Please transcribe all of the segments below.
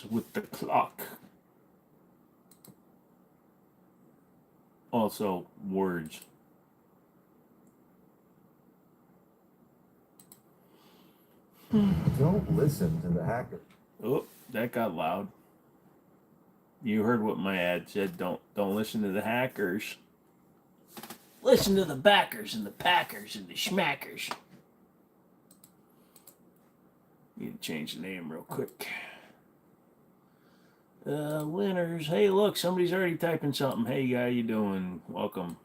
rhymes with the clock. Also, words. Don't listen to the hacker. Oh, that got loud. You heard what my ad said. Don't listen to the hackers. Listen to the backers and the packers and the schmackers. Need to change the name real quick. Winners. Hey, look, somebody's already typing something. Hey, how you doing? Welcome.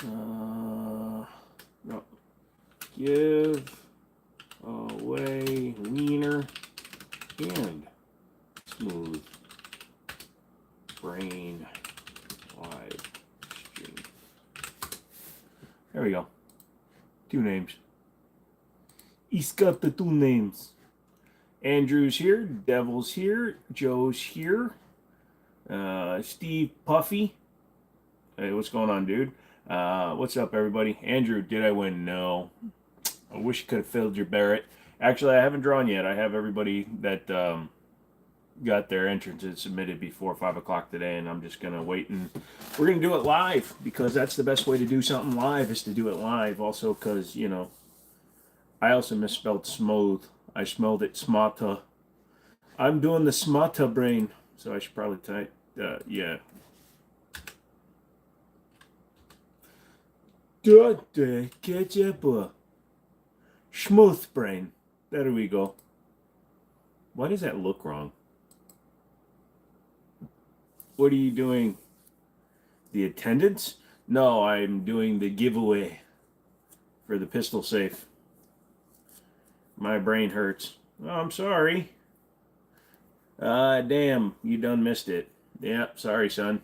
No. Give away wiener and smooth brain live stream. There we go. 2 names. He's got the 2 names. Andrew's here, Devil's here, Joe's here, Steve Puffy. Hey, what's going on, dude? What's up, everybody? Andrew, did I win? No. I wish you could have filled your Barrett. Actually, I haven't drawn yet. I have everybody that got their entrances submitted before 5 o'clock today, and I'm just going to wait, and we're going to do it live, because that's the best way to do something live, is to do it live. Also, because, you know, I also misspelled smooth. I smelled it smata. I'm doing the smata brain, so I should probably type, yeah. Smooth brain. There we go. Why does that look wrong? What are you doing? The attendance? No, I'm doing the giveaway for the pistol safe. My brain hurts. Oh, I'm sorry. Damn, you done missed it. Yeah, sorry, son.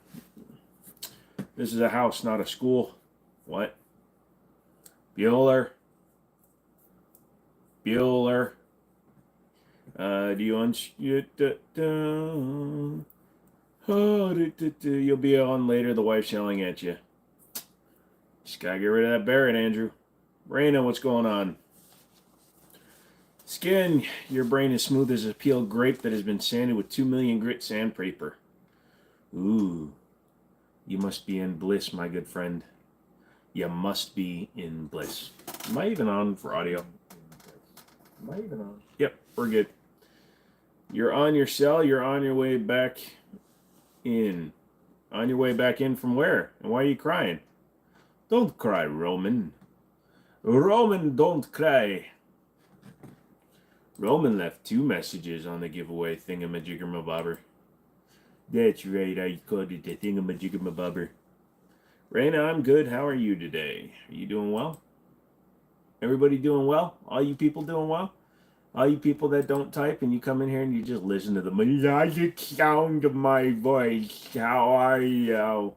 This is a house, not a school. What? Bueller. Bueller. Do you you'll be on later. The wife's yelling at you. Just gotta get rid of that Barrett, Andrew. Raina, what's going on? Skin, your brain is smooth as a peeled grape that has been sanded with 2 million grit sandpaper. Ooh, you must be in bliss, my good friend. You must be in bliss. Am I even on for audio? Am I even on? Yep, we're good. You're on your cell. You're on your way back in. On your way back in from where? And why are you crying? Don't cry, Roman. Roman, don't cry. Roman left 2 messages on the giveaway thingamajiggermabobber. That's right, I called it the thingamajiggermabobber. Raina, I'm good. How are you today? Are you doing well? Everybody doing well? All you people doing well? All you people that don't type and you come in here and you just listen to the melodic sound of my voice. How are you?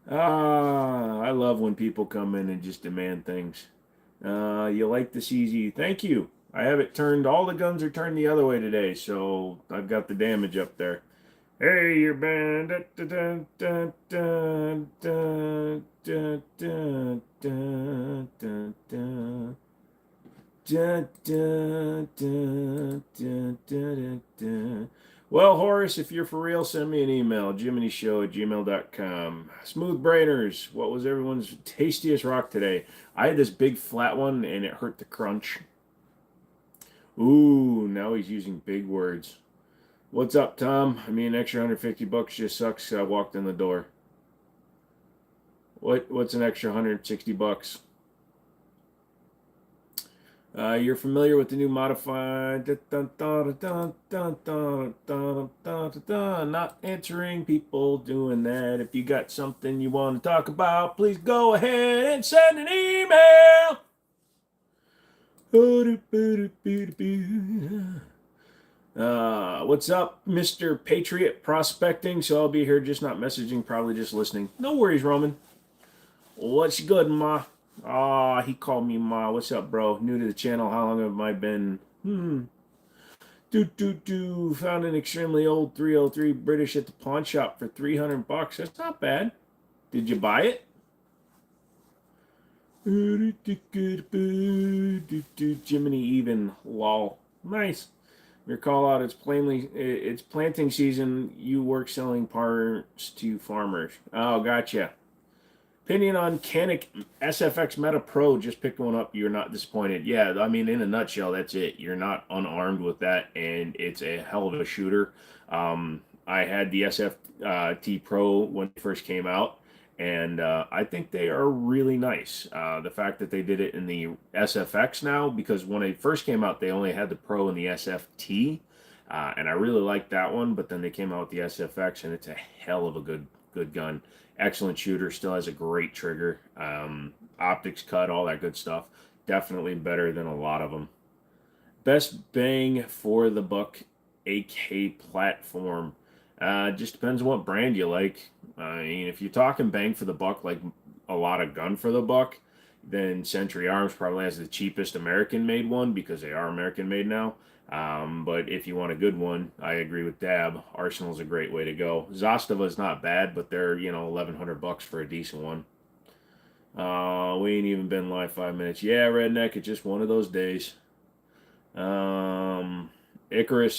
I love when people come in and just demand things. You like the CZ. Thank you. I have it turned. All the guns are turned the other way today, so I've got the damage up there. Hey, your band. Well, Horace, if you're for real, send me an email, jiminishow@gmail.com. Smooth Brainers, what was everyone's tastiest rock today? I had this big flat one, and it hurt to crunch. Ooh, now he's using big words. What's up, Tom? I mean, extra $150 just sucks. I walked in the door. What's an extra $160? You're familiar with the new modified. Not answering people doing that. If you got something you want to talk about, please go ahead and send an email. What's up, Mr. Patriot Prospecting? So I'll be here, just not messaging, probably just listening. No worries, Roman. What's good, Ma? Ah, he called me Ma. What's up, bro? New to the channel. How long have I been? Found an extremely old 303 British at the pawn shop for $300. That's not bad. Did you buy it? Jimmini even. Lol. Nice. Your call out. It's planting season. You work selling parts to farmers. Oh, gotcha. Opinion on Canik SFX Meta Pro. Just picked one up. You're not disappointed. Yeah, I mean, in a nutshell, that's it. You're not unarmed with that, and it's a hell of a shooter. I had the SFT Pro when it first came out, and I think they are really nice. The fact that they did it in the SFX now, because when it first came out, they only had the Pro and the SFT, and I really liked that one. But then they came out with the SFX, and it's a hell of a good gun. Excellent shooter, still has a great trigger, optics cut, all that good stuff. Definitely better than a lot of them. Best bang for the buck AK platform. Just depends on what brand you like. I mean, if you're talking bang for the buck, like a lot of gun for the buck, then Century Arms probably has the cheapest American-made one because they are American-made now. But if you want a good one, I agree with Dab. Arsenal's a great way to go. Zastava is not bad, but they're $1,100 for a decent one. We ain't even been live 5 minutes. Yeah, Redneck, it's just one of those days. Icarus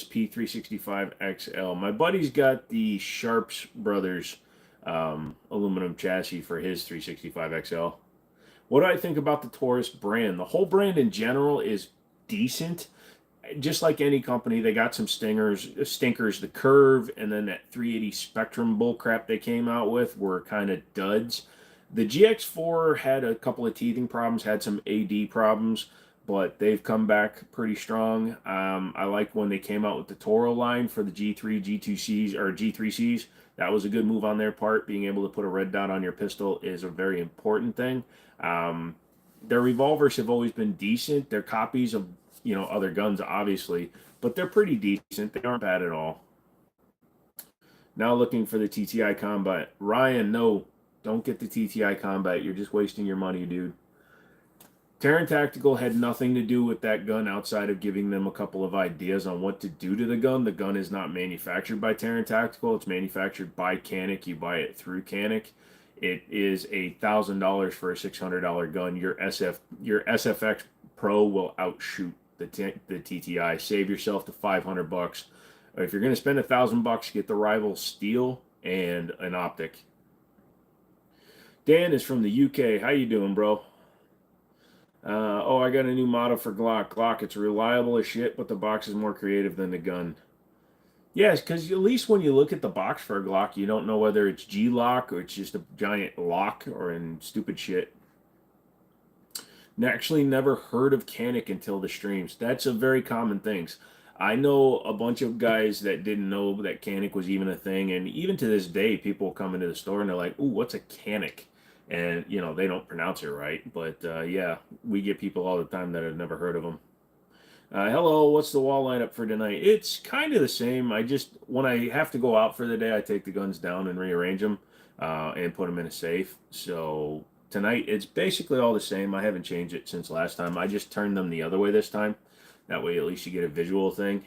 P365 XL. My buddy's got the Sharps Brothers aluminum chassis for his 365 XL. What do I think about the Taurus brand? The whole brand in general is decent. Just like any company, they got some stinkers. The Curve and then that 380 Spectrum bullcrap they came out with were kind of duds. The GX4 had a couple of teething problems, had some AD problems, but they've come back pretty strong. I like when they came out with the Toro line for the G3, G2Cs, or G3Cs. That was a good move on their part. Being able to put a red dot on your pistol is a very important thing. Their revolvers have always been decent. They're copies of other guns, obviously, but they're pretty decent. They aren't bad at all. Now looking for the TTI Combat. Ryan, no, don't get the TTI Combat. You're just wasting your money, dude. Terran Tactical had nothing to do with that gun outside of giving them a couple of ideas on what to do to the gun. The gun is not manufactured by Terran Tactical. It's manufactured by Canik. You buy it through Canik. It is $1,000 for a $600 gun. Your SFX Pro will outshoot the TTI. Save yourself to $500. If you're going to spend $1,000, get the Rival Steel and an optic. Dan is from the UK. How you doing, bro? I got a new motto for Glock. Glock, it's reliable as shit, but the box is more creative than the gun. Yes, because at least when you look at the box for a Glock, you don't know whether it's G-lock or it's just a giant lock or in stupid shit. Actually never heard of Canik until the streams. That's a very common thing. I know a bunch of guys that didn't know that Canik was even a thing, and even to this day, people come into the store and they're like, "Ooh, what's a Canik?" And they don't pronounce it right. But yeah, we get people all the time that have never heard of them. Hello, what's the wall lineup for tonight? It's kind of the same. When I have to go out for the day, I take the guns down and rearrange them and put them in a safe. So tonight, it's basically all the same. I haven't changed it since last time. I just turned them the other way this time. That way, at least you get a visual thing.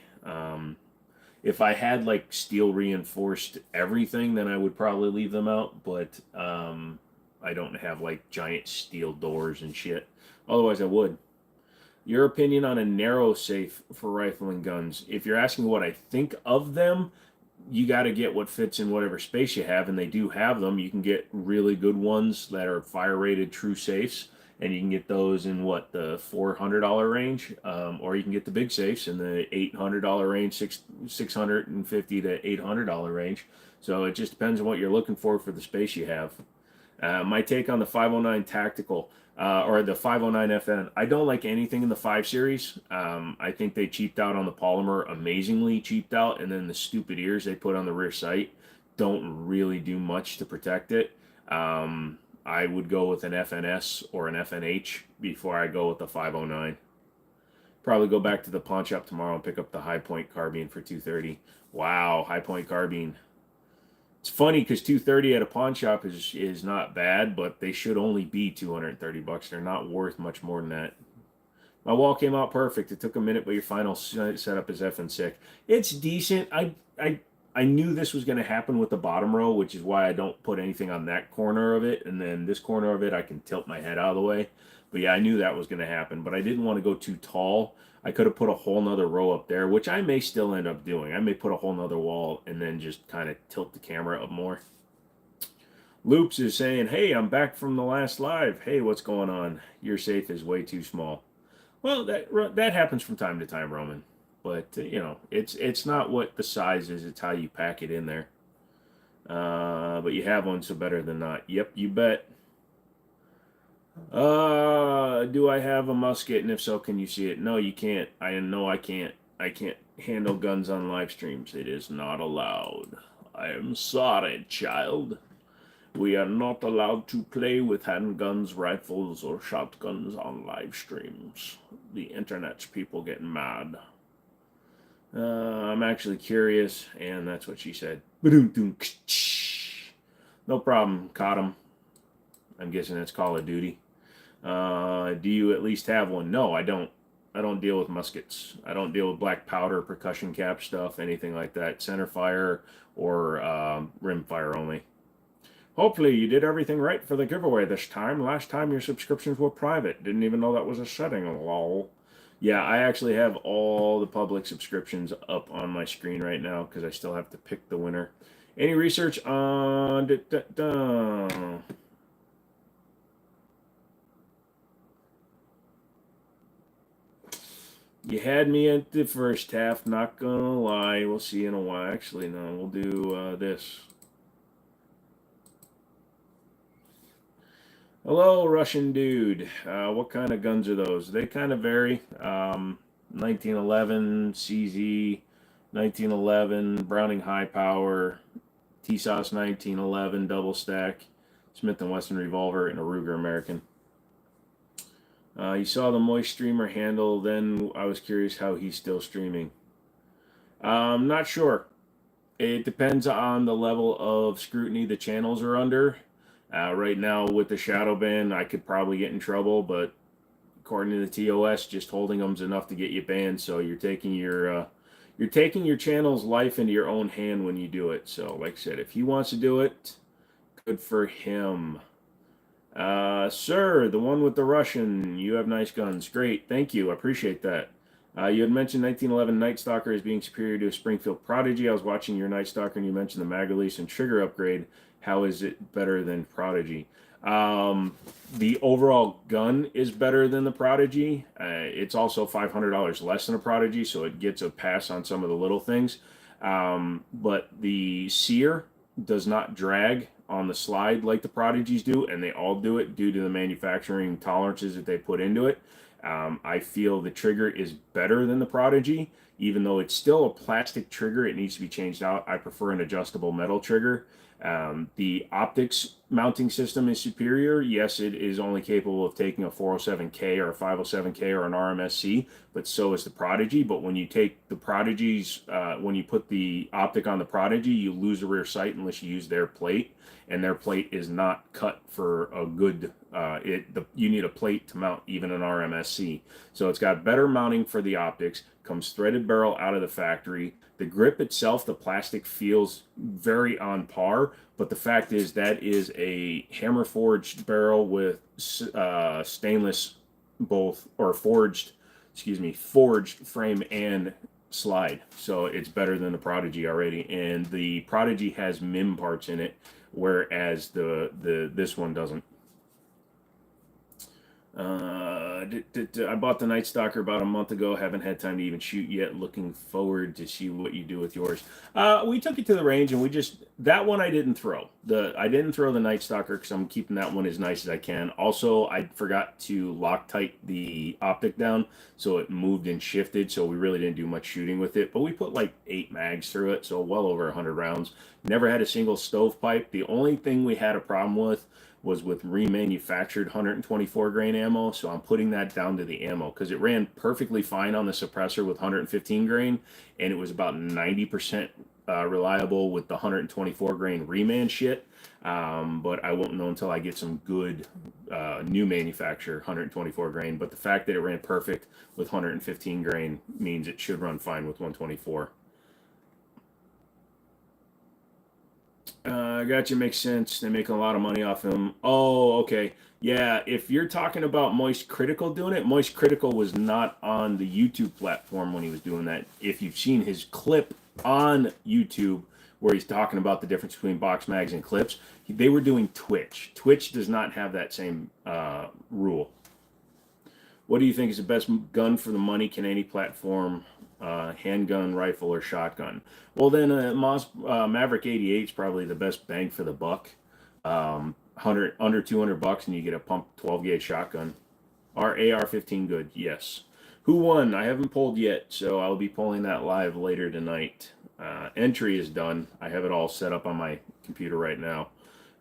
If I had like steel reinforced everything, then I would probably leave them out. But I don't have like giant steel doors and shit. Otherwise, I would. Your opinion on a narrow safe for rifling guns. If you're asking what I think of them, you got to get what fits in whatever space you have, and they do have them. You can get really good ones that are fire rated true safes, and you can get those in the $400 range, or you can get the big safes in the $800 range, $650 to $800 range. So it just depends on what you're looking for the space you have. My take on the 509 Tactical. Or the 509 FN. I don't like anything in the 5 Series. I think they cheaped out on the polymer, amazingly cheaped out, and then the stupid ears they put on the rear sight don't really do much to protect it. I would go with an FNS or an FNH before I go with the 509. Probably go back to the pawn shop tomorrow and pick up the High Point carbine for $230. Wow, High Point carbine. It's funny because $230 at a pawn shop is not bad, but they should only be $230. They're not worth much more than that. My wall came out perfect. It took a minute, but your final setup is effing sick. It's decent. I knew this was going to happen with the bottom row, which is why I don't put anything on that corner of it. And then this corner of it, I can tilt my head out of the way. But yeah, I knew that was going to happen, but I didn't want to go too tall. I could have put a whole nother row up there, which I may still end up doing. I may put a whole nother wall and then just kind of tilt the camera up more. Loops is saying, hey, I'm back from the last live. Hey, what's going on? Your safe is way too small. Well, that happens from time to time, Roman. But, you know, it's not what the size is. It's how you pack it in there. But you have one, so better than not. Yep, you bet. Do I have a musket? And if so, can you see it? No, you can't. I know I can't. I can't handle guns on live streams. It is not allowed. I am sorry, child. We are not allowed to play with handguns, rifles, or shotguns on live streams. The internet's people get mad. I'm actually curious, and that's what she said. No problem, caught him. I'm guessing that's Call of Duty. Do you at least have one? No, I don't. I don't deal with muskets. I don't deal with black powder, percussion cap stuff, anything like that. Center fire or rim fire only. Hopefully you did everything right for the giveaway this time. Last time your subscriptions were private. Didn't even know that was a setting. Lol. Yeah, I actually have all the public subscriptions up on my screen right now because I still have to pick the winner. Any research on... You had me at the first half, not gonna lie. We'll see in a while. Actually, no, we'll do this. Hello, Russian dude. What kind of guns are those? They kind of vary. 1911 CZ, 1911 Browning High Power, TSOS 1911 double stack, Smith & Wesson revolver, and a Ruger American. You saw the Moist streamer handle, then I was curious how he's still streaming. Not sure. It depends on the level of scrutiny the channels are under. Right now with the shadow ban, I could probably get in trouble, but according to the TOS, just holding them's enough to get you banned. So you're taking your channel's life into your own hand when you do it. So like I said, if he wants to do it, good for him. Sir, the one with the Russian, you have nice guns. Great, thank you, I appreciate that. You had mentioned 1911 Night Stalker as being superior to a Springfield Prodigy. I was watching your Night Stalker and you mentioned the mag release and trigger upgrade. How is it better than Prodigy? The overall gun is better than the Prodigy. It's also $500 less than a Prodigy, so it gets a pass on some of the little things. But the Sear does not drag on the slide like the Prodigies do, and they all do it due to the manufacturing tolerances that they put into it. I feel the trigger is better than the Prodigy, even though it's still a plastic trigger. It needs to be changed out. I prefer an adjustable metal trigger. The optics mounting system is superior. Yes, it is only capable of taking a 407K or a 507K or an RMSC, but so is the Prodigy. But when you take the Prodigies, when you put the optic on the Prodigy, you lose the rear sight unless you use their plate, and their plate is not cut for a good, you need a plate to mount even an RMSC. So it's got better mounting for the optics, comes threaded barrel out of the factory. The grip itself, the plastic feels very on par, but the fact is that is a hammer forged barrel with stainless forged frame and slide. So it's better than the Prodigy already, and the Prodigy has MIM parts in it, whereas this one doesn't. I bought the Night Stalker about a month ago. Haven't had time to even shoot yet. Looking forward to see what you do with yours. We took it to the range, and that one I didn't throw. I didn't throw the Night Stalker because I'm keeping that one as nice as I can. Also, I forgot to Loctite the optic down, so it moved and shifted. So we really didn't do much shooting with it. But we put like 8 mags through it, so well over 100 rounds. Never had a single stovepipe. The only thing we had a problem with was with remanufactured 124 grain ammo, so I'm putting that down to the ammo because it ran perfectly fine on the suppressor with 115 grain, and it was about 90% reliable with the 124 grain reman shit. But I won't know until I get some good new manufacturer 124 grain. But the fact that it ran perfect with 115 grain means it should run fine with 124. I got you. Makes sense. They make a lot of money off him. Oh, okay. Yeah, if you're talking about Moist Critical doing it, Moist Critical was not on the YouTube platform when he was doing that. If you've seen his clip on YouTube where he's talking about the difference between box mags and clips, they were doing Twitch. Twitch does not have that same rule. What do you think is the best gun for the money? Can any platform, handgun, rifle, or shotgun? Well, then Maverick 88 is probably the best bang for the buck. 100 under $200 and you get a pump 12 gauge shotgun. Our AR-15 good? Yes. Who won? I haven't pulled yet, so I'll be pulling that live later tonight. Entry is done. I have it all set up on my computer right now,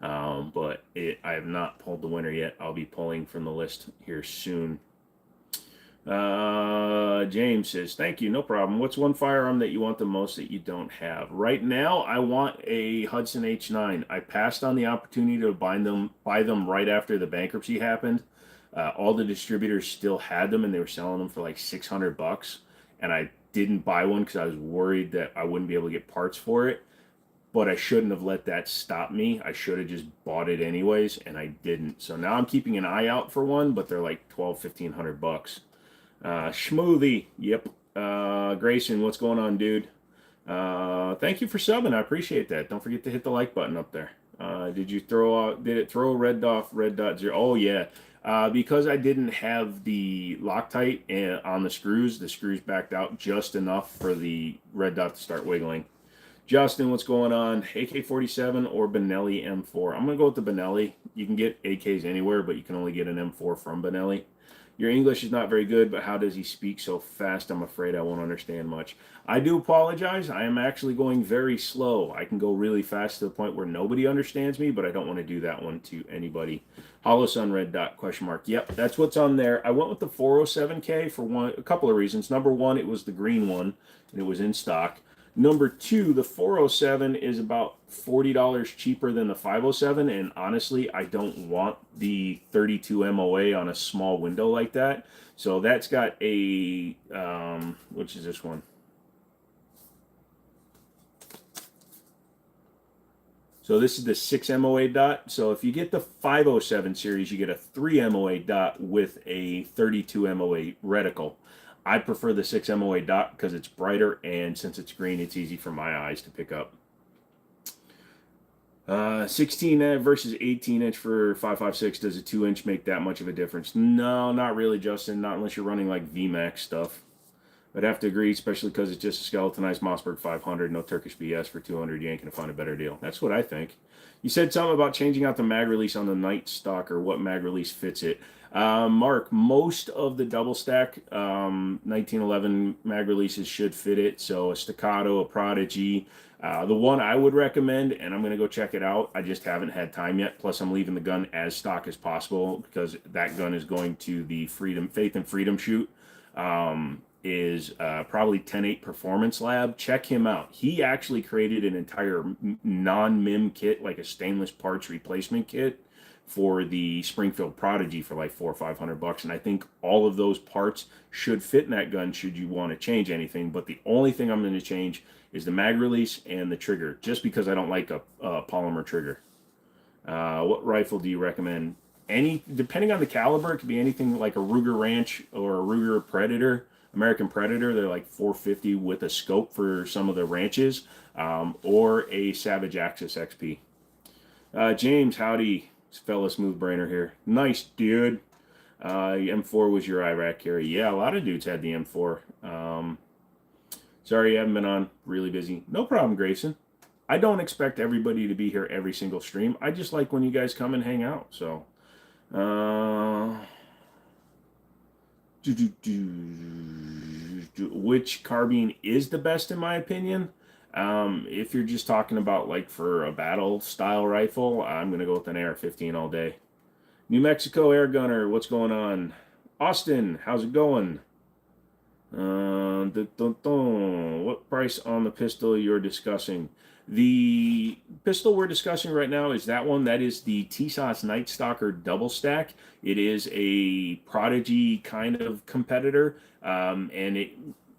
but I have not pulled the winner yet. I'll be pulling from the list here soon. James says, thank you, no problem. What's one firearm that you want the most that you don't have? Right now, I want a Hudson H9. I passed on the opportunity to buy them right after the bankruptcy happened. All the distributors still had them, and they were selling them for like $600. And I didn't buy one because I was worried that I wouldn't be able to get parts for it. But I shouldn't have let that stop me. I should have just bought it anyways, and I didn't. So now I'm keeping an eye out for one, but they're like $1,200-$1,500. Schmoothie, yep. Grayson, what's going on, dude? Thank you for subbing. I appreciate that. Don't forget to hit the like button up there. Did it throw red dot 0? Oh yeah. Because I didn't have the Loctite on the screws backed out just enough for the red dot to start wiggling. Justin, what's going on? AK-47 or Benelli M4? I'm gonna go with the Benelli. You can get AKs anywhere, but you can only get an M4 from Benelli. Your English is not very good, but how does he speak so fast? I'm afraid I won't understand much. I do apologize. I am actually going very slow. I can go really fast to the point where nobody understands me, but I don't want to do that one to anybody. Hollow Sun Red Dot question mark. Yep, that's what's on there. I went with the 407K for a couple of reasons. Number one, it was the green one, and it was in stock. Number two, the 407 is about $40 cheaper than the 507, and honestly, I don't want the 32 MOA on a small window like that. So that's got a, which is this one? So this is the 6 MOA dot. So if you get the 507 series, you get a 3 MOA dot with a 32 MOA reticle. I prefer the 6 MOA dot because it's brighter, and since it's green, it's easy for my eyes to pick up. 16 versus 18 inch for 5.56. Does a 2-inch make that much of a difference? No, not really, Justin. Not unless you're running like VMAX stuff. I'd have to agree, especially because it's just a skeletonized Mossberg 500, no Turkish BS for 200. You ain't gonna find a better deal. That's what I think. You said something about changing out the mag release on the Night Stalker. What mag release fits it? Mark, most of the double stack 1911 mag releases should fit it. So a Staccato, a Prodigy. The one I would recommend, and I'm going to go check it out. I just haven't had time yet. Plus, I'm leaving the gun as stock as possible because that gun is going to the Faith and Freedom shoot. Is probably 10.8 Performance Lab. Check him out. He actually created an entire non-MIM kit, like a stainless parts replacement kit for the Springfield Prodigy for like $400 or $500, and I think all of those parts should fit in that gun should you want to change anything. But the only thing I'm going to change is the mag release and the trigger, just because I don't like a polymer trigger. What rifle do you recommend? Depending on the caliber, it could be anything like a Ruger Ranch or a Ruger Predator, American Predator. They're like $450 with a scope for some of the ranches, or a Savage Axis XP. James, howdy. Fellow smoothbrainer here. Nice, dude. M4 was your Iraq carry. Yeah, a lot of dudes had the M4. Sorry you haven't been on. Really busy. No problem, Grayson. I don't expect everybody to be here every single stream. I just like when you guys come and hang out. So, which carbine is the best in my opinion? If you're just talking about like for a battle style rifle, I'm going to go with an AR-15 all day. New Mexico Air Gunner, what's going on? Austin, how's it going? What price on the pistol you're discussing? The pistol we're discussing right now is that one. That is the TSOS Night Stalker double stack. It is a Prodigy kind of competitor, and it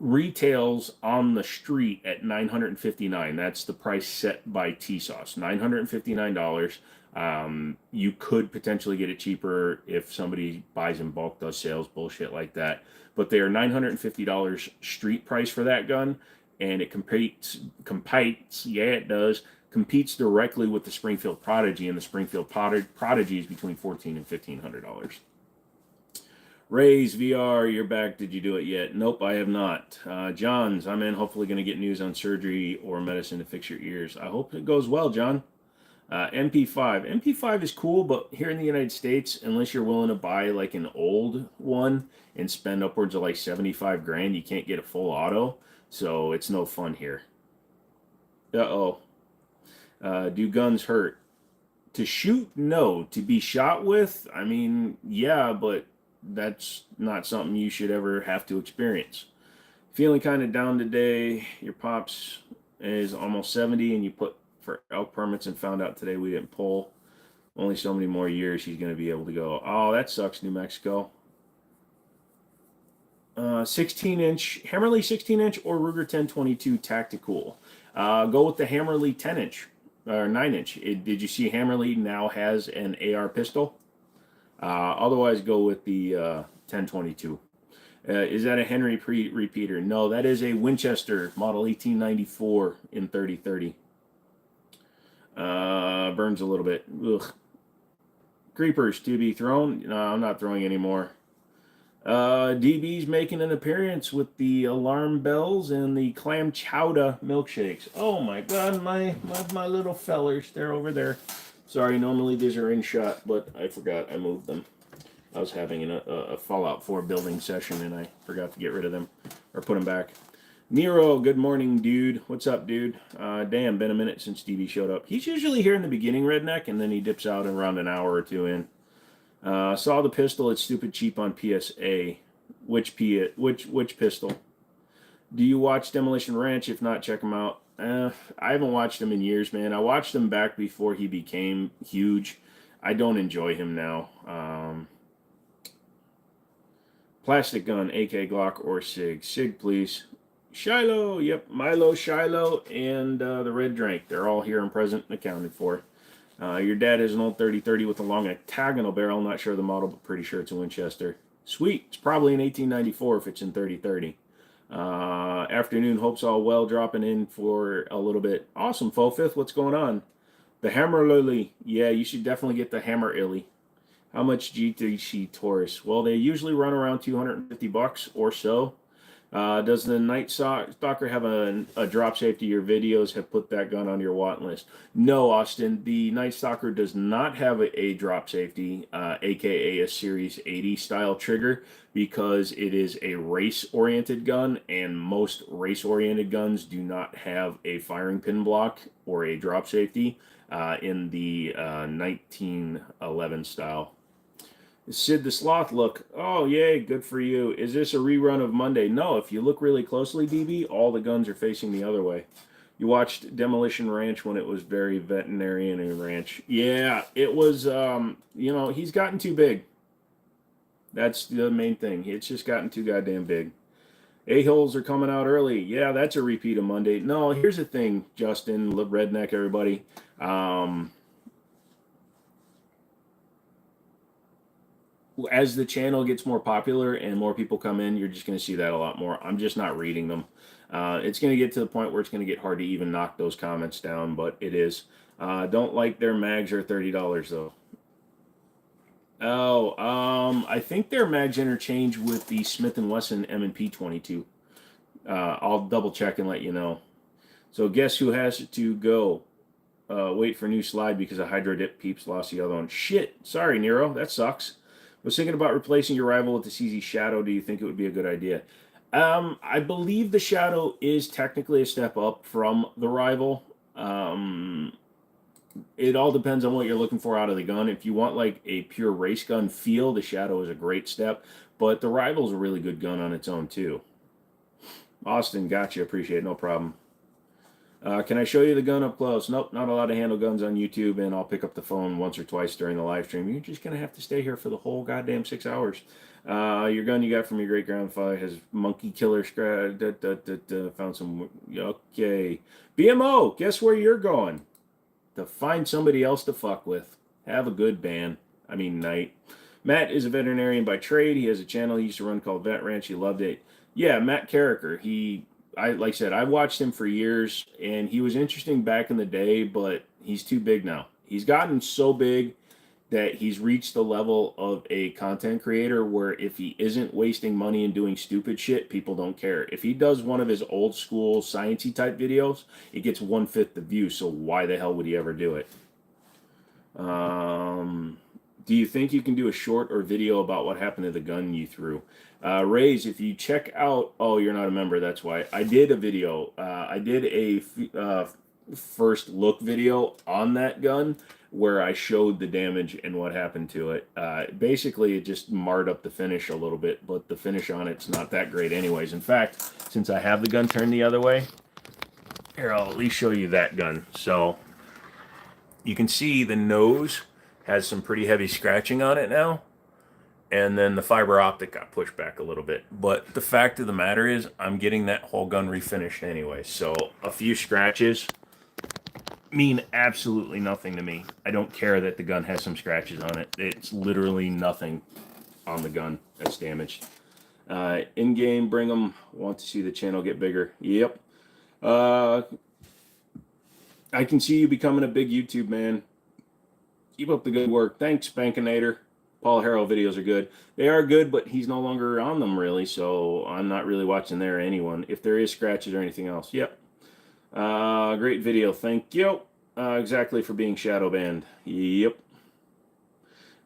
retails on the street at $959. That's the price set by T-Sauce, $959. You could potentially get it cheaper if somebody buys in bulk, does sales, bullshit like that. But they are $950 street price for that gun, and it competes. Yeah, it does. Competes directly with the Springfield Prodigy, and the Springfield Prodigy is between $1,400 and $1,500. Ray's VR, you're back. Did you do it yet? Nope, I have not. John's, I'm in. Hopefully going to get news on surgery or medicine to fix your ears. I hope it goes well, John. MP5. MP5 is cool, but here in the United States, unless you're willing to buy like an old one and spend upwards of like 75 grand, you can't get a full auto. So it's no fun here. Uh-oh. Do guns hurt? To shoot, no. To be shot with, I mean, yeah, but that's not something you should ever have to experience. Feeling kind of down today. Your pops is almost 70 and you put for elk permits and found out today we didn't pull. Only so many more years he's going to be able to go. Oh, that sucks, New Mexico. 16-inch, Hammerly 16-inch or Ruger 1022 Tactical. Go with the Hammerly 10-inch or 9-inch. Did you see Hammerly now has an AR pistol? Otherwise, go with the 1022. Is that a Henry repeater? No, that is a Winchester model 1894 in 3030. Burns a little bit. Ugh. Creepers to be thrown. No, I'm not throwing anymore. DB's making an appearance with the alarm bells and the clam chowder milkshakes. Oh my god, my little fellers, they're over there. Sorry, normally these are in shot, but I forgot I moved them. I was having a Fallout 4 building session and I forgot to get rid of them or put them back. Nero, good morning, dude. What's up, dude? Damn, been a minute since DB showed up. He's usually here in the beginning, Redneck, and then he dips out around an hour or two in. Saw the pistol. It's stupid cheap on PSA. Which pistol? Do you watch Demolition Ranch? If not, check him out. I haven't watched him in years, man. I watched him back before he became huge. I don't enjoy him now. Plastic gun, AK, Glock, or SIG. SIG, please. Shiloh, yep, Milo, Shiloh, and the Red Drink. They're all here and present and accounted for. Your dad is an old 30-30 with a long octagonal barrel. Not sure of the model, but pretty sure it's a Winchester. Sweet. It's probably an 1894 if it's in 30-30. Afternoon, hopes all well. Dropping in for a little bit. Awesome, Fofith. What's going on? The Hammer Lily. Yeah, you should definitely get the Hammer Illy. How much GTC Taurus? Well, they usually run around $250 or so. Does the Night Stalker have a drop safety? Your videos have put that gun on your want list. No, Austin, the Night Stalker does not have a drop safety, aka a Series 80 style trigger, because it is a race-oriented gun, and most race-oriented guns do not have a firing pin block or a drop safety in the 1911 style. Sid the Sloth look. Oh, yay, good for you. Is this a rerun of Monday? No, if you look really closely, DB, all the guns are facing the other way. You watched Demolition Ranch when it was very veterinarian and ranch. Yeah, it was, he's gotten too big. That's the main thing. It's just gotten too goddamn big. A-holes are coming out early. Yeah, that's a repeat of Monday. No, here's the thing, Justin, Redneck, everybody. As the channel gets more popular and more people come in, you're just going to see that a lot more. I'm just not reading them. It's going to get to the point where it's going to get hard to even knock those comments down, but it is. Don't like their mags are $30 though. Oh, I think their mags interchange with the Smith & Wesson M&P 22. I'll double check and let you know. So guess who has to go? Wait for new slide because a Hydro Dip peeps lost the other one. Shit. Sorry, Nero. That sucks. Was thinking about replacing your rival with the CZ Shadow. Do you think it would be a good idea? I believe the Shadow is technically a step up from the rival. It all depends on what you're looking for out of the gun. If you want like a pure race gun feel, the Shadow is a great step. But the rival's a really good gun on its own too. Austin, gotcha. Appreciate it. No problem. Can I show you the gun up close? Nope, not allowed to handle guns on YouTube, and I'll pick up the phone once or twice during the live stream. You're just going to have to stay here for the whole goddamn 6 hours. Your gun you got from your great-grandfather has monkey killer scratch. Found some... Okay. BMO, guess where you're going? To find somebody else to fuck with. Have a good night. Matt is a veterinarian by trade. He has a channel he used to run called Vet Ranch. He loved it. Yeah, Matt Carricker. Like I said, I watched him for years, and he was interesting back in the day, but he's too big now. He's gotten so big that he's reached the level of a content creator where if he isn't wasting money and doing stupid shit, people don't care. If he does one of his old school sciencey type videos, it gets 1/5 the view, so why the hell would he ever do it? Do you think you can do a short or video about what happened to the gun you threw? Rays, if you check out, oh, you're not a member, that's why. I did a video. I did a first look video on that gun where I showed the damage and what happened to it. Basically, it just marred up the finish a little bit, but the finish on it's not that great anyways. In fact, since I have the gun turned the other way, here, I'll at least show you that gun. So you can see the nose has some pretty heavy scratching on it now. And then the fiber optic got pushed back a little bit. But the fact of the matter is, I'm getting that whole gun refinished anyway. So a few scratches mean absolutely nothing to me. I don't care that the gun has some scratches on it. It's literally nothing on the gun that's damaged. In-game, bring them. Want to see the channel get bigger. Yep. I can see you becoming a big YouTube man. Keep up the good work. Thanks, Bankinator. Paul Harrell videos are good. They are good, but he's no longer on them, really, so I'm not really watching there anyone. If there is scratches or anything else. Yep. Great video. Thank you. Exactly for being shadow banned. Yep.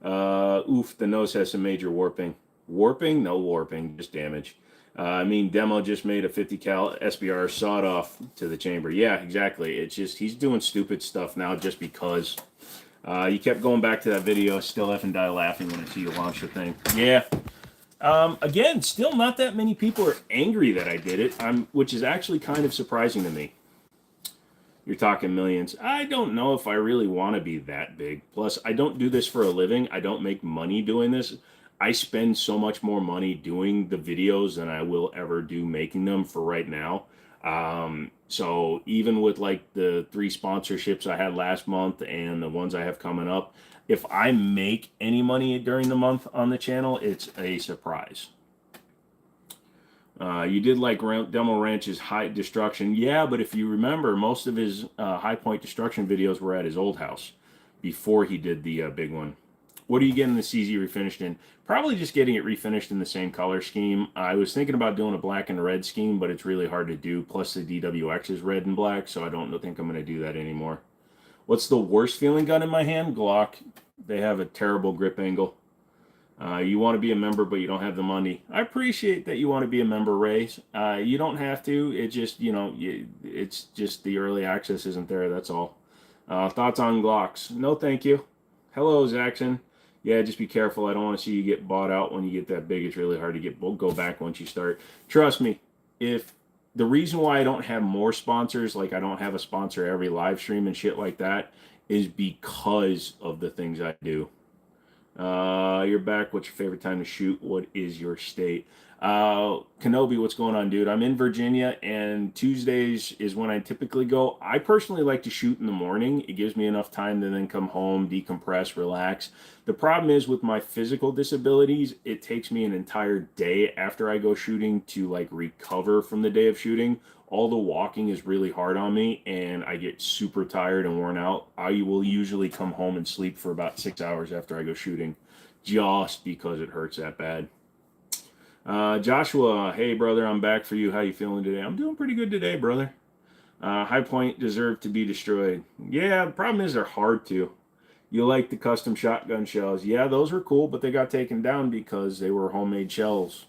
Oof, the nose has some major warping. Warping? No warping, just damage. Demo just made a 50 cal SBR sawed off to the chamber. Yeah, exactly. It's just, he's doing stupid stuff now just because. You kept going back to that video, still effing die laughing when I see you launch the thing. Yeah. Again, still not that many people are angry that I did it, which is actually kind of surprising to me. You're talking millions. I don't know if I really want to be that big. Plus, I don't do this for a living. I don't make money doing this. I spend so much more money doing the videos than I will ever do making them for right now. So even with like the 3 sponsorships I had last month and the ones I have coming up, if I make any money during the month on the channel, it's a surprise. You did like Demo Ranch's high destruction. Yeah, but if you remember, most of his high point destruction videos were at his old house before he did the big one. What are you getting the CZ refinished in? Probably just getting it refinished in the same color scheme. I was thinking about doing a black and red scheme, but it's really hard to do. Plus the DWX is red and black, so I don't think I'm going to do that anymore. What's the worst feeling gun in my hand? Glock. They have a terrible grip angle. You want to be a member, but you don't have the money. I appreciate that you want to be a member, Rays. You don't have to. It just, it's just the early access isn't there. That's all. Thoughts on Glocks? No, thank you. Hello, Zaxxon. Yeah, just be careful. I don't want to see you get bought out when you get that big. It's really hard to go back once you start. Trust me, if the reason why I don't have more sponsors, like I don't have a sponsor every live stream and shit like that, is because of the things I do. You're back. What's your favorite time to shoot? What is your state? Kenobi, what's going on, dude? I'm in Virginia, and Tuesdays is when I typically go. I personally like to shoot in the morning. It gives me enough time to then come home, decompress, relax. The problem is with my physical disabilities, it takes me an entire day after I go shooting to like recover from the day of shooting. All the walking is really hard on me, and I get super tired and worn out. I will usually come home and sleep for about 6 hours after I go shooting, just because it hurts that bad. Joshua, hey brother, I'm back for you. How you feeling today? I'm doing pretty good today, brother. High Point deserve to be destroyed. Yeah, the problem is they're hard to. You like the custom shotgun shells. Yeah, those were cool, but they got taken down because they were homemade shells.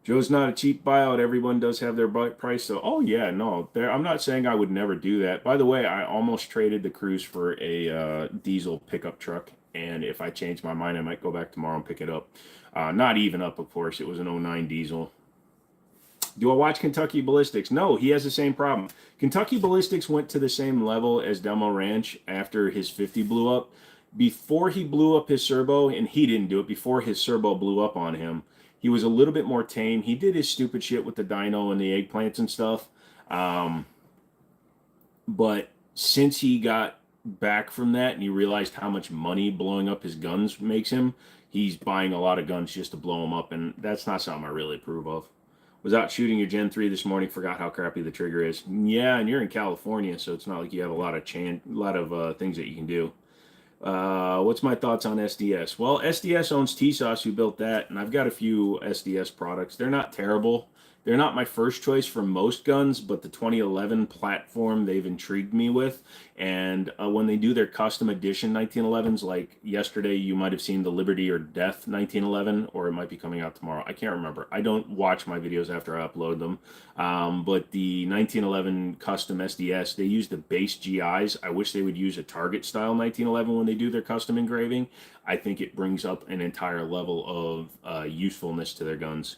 Joe's not a cheap buyout. Everyone does have their price, though. Oh, yeah, no. I'm not saying I would never do that. By the way, I almost traded the Cruise for a diesel pickup truck, and if I change my mind, I might go back tomorrow and pick it up. Not even up, of course. It was an '09 diesel. Do I watch Kentucky Ballistics? No, he has the same problem. Kentucky Ballistics went to the same level as Demo Ranch after his 50 blew up. Before he blew up his serbo, and he didn't do it, before his serbo blew up on him, he was a little bit more tame. He did his stupid shit with the dyno and the eggplants and stuff. But since he got back from that and he realized how much money blowing up his guns makes him, he's buying a lot of guns just to blow them up, and that's not something I really approve of. Was out shooting your Gen 3 this morning, forgot how crappy the trigger is. Yeah, and you're in California, so it's not like you have a lot of things that you can do. What's my thoughts on SDS? Well, SDS owns TSOS, who built that, and I've got a few SDS products. They're not terrible. They're not my first choice for most guns, but the 2011 platform they've intrigued me with. And when they do their custom edition 1911s, like yesterday, you might have seen the Liberty or Death 1911, or it might be coming out tomorrow. I can't remember. I don't watch my videos after I upload them. But the 1911 custom SDS, they use the base GIs. I wish they would use a Target style 1911 when they do their custom engraving. I think it brings up an entire level of usefulness to their guns.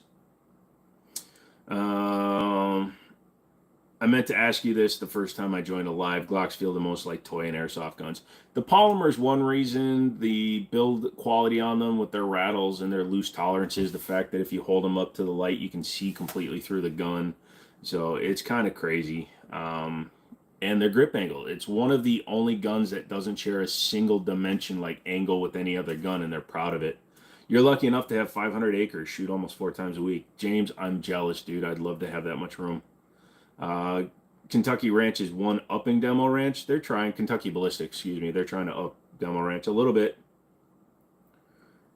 I meant to ask you this the first time I joined a live. Glocks feel the most like toy and airsoft guns. The polymer is one reason. The build quality on them with their rattles and their loose tolerances, the fact that if you hold them up to the light, you can see completely through the gun. So it's kind of crazy. And their grip angle. It's one of the only guns that doesn't share a single dimension like angle with any other gun, and they're proud of it. You're lucky enough to have 500 acres, shoot almost 4 times a week. James, I'm jealous, dude. I'd love to have that much room. Kentucky Ranch is one upping Demo Ranch. They're trying, Kentucky Ballistics, excuse me. They're trying to up Demo Ranch a little bit.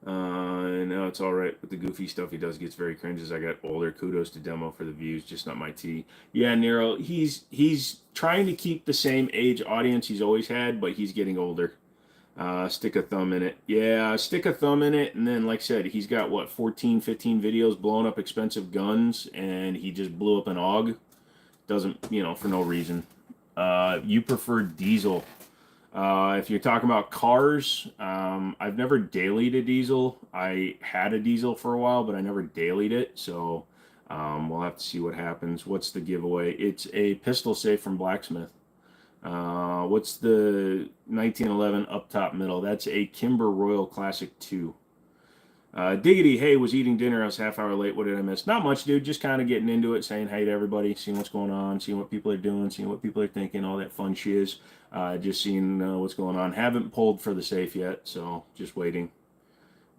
No, it's all right with the goofy stuff he does. Gets very cringe as I got older. Kudos to Demo for the views, just not my tea. Yeah, Nero, he's trying to keep the same age audience he's always had, but he's getting older. Stick a thumb in it. Yeah, stick a thumb in it. And then, like I said, he's got, what, 14, 15 videos blowing up expensive guns, and he just blew up an AUG. Doesn't, for no reason. You prefer diesel. If you're talking about cars, I've never dailied a diesel. I had a diesel for a while, but I never dailied it. So we'll have to see what happens. What's the giveaway? It's a pistol safe from Blacksmith. What's the 1911 up top middle? That's a Kimber Royal Classic 2. Diggity, hey, was eating dinner. I was half hour late. What did I miss? Not much, dude. Just kind of getting into it, saying hey to everybody, seeing what's going on, seeing what people are doing, seeing what people are thinking, all that fun shiz. Just seeing what's going on. Haven't pulled for the safe yet, so just waiting.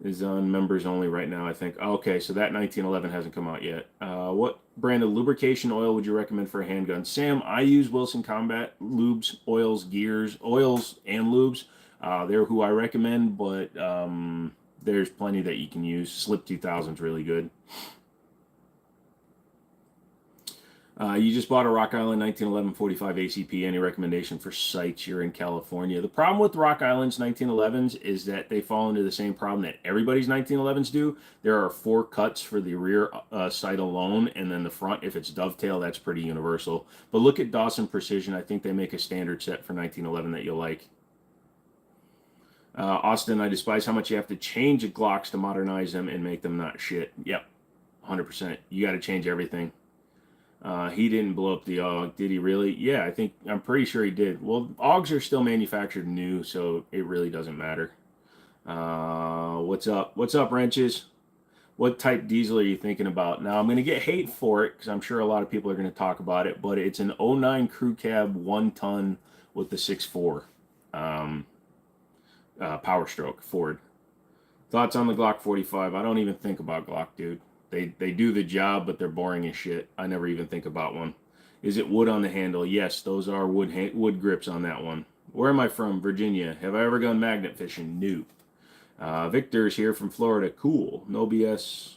Is on members only right now, I think. Okay, so that 1911 hasn't come out yet. What brand of lubrication oil would you recommend for a handgun? Sam, I use Wilson Combat lubes, oils, gears, oils, and lubes. They're who I recommend, but there's plenty that you can use. Slip 2000 is really good. You just bought a Rock Island 1911 45 ACP. Any recommendation for sights? You're in California. The problem with Rock Island's 1911s is that they fall into the same problem that everybody's 1911s do. There are 4 cuts for the rear sight alone, and then the front, if it's dovetail, that's pretty universal. But look at Dawson Precision. I think they make a standard set for 1911 that you'll like. Austin, I despise how much you have to change Glocks to modernize them and make them not shit. Yep, 100%. You got to change everything. He didn't blow up the AUG, did he really? Yeah, I'm pretty sure he did. Well, AUGs are still manufactured new, so it really doesn't matter. What's up? What's up, Wrenches? What type diesel are you thinking about? Now, I'm going to get hate for it because I'm sure a lot of people are going to talk about it, but it's an 09 crew cab 1 ton with the 6.4 Power Stroke Ford. Thoughts on the Glock 45? I don't even think about Glock, dude. They do the job, but they're boring as shit. I never even think about one. Is it wood on the handle? Yes, those are wood grips on that one. Where am I from? Virginia. Have I ever gone magnet fishing? No. Victor's here from Florida. Cool. No BS.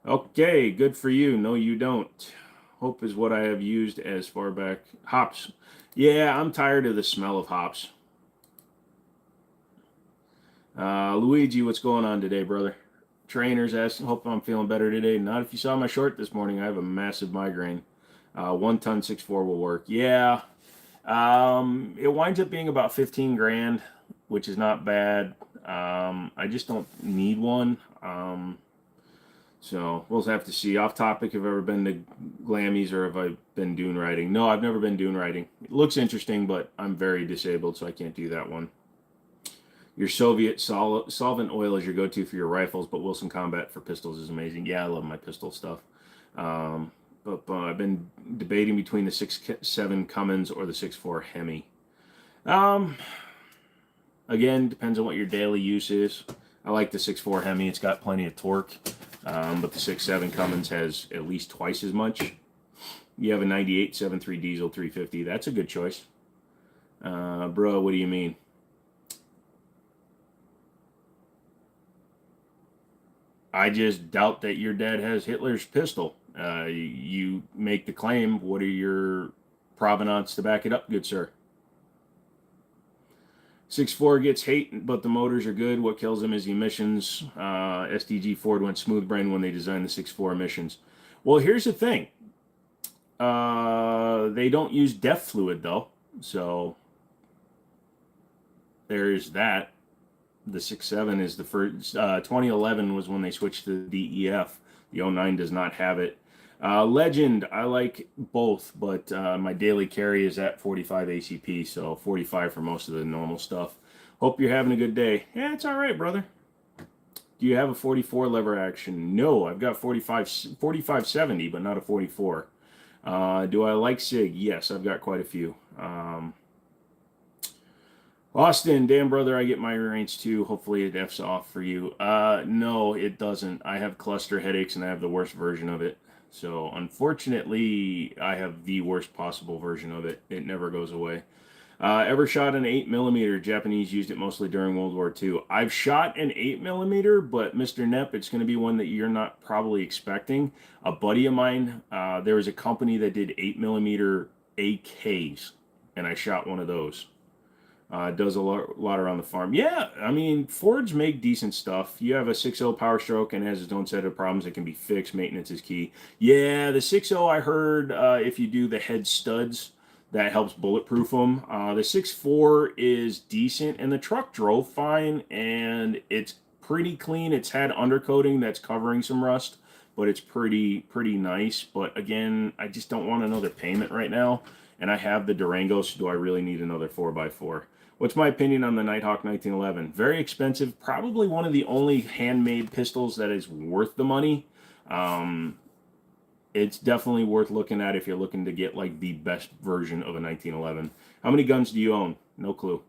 Okay, good for you. No, you don't. Hope is what I have used as far back. Hops. Yeah, I'm tired of the smell of hops. Luigi, what's going on today, brother? Trainers asking, hope I'm feeling better today. Not if you saw my short this morning. I have a massive migraine. 1 ton 6.4 will work. Yeah. It winds up being about 15 grand, which is not bad. I just don't need one. So we'll have to see. Off topic, have I ever been to Glammies or have I been dune riding? No, I've never been dune riding. It looks interesting, but I'm very disabled, so I can't do that one. Your Soviet solvent oil is your go-to for your rifles, but Wilson Combat for pistols is amazing. Yeah, I love my pistol stuff. But I've been debating between the 6.7 Cummins or the 6.4 Hemi. Again, depends on what your daily use is. I like the 6.4 Hemi. It's got plenty of torque. But the 6.7 Cummins has at least twice as much. You have a 98 7.3 diesel 350. That's a good choice. Bro, what do you mean? I just doubt that your dad has Hitler's pistol. You make the claim. What are your provenance to back it up, good sir? 6.4 gets hate, but the motors are good. What kills them is the emissions. SDG Ford went smoothbrain when they designed the 6.4 emissions. Well, here's the thing. They don't use DEF fluid, though. So there's that. The 6.7 is the first. 2011 was when they switched to the DEF. The 09 does not have it. Legend, I like both, but my daily carry is at 45 ACP, so 45 for most of the normal stuff. Hope you're having a good day. Yeah, it's all right, brother. Do you have a 44 lever action? No, I've got 4570, but not a 44. Do I like SIG? Yes, I've got quite a few. Austin, damn brother, I get migraines too. Hopefully it F's off for you. No, it doesn't. I have cluster headaches and I have the worst version of it. So unfortunately, I have the worst possible version of it. It never goes away. Ever shot an 8mm? Japanese used it mostly during World War II. I've shot an 8mm, but Mr. Nepp, it's going to be one that you're not probably expecting. A buddy of mine, there was a company that did 8mm AKs, and I shot one of those. Does a lot around the farm. Yeah, I mean, Fords make decent stuff. You have a 6.0 Power Stroke and has its own set of problems that can be fixed. Maintenance is key. Yeah, the 6.0 I heard if you do the head studs, that helps bulletproof them. The 6.4 is decent, and the truck drove fine, and it's pretty clean. It's had undercoating that's covering some rust, but it's pretty nice. But again, I just don't want another payment right now, and I have the Durango, so do I really need another 4x4? What's my opinion on the Nighthawk 1911? Very expensive. Probably one of the only handmade pistols that is worth the money. It's definitely worth looking at if you're looking to get like the best version of a 1911. How many guns do you own? No clue.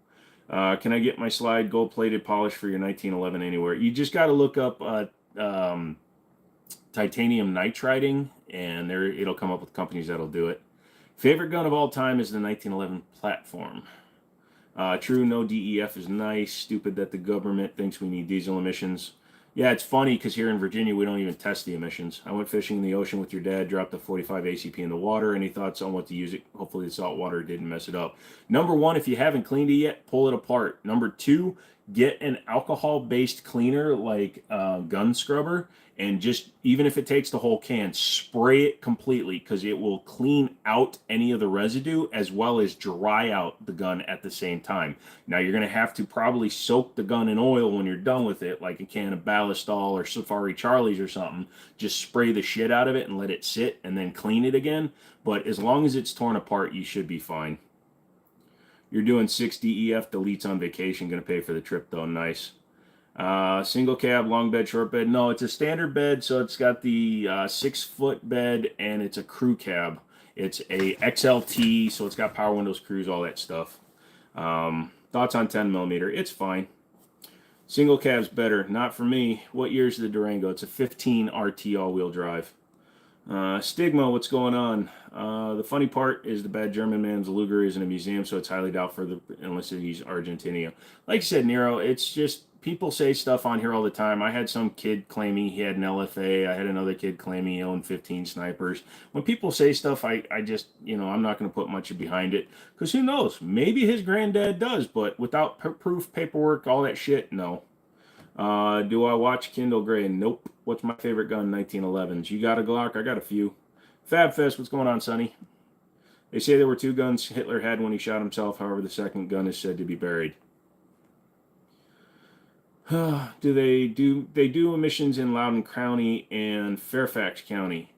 Can I get my slide gold-plated polish for your 1911 anywhere? You just got to look up titanium nitriding, and there it'll come up with companies that'll do it. Favorite gun of all time is the 1911 platform. True, no DEF is nice. Stupid that the government thinks we need diesel emissions. Yeah, it's funny because here in Virginia, we don't even test the emissions. I went fishing in the ocean with your dad, dropped the 45 ACP in the water. Any thoughts on what to use it? Hopefully the salt water didn't mess it up. Number one, if you haven't cleaned it yet, pull it apart. Number two, get an alcohol-based cleaner like gun scrubber, and just, even if it takes the whole can, spray it completely because it will clean out any of the residue as well as dry out the gun at the same time. Now you're going to have to probably soak the gun in oil when you're done with it, like a can of Ballistol or Safari Charlie's or something. Just spray the shit out of it and let it sit and then clean it again. But as long as it's torn apart, you should be fine. You're doing 6 DEF deletes on vacation. Going to pay for the trip though. Nice. Single cab, long bed, short bed. No, it's a standard bed, so it's got the 6-foot bed, and it's a crew cab. It's a XLT, so it's got power windows, cruise, all that stuff. Thoughts on 10mm? It's fine. Single cab's better. Not for me. What year's the Durango? It's a 15 RT all-wheel drive. Stigma, what's going on? The funny part is the bad German man's Luger is in a museum, so it's highly doubtful unless he's Argentina. Like you said, Nero, it's just people say stuff on here all the time. I had some kid claiming he had an LFA. I had another kid claiming he owned 15 snipers. When people say stuff, I just, I'm not going to put much behind it. Because who knows? Maybe his granddad does, but without proof, paperwork, all that shit, no. Do I watch Kindle Gray? Nope. What's my favorite gun? 1911s. You got a Glock? I got a few. Fabfest, what's going on, Sonny? They say there were 2 guns Hitler had when he shot himself. However, the second gun is said to be buried. They do emissions in Loudoun County and Fairfax County?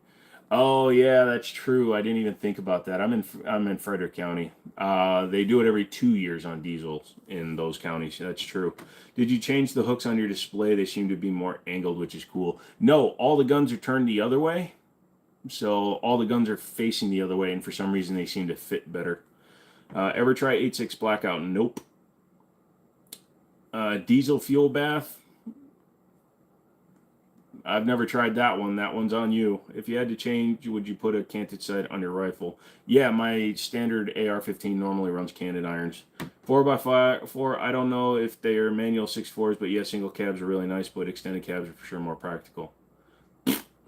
Oh yeah, that's true. I didn't even think about that. I'm in Frederick County. They do it every 2 years on diesels in those counties. That's true. Did you change the hooks on your display? They seem to be more angled, which is cool. No, all the guns are turned the other way. So all the guns are facing the other way, and for some reason they seem to fit better. Ever try 8.6 Blackout? Nope. Diesel fuel bath? I've never tried that one. That one's on you. If you had to change, would you put a canted sight on your rifle? Yeah, my standard AR-15 normally runs canted irons. 4x5, 4. I don't know if they are manual 6.4s, but yeah, single cabs are really nice, but extended cabs are for sure more practical.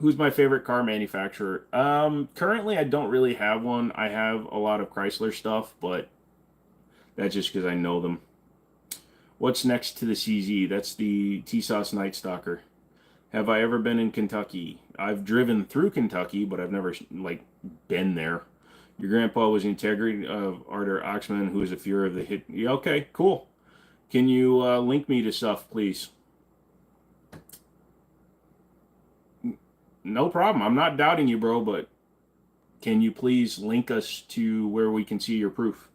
Who's my favorite car manufacturer? Currently I don't really have one. I have a lot of Chrysler stuff, but that's just because I know them. What's next to the CZ? That's the T-Sauce Night Stalker. Have I ever been in Kentucky? I've driven through Kentucky, but I've never been there. Your grandpa was the integrity of Arthur Oxman, who is a fear of the hit. Yeah, okay, cool. Can you link me to stuff, please? No problem. I'm not doubting you, bro, but can you please link us to where we can see your proof?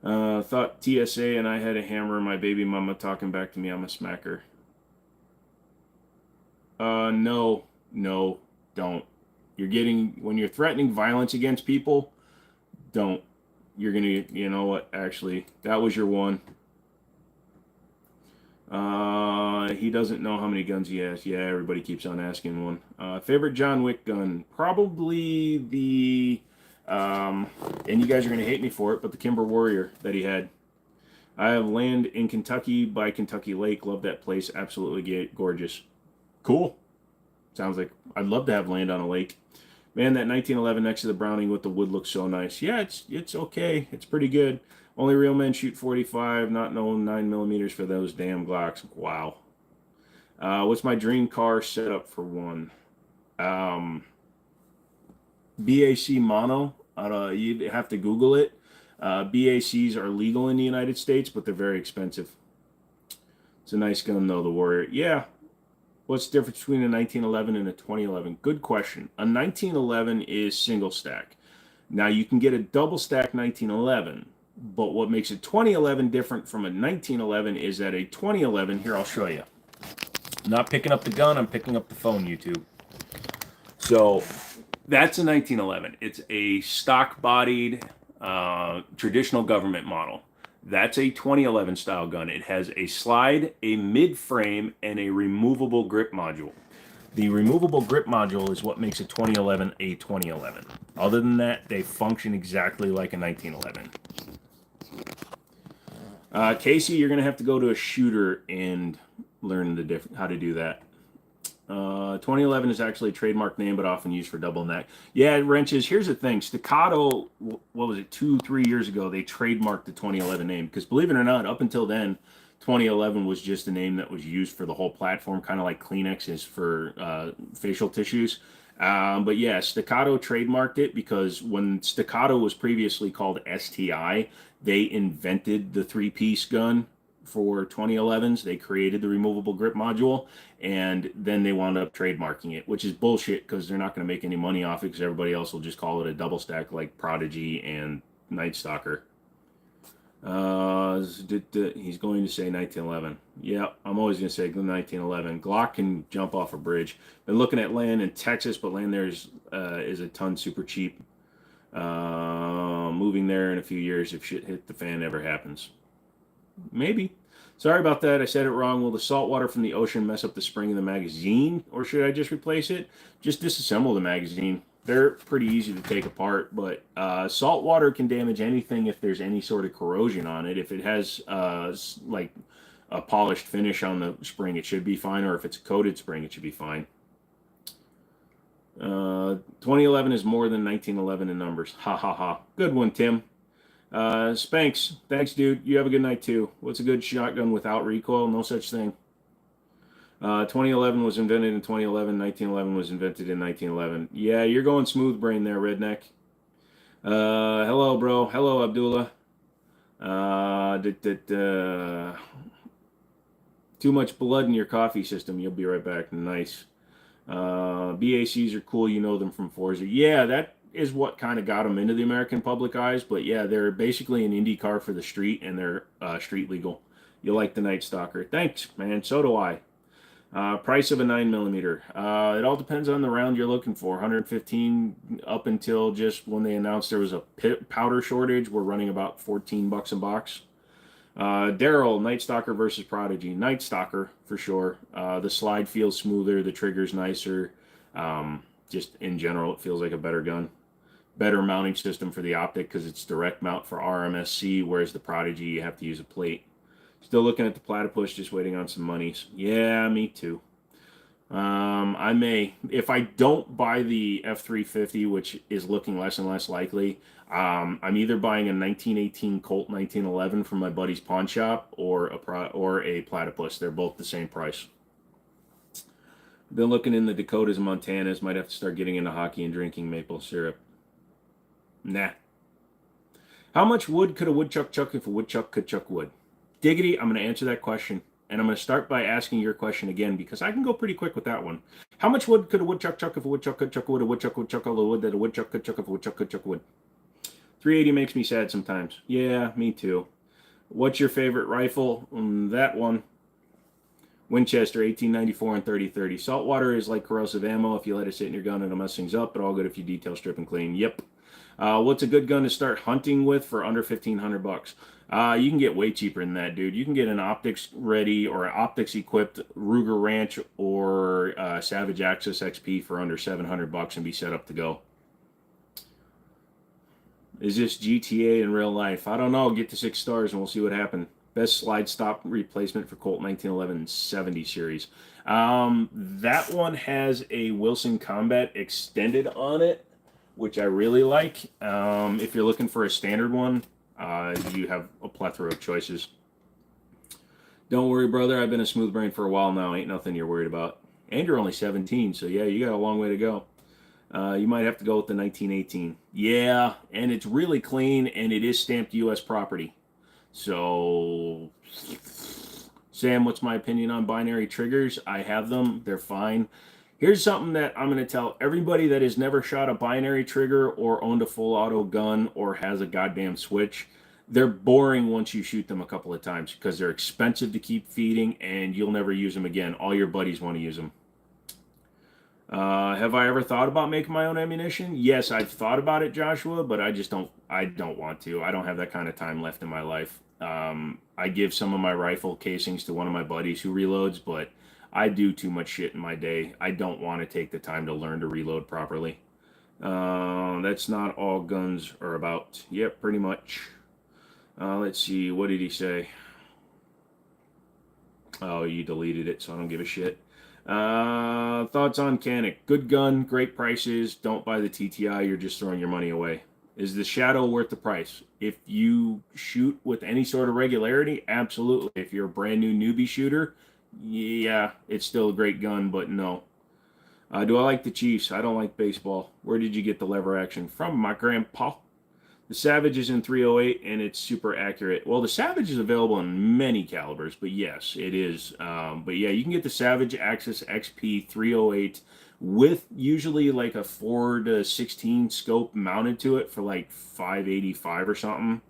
Thought TSA and I had a hammer. My baby mama talking back to me. I'm a smacker. No, don't. When you're threatening violence against people, don't. You're gonna, you know what? Actually, that was your one. He doesn't know how many guns he has. Yeah, everybody keeps on asking one. Favorite John Wick gun? Probably the, and you guys are gonna hate me for it, but the Kimber Warrior that he had. I have land in Kentucky by Kentucky Lake. Love that place. Absolutely gorgeous. Cool. Sounds like I'd love to have land on a lake. Man, that 1911 next to the Browning with the wood looks so nice. Yeah, it's okay. It's pretty good. Only real men shoot 45, not no 9mm for those damn Glocks. Wow. What's my dream car setup for one? BAC mono. You'd have to Google it. BACs are legal in the United States, but they're very expensive. It's a nice gun, though, the Warrior. Yeah. What's the difference between a 1911 and a 2011? Good question. A 1911 is single stack. Now, you can get a double stack 1911, but what makes a 2011 different from a 1911 is that a 2011, here, I'll show you. I'm not picking up the gun, I'm picking up the phone, YouTube. So, that's a 1911. It's a stock-bodied, traditional government model. That's a 2011 style gun. It has a slide, a mid-frame, and a removable grip module. The removable grip module is what makes a 2011 a 2011. Other than that, they function exactly like a 1911. Casey, you're going to have to go to a shooter and learn how to do that. 2011 is actually a trademark name, but often used for double neck. Yeah, wrenches. Here's the thing. Staccato, what was it, 2-3 years ago, they trademarked the 2011 name. Because believe it or not, up until then, 2011 was just a name that was used for the whole platform, kind of like Kleenex is for facial tissues. But yeah, Staccato trademarked it because when Staccato was previously called STI, they invented the three-piece gun for 2011s. They created the removable grip module, and then they wound up trademarking it, which is bullshit because they're not going to make any money off it because everybody else will just call it a double stack like Prodigy and Night Stalker. He's going to say 1911. Yeah, I'm always going to say 1911. Glock can jump off a bridge. Been looking at land in Texas, but land there is a ton super cheap. Moving there in a few years if shit hit the fan ever happens. Maybe. Sorry about that. I said it wrong. Will the salt water from the ocean mess up the spring in the magazine, or should I just replace it? Just disassemble the magazine. They're pretty easy to take apart, but salt water can damage anything if there's any sort of corrosion on it. If it has like a polished finish on the spring, it should be fine, or if it's a coated spring, it should be fine. 2011 is more than 1911 in numbers. Ha ha ha. Good one, Tim. Spanx, thanks, dude. You have a good night, too. What's a good shotgun without recoil? No such thing. 2011 was invented in 2011. 1911 was invented in 1911. Yeah, you're going smooth brain there, redneck. Hello, bro. Hello, Abdullah. Too much blood in your coffee system. You'll be right back. Nice. BACs are cool. You know them from Forza. Yeah, that is what kind of got them into the American public eyes. But yeah, they're basically an Indy car for the street, and they're street legal. You like the Night Stalker. Thanks, man. So do I. Price of a 9mm. It all depends on the round you're looking for. 115 up until just when they announced there was a powder shortage. We're running about $14 a box. Daryl, Night Stalker versus Prodigy. Night Stalker for sure. The slide feels smoother. The trigger's nicer. Just in general, it feels like a better gun. Better mounting system for the optic because it's direct mount for RMSC, whereas the Prodigy, you have to use a plate. Still looking at the Platypus, just waiting on some monies. Yeah, me too. I may, if I don't buy the F350, which is looking less and less likely, I'm either buying a 1918 Colt 1911 from my buddy's pawn shop or a Platypus. They're both the same price. Been looking in the Dakotas and Montanas. Might have to start getting into hockey and drinking maple syrup. Nah. How much wood could a woodchuck chuck if a woodchuck could chuck wood? Diggity, I'm going to answer that question. And I'm going to start by asking your question again because I can go pretty quick with that one. How much wood could a woodchuck chuck if a woodchuck could chuck wood? A woodchuck would chuck all the wood that a woodchuck could chuck if a woodchuck could chuck wood. 380 makes me sad sometimes. Yeah, me too. What's your favorite rifle? That one. Winchester, 1894 and 30-30. Saltwater is like corrosive ammo. If you let it sit in your gun, it'll mess things up, but all good if you detail, strip, and clean. Yep. What's a good gun to start hunting with for under $1,500? You can get way cheaper than that, dude. You can get an optics ready or an optics equipped Ruger Ranch or Savage Axis XP for under $700 and be set up to go. Is this GTA in real life? I don't know. Get to 6 stars and we'll see what happens. Best slide stop replacement for Colt 1911 70 series. That one has a Wilson Combat extended on it, which I really like. If you're looking for a standard one, you have a plethora of choices. Don't worry, brother. I've been a smooth brain for a while now. Ain't nothing you're worried about. And you're only 17, so yeah, you got a long way to go. You might have to go with the 1918. Yeah, and it's really clean, and it is stamped U.S. property. So, Sam, what's my opinion on binary triggers? I have them. They're fine. Here's something that I'm going to tell everybody that has never shot a binary trigger or owned a full auto gun or has a goddamn switch. They're boring once you shoot them a couple of times because they're expensive to keep feeding and you'll never use them again. All your buddies want to use them. Have I ever thought about making my own ammunition? Yes, I've thought about it, Joshua, but I don't want to. I don't have that kind of time left in my life. I give some of my rifle casings to one of my buddies who reloads, but I do too much shit in my day. I don't want to take the time to learn to reload properly. That's not all guns are about. Yep, pretty much. Let's see. What did he say? Oh, you deleted it, so I don't give a shit. Thoughts on Canic. Good gun, great prices. Don't buy the TTI. You're just throwing your money away. Is the Shadow worth the price? If you shoot with any sort of regularity, absolutely. If you're a brand new newbie shooter, yeah, it's still a great gun, but no. Do I like the Chiefs? I don't like baseball. Where did you get the lever action? From my grandpa. The Savage is in 308, and it's super accurate. Well, the Savage is available in many calibers, but yes, it is. But yeah, you can get the Savage Axis XP 308 with usually like a 4 to 16 scope mounted to it for like $585 or something.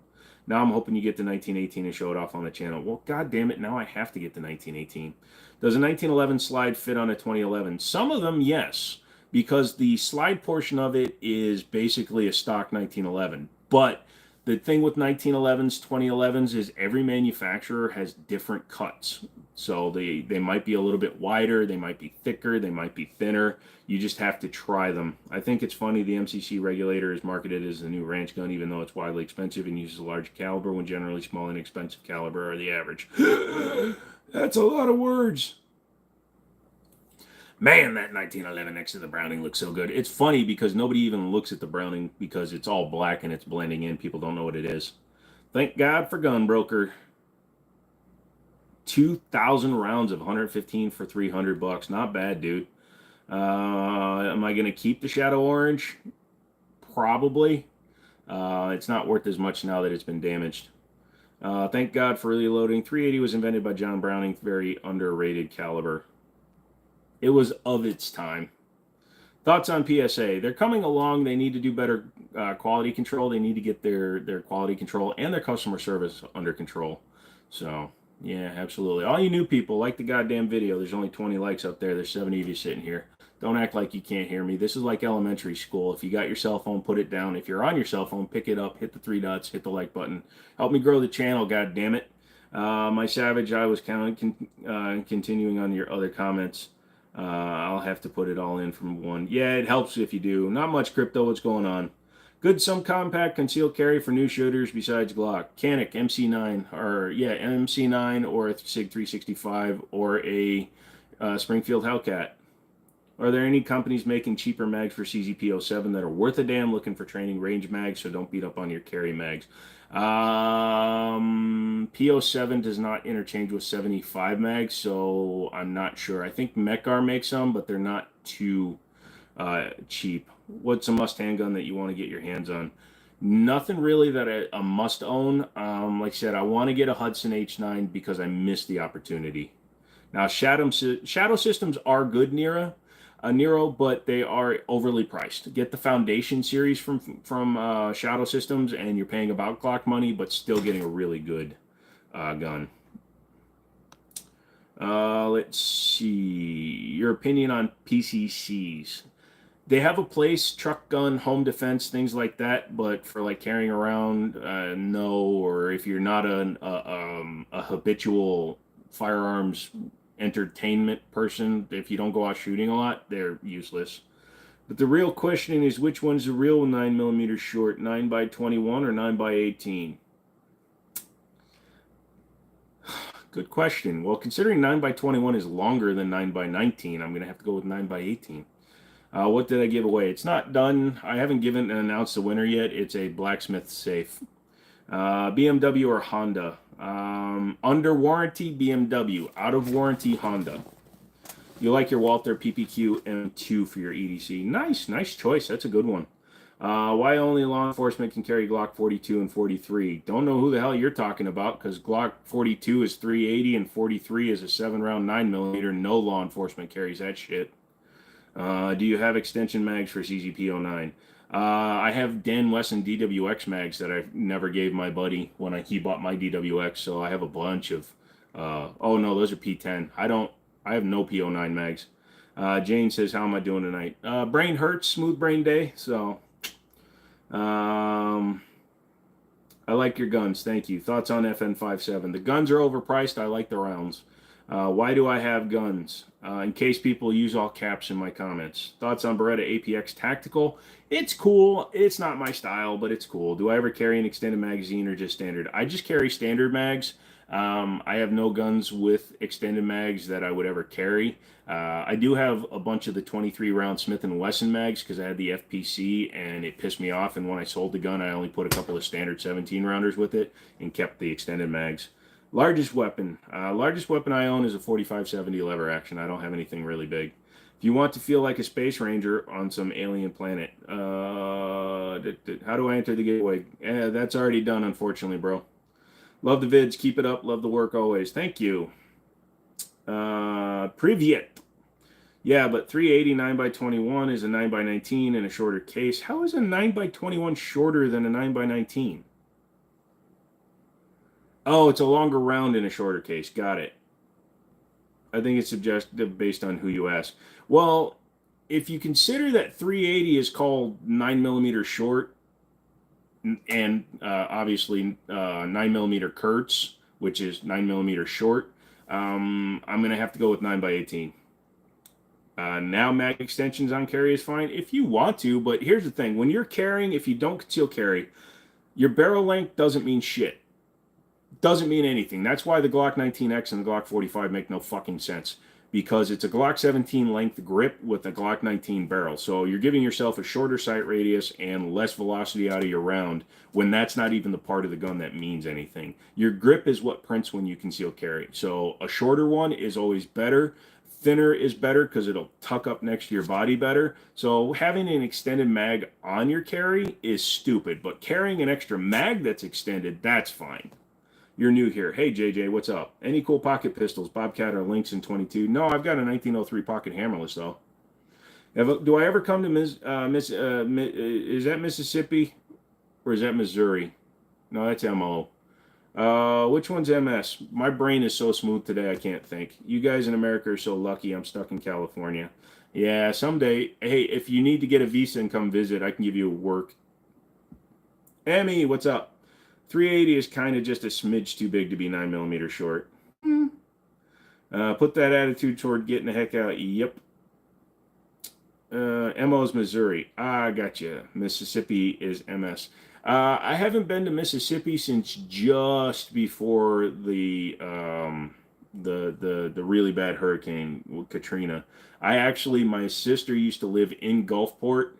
Now I'm hoping you get the 1918 and show it off on the channel. Well, god damn it, now I have to get the 1918. Does a 1911 slide fit on a 2011? Some of them, yes, because the slide portion of it is basically a stock 1911. But the thing with 1911s, 2011s is every manufacturer has different cuts. So they might be a little bit wider, they might be thicker, they might be thinner. You just have to try them. I think it's funny the MCC regulator is marketed as the new ranch gun, even though it's widely expensive and uses a large caliber when generally small and inexpensive caliber are the average. That's a lot of words. Man, that 1911 next to the Browning looks so good. It's funny because nobody even looks at the Browning because it's all black and it's blending in. People don't know what it is. Thank God for Gunbroker. 2,000 rounds of 115 for $300. Not bad, dude. Am I going to keep the Shadow Orange? Probably. It's not worth as much now that it's been damaged. Thank God for reloading. 380 was invented by John Browning. Very underrated caliber. It was of its time. Thoughts on PSA? They're coming along. They need to do better quality control. They need to get their quality control and their customer service under control. So, yeah, absolutely. All you new people, like the goddamn video. There's only 20 likes up there. There's 70 of you sitting here. Don't act like you can't hear me. This is like elementary school. If you got your cell phone, put it down. If you're on your cell phone, pick it up, hit the three dots, hit the like button. Help me grow the channel, god damn it. My Savage, I was continuing on your other comments. I'll have to put it all in from one. Yeah, it helps if you do. Not much crypto. What's going on? Good some compact concealed carry for new shooters besides Glock. Canic MC9 or MC9 or a Sig 365 or a Springfield Hellcat. Are there any companies making cheaper mags for CZP07 that are worth a damn? Looking for training range mags, so don't beat up on your carry mags. P07 does not interchange with 75 mags, so I'm not sure. I think Mekar makes them, but they're not too cheap. What's a must handgun that you want to get your hands on? Nothing really that I must own. Like I said, I want to get a Hudson H9 because I missed the opportunity. Now, Shadow Systems are good, Nero, but they are overly priced. Get the Foundation series from Shadow Systems, and you're paying about Glock money, but still getting a really good gun. Let's see. Your opinion on PCCs. They have a place, truck gun, home defense, things like that, but for like carrying around, no. Or if you're not a habitual firearms entertainment person, if you don't go out shooting a lot, they're useless. But the real question is, which one's the real 9mm short, 9x21 or 9x18? Good question. Well, considering 9x21 is longer than 9x19, I'm going to have to go with 9x18. What did I give away? It's not done. I haven't given and announced the winner yet. It's a blacksmith safe. BMW or Honda? Under warranty, BMW. Out of warranty, Honda. You like your Walther PPQ M2 for your EDC. Nice choice. That's a good one. Why only law enforcement can carry Glock 42 and 43? Don't know who the hell you're talking about, because Glock 42 is 380 and 43 is a 7-round 9mm. No law enforcement carries that shit. Do you have extension mags for CZP09? I have Dan Wesson DWX mags that I never gave my buddy when he bought my DWX, so I have a bunch of. Oh no, those are P10. I have no P09 mags. Jane says, "How am I doing tonight?" Brain hurts, smooth brain day. So, I like your guns. Thank you. Thoughts on FN57? The guns are overpriced. I like the rounds. Why do I have guns? In case people use all caps in my comments. Thoughts on Beretta APX Tactical? It's cool. It's not my style, but it's cool. Do I ever carry an extended magazine or just standard? I just carry standard mags. I have no guns with extended mags that I would ever carry. I do have a bunch of the 23-round Smith & Wesson mags because I had the FPC and it pissed me off. And when I sold the gun, I only put a couple of standard 17-rounders with it and kept the extended mags. Largest weapon I own is a 45-70 lever action. I don't have anything really big. If you want to feel like a space ranger on some alien planet, how do I enter the gateway? That's already done, unfortunately, bro. Love the vids. Keep it up. Love the work always. Thank you. Privyet. Yeah, but 380 9x21 is a 9x19 in a shorter case. How is a 9x21 shorter than a 9x19? Oh, it's a longer round in a shorter case. Got it. I think it's subjective based on who you ask. Well, if you consider that 380 is called 9mm short, and obviously 9mm Kurtz, which is 9mm short, I'm going to have to go with 9x18. Now mag extensions on carry is fine if you want to, but here's the thing. When you're carrying, if you don't conceal carry, your barrel length doesn't mean shit. Doesn't mean anything. That's why the Glock 19X and the Glock 45 make no fucking sense, because it's a Glock 17 length grip with a Glock 19 barrel. So you're giving yourself a shorter sight radius and less velocity out of your round when that's not even the part of the gun that means anything. Your grip is what prints when you conceal carry. So a shorter one is always better. Thinner is better because it'll tuck up next to your body better. So having an extended mag on your carry is stupid, but carrying an extra mag that's extended, that's fine. You're new here. Hey, JJ, what's up? Any cool pocket pistols, Bobcat or Lynx in 22? No, I've got a 1903 pocket hammerless, though. Do I ever come to is that Mississippi or is that Missouri? No, that's MO. Which one's MS? My brain is so smooth today, I can't think. You guys in America are so lucky. I'm stuck in California. Yeah, someday. Hey, if you need to get a visa and come visit, I can give you work. Emmy, what's up? 380 is kind of just a smidge too big to be 9mm short. Put that attitude toward getting the heck out. Yep. MO's Missouri. I gotcha. Mississippi is MS. I haven't been to Mississippi since just before the really bad hurricane Katrina. My sister used to live in Gulfport.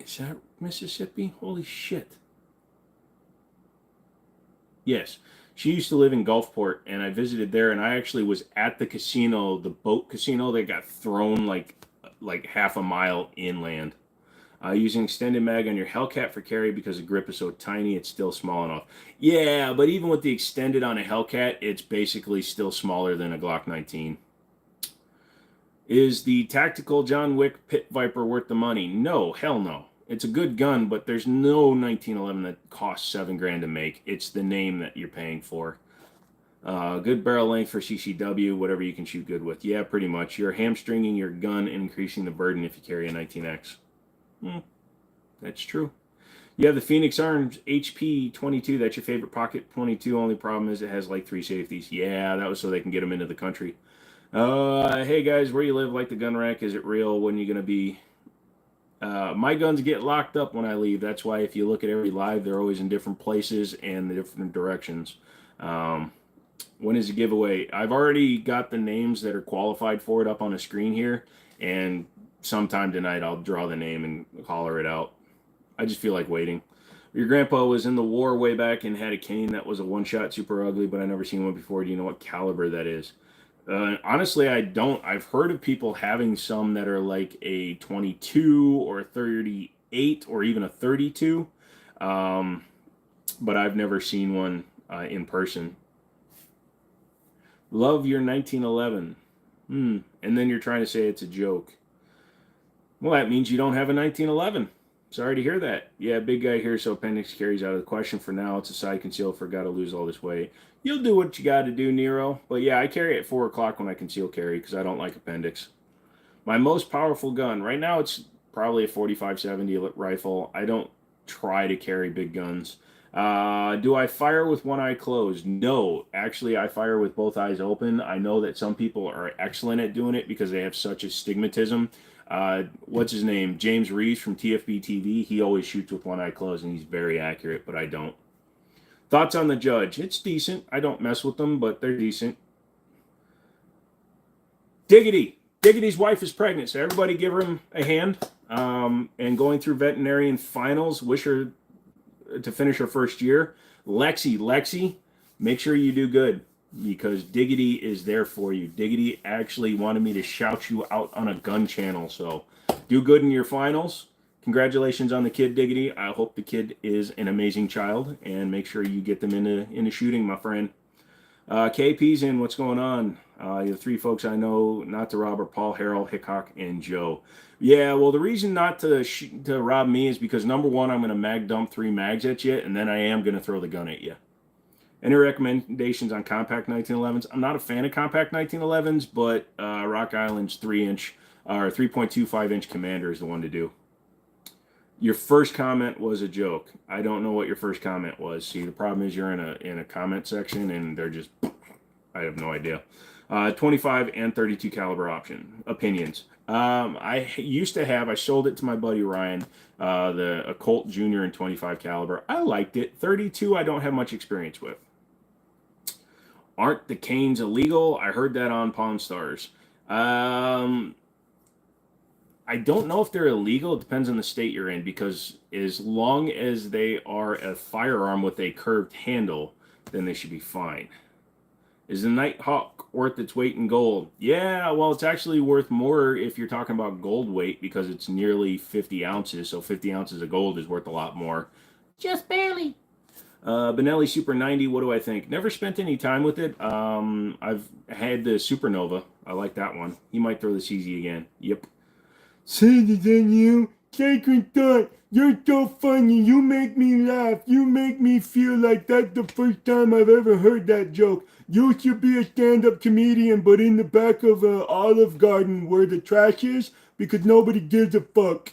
Is that Mississippi? Holy shit. Yes. She used to live in Gulfport, and I visited there, and I actually was at the casino, the boat casino that got thrown like half a mile inland. Using extended mag on your Hellcat for carry because the grip is so tiny, it's still small enough. Yeah, but even with the extended on a Hellcat, it's basically still smaller than a Glock 19. Is the tactical John Wick Pit Viper worth the money? No, hell no. It's a good gun, but there's no 1911 that costs $7,000 to make. It's the name that you're paying for. Good barrel length for CCW, whatever you can shoot good with. Yeah, pretty much. You're hamstringing your gun and increasing the burden if you carry a 19X. That's true. You have the Phoenix Arms HP 22. That's your favorite pocket 22. Only problem is it has like 3 safeties. Yeah, that was so they can get them into the country. Hey guys, where you live? Like the gun rack? Is it real? When are you going to be? My guns get locked up when I leave. That's why if you look at every live, they're always in different places and different directions. When is the giveaway? I've already got the names that are qualified for it up on the screen here, and sometime tonight I'll draw the name and holler it out. I just feel like waiting. Your grandpa was in the war way back and had a cane that was a one-shot, super ugly, but I never seen one before. Do you know what caliber that is? Honestly, I don't. I've heard of people having some that are like a 22 or a 38 or even a 32, but I've never seen one in person. Love your 1911. And then you're trying to say it's a joke. Well, that means you don't have a 1911. Sorry to hear that. Yeah, big guy here, so appendix carries out of the question for now. It's a side conceal for got to lose all this weight. You'll do what you got to do, Nero. But yeah, I carry at 4 o'clock when I conceal carry because I don't like appendix. My most powerful gun. Right now it's probably a 45-70 rifle. I don't try to carry big guns. Do I fire with one eye closed? No. Actually, I fire with both eyes open. I know that some people are excellent at doing it because they have such a stigmatism. What's his name? James Reeves from TFB TV. He always shoots with one eye closed, and he's very accurate, but I don't. Thoughts on the Judge? It's decent. I don't mess with them, but they're decent. Diggity. Diggity's wife is pregnant, so everybody give her a hand. And going through veterinarian finals. Wish her to finish her first year. Lexi, make sure you do good because Diggity is there for you. Diggity actually wanted me to shout you out on a gun channel, so do good in your finals. Congratulations on the kid, Diggity. I hope the kid is an amazing child, and make sure you get them into shooting, my friend. KP's in. What's going on? The 3 folks I know not to rob are Paul, Harold, Hickok, and Joe. Yeah, well, the reason not to rob me is because, number one, I'm going to mag dump 3 mags at you, and then I am going to throw the gun at you. Any recommendations on compact 1911s? I'm not a fan of compact 1911s, but Rock Island's 3-inch or 3.25-inch Commander is the one to do. Your first comment was a joke. I don't know what your first comment was. See, the problem is you're in a comment section and they're just, I have no idea. 25 and 32 caliber opinions. I used to have, I sold it to my buddy Ryan, a Colt Junior in 25 caliber. I liked it. 32 I don't have much experience with. Aren't the canes illegal? I heard that on Pawn Stars. I don't know if they're illegal. It depends on the state you're in, because as long as they are a firearm with a curved handle, then they should be fine. Is the Nighthawk worth its weight in gold? Yeah, well, it's actually worth more if you're talking about gold weight because it's nearly 50 ounces. So 50 ounces of gold is worth a lot more. Just barely. Benelli Super 90, what do I think? Never spent any time with it. I've had the Supernova. I like that one. He might throw the CZ again. Yep. Send it on you. Sacred thought. You're so funny. You make me laugh. You make me feel like that's the first time I've ever heard that joke. You should be a stand-up comedian, but in the back of an Olive Garden where the trash is, because nobody gives a fuck.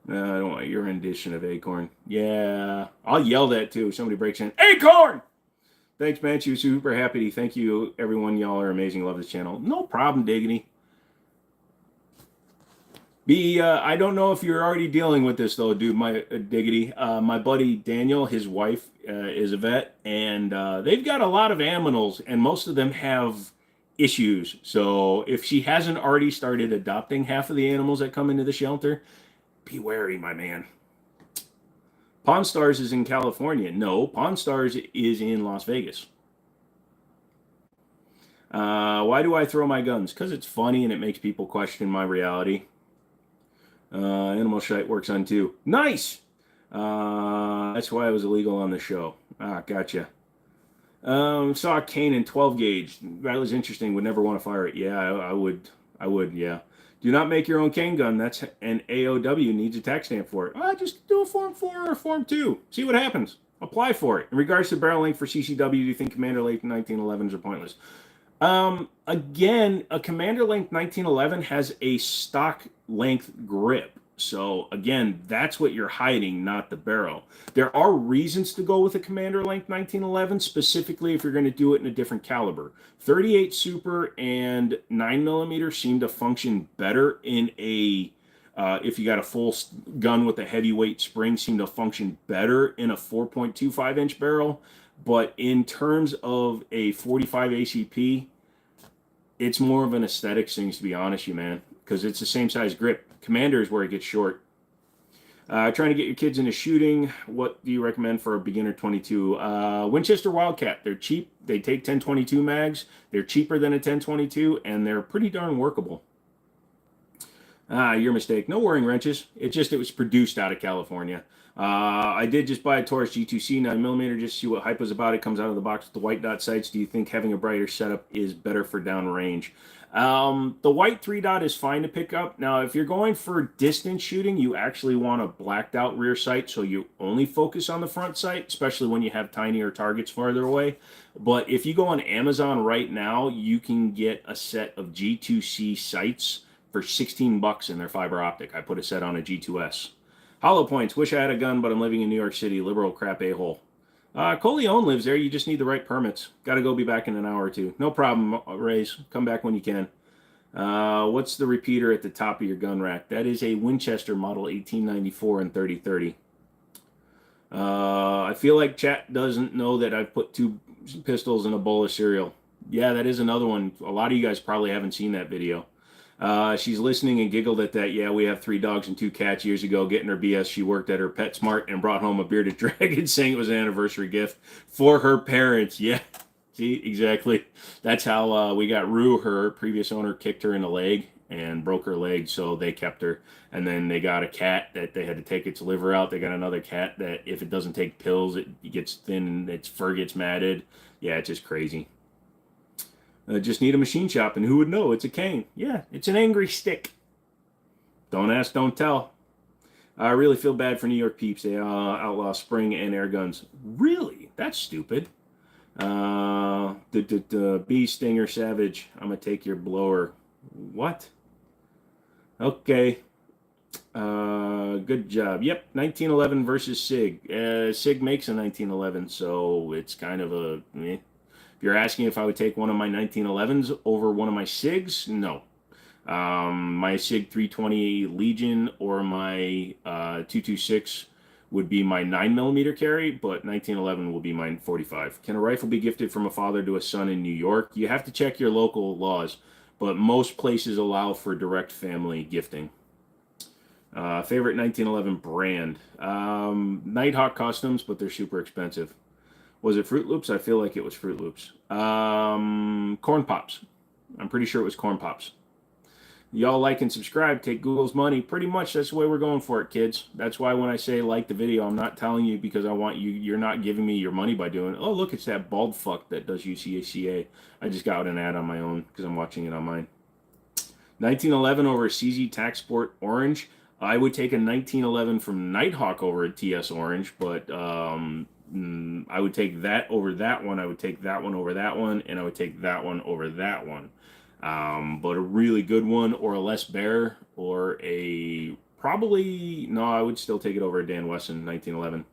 I don't want your rendition of Acorn. Yeah, I'll yell that too. Somebody breaks in. Acorn! Thanks, Manchu. Super happy. Thank you, everyone. Y'all are amazing. Love this channel. No problem, Diggity. I don't know if you're already dealing with this though, dude. My Diggity. My buddy Daniel, his wife is a vet, and they've got a lot of animals, and most of them have issues. So if she hasn't already started adopting half of the animals that come into the shelter, be wary, my man. Pawn Stars is in California. No, Pawn Stars is in Las Vegas. Why do I throw my guns? Because it's funny and it makes people question my reality. Animal Shite works on too. Nice! That's why I was illegal on the show. Ah, gotcha. Saw a Cane in 12 gauge. That was interesting. Would never want to fire it. Yeah, I would. Yeah. Do not make your own cane gun. That's an AOW needs a tax stamp for it. Just do a Form 4 or Form 2. See what happens. Apply for it. In regards to barrel length for CCW, do you think Commander Length 1911s are pointless? Again, a Commander Length 1911 has a stock length grip. So again, that's what you're hiding, not the barrel. There are reasons to go with a Commander Length 1911, specifically if you're going to do it in a different caliber. 38 Super and 9mm seem to function better in a, if you got a full gun with a heavyweight spring, seem to function better in a 4.25 inch barrel. But in terms of a 45 ACP, it's more of an aesthetics thing, to be honest, you man, because it's the same size grip. Commander is where it gets short. Trying to get your kids into shooting. What do you recommend for a beginner 22? Winchester Wildcat. They're cheap. They take 1022 mags. They're cheaper than a 1022, and they're pretty darn workable. Your mistake. No worrying wrenches. It was produced out of California. I did just buy a Taurus G2C 9mm just to see what hype was about. It comes out of the box with the white dot sights. Do you think having a brighter setup is better for downrange? The white 3 dot is fine to pick up. Now, if you're going for distance shooting, you actually want a blacked out rear sight, so you only focus on the front sight, especially when you have tinier targets farther away. But if you go on Amazon right now, you can get a set of G2C sights for $16 in their fiber optic. I put a set on a G2S. Hollow Points. Wish I had a gun, but I'm living in New York City. Liberal crap a-hole. Coleone lives there. You just need the right permits. Got to go be back in an hour or two. No problem, Rays. Come back when you can. What's the repeater at the top of your gun rack? That is a Winchester model 1894 and 3030. I feel like chat doesn't know that I've put 2 pistols in a bowl of cereal. Yeah, that is another one. A lot of you guys probably haven't seen that video. She's listening and giggled at that. Yeah, we have 3 dogs and 2 cats. Years ago, getting her BS, she worked at her PetSmart and brought home a bearded dragon, saying it was an anniversary gift for her parents. Yeah, see, exactly. That's how we got Rue. Her previous owner kicked her in the leg and broke her leg, so they kept her. And then they got a cat that they had to take its liver out. They got another cat that if it doesn't take pills, it gets thin and its fur gets matted. Yeah, it's just crazy. Just need a machine shop, and who would know? It's a cane. Yeah, it's an angry stick. Don't ask, don't tell. I really feel bad for New York peeps. They outlaw spring and air guns. Really? That's stupid. The Bee Stinger Savage. I'm going to take your blower. What? Okay. Good job. Yep, 1911 versus SIG. SIG makes a 1911, so it's kind of a... If you're asking if I would take one of my 1911s over one of my SIGs, no. My SIG 320 Legion or my 226 would be my 9mm carry, but 1911 will be my 45. Can a rifle be gifted from a father to a son in New York? You have to check your local laws, but most places allow for direct family gifting. Favorite 1911 brand? Nighthawk Customs, but they're super expensive. Was it Fruit Loops? I feel like it was Fruit Loops. Corn Pops. I'm pretty sure it was Corn Pops. Y'all like and subscribe, take Google's money. Pretty much that's the way we're going for it, kids. That's why when I say like the video, I'm not telling you because I want you, you're not giving me your money by doing, oh, look, it's that bald fuck that does UCACA. I just got an ad on my own because I'm watching it on mine. 1911 over a CZ Tac Sport Orange. I would take a 1911 from Nighthawk over a TS Orange, but I would take that over that one. I would take that one over that one, and I would take that one over that one. But a really good one, or a Les Bear, or a probably no, I would still take it over a Dan Wesson 1911.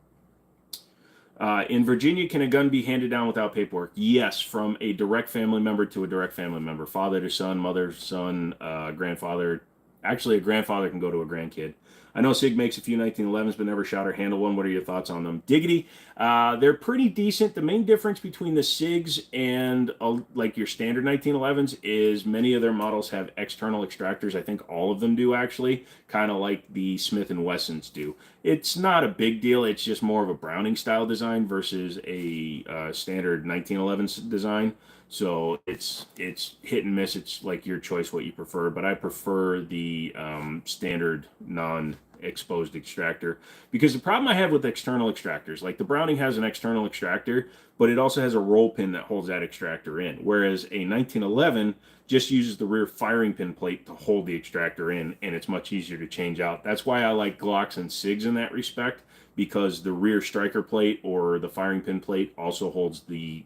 In Virginia, can a gun be handed down without paperwork? Yes, from a direct family member to a direct family member, father to son, mother, son, grandfather. Actually, a grandfather can go to a grandkid. I know Sig makes a few 1911s, but never shot or handled one. What are your thoughts on them? Diggity. They're pretty decent. The main difference between the SIGs and like your standard 1911s is many of their models have external extractors. I think all of them do, actually, kind of like the Smith & Wessons do. It's not a big deal. It's just more of a Browning style design versus a standard 1911 design. So it's hit and miss. It's like your choice what you prefer, but I prefer the standard non-exposed extractor because the problem I have with external extractors, like the Browning has an external extractor, but it also has a roll pin that holds that extractor in, whereas a 1911 just uses the rear firing pin plate to hold the extractor in, and it's much easier to change out. That's why I like Glocks and SIGs in that respect, because the rear striker plate or the firing pin plate also holds the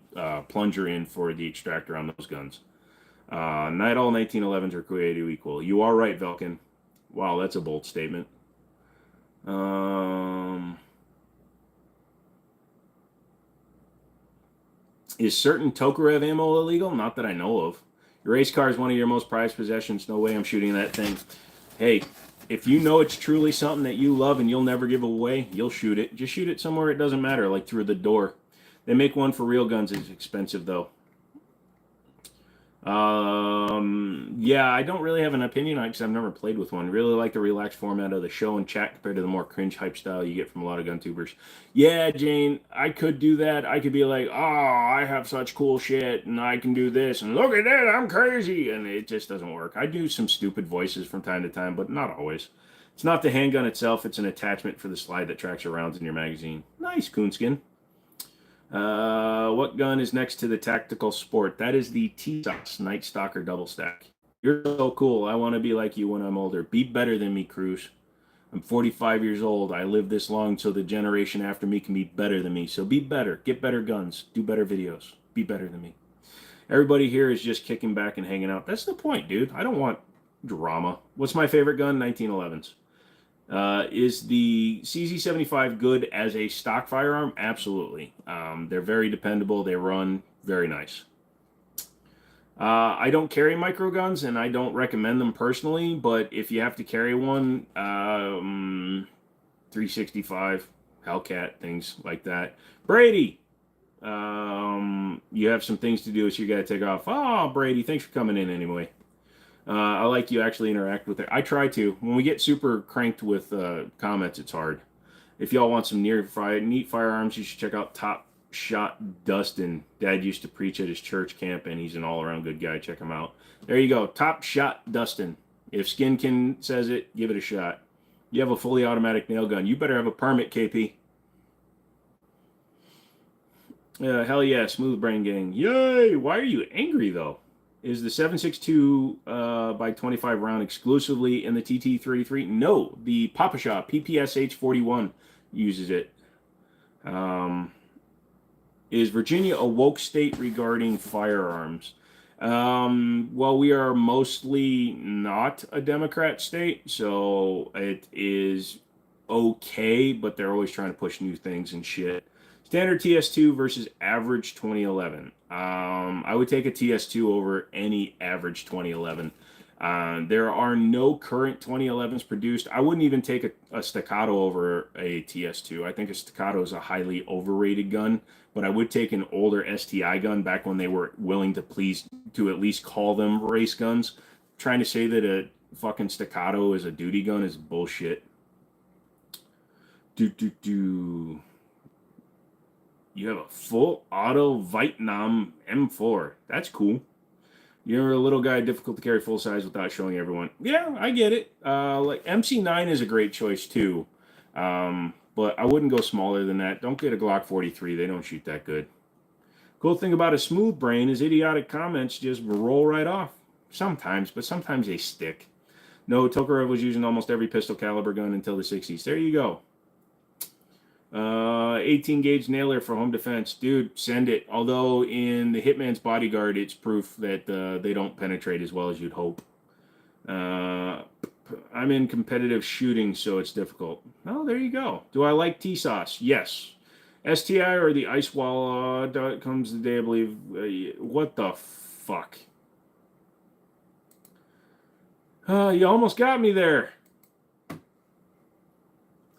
plunger in for the extractor on those guns. Not all 1911s are created equal. You are right, Velkin. Wow, that's a bold statement. Is certain Tokarev ammo illegal? Not that I know of. Your race car is one of your most prized possessions. No way I'm shooting that thing. Hey, if you know it's truly something that you love and you'll never give away, you'll shoot it. Just shoot it somewhere it doesn't matter, like through the door. They make one for real guns. It's expensive, though. Yeah, I don't really have an opinion on it because I've never played with one. Really like the relaxed format of the show and chat compared to the more cringe hype style you get from a lot of gun tubers. Yeah, Jane, I could do that. I could be like, oh, I have such cool shit and I can do this and look at that, I'm crazy. And it just doesn't work. I do some stupid voices from time to time, but not always. It's not the handgun itself, it's an attachment for the slide that tracks your rounds in your magazine. Nice, Coonskin. What gun is next to the tactical sport? That is the T-Sox Night Stalker double stack. You're so cool. I want to be like you when I'm older. Be better than me, Cruz. I'm 45 years old. I lived this long so the generation after me can be better than me. So be better. Get better guns. Do better videos. Be better than me. Everybody here is just kicking back and hanging out. That's the point, dude. I don't want drama. What's my favorite gun? 1911s. Is the CZ75 good as a stock firearm? Absolutely. They're very dependable. They run very nice. I don't carry micro guns, and I don't recommend them personally, but if you have to carry one, 365, Hellcat, things like that. Brady, you have some things to do, so you got to take off. Oh, Brady, thanks for coming in anyway. I like you actually interact with it. I try to. When we get super cranked with comments, it's hard. If y'all want some neat firearms, you should check out Top Shot Dustin. Dad used to preach at his church camp, and he's an all-around good guy. Check him out. There you go. Top Shot Dustin. If Skinkin says it, give it a shot. You have a fully automatic nail gun. You better have a permit, KP. Hell yeah, Smooth Brain Gang. Yay! Why are you angry, though? Is the 7.62 by 25 round exclusively in the TT33? No, the Papa Shop PPSH41 uses it. Is Virginia a woke state regarding firearms? Well, we are mostly not a Democrat state, so it is okay, but they're always trying to push new things and shit. Standard TS2 versus average 2011. I would take a TS2 over any average 2011. There are no current 2011s produced. I wouldn't even take a Staccato over a TS2. I think a Staccato is a highly overrated gun, but I would take an older STI gun back when they were willing to at least call them race guns. Trying to say that a fucking Staccato as a duty gun is bullshit. You have a full auto Vietnam M4. That's cool. You're a little guy, difficult to carry full size without showing everyone. Yeah, I get it. Like MC9 is a great choice too, but I wouldn't go smaller than that. Don't get a Glock 43. They don't shoot that good. Cool thing about a smooth brain is idiotic comments just roll right off. Sometimes, but sometimes they stick. No, Tokarev was using almost every pistol caliber gun until the 60s. There you go. 18 gauge nailer for home defense. Dude, send it. Although in the Hitman's Bodyguard, it's proof that they don't penetrate as well as you'd hope. I'm in competitive shooting, so it's difficult. Oh, there you go. Do I like T-Sauce? Yes. STI or the Ice Wall comes the day, I believe. What the fuck? You almost got me there.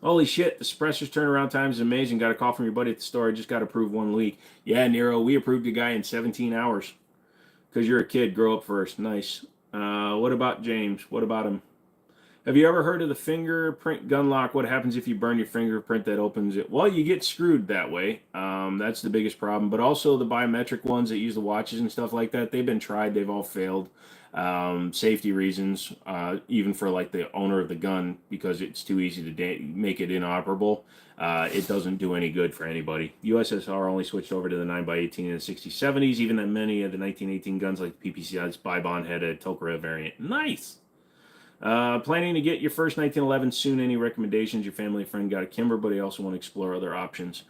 Holy shit, the suppressor's turnaround time is amazing. Got a call from your buddy at the store. I just got approved 1 leak. Yeah, Nero, we approved a guy in 17 hours. Because you're a kid, grow up first. Nice. What about James? What about him? Have you ever heard of the fingerprint gun lock? What happens if you burn your fingerprint that opens it? Well, you get screwed that way. That's the biggest problem. But also the biometric ones that use the watches and stuff like that, they've been tried. They've all failed. Safety reasons, even for like the owner of the gun, because it's too easy to make it inoperable. It doesn't do any good for anybody. USSR only switched over to the 9x18 in the 60s, 70s. Even then, many of the 1918 guns like the PPCI's Bybon had a Tokarev variant. Nice. Planning to get your first 1911 soon. Any recommendations? Your family friend got a Kimber, but they also want to explore other options.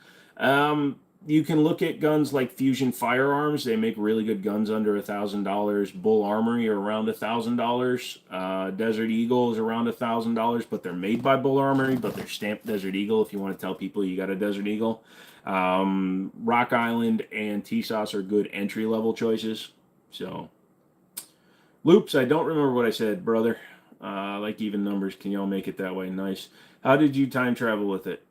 You can look at guns like Fusion Firearms. They make really good guns under $1,000. Bull Armory are around $1,000. Desert Eagle is around $1,000, but they're made by Bull Armory, but they're stamped Desert Eagle if you want to tell people you got a Desert Eagle. Rock Island and T-Sauce are good entry-level choices. So, Loops, I don't remember what I said, brother. Like even numbers. Can y'all make it that way? Nice. How did you time travel with it?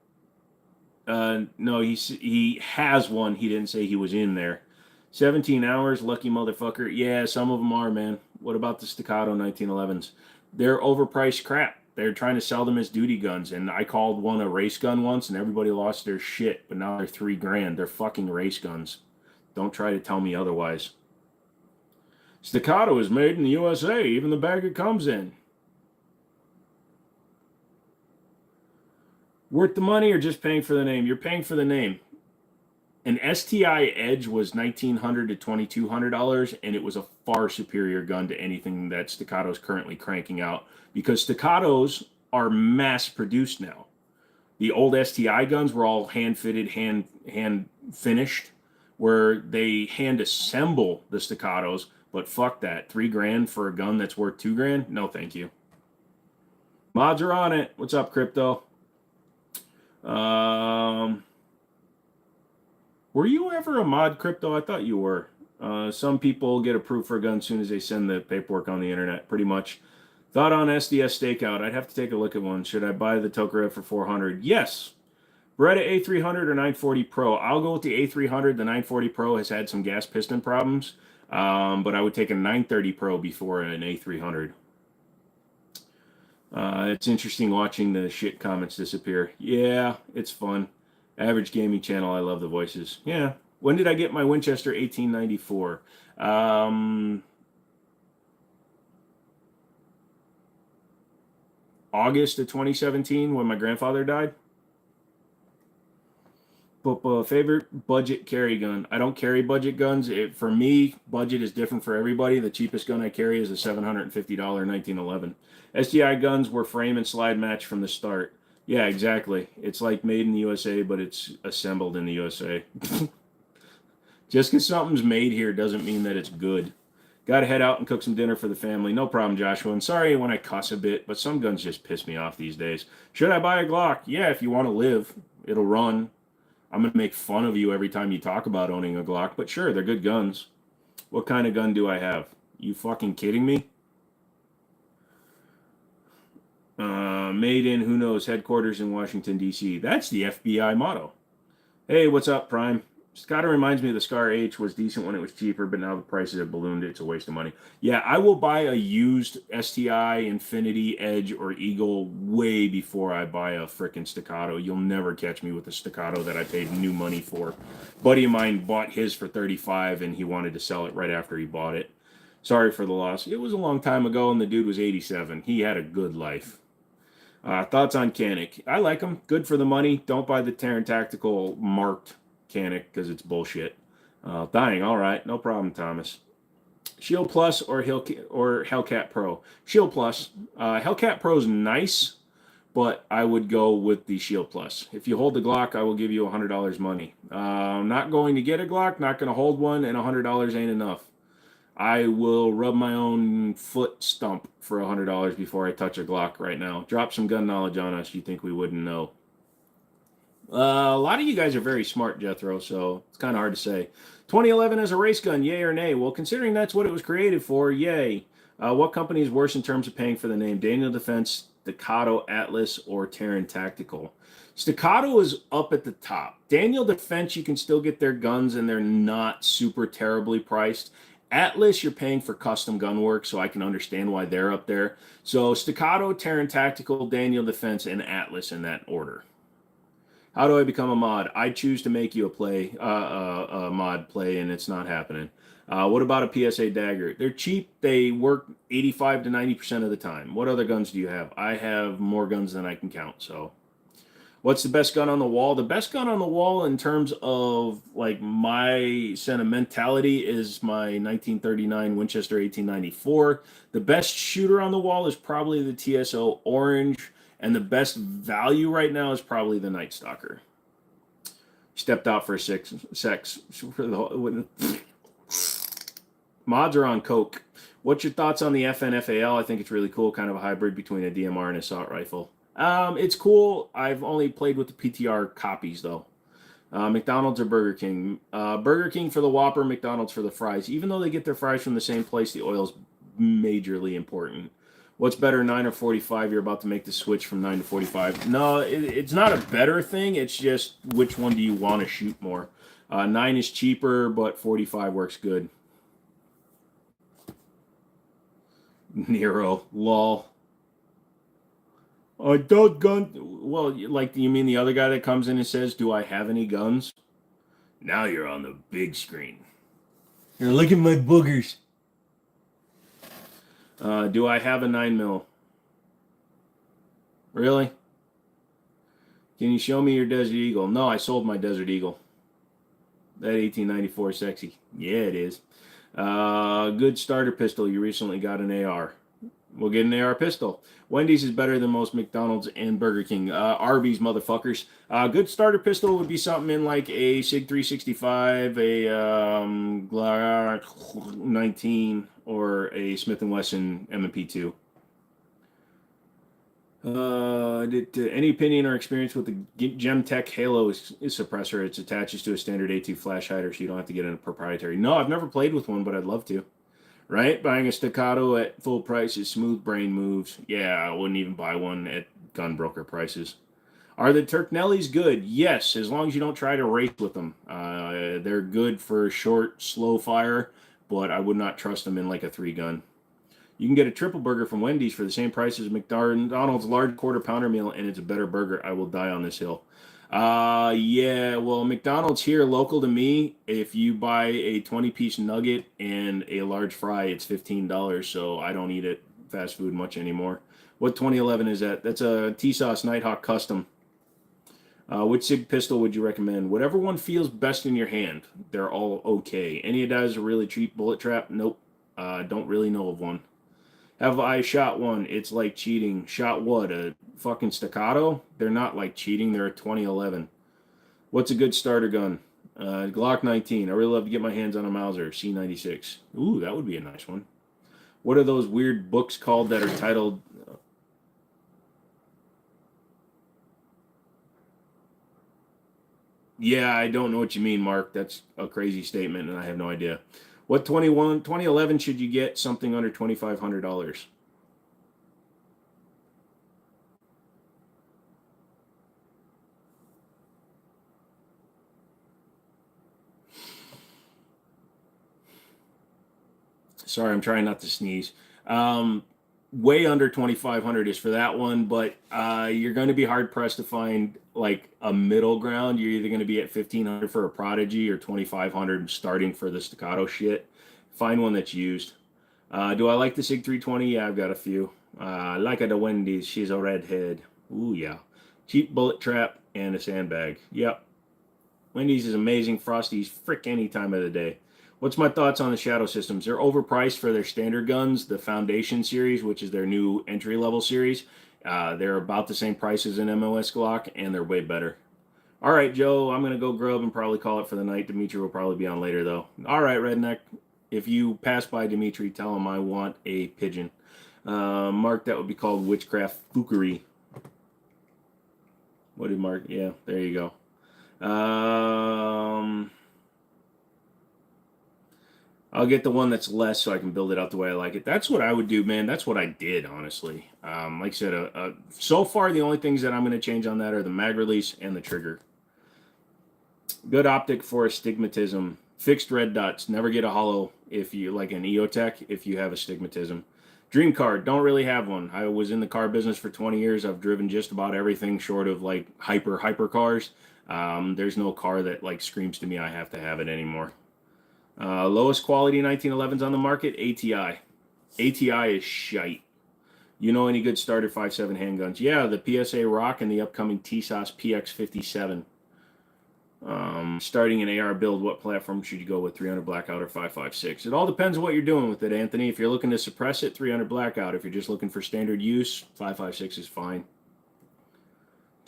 No, he has one. He didn't say he was in there. 17 hours, lucky motherfucker. Yeah, some of them are, man. What about the Staccato 1911s? They're overpriced crap. They're trying to sell them as duty guns, and I called one a race gun once, and everybody lost their shit, but now they're $3,000. They're fucking race guns. Don't try to tell me otherwise. Staccato is made in the USA, even the bag it comes in. Worth the money or just paying for the name? You're paying for the name. An STI Edge was $1,900 to $2,200, and it was a far superior gun to anything that Staccato's currently cranking out, because Staccatos are mass produced now. The old STI guns were all hand fitted, hand finished, where they hand assemble the Staccatos. But fuck that, $3,000 for a gun that's worth $2,000? No, thank you. Mods are on it. What's up, Crypto? Were you ever a mod, Crypto? I thought you were. Some people get approved for a gun as soon as they send the paperwork on the internet, pretty much. Thought on SDS Stakeout. I'd have to take a look at one. Should I buy the Tokarev for $400? Yes. Beretta A300 or 940 Pro? I'll go with the A300. The 940 Pro has had some gas piston problems, but I would take a 930 Pro before an A300. It's interesting watching the shit comments disappear. Yeah, it's fun. Average Gaming Channel, I love the voices. Yeah. When did I get my Winchester 1894? August of 2017 when my grandfather died. But favorite budget carry gun? I don't carry budget guns. For me, budget is different for everybody. The cheapest gun I carry is a $750 1911. STI guns were frame and slide match from the start. Yeah, exactly. It's like made in the USA, but it's assembled in the USA. Just because something's made here doesn't mean that it's good. Got to head out and cook some dinner for the family. No problem, Joshua. And sorry when I cuss a bit, but some guns just piss me off these days. Should I buy a Glock? Yeah, if you want to live. It'll run. I'm going to make fun of you every time you talk about owning a Glock, but sure, they're good guns. What kind of gun do I have? You fucking kidding me? Made in, who knows, headquarters in Washington, D.C. That's the FBI motto. Hey, what's up, Prime? Staccato reminds me of the Scar H was decent when it was cheaper, but now the prices have ballooned. It's a waste of money. Yeah, I will buy a used STI, Infinity, Edge, or Eagle way before I buy a frickin' Staccato. You'll never catch me with a Staccato that I paid new money for. Buddy of mine bought his for 35 and he wanted to sell it right after he bought it. Sorry for the loss. It was a long time ago and the dude was 87. He had a good life. Thoughts on Canic? I like them. Good for the money. Don't buy the Terran Tactical marked Canic because it's bullshit. Dying, all right, no problem, Thomas. Shield Plus or Hellcat Pro? Shield Plus. Hellcat Pro is nice, but I would go with the Shield Plus. If you hold the Glock, I will give you $100 money. I'm not going to get a Glock, not going to hold one, and $100 ain't enough. I will rub my own foot stump for $100 before I touch a Glock right now. Drop some gun knowledge on us you think we wouldn't know. A lot of you guys are very smart, Jethro, so it's kind of hard to say. 2011 as a race gun, yay or nay? Well, considering that's what it was created for, yay. What company is worse in terms of paying for the name? Daniel Defense, Staccato, Atlas, or Terran Tactical? Staccato is up at the top. Daniel Defense, you can still get their guns, and they're not super terribly priced. Atlas, you're paying for custom gun work, so I can understand why they're up there. So Staccato, Terran Tactical, Daniel Defense, and Atlas in that order. How do I become a mod? I choose to make you a mod play, and it's not happening. What about a PSA dagger? They're cheap. They work 85 to 90% of the time. What other guns do you have? I have more guns than I can count, so... What's the best gun on the wall? The best gun on the wall in terms of like my sentimentality is my 1939 Winchester 1894. The best shooter on the wall is probably the TSO Orange, and the best value right now is probably the Night Stalker. Stepped out for a sex for the mods are on coke. What's your thoughts on the FNFAL? I think it's really cool, kind of a hybrid between a DMR and assault rifle. It's cool. I've only played with the PTR copies, though. McDonald's or Burger King? Burger King for the Whopper, McDonald's for the fries. Even though they get their fries from the same place, the oil's majorly important. What's better, 9 or 45? You're about to make the switch from 9 to 45. No, it's not a better thing. It's just which one do you want to shoot more? 9 is cheaper, but 45 works good. Nero, lol. I don't gun. Well, like, you mean the other guy that comes in and says, "Do I have any guns?" Now you're on the big screen. Here, look at my boogers. Do I have a 9mm? Really? Can you show me your Desert Eagle? No, I sold my Desert Eagle. That 1894 is sexy. Yeah, it is. Good starter pistol. You recently got an AR. We'll get an AR pistol. Wendy's is better than most McDonald's and Burger King. Arby's, motherfuckers. Good starter pistol would be something in like a SIG 365, a Glock 19, or a Smith & Wesson M&P2. Any opinion or experience with the Gemtech Halo suppressor? It attaches to a standard A2 flash hider, so you don't have to get a proprietary. No, I've never played with one, but I'd love to. Right? Buying a Staccato at full price is smoothbrain moves. Yeah, I wouldn't even buy one at gun broker prices. Are the Turknellies good? Yes, as long as you don't try to race with them. They're good for short, slow fire, but I would not trust them in like a 3-gun. You can get a triple burger from Wendy's for the same price as McDonald's large quarter pounder meal, and it's a better burger. I will die on this hill. Yeah, well, McDonald's here, local to me, if you buy a 20-piece nugget and a large fry, it's $15, so I don't eat it fast food much anymore. What 2011 is that? That's a T-Sauce Nighthawk Custom. Which SIG pistol would you recommend? Whatever one feels best in your hand. They're all okay. Any of that is a really cheap bullet trap? Nope. Don't really know of one. Have I shot one? It's like cheating. Shot what? A fucking Staccato? They're not like cheating. They're a 2011. What's a good starter gun? Glock 19. I really love to get my hands on a Mauser. C96. Ooh, that would be a nice one. What are those weird books called that are titled... Yeah, I don't know what you mean, Mark. That's a crazy statement, and I have no idea. What 2011 should you get something under $2,500? Sorry, I'm trying not to sneeze. Way under 2,500 is for that one, but you're going to be hard pressed to find like a middle ground. You're either going to be at 1,500 for a Prodigy or 2,500 starting for the staccato shit. Find one that's used. Do I like the Sig 320? Yeah, I've got a few. Like a the Wendy's, she's a redhead. Ooh, yeah. Cheap bullet trap and a sandbag. Yep. Wendy's is amazing. Frosty's frick any time of the day. What's my thoughts on the Shadow Systems? They're overpriced for their standard guns. The Foundation series, which is their new entry-level series, they're about the same price as an MOS Glock, and they're way better. All right, Joe, I'm going to go grub and probably call it for the night. Dimitri will probably be on later, though. All right, Redneck. If you pass by Dimitri, tell him I want a pigeon. Mark, that would be called Witchcraft Fuckery. What did Mark? Yeah, there you go. I'll get the one that's less so I can build it out the way I like it. That's what I would do, man. That's what I did, honestly. Like I said, so far the only things that I'm going to change on that are the mag release and the trigger. Good optic for astigmatism. Fixed red dots. Never get a hollow if you like an EOTech if you have astigmatism. Dream car. Don't really have one. I was in the car business for 20 years. I've driven just about everything short of like hyper cars. There's no car that like screams to me I have to have it anymore. Lowest quality 1911s on the market, ATI. ATI is shite. You know any good starter 5.7 handguns? Yeah, the PSA Rock and the upcoming TSOS PX57. Starting an AR build, what platform should you go with, 300 Blackout or 5.56? It all depends on what you're doing with it, Anthony. If you're looking to suppress it, 300 Blackout. If you're just looking for standard use, 5.56 is fine.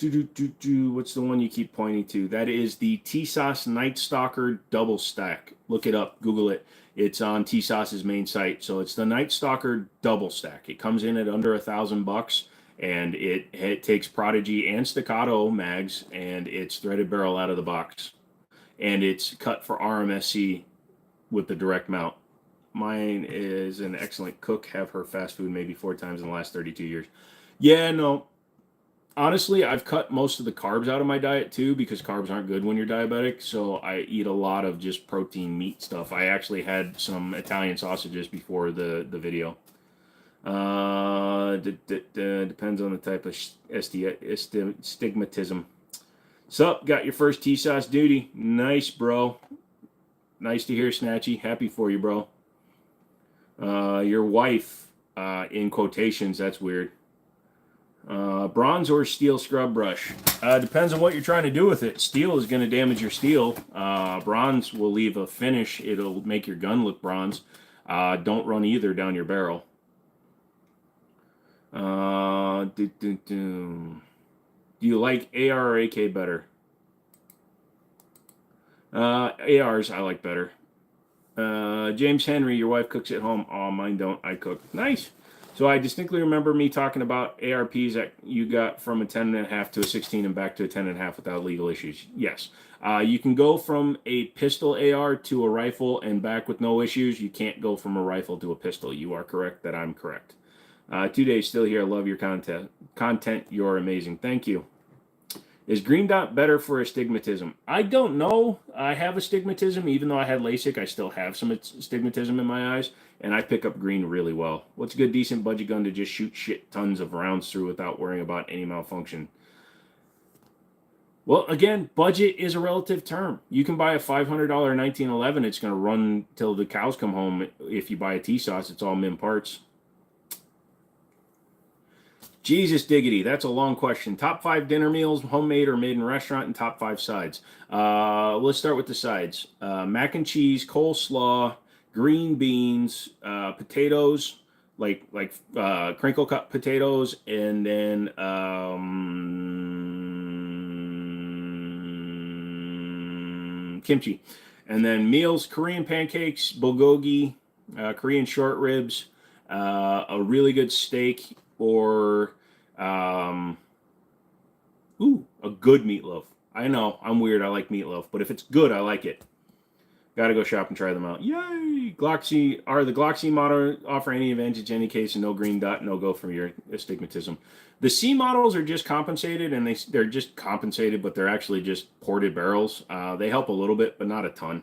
What's the one you keep pointing to? That is the TSOS Night Stalker double stack. Look it up. Google it. It's on TSOS's main site. So it's the Night Stalker double stack. It comes in at under $1,000, and it takes Prodigy and Staccato mags, and it's threaded barrel out of the box. And it's cut for RMSC with the direct mount. Mine is an excellent cook. Have her fast food maybe 4 times in the last 32 years. Yeah, no. Honestly, I've cut most of the carbs out of my diet too because carbs aren't good when you're diabetic. So I eat a lot of just protein meat stuff. I actually had some Italian sausages before the video. Depends on the type of stigmatism. Sup, got your first TSOS duty. Nice, bro. Nice to hear, Snatchy. Happy for you, bro. Your wife, in quotations, that's weird. Bronze or steel scrub brush? Depends on what you're trying to do with it. Steel is going to damage your steel. Bronze will leave a finish. It'll make your gun look bronze. Don't run either down your barrel. Do you like AR or AK better? ARs I like better. James Henry, your wife cooks at home. Oh, mine don't. I cook. Nice. So I distinctly remember me talking about ARPs that you got from a 10.5 to a 16 and back to a 10.5 without legal issues. Yes. You can go from a pistol AR to a rifle and back with no issues. You can't go from a rifle to a pistol. You are correct that I'm correct. 2 days still here. I love your content. You're amazing. Thank you. Is green dot better for astigmatism? I don't know. I have astigmatism. Even though I had LASIK, I still have some astigmatism in my eyes. And I pick up green really well. What's a good, decent budget gun to just shoot shit tons of rounds through without worrying about any malfunction? Well, again, budget is a relative term. You can buy a $500 1911. It's going to run till the cows come home. If you buy a TSOS, it's all min parts. Jesus diggity, that's a long question. Top 5 dinner meals, homemade or made in restaurant, and top 5 sides. Let's start with the sides. Mac and cheese, coleslaw, green beans, potatoes, like crinkle cut potatoes, and then kimchi. And then meals, Korean pancakes, bulgogi, Korean short ribs, a really good steak, or a good meatloaf. I know, I'm weird, I like meatloaf, but if it's good, I like it. Gotta go shop and try them out. Yay! Gloxy, are the Gloxy model offer any advantage in any case, and no green dot, no go from your astigmatism? The C models are just compensated, and they're just compensated, but they're actually just ported barrels. They help a little bit, but not a ton.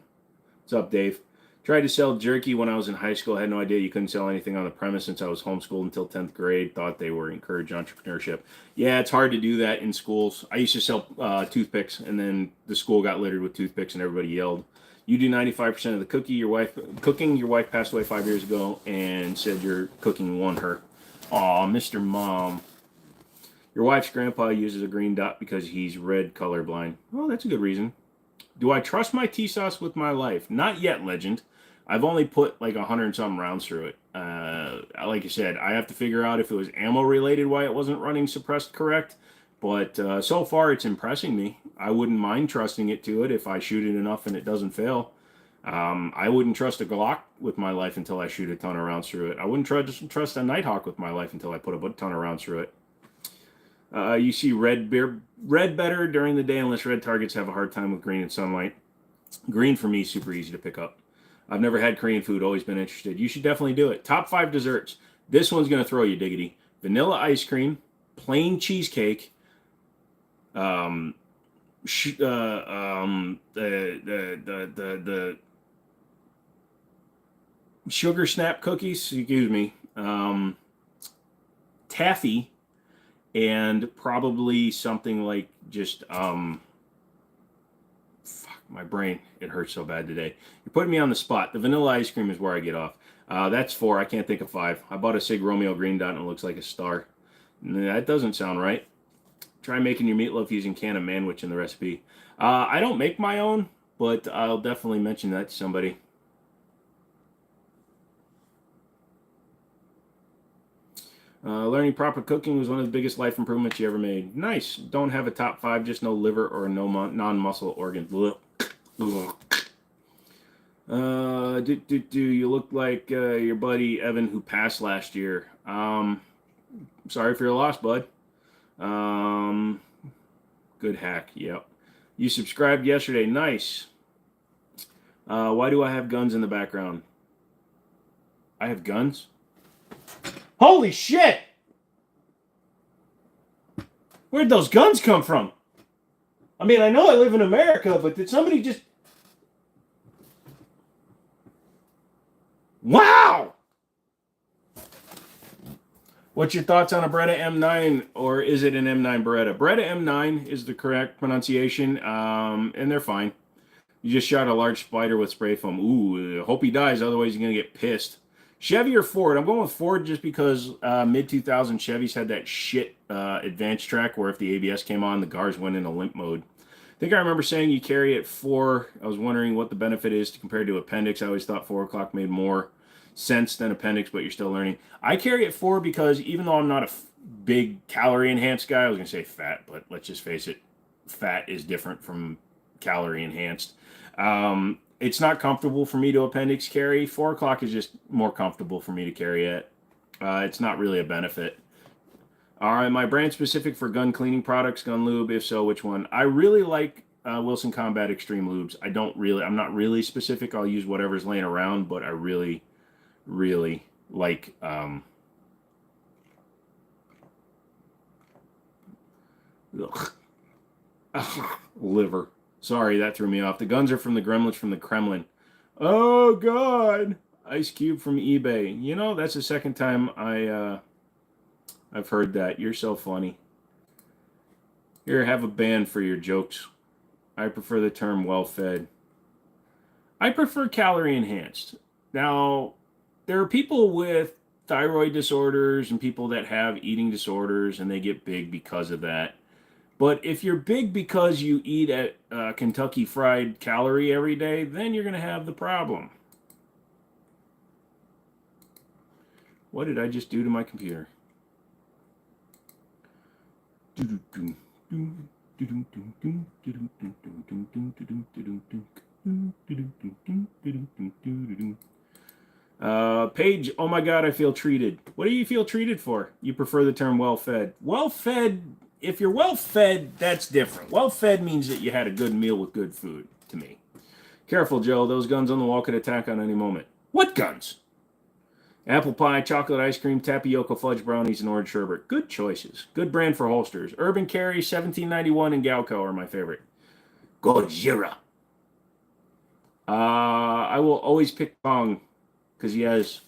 What's up, Dave? Tried to sell jerky when I was in high school. Had no idea you couldn't sell anything on the premise since I was homeschooled until 10th grade. Thought they were encouraging entrepreneurship. Yeah, it's hard to do that in schools. I used to sell toothpicks, and then the school got littered with toothpicks, and everybody yelled. You do 95% of the cooking. Your wife passed away 5 years ago and said your cooking won her. Aw, Mr. Mom. Your wife's grandpa uses a green dot because he's red colorblind. Well, that's a good reason. Do I trust my tea sauce with my life? Not yet, legend. I've only put like 100 and some rounds through it. Like I said, I have to figure out if it was ammo related why it wasn't running suppressed correct. But so far it's impressing me. I wouldn't mind trusting it to it if I shoot it enough and it doesn't fail. I wouldn't trust a Glock with my life until I shoot a ton of rounds through it. I wouldn't trust a Nighthawk with my life until I put a ton of rounds through it. You see red better during the day unless red targets have a hard time with green and sunlight. Green for me is super easy to pick up. I've never had Korean food, always been interested. You should definitely do it. Top 5 desserts. This one's going to throw you, diggity. Vanilla ice cream, plain cheesecake, the sugar snap cookies, excuse me, taffy, and probably something like just my brain, it hurts so bad today. You're putting me on the spot. The vanilla ice cream is where I get off. That's 4. I can't think of 5. I bought a Sig Romeo green dot and it looks like a star. That doesn't sound right. Try making your meatloaf using can of manwich in the recipe. I don't make my own, but I'll definitely mention that to somebody. Learning proper cooking was one of the biggest life improvements you ever made. Nice. Don't have a top 5, just no liver or no non-muscle organ. You look like your buddy Evan who passed last year. Sorry for your loss, bud. Good hack. Yep. You subscribed yesterday. Nice. Why do I have guns in the background? I have guns? Holy shit! Where'd those guns come from? I mean, I know I live in America, but did somebody just... Wow! What's your thoughts on a Beretta M9, or is it an M9 Beretta? Beretta M9 is the correct pronunciation, and they're fine. You just shot a large spider with spray foam. Ooh, hope he dies, otherwise you're going to get pissed. Chevy or Ford? I'm going with Ford just because mid-2000 Chevys had that shit advanced track where if the ABS came on, the cars went into limp mode. I think I remember saying you carry it 4. I was wondering what the benefit is compared to appendix. I always thought 4 o'clock made more sense than appendix, but you're still learning. I carry it 4 because even though I'm not a big calorie enhanced guy, I was going to say fat, but let's just face it, fat is different from calorie enhanced. It's not comfortable for me to appendix carry. 4 o'clock is just more comfortable for me to carry it. It's not really a benefit. All right, my brand specific for gun cleaning products, gun lube. If so, which one? I really like Wilson Combat Extreme Lubes. I'm not really specific. I'll use whatever's laying around, but I really like liver. Sorry, that threw me off. The guns are from the Gremlins from the Kremlin. Oh, God. Ice Cube from eBay. You know, that's the second time I've heard that. You're so funny. Here, have a ban for your jokes. I prefer the term well-fed. I prefer calorie enhanced. Now, there are people with thyroid disorders and people that have eating disorders and they get big because of that. But if you're big because you eat at Kentucky Fried Calorie every day, then you're going to have the problem. What did I just do to my computer? Paige, oh my God, I feel treated. What do you feel treated for? You prefer the term well-fed. Well-fed, if you're well-fed, that's different. Well-fed means that you had a good meal with good food, to me. Careful, Joe. Those guns on the wall could attack on any moment. What guns? Apple pie, chocolate ice cream, tapioca fudge brownies, and orange sherbet. Good choices. Good brand for holsters. Urban Carry, 1791, and Galco are my favorite. Godzilla. I will always pick Kong because he has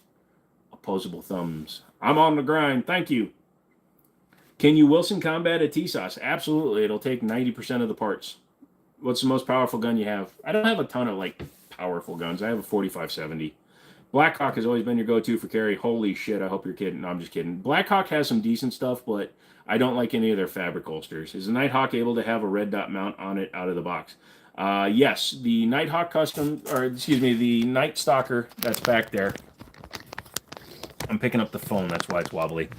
opposable thumbs. I'm on the grind. Thank you. Can you Wilson combat a T-Sauce? Absolutely. It'll take 90% of the parts. What's the most powerful gun you have? I don't have a ton of like powerful guns. I have a 4570. Blackhawk has always been your go-to for carry. Holy shit, I hope you're kidding. No, I'm just kidding. Blackhawk has some decent stuff, but I don't like any of their fabric holsters. Is the Nighthawk able to have a red dot mount on it out of the box? Yes, the Nighthawk custom, or excuse me, the Night Stalker that's back there. I'm picking up the phone, that's why it's wobbly.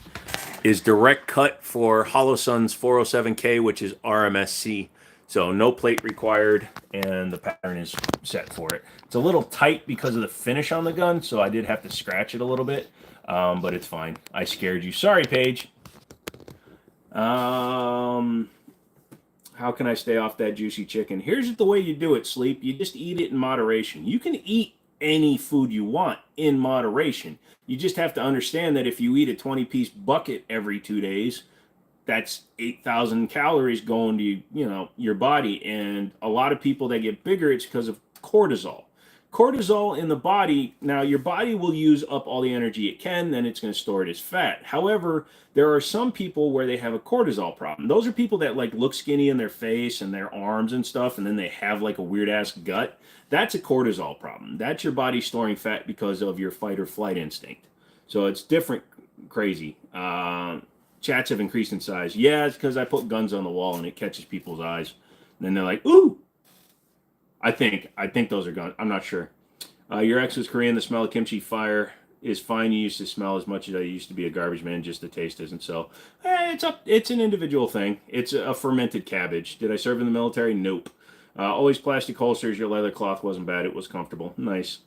Is direct cut for HoloSun's 407K, which is RMSC. So no plate required, and the pattern is set for it. It's a little tight because of the finish on the gun, so I did have to scratch it a little bit, but it's fine. I scared you. Sorry, Paige. How can I stay off that juicy chicken? Here's the way you do it, Sleep. You just eat it in moderation. You can eat any food you want in moderation. You just have to understand that if you eat a 20-piece bucket every 2 days, that's 8,000 calories going to your body. And a lot of people that get bigger, it's because of cortisol. Cortisol in the body, now your body will use up all the energy it can, then it's going to store it as fat. However, there are some people where they have a cortisol problem. Those are people that like look skinny in their face and their arms and stuff, and then they have like a weird ass gut. That's a cortisol problem. That's your body storing fat because of your fight or flight instinct. So it's different, crazy. Chats have increased in size. Yeah, it's because I put guns on the wall and it catches people's eyes. And then they're like, ooh. I think those are guns. I'm not sure. Your ex was Korean. The smell of kimchi fire is fine. You used to smell as much as I used to be a garbage man. Just the taste isn't. So it's an individual thing. It's a fermented cabbage. Did I serve in the military? Nope. Always plastic holsters. Your leather cloth wasn't bad. It was comfortable. Nice.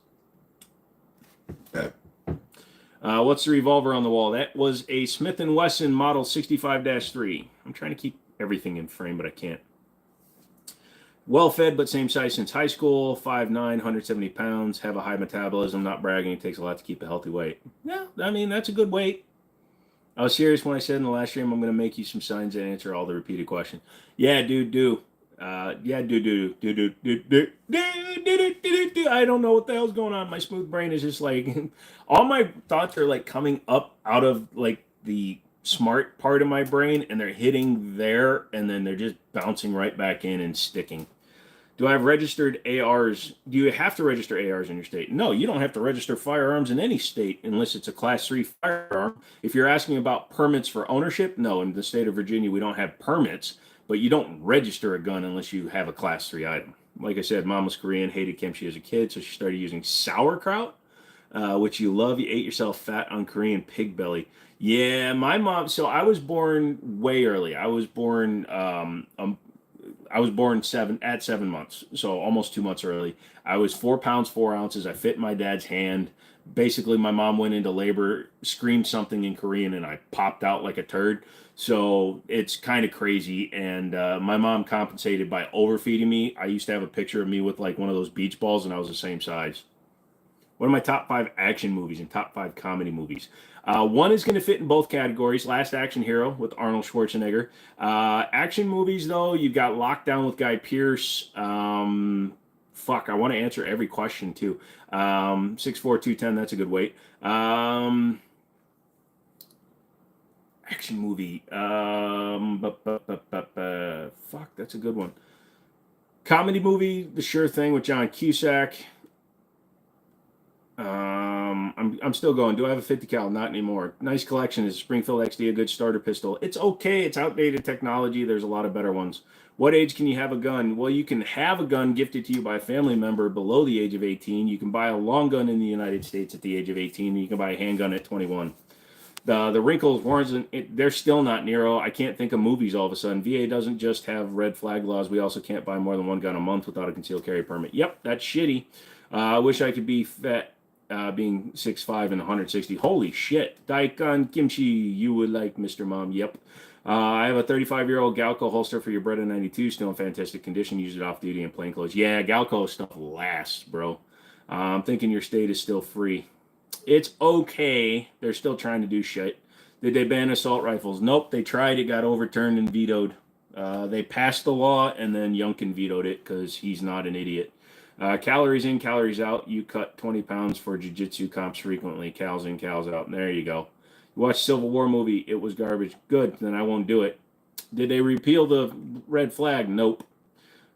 What's the revolver on the wall? That was a Smith & Wesson Model 65-3. I'm trying to keep everything in frame, but I can't. Well fed, but same size since high school. 5'9", 170 pounds. Have a high metabolism. Not bragging. It takes a lot to keep a healthy weight. Yeah, I mean, that's a good weight. I was serious when I said in the last stream I'm going to make you some signs and answer all the repeated questions. Yeah, dude, do. I don't know what the hell's going on. My smooth brain is just like, all my thoughts are like coming up out of like the smart part of my brain, and they're hitting there, and then they're just bouncing right back in and sticking. Do I have registered ARs? Do you have to register ARs in your state? No, you don't have to register firearms in any state unless it's a Class 3 firearm. If you're asking about permits for ownership, no, in the state of Virginia, we don't have permits, but you don't register a gun unless you have a Class 3 item. Like I said, Mom was Korean, hated kimchi as a kid, so she started using sauerkraut, which you love. You ate yourself fat on Korean pig belly. Yeah, my mom. So I was born way early. I was born 7 months, so almost 2 months early. I was 4 pounds 4 ounces. I fit in my dad's hand. Basically, my mom went into labor, screamed something in Korean, and I popped out like a turd. So it's kind of crazy. And my mom compensated by overfeeding me. I used to have a picture of me with like one of those beach balls, and I was the same size. What are my top 5 action movies and top 5 comedy movies? One is going to fit in both categories. Last Action Hero with Arnold Schwarzenegger. Action movies, though, you've got Lockdown with Guy Pearce. Fuck, I want to answer every question, too. 6'4", that's a good weight. Action movie. Fuck, that's a good one. Comedy movie, The Sure Thing with John Cusack. I'm still going. Do I have a 50 cal? Not anymore. Nice collection. Is Springfield XD a good starter pistol? It's okay. It's outdated technology. There's a lot of better ones. What age can you have a gun? Well, you can have a gun gifted to you by a family member below the age of 18. You can buy a long gun in the United States at the age of 18. And you can buy a handgun at 21. The wrinkles, warrants, they're still not Nero. I can't think of movies all of a sudden. VA doesn't just have red flag laws. We also can't buy more than one gun a month without a concealed carry permit. Yep, that's shitty. I wish I could be fat. Being 6'5" and 160. Holy shit. Daikon Kimchi, you would like, Mr. Mom. Yep. I have a 35-year-old Galco holster for your Beretta 92. Still in fantastic condition. Use it off duty and plain clothes. Yeah, Galco stuff lasts, bro. I'm thinking your state is still free. It's okay. They're still trying to do shit. Did they ban assault rifles? Nope. They tried. It got overturned and vetoed. They passed the law, and then Youngkin vetoed it because he's not an idiot. Calories in, calories out. You cut 20 pounds for jiu-jitsu comps frequently. Cals in, cals out. And there you go. You watch Civil War movie. It was garbage. Good. Then I won't do it. Did they repeal the red flag? Nope.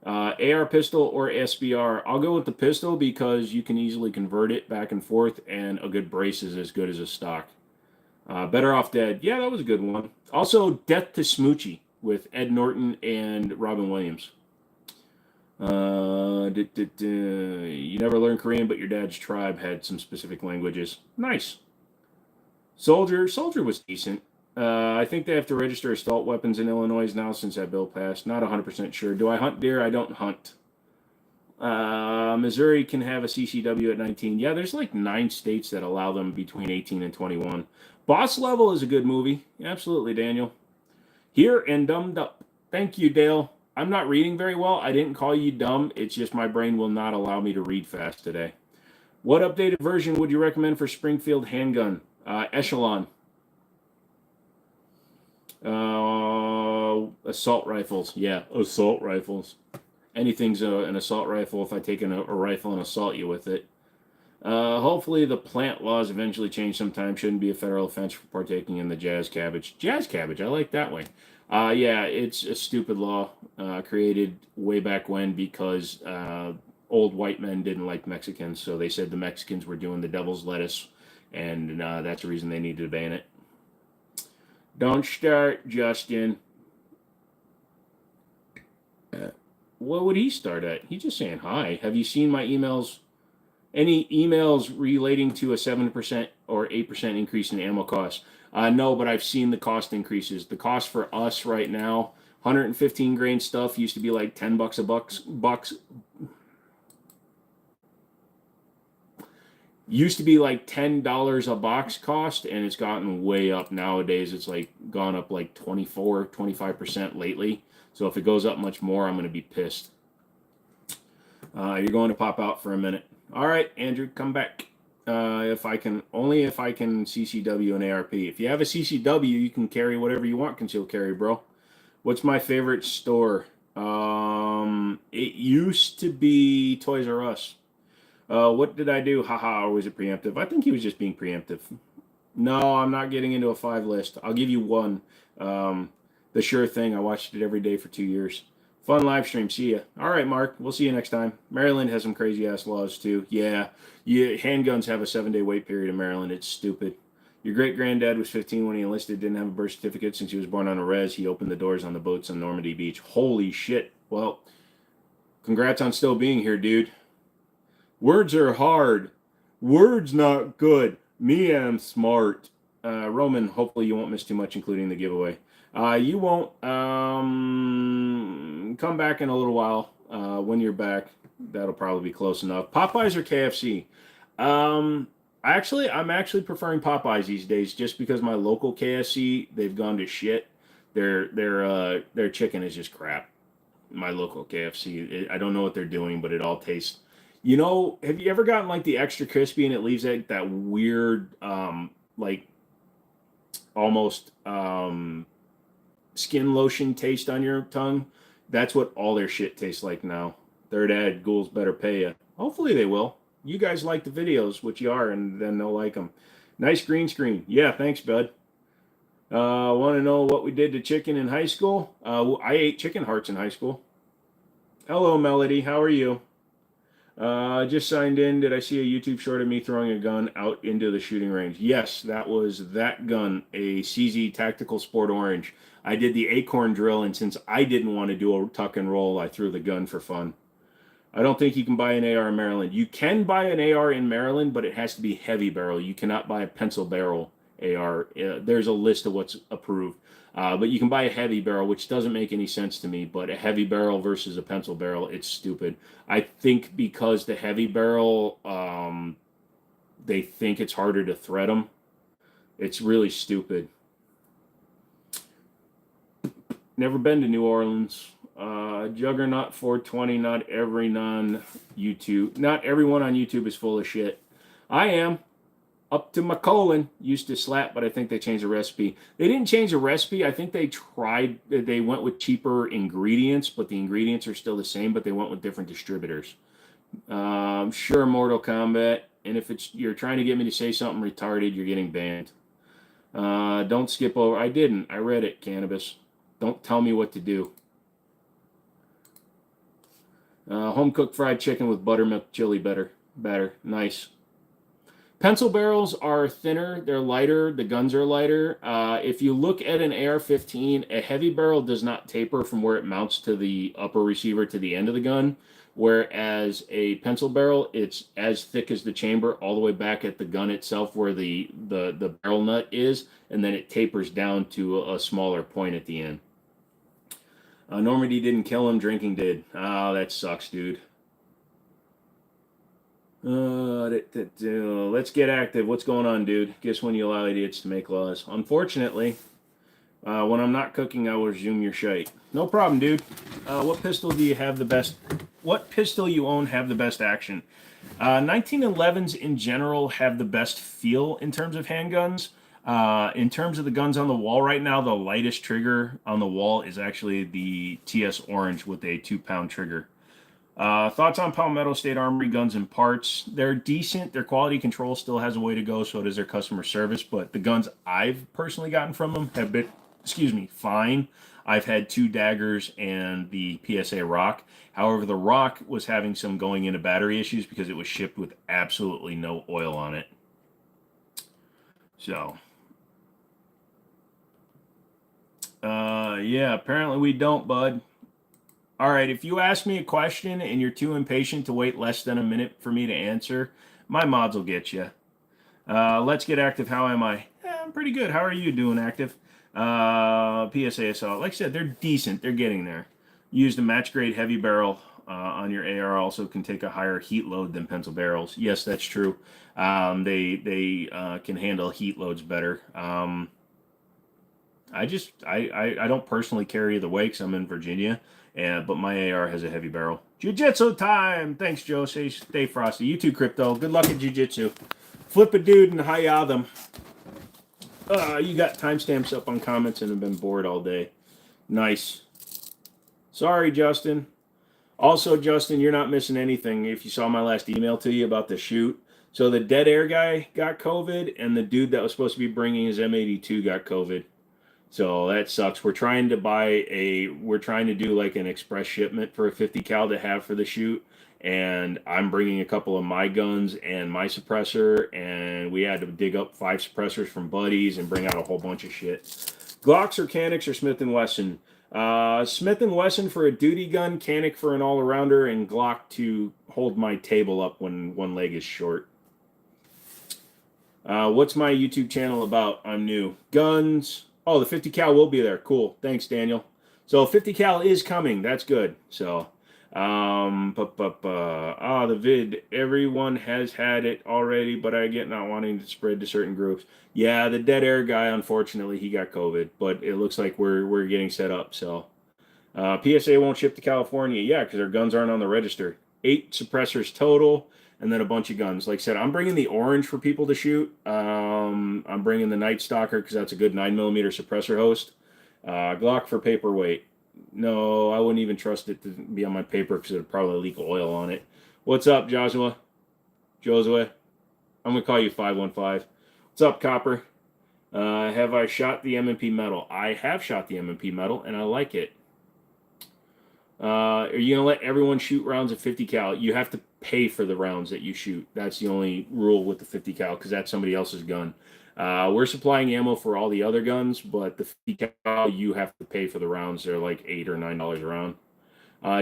AR pistol or SBR? I'll go with the pistol because you can easily convert it back and forth, and a good brace is as good as a stock. Better Off Dead. Yeah, that was a good one. Also, Death to Smoochie with Ed Norton and Robin Williams. You never learned Korean, but your dad's tribe had some specific languages. Nice. Soldier was decent. I think they have to register assault weapons in Illinois now since that bill passed. Not 100% sure. Do I hunt deer? I don't hunt. Missouri can have a CCW at 19. Yeah, there's like 9 states that allow them between 18 and 21. Boss Level is a good movie. Absolutely, Daniel. Here and Dumbed Up. Thank you, Dale. I'm not reading very well. I didn't call you dumb. It's just my brain will not allow me to read fast today. What updated version would you recommend for Springfield handgun? Echelon. Assault rifles. Yeah, assault rifles. Anything's an assault rifle if I take a rifle and assault you with it. Hopefully the plant laws eventually change sometime. Shouldn't be a federal offense for partaking in the jazz cabbage. Jazz cabbage, I like that way. Yeah, it's a stupid law created way back when because old white men didn't like Mexicans, so they said the Mexicans were doing the devil's lettuce, and that's the reason they needed to ban it. Don't start, Justin. What would he start at? He's just saying hi. Have you seen my emails? Any emails relating to a 7% or 8% increase in ammo costs? No, but I've seen the cost increases. The cost for us right now, 115 grain stuff used to be like $10 a bucks. Used to be like $10 a box cost, and it's gotten way up nowadays. It's like gone up like 24, 25% lately. So if it goes up much more, I'm going to be pissed. You're going to pop out for a minute. All right, Andrew, come back. If I can CCW and ARP. If you have a CCW, you can carry whatever you want concealed carry, bro. What's my favorite store? It used to be Toys R Us. What did I do? Haha, or was it preemptive? I think he was just being preemptive. No, I'm not getting into a 5 list. I'll give you one. The Sure Thing. I watched it every day for 2 years. Fun live stream. See ya. All right, Mark. We'll see you next time. Maryland has some crazy ass laws too. Yeah, handguns have a 7-day wait period in Maryland. It's stupid. Your great granddad was 15 when he enlisted. Didn't have a birth certificate since he was born on a res. He opened the doors on the boats on Normandy Beach. Holy shit. Well, congrats on still being here, dude. Words are hard. Words not good. Me am smart. Roman, hopefully you won't miss too much, including the giveaway. You won't. Come back in a little while. When you're back, that'll probably be close enough. Popeyes or KFC? I'm actually preferring Popeyes these days, just because my local KFC, they've gone to shit. Their chicken is just crap. My local KFC, I don't know what they're doing, but it all tastes. You know, have you ever gotten like the extra crispy and it leaves that weird, like almost skin lotion taste on your tongue? That's what all their shit tastes like now. Third ad, ghouls better pay you. Hopefully they will. You guys like the videos, which you are, and then they'll like them. Nice green screen. Yeah, thanks, bud. Want to know what we did to chicken in high school? I ate chicken hearts in high school. Hello, Melody. How are you? Just signed in. Did I see a YouTube short of me throwing a gun out into the shooting range? Yes, that was that gun, a CZ Tactical Sport Orange. I did the acorn drill, and since I didn't want to do a tuck and roll, I threw the gun for fun. I don't think you can buy an AR in Maryland. You can buy an AR in Maryland, but it has to be heavy barrel. You cannot buy a pencil barrel AR. There's a list of what's approved. But you can buy a heavy barrel, which doesn't make any sense to me. But a heavy barrel versus a pencil barrel, it's stupid. I think because the heavy barrel, they think it's harder to thread them. It's really stupid. Never been to New Orleans. Juggernaut 420. Not everyone on YouTube is full of shit. I am. Up to my colon. Used to slap, but I think they changed the recipe. They didn't change the recipe. I think they went with cheaper ingredients, but the ingredients are still the same, but they went with different distributors. Sure, Mortal Kombat. And if you're trying to get me to say something retarded, you're getting banned. Don't skip over. I didn't. I read it, Cannabis. Don't tell me what to do. Home cooked fried chicken with buttermilk chili batter. Nice. Pencil barrels are thinner. They're lighter. The guns are lighter. If you look at an AR-15, a heavy barrel does not taper from where it mounts to the upper receiver to the end of the gun. Whereas a pencil barrel, it's as thick as the chamber all the way back at the gun itself where the barrel nut is, and then it tapers down to a smaller point at the end. Normandy didn't kill him, drinking did. Oh, that sucks, dude. Let's get active. What's going on, dude? Guess when you allow idiots to make laws. Unfortunately, when I'm not cooking, I will resume your shite. No problem, dude. What pistol do you have the best? What pistol you own have the best action? 1911s in general have the best feel in terms of handguns. In terms of the guns on the wall right now, the lightest trigger on the wall is actually the TS Orange with a 2-pound trigger. Thoughts on Palmetto State Armory guns and parts? They're decent. Their quality control still has a way to go, so does their customer service. But the guns I've personally gotten from them have been, fine. I've had 2 daggers and the PSA Rock. However, the Rock was having some going into battery issues because it was shipped with absolutely no oil on it. So, yeah, apparently we don't, bud. All right, if you ask me a question and you're too impatient to wait less than a minute for me to answer, my mods will get you. Let's get active. How am I? I'm pretty good. How are you doing, active? PSA assault. Like I said, they're decent. They're getting there. Used a match grade heavy barrel on your AR also can take a higher heat load than pencil barrels. Yes, that's true. They can handle heat loads better. I don't personally carry the way because I'm in Virginia, but my AR has a heavy barrel. Jiu-Jitsu time! Thanks, Joe. Stay frosty. You too, Crypto. Good luck at Jiu-Jitsu. Flip a dude and hi-ya them. You got timestamps up on comments and have been bored all day. Nice. Sorry, Justin. Also, Justin, you're not missing anything if you saw my last email to you about the shoot. So the dead air guy got COVID, and the dude that was supposed to be bringing his M82 got COVID. So that sucks. We're trying to do like an express shipment for a 50 cal to have for the shoot. And I'm bringing a couple of my guns and my suppressor. And we had to dig up 5 suppressors from buddies and bring out a whole bunch of shit. Glocks or Canics or Smith & Wesson? Smith & Wesson for a duty gun, Canic for an all-arounder, and Glock to hold my table up when one leg is short. What's my YouTube channel about? I'm new. Guns. Oh, the 50 cal will be there. Cool. Thanks, Daniel. So 50 cal is coming. That's good. So, the vid. Everyone has had it already, but I get not wanting to spread to certain groups. Yeah, the dead air guy, unfortunately, he got COVID, but it looks like we're getting set up. So, PSA won't ship to California. Yeah, because their guns aren't on the register. 8 suppressors total. And then a bunch of guns. Like I said, I'm bringing the orange for people to shoot. I'm bringing the Night Stalker because that's a good 9mm suppressor host. Glock for paperweight. No, I wouldn't even trust it to be on my paper because it would probably leak oil on it. What's up, Joshua? Josue? I'm going to call you 515. What's up, Copper? Have I shot the M&P metal? I have shot the M&P metal, and I like it. Are you going to let everyone shoot rounds of 50 cal? You have to pay for the rounds that you shoot. That's the only rule with the 50 cal because that's somebody else's gun. We're supplying ammo for all the other guns, but the 50 cal, you have to pay for the rounds. They're like $8 or $9 a round.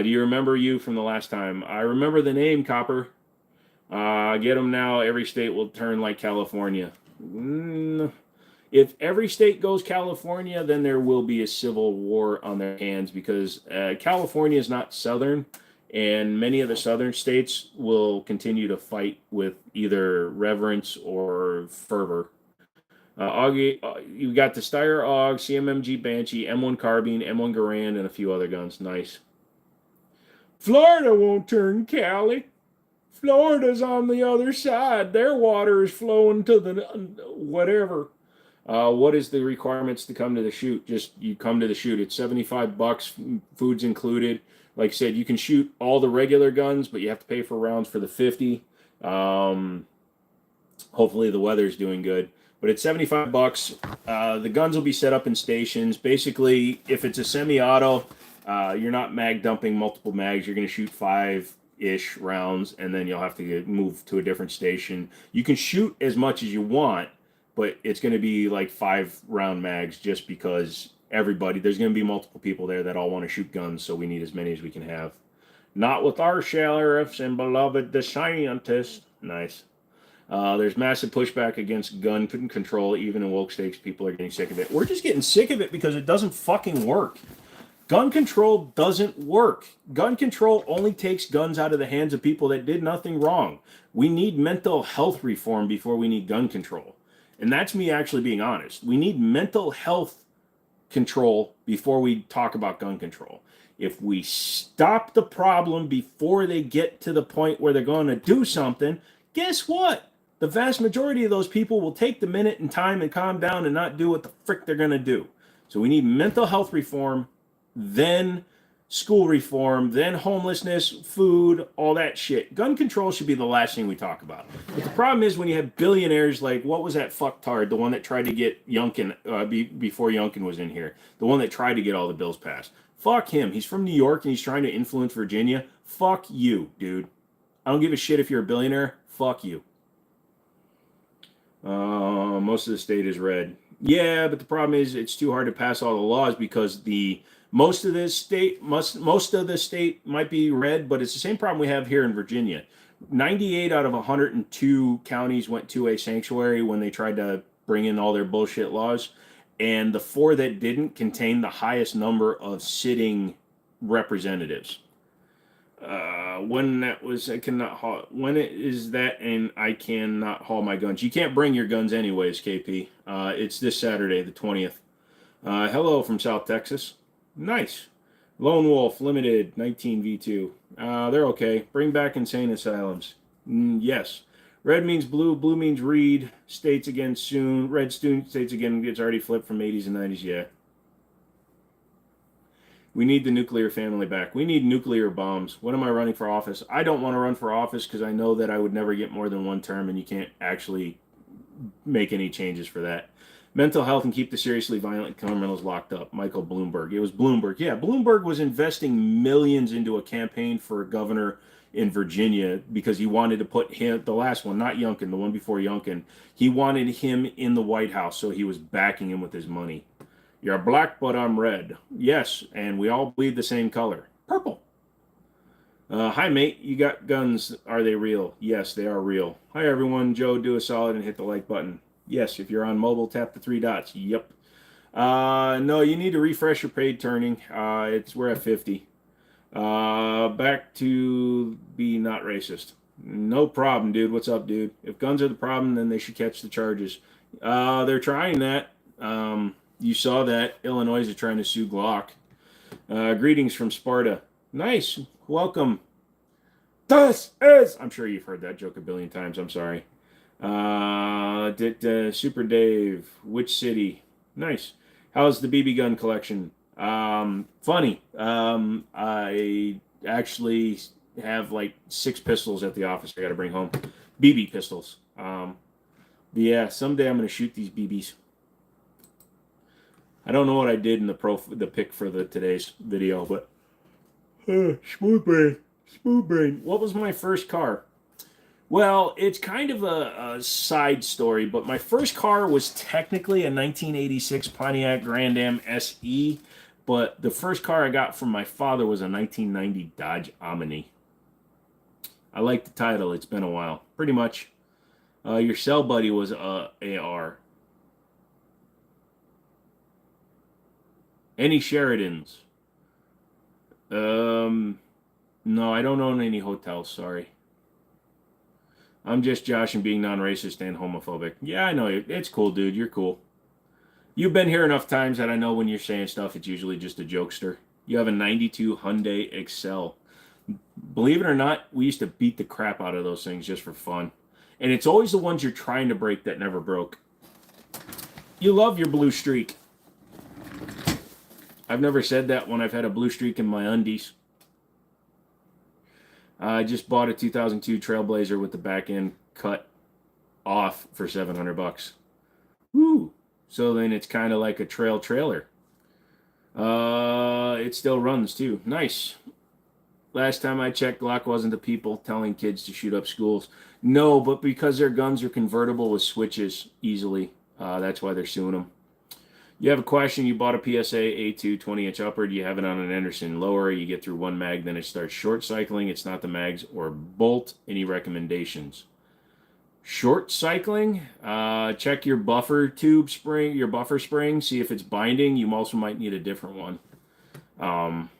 Do you remember you from the last time? I remember the name, Copper. Get them now. Every state will turn like California. If every state goes California, then there will be a civil war on their hands because California is not southern, and many of the southern states will continue to fight with either reverence or fervor. Augie, you got the Steyr AUG, CMMG Banshee, M1 Carbine, M1 Garand, and a few other guns. Nice. Florida won't turn Cali. Florida's on the other side. Their water is flowing to the whatever. What is the requirements to come to the shoot? Just you come to the shoot. It's $75. Food's included. Like I said, you can shoot all the regular guns, but you have to pay for rounds for the 50. Hopefully the weather's doing good. But it's $75. The guns will be set up in stations. Basically, if it's a semi-auto, you're not mag dumping multiple mags. You're going to shoot 5-ish rounds, and then you'll have to move to a different station. You can shoot as much as you want, but it's going to be like 5-round mags just because there's going to be multiple people there that all want to shoot guns, so we need as many as we can have. Not with our sheriffs and beloved the scientist. Nice. There's massive pushback against gun control, even in woke states. People are getting sick of it. We're just getting sick of it because it doesn't fucking work. Gun control doesn't work. Gun control only takes guns out of the hands of people that did nothing wrong. We need mental health reform before we need gun control. And that's me actually being honest. We need mental health control before we talk about gun control. If we stop the problem before they get to the point where they're going to do something, guess what? The vast majority of those people will take the minute and time and calm down and not do what the frick they're going to do. So we need mental health reform, then school reform, then homelessness, food, all that shit. Gun control should be the last thing we talk about. But the problem is when you have billionaires like, what was that fucktard, the one that tried to get Youngkin, before Youngkin was in here, the one that tried to get all the bills passed. Fuck him. He's from New York and he's trying to influence Virginia. Fuck you, dude. I don't give a shit if you're a billionaire. Fuck you. Most of the state is red. Yeah, but the problem is it's too hard to pass all the laws because most of the state might be red, but it's the same problem we have here in Virginia. 98 out of 102 counties went to a sanctuary when they tried to bring in all their bullshit laws, and the 4 that didn't contain the highest number of sitting representatives. When that was, I cannot haul. When it is that, and I cannot haul my guns. You can't bring your guns anyways, KP. It's this Saturday, the 20th. Hello from South Texas. Nice. Lone Wolf Limited 19v2. They're okay. Bring back insane asylums. Yes. Red means blue. Blue means read. States again soon. Red states again. It's already flipped from 80s and 90s. Yeah. We need the nuclear family back. We need nuclear bombs. When am I running for office? I don't want to run for office because I know that I would never get more than one term, and you can't actually make any changes for that. Mental health and keep the seriously violent criminals locked up. Michael Bloomberg. It was Bloomberg. Yeah, Bloomberg was investing millions into a campaign for governor in Virginia because he wanted to put him, the last one, not Youngkin, the one before Youngkin, he wanted him in the White House, so he was backing him with his money. You're black, but I'm red. Yes, and we all bleed the same color. Purple. Hi, mate. You got guns. Are they real? Yes, they are real. Hi, everyone. Joe, do a solid and hit the like button. Yes, if you're on mobile, tap the 3 dots. Yep. No, you need to refresh your paid turning. We're at 50. Back to be not racist. No problem, dude. What's up, dude? If guns are the problem, then they should catch the charges. They're trying that. You saw that. Illinois is trying to sue Glock. Greetings from Sparta. Nice. Welcome. I'm sure you've heard that joke a billion times. I'm sorry. Super Dave. Which city? Nice. How's the BB gun collection? Funny. I actually have like 6 pistols at the office I got to bring home. BB pistols. Yeah, someday I'm going to shoot these BBs. I don't know what I did in the pick for today's video, but smoothbrain. What was my first car? Well, it's kind of a side story, but my first car was technically a 1986 Pontiac Grand Am SE, but the first car I got from my father was a 1990 Dodge Omni. I like the title. It's been a while. Pretty much. Your cell buddy was AR. Any Sheridans? No, I don't own any hotels, sorry. I'm just Josh and being non-racist and homophobic. Yeah, I know. It's cool, dude. You're cool. You've been here enough times that I know when you're saying stuff, it's usually just a jokester. You have a 92 Hyundai Excel. Believe it or not, we used to beat the crap out of those things just for fun. And it's always the ones you're trying to break that never broke. You love your blue streak. I've never said that when I've had a blue streak in my undies. I just bought a 2002 Trailblazer with the back end cut off for $700. Woo! So then it's kind of like a trailer. It still runs too. Nice. Last time I checked, Glock wasn't the people telling kids to shoot up schools. No, but because their guns are convertible with switches easily, that's why they're suing them. You have a question, you bought a PSA A2 20-inch upper, you have it on an Anderson lower, you get through one mag, then it starts short cycling, it's not the mags or bolt. Any recommendations? Short cycling, check your buffer tube spring, your buffer spring, see if it's binding. You also might need a different one.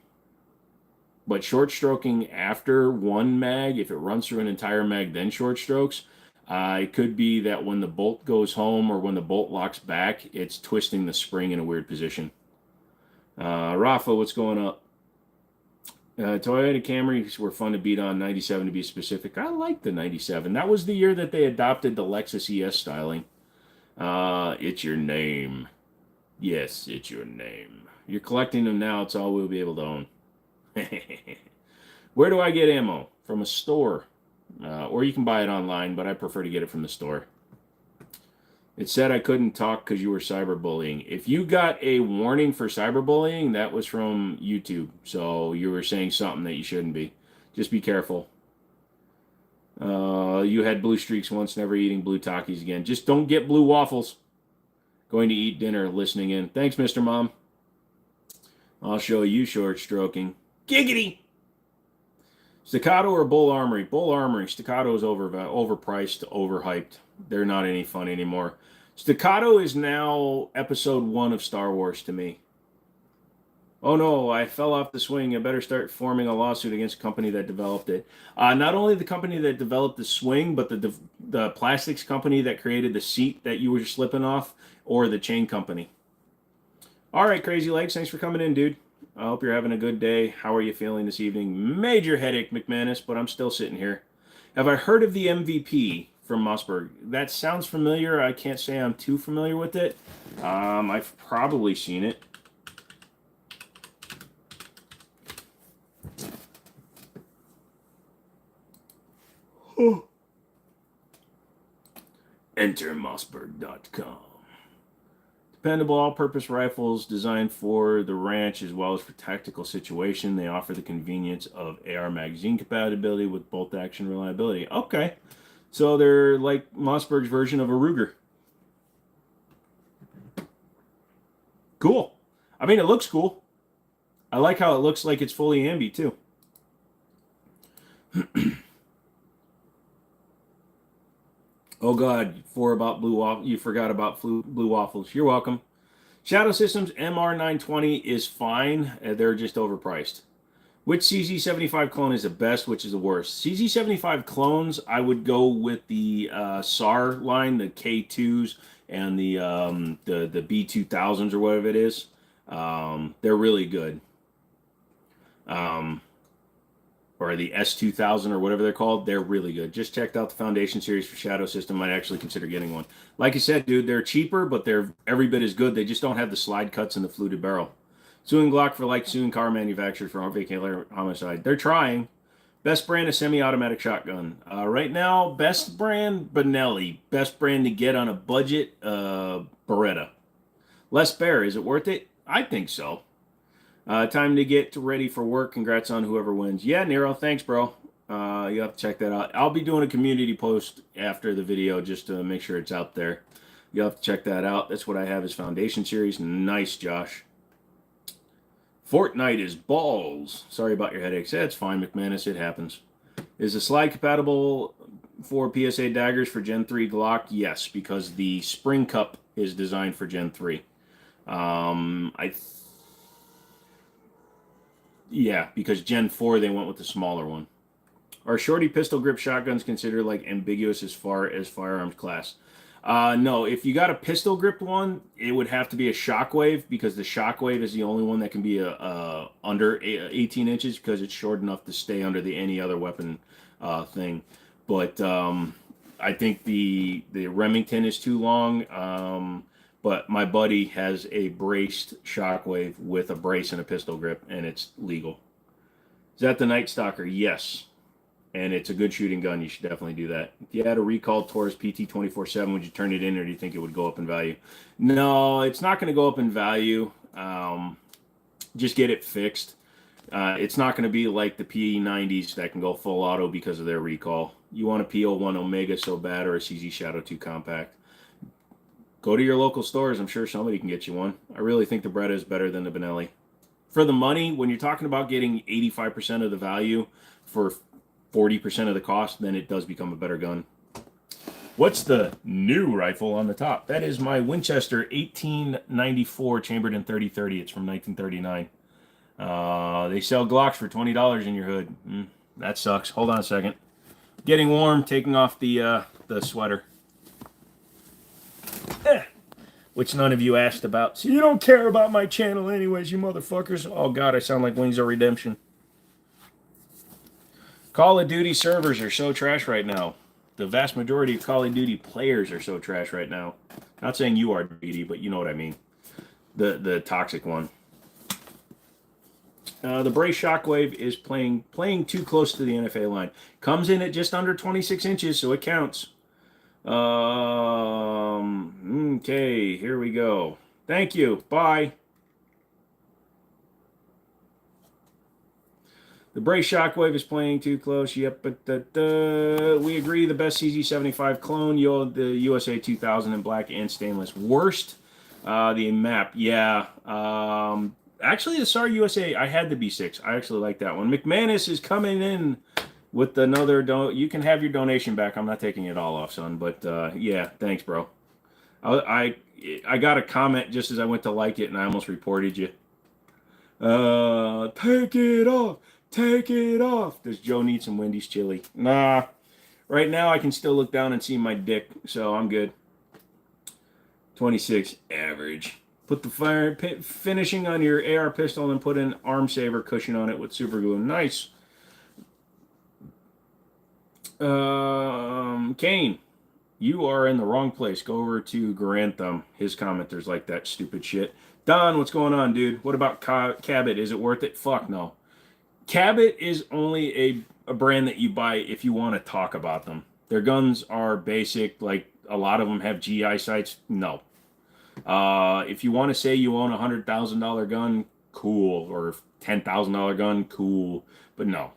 But short stroking after one mag, if it runs through an entire mag, then short strokes, it could be that when the bolt goes home or when the bolt locks back, it's twisting the spring in a weird position. Rafa, what's going up? Toyota Camrys were fun to beat on, 97 to be specific. I like the 97. That was the year that they adopted the Lexus ES styling. It's your name. Yes, it's your name. You're collecting them now. It's all we'll be able to own. Where do I get ammo? From a store. Or you can buy it online, but I prefer to get it from the store. It said I couldn't talk because you were cyberbullying. If you got a warning for cyberbullying, that was from YouTube. So you were saying something that you shouldn't be. Just be careful. You had blue streaks once, never eating blue Takis again. Just don't get blue waffles. Going to eat dinner, listening in. Thanks, Mr. Mom. I'll show you short stroking. Giggity! Staccato or Bull Armory? Bull Armory. Staccato is overpriced, overhyped. They're not any fun anymore. Staccato is now episode 1 of Star Wars to me. Oh no, I fell off the swing. I better start forming a lawsuit against the company that developed it. Not only the company that developed the swing, but the plastics company that created the seat that you were slipping off, or the chain company. All right, Crazy Legs, thanks for coming in, dude. I hope you're having a good day. How are you feeling this evening? Major headache, McManus, but I'm still sitting here. Have I heard of the MVP from Mossberg? That sounds familiar. I can't say I'm too familiar with it. I've probably seen it. Enter Mossberg.com. Dependable all-purpose rifles designed for the ranch as well as for tactical situation. They offer the convenience of AR magazine compatibility with bolt action reliability. Okay, so they're like Mossberg's version of a Ruger. Cool. I mean, it looks cool. I like how it looks like it's fully ambi too. Oh God, you forgot about blue waffles. You're welcome. Shadow Systems MR920 is fine. They're just overpriced. Which CZ75 clone is the best? Which is the worst? CZ75 clones, I would go with the SAR line, the K2s, and the B2000s or whatever it is. They're really good. Or the S2000 or whatever they're called, they're really good. Just checked out the Foundation series for Shadow System. Might actually consider getting one. Like I said, dude, they're cheaper, but they're every bit as good. They just don't have the slide cuts and the fluted barrel. Suing Glock for like suing car manufacturers for vehicular homicide. They're trying. Best brand of semi-automatic shotgun. Right now, best brand, Benelli. Best brand to get on a budget, Beretta. Les Bear, is it worth it? I think so. Time to get ready for work. Congrats on whoever wins. Yeah, Nero, thanks, bro. You have to check that out. I'll be doing a community post after the video just to make sure it's out there. You'll have to check that out. That's what I have as Foundation series. Nice, Josh. Fortnite is balls. Sorry about your headaches. That's fine, McManus. It happens. Is the slide compatible for PSA daggers for Gen 3 Glock? Yes, because the spring cup is designed for Gen 3. Yeah, because Gen 4, they went with the smaller one. Are shorty pistol grip shotguns considered like ambiguous as far as firearms class? No, if you got a pistol gripped one, it would have to be a Shockwave because the Shockwave is the only one that can be under 18 inches because it's short enough to stay under any other weapon thing. But I think the Remington is too long. But my buddy has a braced Shockwave with a brace and a pistol grip, and it's legal. Is that the Night Stalker? Yes. And it's a good shooting gun. You should definitely do that. If you had a recalled Taurus PT-24/7, would you turn it in, or do you think it would go up in value? No, it's not going to go up in value. Just get it fixed. It's not going to be like the PE90s that can go full auto because of their recall. You want a PO1 Omega so bad, or a CZ Shadow 2 Compact. Go to your local stores. I'm sure somebody can get you one. I really think the Beretta is better than the Benelli. For the money, when you're talking about getting 85% of the value for 40% of the cost, then it does become a better gun. What's the new rifle on the top? That is my Winchester 1894 chambered in 30-30. It's from 1939. They sell Glocks for $20 in your hood. That sucks. Hold on a second. Getting warm, taking off the sweater. Which none of you asked about. So you don't care about my channel anyways, you motherfuckers. Oh god, I sound like Wings of Redemption. Call of Duty servers are so trash right now. The vast majority of Call of Duty players are so trash right now. Not saying you are, DD, but you know what I mean. The toxic one. The Brace Shockwave is playing too close to the NFA line. Comes in at just under 26 inches, so it counts. Okay, here we go. Thank you. Bye. The Brace Shockwave is playing too close. Yep, but we agree. The best CZ75 clone, the USA 2000 in black and stainless. Worst, the map. Yeah. Actually, the SAR USA, I had the B6. I actually like that one. McManus is coming in with another. You can have your donation back. I'm not taking it all off, son. But yeah, thanks, bro. I got a comment just as I went to like it, and I almost reported you. Take it off. Take it off. Does Joe need some Wendy's chili? Nah. Right now, I can still look down and see my dick, so I'm good. 26, average. Put the fire finishing on your AR pistol and put an arm saver cushion on it with super glue. Nice. Kane, you are in the wrong place. Go over to Grantham. His commenters like that stupid shit. Don, what's going on, dude? What about Cabot? Is it worth it? Fuck no. Cabot is only a brand that you buy if you want to talk about them. Their guns are basic, like a lot of them have GI sights. No. If you want to say you own a $100,000 gun, cool. Or $10,000 gun, cool. But no.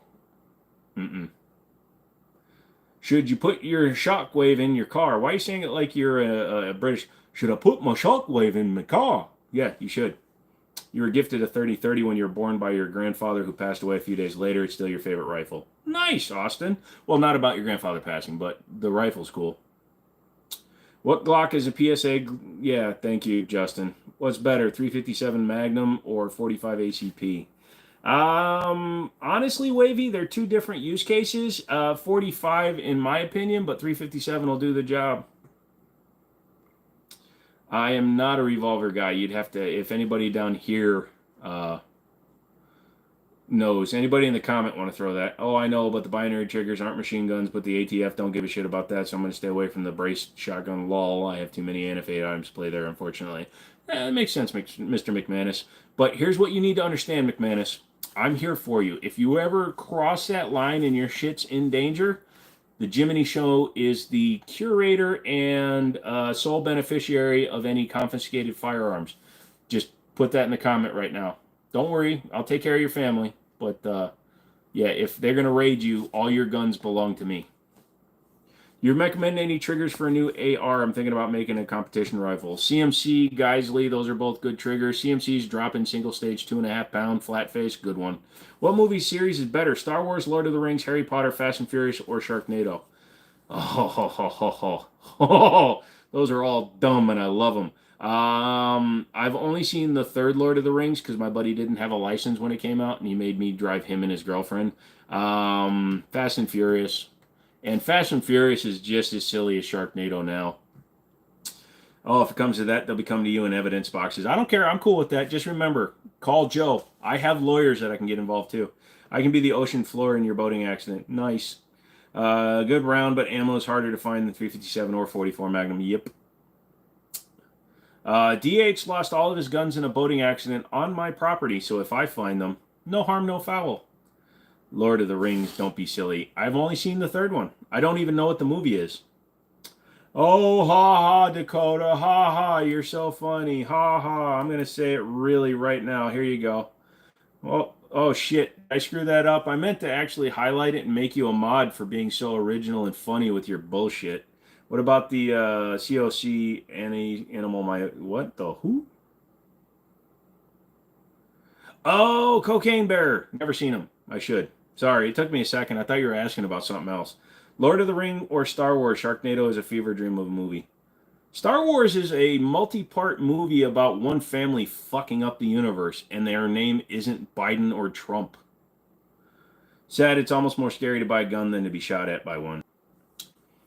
Should you put your Shockwave in your car? Why are you saying it like you're a British? Should I put my Shockwave in my car? Yeah, you should. You were gifted a 30-30 when you were born by your grandfather who passed away a few days later. It's still your favorite rifle. Nice, Austin. Well, not about your grandfather passing, but the rifle's cool. What Glock is a PSA? Yeah, thank you, Justin. What's better, 357 Magnum or 45 ACP? Honestly, Wavy, they're two different use cases. 45 in my opinion, but 357 will do the job. I am not a revolver guy. You'd have to, if anybody down here knows. Anybody in the comment want to throw that? Oh, I know, but the binary triggers aren't machine guns, but the ATF don't give a shit about that, so I'm going to stay away from the braced shotgun. Lol, I have too many NFA items to play there, unfortunately. That makes sense, Mr. McManus. But here's what you need to understand, McManus. I'm here for you. If you ever cross that line and your shit's in danger, the Jimmini Show is the curator and sole beneficiary of any confiscated firearms. Just put that in the comment right now. Don't worry, I'll take care of your family. But yeah, if they're going to raid you, all your guns belong to me. You recommend any triggers for a new AR? I'm thinking about making a competition rifle. CMC, Geisley, those are both good triggers. CMC's drop-in single stage, 2.5 pound, flat face, good one. What movie series is better? Star Wars, Lord of the Rings, Harry Potter, Fast and Furious, or Sharknado? Oh, those are all dumb and I love them. I've only seen the third Lord of the Rings because my buddy didn't have a license when it came out and he made me drive him and his girlfriend. Fast and Furious. And Fast and Furious is just as silly as Sharknado now. Oh, if it comes to that, they'll be coming to you in evidence boxes. I don't care. I'm cool with that. Just remember, call Joe. I have lawyers that I can get involved too. I can be the ocean floor in your boating accident. Nice. Good round, but ammo is harder to find than 357 or 44 Magnum. Yep. DH lost all of his guns in a boating accident on my property, so if I find them, no harm, no foul. Lord of the Rings, don't be silly. I've only seen the third one. I don't even know what the movie is. Oh, ha ha, Dakota. Ha ha, you're so funny. Ha ha. I'm going to say it really right now. Here you go. Oh shit. I screwed that up. I meant to actually highlight it and make you a mod for being so original and funny with your bullshit. What about the COC animal? What the who? Oh, Cocaine Bear. Never seen him. I should. Sorry, it took me a second. I thought you were asking about something else. Lord of the Ring or Star Wars? Sharknado is a fever dream of a movie. Star Wars is a multi-part movie about one family fucking up the universe, and their name isn't Biden or Trump. Sad, it's almost more scary to buy a gun than to be shot at by one.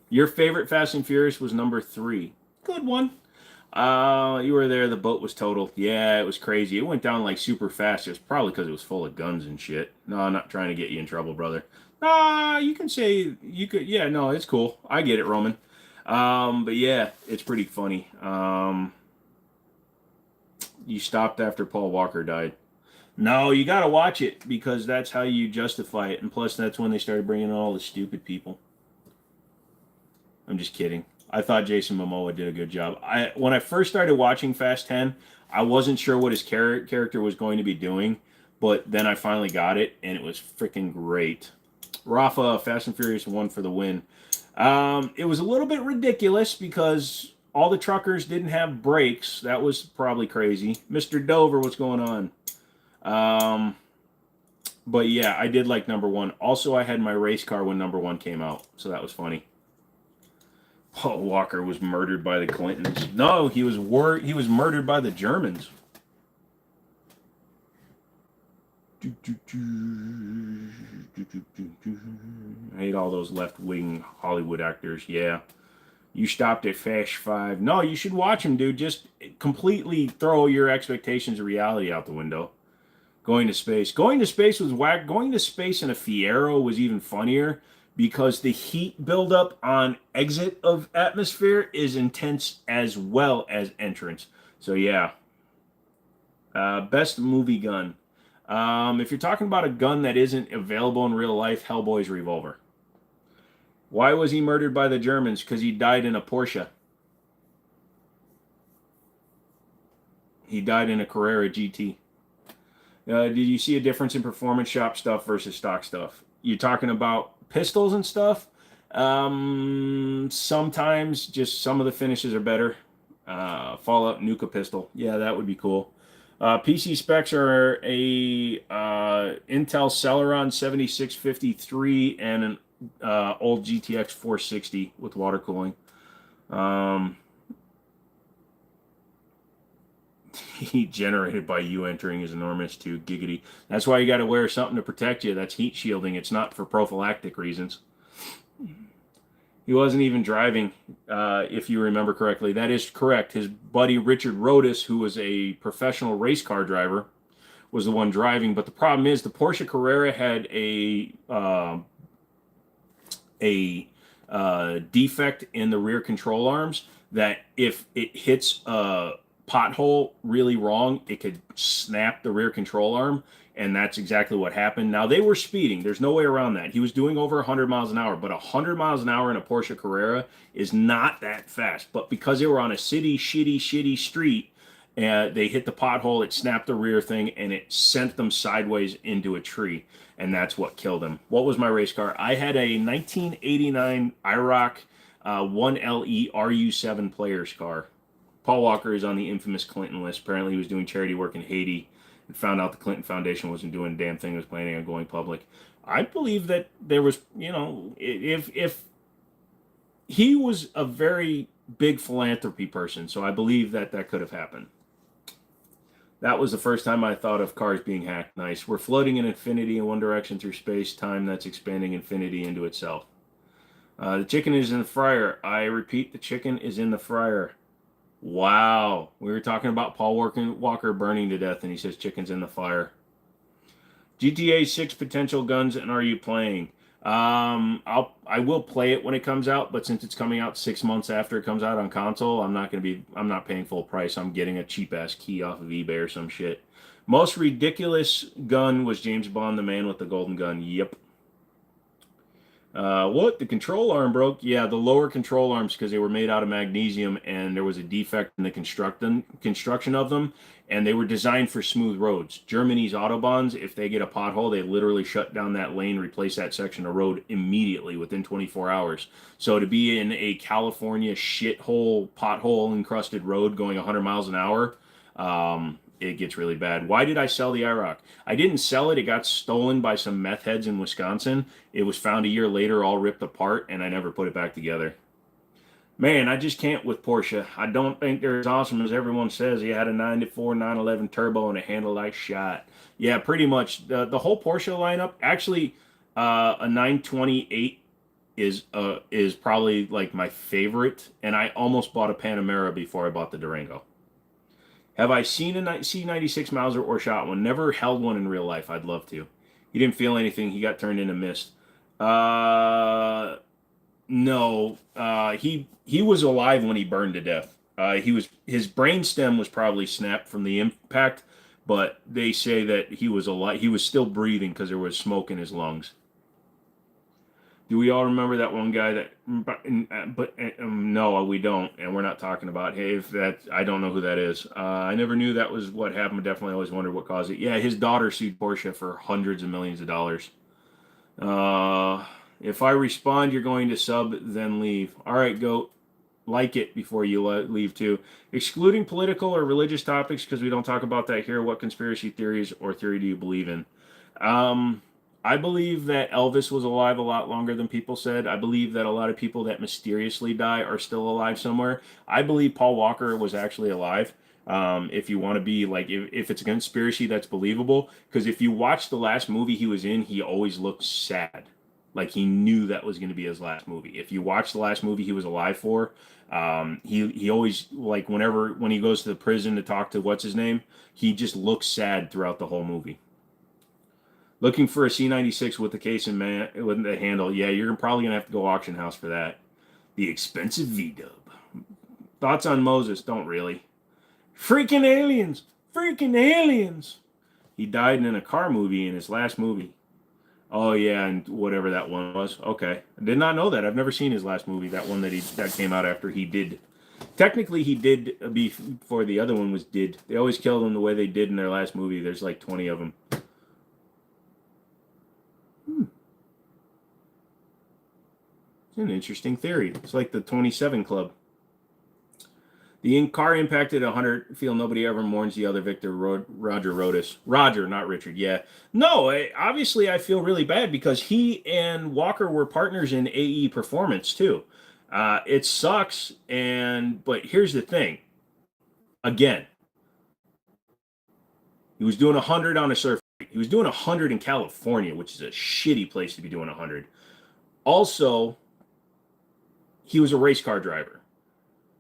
Your favorite Fast and Furious was number 3. Good one. You were there. The boat was totaled. Yeah, it was crazy. It went down like super fast. It was probably because it was full of guns and shit. No, I'm not trying to get you in trouble, brother. You can say you could. Yeah, no, it's cool. I get it, Roman. But yeah, it's pretty funny. You stopped after Paul Walker died. No, you got to watch it because that's how you justify it. And plus, that's when they started bringing in all the stupid people. I'm just kidding. I thought Jason Momoa did a good job. When I first started watching Fast 10, I wasn't sure what his character was going to be doing, but then I finally got it, and it was freaking great. Rafa, Fast and Furious 1 for the win. It was a little bit ridiculous because all the truckers didn't have brakes. That was probably crazy. Mr. Dover, what's going on? But yeah, I did like number 1. Also, I had my race car when number 1 came out, so that was funny. Paul Walker was murdered by the Clintons. No, he was murdered by the Germans. I hate all those left-wing Hollywood actors. Yeah. You stopped at Fast 5. No, you should watch them, dude. Just completely throw your expectations of reality out the window. Going to space. Going to space was whack. Going to space in a Fiero was even funnier because the heat buildup on exit of atmosphere is intense as well as entrance. So yeah. Best movie gun. If you're talking about a gun that isn't available in real life, Hellboy's revolver. Why was he murdered by the Germans? Because he died in a Porsche. He died in a Carrera GT. Did you see a difference in performance shop stuff versus stock stuff? You're talking about pistols and stuff? Sometimes just some of the finishes are better. Fallout Nuka pistol. Yeah, that would be cool. PC specs are a Intel Celeron 7653 and an old GTX 460 with water cooling. Heat generated by you entering is enormous too. Giggity. That's why you got to wear something to protect you. That's heat shielding. It's not for prophylactic reasons. He wasn't even driving, if you remember correctly. That is correct. His buddy Richard Rodas, who was a professional race car driver, was the one driving. But the problem is the Porsche Carrera had a defect in the rear control arms that if it hits a pothole really wrong, it could snap the rear control arm, and that's exactly what happened. Now, they were speeding. There's no way around that. He was doing over 100 miles an hour, but 100 miles an hour in a Porsche Carrera is not that fast. But because they were on a shitty street, they hit the pothole, it snapped the rear thing, and it sent them sideways into a tree, and that's what killed him. What was my race car? I had a 1989 IROC 1LE RU7 players car. Paul Walker is on the infamous Clinton list. Apparently, he was doing charity work in Haiti and found out the Clinton Foundation wasn't doing a damn thing, was planning on going public. I believe that there was, if he was a very big philanthropy person, so I believe that could have happened. That was the first time I thought of cars being hacked. Nice. We're floating in infinity in one direction through space-time that's expanding infinity into itself. The chicken is in the fryer. I repeat, the chicken is in the fryer. Wow. We were talking about Paul Walker burning to death, and he says chicken's in the fire. GTA 6 potential guns, and are you playing? I will play it when it comes out, but since it's coming out 6 months after it comes out on console, I'm not paying full price. I'm getting a cheap ass key off of eBay or some shit. Most ridiculous gun was James Bond, the man with the golden gun. Yep. What? The control arm broke? Yeah, the lower control arms because they were made out of magnesium and there was a defect in the construction of them, and they were designed for smooth roads. Germany's autobahns, if they get a pothole, they literally shut down that lane, replace that section of road immediately within 24 hours. So to be in a California shithole, pothole encrusted road going 100 miles an hour, it gets really bad. Why did I sell the IROC? I didn't sell it. It got stolen by some meth heads in Wisconsin. It was found a year later, all ripped apart, and I never put it back together. Man, I just can't with Porsche. I don't think they're as awesome as everyone says. He had a 94 911 turbo and a handle like shot. Yeah, pretty much. The whole Porsche lineup, actually, a 928 is probably like my favorite, and I almost bought a Panamera before I bought the Durango. Have I seen a C96 Mauser or shot one? Never held one in real life. I'd love to. He didn't feel anything. He got turned into mist. No. He was alive when he burned to death. His brain stem was probably snapped from the impact, but they say that he was alive. He was still breathing because there was smoke in his lungs. Do we all remember that one guy that? But no, we don't, and we're not talking about. Hey, if that, I don't know who that is. I never knew that was what happened. Definitely always wondered what caused it. Yeah, his daughter sued Porsche for hundreds of millions of dollars. If I respond, you're going to sub, then leave. All right, goat. Like it before you leave too. Excluding political or religious topics because we don't talk about that here. What conspiracy theories or theory do you believe in? I believe that Elvis was alive a lot longer than people said. I believe that a lot of people that mysteriously die are still alive somewhere. I believe Paul Walker was actually alive. If you want to be like, if it's a conspiracy that's believable, because if you watch the last movie he was in, he always looked sad. Like he knew that was going to be his last movie. If you watch the last movie he was alive for, he always, like when he goes to the prison to talk to what's his name, he just looks sad throughout the whole movie. Looking for a C96 with the case and with the handle. Yeah, you're probably gonna have to go auction house for that. The expensive V-dub. Thoughts on Moses? Don't really. Freaking aliens! Freaking aliens! He died in a car movie in his last movie. Oh yeah, and whatever that one was. Okay, I did not know that. I've never seen his last movie. That one that came out after he did. Technically, he did before the other one was did. They always killed him the way they did in their last movie. There's like 20 of them. It's an interesting theory. It's like the 27 Club. The car impacted 100. Feel nobody ever mourns the other victor, Roger Rodas. Roger, not Richard. Yeah. No, obviously I feel really bad because he and Walker were partners in AE Performance too. It sucks, but here's the thing. Again, he was doing 100 on a surf. He was doing 100 in California, which is a shitty place to be doing 100. Also, he was a race car driver.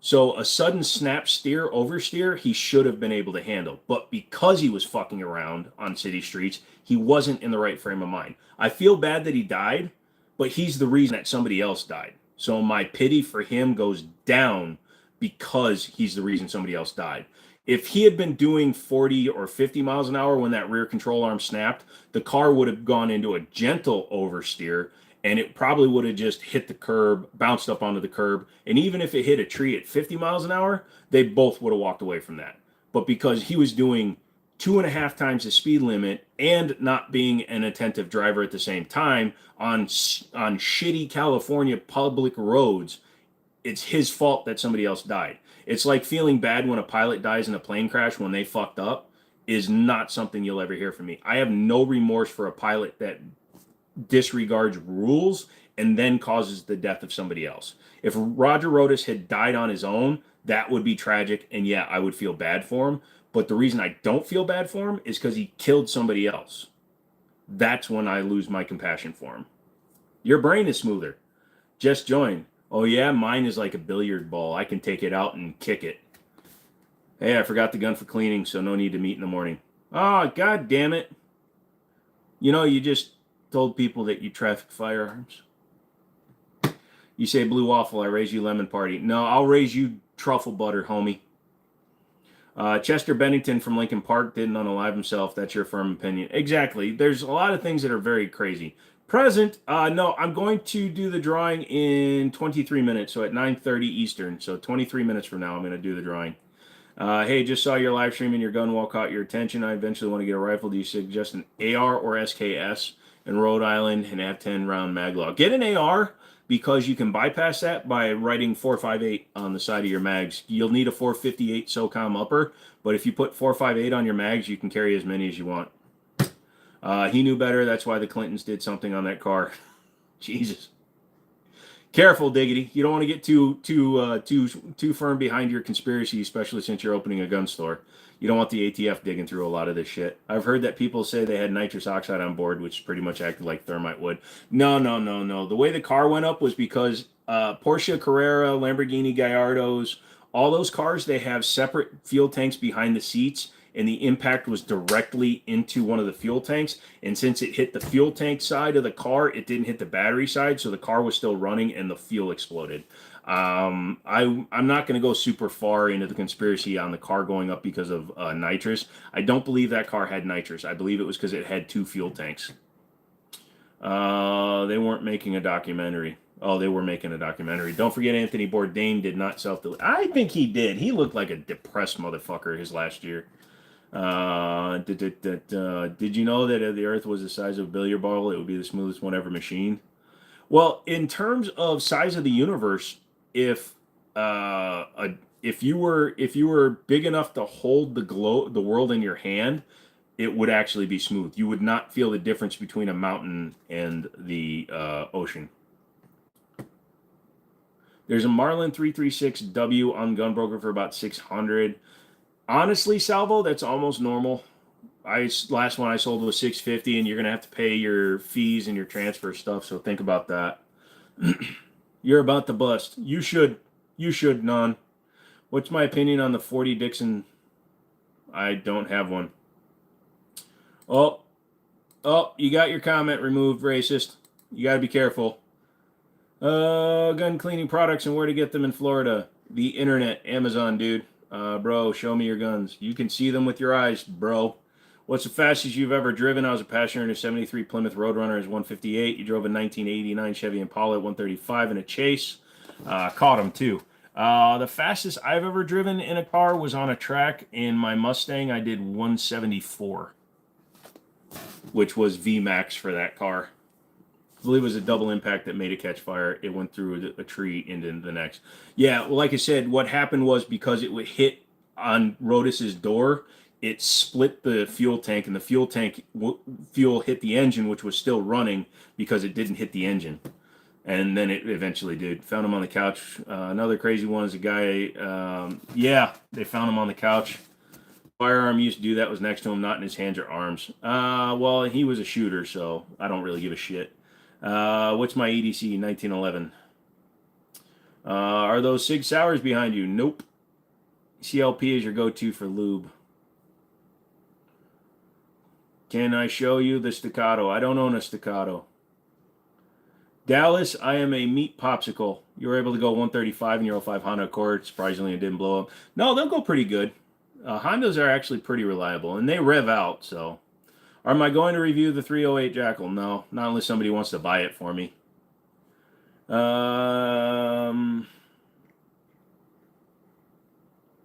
So a sudden snap steer, oversteer, he should have been able to handle. But because he was fucking around on city streets, he wasn't in the right frame of mind. I feel bad that he died, but he's the reason that somebody else died. So my pity for him goes down because he's the reason somebody else died. If he had been doing 40 or 50 miles an hour when that rear control arm snapped, the car would have gone into a gentle oversteer and it probably would have just hit the curb, bounced up onto the curb. And even if it hit a tree at 50 miles an hour, they both would have walked away from that. But because he was doing 2.5 times the speed limit and not being an attentive driver at the same time on shitty California public roads, it's his fault that somebody else died. It's like feeling bad when a pilot dies in a plane crash when they fucked up is not something you'll ever hear from me. I have no remorse for a pilot that disregards rules and then causes the death of somebody else. If Roger Rodas had died on his own, that would be tragic, and yeah, I would feel bad for him. But the reason I don't feel bad for him is because he killed somebody else. That's when I lose my compassion for him. Your brain is smoother. Just join. Oh yeah, mine is like a billiard ball. I can take it out and kick it. Hey, I forgot the gun for cleaning, so no need to meet in the morning. Oh, god damn it. You know, you just told people that you traffic firearms. You say blue waffle, I raise you lemon party. No, I'll raise you truffle butter, homie. Chester Bennington from Lincoln Park didn't unalive himself. That's your firm opinion. Exactly. There's a lot of things that are very crazy. Present, no, I'm going to do the drawing in 23 minutes, so at 9:30 Eastern. So 23 minutes from now, I'm going to do the drawing. Hey, just saw your live stream and your gun wall caught your attention. I eventually want to get a rifle. Do you suggest an AR or SKS in Rhode Island and have 10 round maglock? Get an AR because you can bypass that by writing 458 on the side of your mags. You'll need a 458 SOCOM upper, but if you put 458 on your mags, you can carry as many as you want. He knew better. That's why the Clintons did something on that car. Jesus. Careful, Diggity. You don't want to get too firm behind your conspiracy, especially since you're opening a gun store. You don't want the ATF digging through a lot of this shit. I've heard that people say they had nitrous oxide on board, which pretty much acted like thermite would. No. The way the car went up was because Porsche Carrera, Lamborghini Gallardos, all those cars, they have separate fuel tanks behind the seats, and the impact was directly into one of the fuel tanks. And since it hit the fuel tank side of the car, it didn't hit the battery side, so the car was still running and the fuel exploded. I'm not going to go super far into the conspiracy on the car going up because of nitrous. I don't believe that car had nitrous. I believe it was because it had 2 fuel tanks. They weren't making a documentary. Oh, they were making a documentary. Don't forget Anthony Bourdain did not self-delete. I think he did. He looked like a depressed motherfucker his last year. Did you know that if the Earth was the size of a billiard ball, it would be the smoothest one ever machined? Well, in terms of size of the universe, if you were big enough to hold the world in your hand, it would actually be smooth. You would not feel the difference between a mountain and the ocean. There's a Marlin 336W on Gunbroker for about 600. Honestly, Salvo, that's almost normal. Last one I sold was 650, and you're gonna have to pay your fees and your transfer stuff. So think about that. You're about to bust. You should, non. What's my opinion on the 40 Dixon? I don't have one. Oh, you got your comment removed, racist. You got to be careful. Gun cleaning products and where to get them in Florida. The internet, Amazon, dude. Bro, show me your guns. You can see them with your eyes, bro. What's the fastest you've ever driven? I was a passenger in a 73 Plymouth Roadrunner as 158. You drove a 1989 Chevy Impala at 135 in a chase. Caught him, too. The fastest I've ever driven in a car was on a track. In my Mustang, I did 174, which was VMAX for that car. I believe it was a double impact that made it catch fire. It went through a tree into the next. Yeah, well, like I said, what happened was because it would hit on Rotus's door, it split the fuel tank, and the fuel tank fuel hit the engine, which was still running because it didn't hit the engine. And then it eventually did. Found him on the couch. Another crazy one is a guy. Yeah, they found him on the couch. Firearm used to do that was next to him, not in his hands or arms. Well, he was a shooter, so I don't really give a shit. What's my EDC? 1911. Are those Sig Sauers behind you? Nope. CLP is your go-to for lube. Can I show you the staccato? I don't own a staccato. Dallas, I am a meat popsicle. You were able to go 135 in your 05 Honda Accord. Surprisingly, it didn't blow up. No, they'll go pretty good. Hondas are actually pretty reliable, and they rev out, so... Am I going to review the 308 Jackal? No, not unless somebody wants to buy it for me.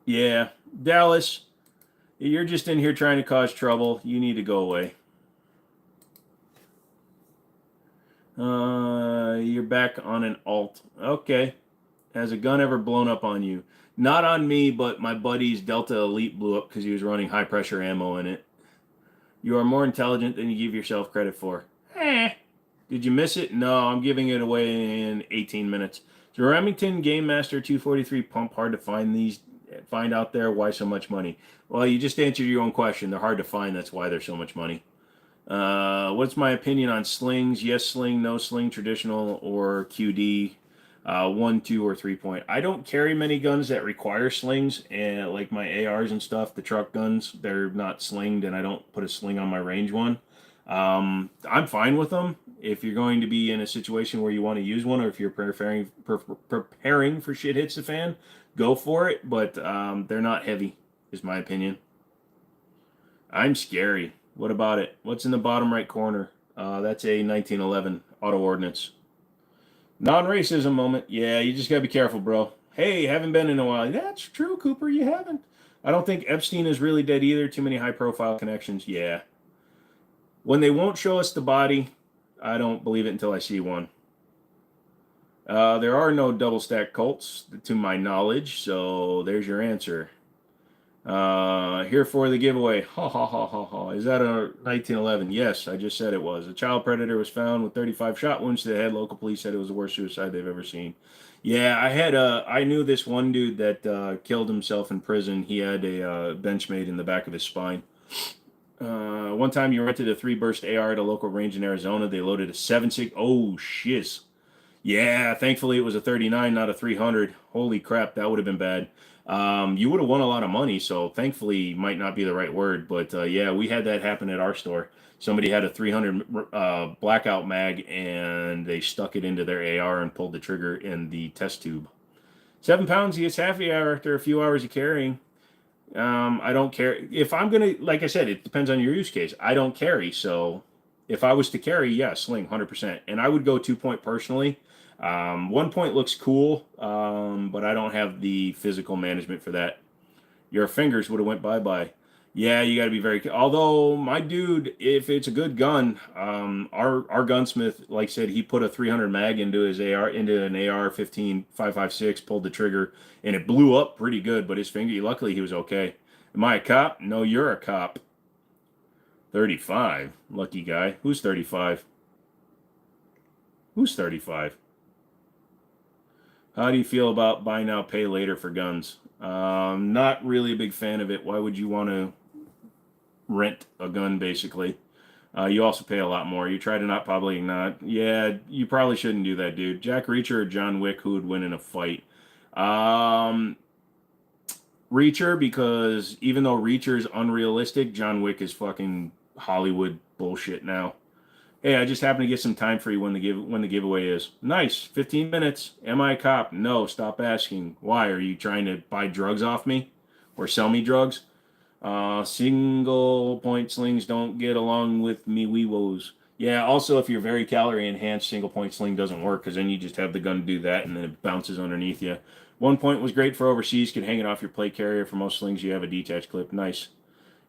Yeah, Dallas, you're just in here trying to cause trouble. You need to go away. You're back on an alt. Okay. Has a gun ever blown up on you? Not on me, but my buddy's Delta Elite blew up because he was running high-pressure ammo in it. You are more intelligent than you give yourself credit for. Did you miss it? No, I'm giving it away in 18 minutes. Is your Remington Game Master 243 pump hard to find out there? Why so much money? Well, you just answered your own question. They're hard to find. That's why there's so much money. What's my opinion on slings? Yes sling, no sling, traditional or QD, 1, 2, or 3 point. I don't carry many guns that require slings, and like my ARs and stuff, the truck guns, they're not slinged, and I don't put a sling on my range one. I'm fine with them. If you're going to be in a situation where you want to use one, or if you're preparing for shit hits the fan, go for it. But they're not heavy, is my opinion. I'm scary. What about it? What's in the bottom right corner? That's a 1911 auto ordnance. Non-racism moment. Yeah, you just gotta be careful, bro. Hey, haven't been in a while. That's true, Cooper. You haven't. I don't think Epstein is really dead either. Too many high-profile connections. Yeah. When they won't show us the body, I don't believe it until I see one. There are no double-stack Colts, to my knowledge, so there's your answer. Here for the giveaway. Ha ha ha ha ha. Is that a 1911? Yes, I just said it was. A child predator was found with 35 shot wounds to the head. Local police said it was the worst suicide they've ever seen. Yeah, I knew this one dude that killed himself in prison. He had a Benchmade in the back of his spine. One time you rented a 3-burst AR at a local range in Arizona. They loaded a 7.6. Oh, shiz. Yeah, thankfully it was a 39, not a 300. Holy crap, that would have been bad. You would have won a lot of money, so thankfully might not be the right word, but yeah, we had that happen at our store. Somebody had a 300 blackout mag, and they stuck it into their AR and pulled the trigger in the test tube. 7 pounds, he gets happy hour after a few hours of carrying. I don't care. If I'm going to, like I said, it depends on your use case. I don't carry, so if I was to carry, yeah, sling 100%. And I would go 2-point personally. 1-point looks cool, but I don't have the physical management for that. Your fingers would have went bye-bye. Yeah, you got to be very. Although my dude, if it's a good gun, our gunsmith, like I said, he put a 300 mag into his AR, into an AR-15 5.56, pulled the trigger, and it blew up pretty good. But his finger, luckily, he was okay. Am I a cop? No, you're a cop. 35, lucky guy. Who's 35? Who's 35? How do you feel about buy now, pay later for guns? Not really a big fan of it. Why would you want to rent a gun, basically? You also pay a lot more. You try to probably not. Yeah, you probably shouldn't do that, dude. Jack Reacher or John Wick, who would win in a fight? Reacher, because even though Reacher's unrealistic, John Wick is fucking Hollywood bullshit now. Hey, I just happened to get some time for you when the giveaway is. Nice. 15 minutes. Am I a cop? No, stop asking. Why? Are you trying to buy drugs off me? Or sell me drugs? Single point slings don't get along with me weewos. Yeah, also if you're very calorie enhanced, single point sling doesn't work because then you just have the gun do that and then it bounces underneath you. 1-point was great for overseas. Can hang it off your plate carrier. For most slings, you have a detached clip. Nice.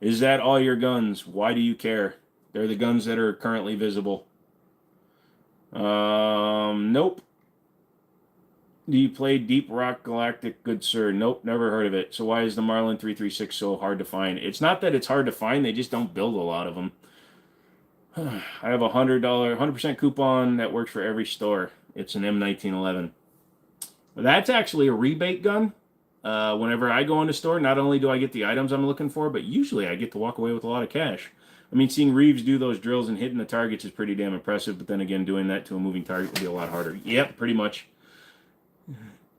Is that all your guns? Why do you care? They're the guns that are currently visible. Nope. Do you play Deep Rock Galactic? Good sir. Nope, never heard of it. So why is the Marlin 336 so hard to find? It's not that it's hard to find, they just don't build a lot of them. I have a $100 coupon that works for every store. It's an M1911. That's actually a rebate gun. Whenever I go in the store, not only do I get the items I'm looking for, but usually I get to walk away with a lot of cash. I mean, seeing Reeves do those drills and hitting the targets is pretty damn impressive, but then again, doing that to a moving target would be a lot harder. Yep, pretty much.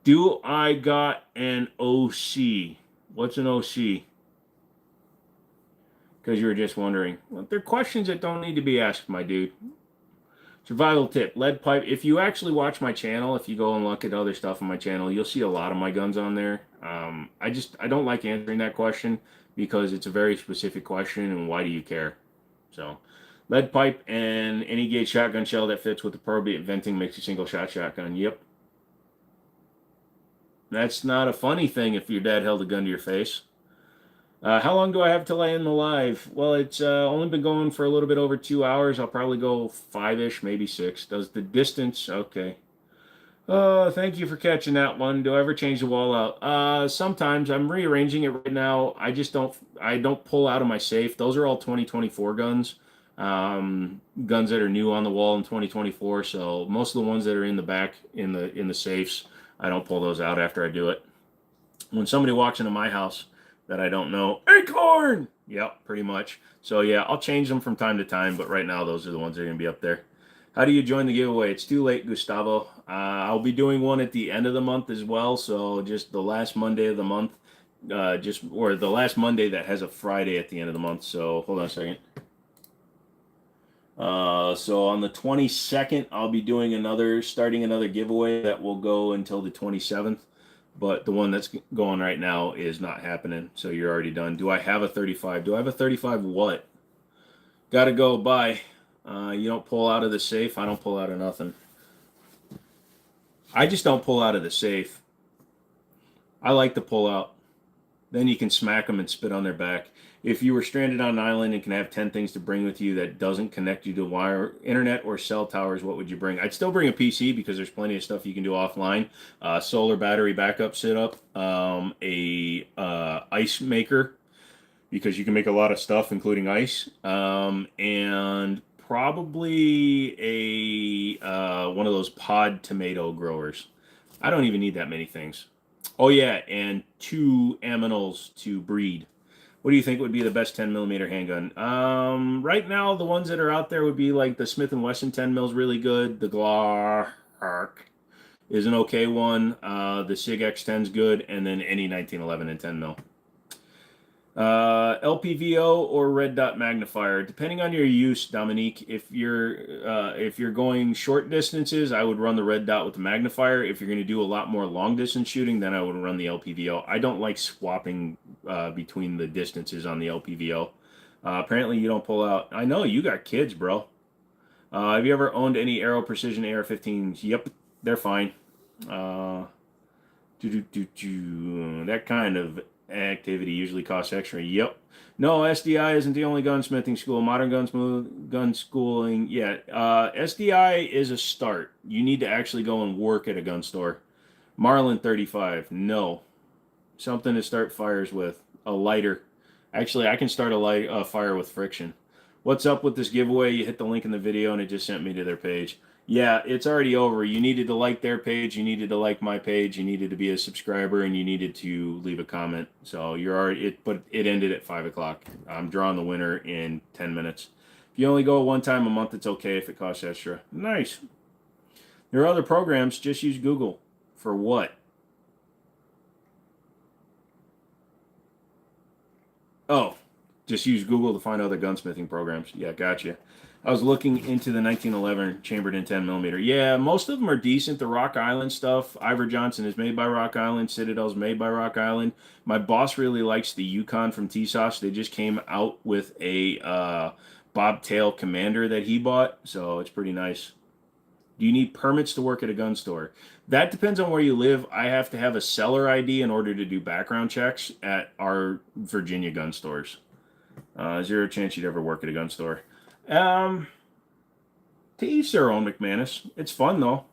Do I got an OC? What's an OC? Because you were just wondering. Well, they're questions that don't need to be asked, my dude. Survival tip, lead pipe. If you actually watch my channel, if you go and look at other stuff on my channel, you'll see a lot of my guns on there. I don't like answering that question because it's a very specific question, and why do you care? So, lead pipe and any gauge shotgun shell that fits with appropriate venting makes a single shot shotgun. Yep. That's not a funny thing if your dad held a gun to your face. How long do I have till I end the live? Well, it's only been going for a little bit over 2 hours. I'll probably go 5-ish, maybe 6. Does the distance... Okay. Thank you for catching that one. Do I ever change the wall out? Sometimes. I'm rearranging it right now. I don't pull out of my safe. Those are all 2024 guns. Guns that are new on the wall in 2024. So most of the ones that are in the back in the safes, I don't pull those out after I do it. When somebody walks into my house that I don't know, Acorn! Yep, pretty much. So yeah, I'll change them from time to time, but right now those are the ones that are going to be up there. How do you join the giveaway? It's too late, Gustavo. I'll be doing one at the end of the month as well, so just the last Monday of the month, or the last Monday that has a Friday at the end of the month. So hold on a second. So on the 22nd, I'll be doing starting another giveaway that will go until the 27th. But the one that's going right now is not happening. So you're already done. Do I have a 35? Do I have a 35 what? Gotta go. Bye. You don't pull out of the safe. I don't pull out of nothing. I just don't pull out of the safe. I like to pull out. Then you can smack them and spit on their back. If you were stranded on an island and can have 10 things to bring with you that doesn't connect you to wire, internet, or cell towers, what would you bring? I'd still bring a PC because there's plenty of stuff you can do offline. Solar battery backup setup, a ice maker because you can make a lot of stuff, including ice, and probably a one of those pod tomato growers. I don't even need that many things. Oh yeah, and 2 aminals to breed. What do you think would be the best 10 millimeter handgun? Right now, the ones that are out there would be like the Smith & Wesson 10 mils, really good. The Glock is an okay one. The Sig X10's good, and then any 1911 and 10 mil. LPVO or red dot magnifier, depending on your use, Dominique. If you're going short distances, I would run the red dot with the magnifier. If you're going to do a lot more long distance shooting, then I would run the LPVO. I don't like swapping between the distances on the LPVO. Apparently, you don't pull out. I know you got kids, bro. Have you ever owned any Aero Precision AR-15s? Yep, they're fine. That kind of activity usually costs extra. Yep. No, SDI isn't the only gunsmithing school. Modern gun schooling. Yeah. SDI is a start. You need to actually go and work at a gun store. Marlin 35. No. Something to start fires with. A lighter. Actually, I can start a fire with friction. What's up with this giveaway? You hit the link in the video and it just sent me to their page. Yeah, it's already over. You needed to like their page, you needed to like my page, you needed to be a subscriber, and you needed to leave a comment. So you're already but it ended at 5 o'clock. I'm drawing the winner in 10 minutes. If you only go one time a month, it's okay if it costs extra. Nice. There are other programs. Just use Google. For what? Oh, just use Google to find other gunsmithing programs. Yeah, gotcha. I was looking into the 1911 chambered in 10 millimeter. Yeah, most of them are decent. The Rock Island stuff, Ivor Johnson is made by Rock Island. Citadel's made by Rock Island. My boss really likes the Yukon from TSOS. They just came out with a bobtail commander that he bought, so it's pretty nice. Do you need permits to work at a gun store? That depends on where you live. I have to have a seller ID in order to do background checks at our Virginia gun stores. Zero chance you'd ever work at a gun store. To each their own, McManus. It's fun, though.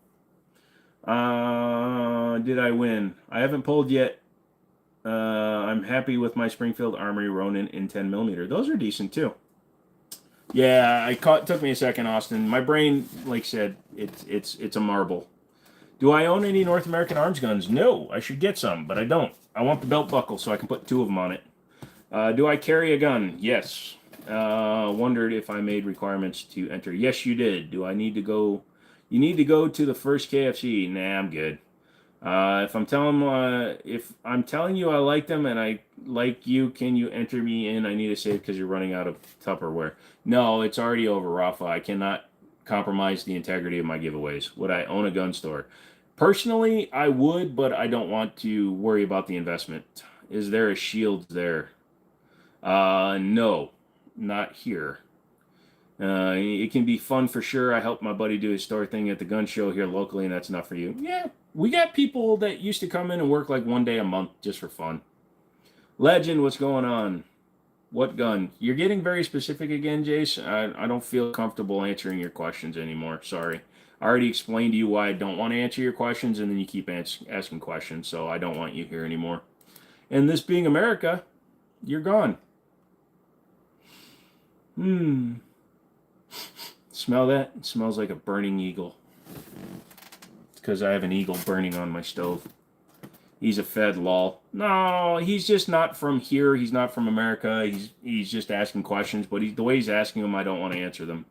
Did I win? I haven't pulled yet. I'm happy with my Springfield Armory Ronin in 10 millimeter. Those are decent, too. Yeah, took me a second, Austin. My brain, like I said, it's a marble. Do I own any North American arms guns? No, I should get some, but I don't. I want the belt buckle so I can put 2 of them on it. Do I carry a gun? Yes. Wondered if I made requirements to enter. Yes, you did. Do I need to go? You need to go to the first KFC. Nah, I'm good. If I'm telling you I like them and I like you, can you enter me in? I need a save because you're running out of Tupperware. No, it's already over, Rafa. I cannot compromise the integrity of my giveaways. Would I own a gun store? Personally, I would, but I don't want to worry about the investment. Is there a shield there? No, not here. It can be fun for sure. I helped my buddy do his store thing at the gun show here locally, and that's enough for you. Yeah, we got people that used to come in and work like 1 day a month just for fun. Legend, what's going on? What gun? You're getting very specific again, Jace. I don't feel comfortable answering your questions anymore. Sorry. I already explained to you why I don't want to answer your questions, and then you keep asking questions, so I don't want you here anymore. And this being America, you're gone. Smell that? It smells like a burning eagle. It's because I have an eagle burning on my stove. He's a Fed, lol. No, he's just not from here. He's not from America. He's just asking questions, but the way he's asking them, I don't want to answer them.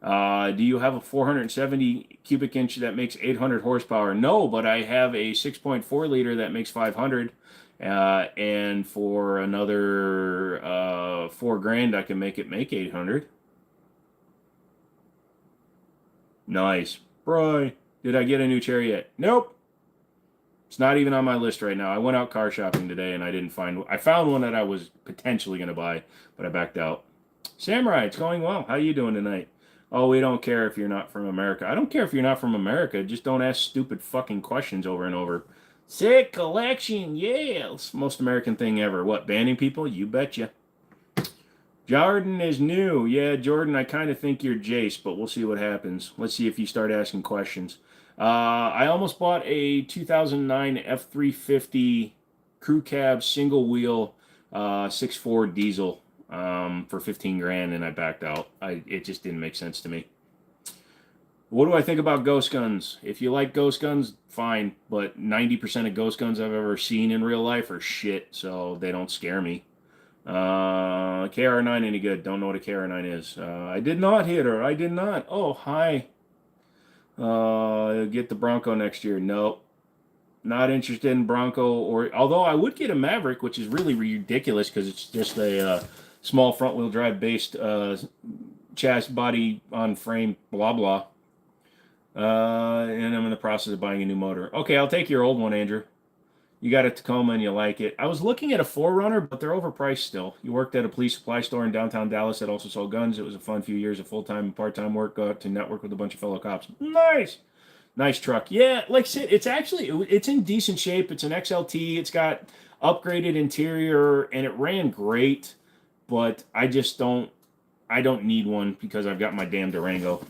Do you have a 470 cubic inch that makes 800 horsepower? No, but I have a 6.4 liter that makes 500. And for another $4,000, I can make 800. Nice. Bro, did I get a new chair yet? Nope. It's not even on my list right now. I went out car shopping today and I didn't find. I found one that I was potentially going to buy, but I backed out. Samurai, it's going well. How you doing tonight? Oh, we don't care if you're not from America. I don't care if you're not from America. Just don't ask stupid fucking questions over and over. Sick collection, yeah. It's the most American thing ever. What, banning people? You betcha. Jordan is new. Yeah, Jordan, I kind of think you're Jace, but we'll see what happens. Let's see if you start asking questions. I almost bought a 2009 F350 crew cab single wheel 6.4 diesel for 15 grand, and I backed out. It just didn't make sense to me. What do I think about ghost guns? If you like ghost guns, fine, but 90% of ghost guns I've ever seen in real life are shit, so they don't scare me. KR9 any good? Don't know what a KR9 is. I did not hit her. I did not. Oh, hi. Get the Bronco next year. Nope. Not interested in Bronco, or although I would get a Maverick, which is really ridiculous because it's just a small front wheel drive based chassis body on frame, blah blah. And I'm in the process of buying a new motor. Okay, I'll take your old one, Andrew. You got a Tacoma and you like it. I was looking at a 4Runner, but they're overpriced still. You worked at a police supply store in downtown Dallas that also sold guns. It was a fun few years of full-time and part-time work to network with a bunch of fellow cops. Nice. Nice truck. Yeah, like I said, it's in decent shape. It's an XLT. It's got upgraded interior, and it ran great, but I don't need one because I've got my damn Durango.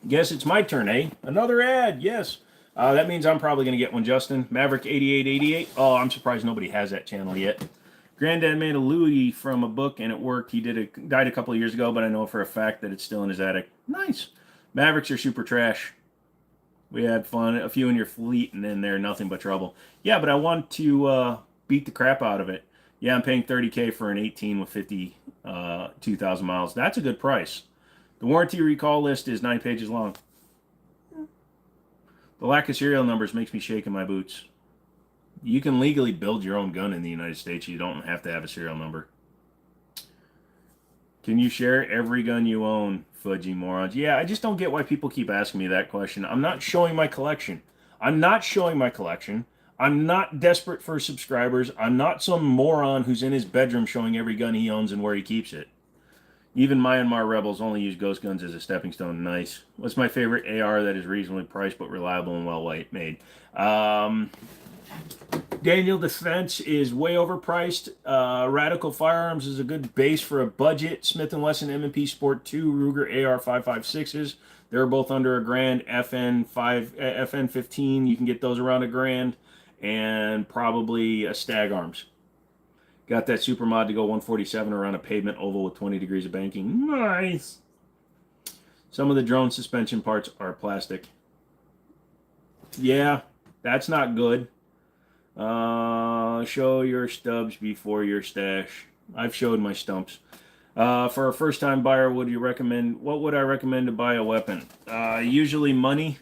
Guess it's my turn, eh? Another ad, yes. That means I'm probably going to get one, Justin. Maverick 8888. Oh, I'm surprised nobody has that channel yet. Granddad made a Louis from a book, and it worked. He died a couple of years ago, but I know for a fact that it's still in his attic. Nice. Mavericks are super trash. We had fun. A few in your fleet, and then they're nothing but trouble. Yeah, but I want to beat the crap out of it. Yeah, I'm paying $30K for an 18 with 52,000 miles. That's a good price. The warranty recall list is 9 pages long. The lack of serial numbers makes me shake in my boots. You can legally build your own gun in the United States. You don't have to have a serial number. Can you share every gun you own, fudgy morons? Yeah, I just don't get why people keep asking me that question. I'm not showing my collection. I'm not desperate for subscribers. I'm not some moron who's in his bedroom showing every gun he owns and where he keeps it. Even Myanmar rebels only use ghost guns as a stepping stone. Nice. What's my favorite AR that is reasonably priced but reliable and well made? Daniel Defense is way overpriced. Radical Firearms is a good base for a budget. Smith & Wesson M&P Sport 2 Ruger AR 5.56s. They're both under $1,000. FN15, you can get those around $1,000. And probably a Stag Arms. Got that super mod to go 147 around a pavement oval with 20 degrees of banking. Nice. Some of the drone suspension parts are plastic. Yeah, that's not good. Show your stubs before your stash. I've showed my stumps. For a first-time buyer, what would I recommend to buy a weapon? Usually money.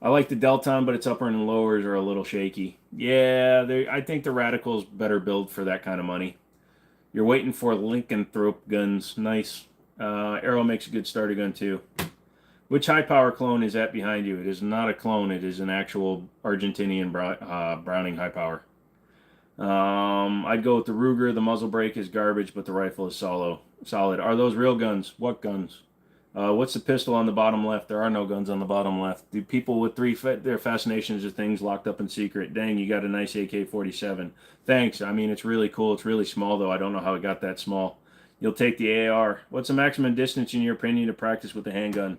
I like the Delton, but its upper and lowers are a little shaky. Yeah, I think the Radical's better build for that kind of money. You're waiting for Lincolnthrope guns. Nice. Arrow makes a good starter gun, too. Which high-power clone is that behind you? It is not a clone. It is an actual Argentinian Browning high-power. I'd go with the Ruger. The muzzle brake is garbage, but the rifle is solid. Are those real guns? What guns? What's the pistol on the bottom left? There are no guns on the bottom left. Do people with their fascinations are things locked up in secret? Dang, you got a nice AK-47. Thanks. I mean, it's really cool. It's really small, though. I don't know how it got that small. You'll take the AR. What's the maximum distance, in your opinion, to practice with a handgun?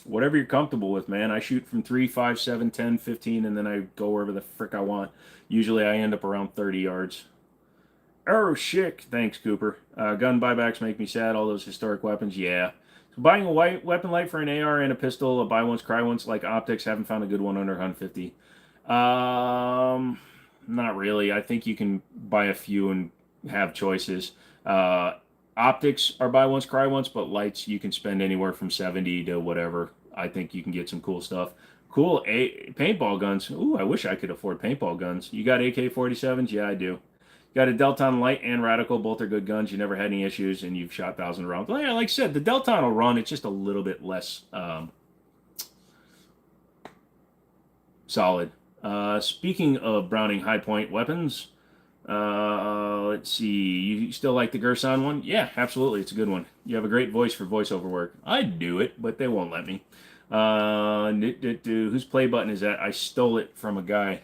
Whatever you're comfortable with, man. I shoot from 3, 5, 7, 10, 15, and then I go wherever the frick I want. Usually I end up around 30 yards. Oh, shit. Thanks, Cooper. Gun buybacks make me sad. All those historic weapons, yeah. So buying a white weapon light for an AR and a pistol, a buy once, cry once, like optics, haven't found a good one under 150. Not really. I think you can buy a few and have choices. Optics are buy once, cry once, but lights you can spend anywhere from 70 to whatever. I think you can get some cool stuff. Cool paintball guns. Ooh, I wish I could afford paintball guns. You got AK-47s? Yeah, I do. Got a Delton Light and Radical. Both are good guns. You never had any issues, and you've shot 1,000 rounds. Well, yeah, like I said, the Delton will run. It's just a little bit less solid. Speaking of Browning high point weapons, let's see. You still like the Gerson one? Yeah, absolutely. It's a good one. You have a great voice for voiceover work. I'd do it, but they won't let me. Whose play button is that? I stole it from a guy.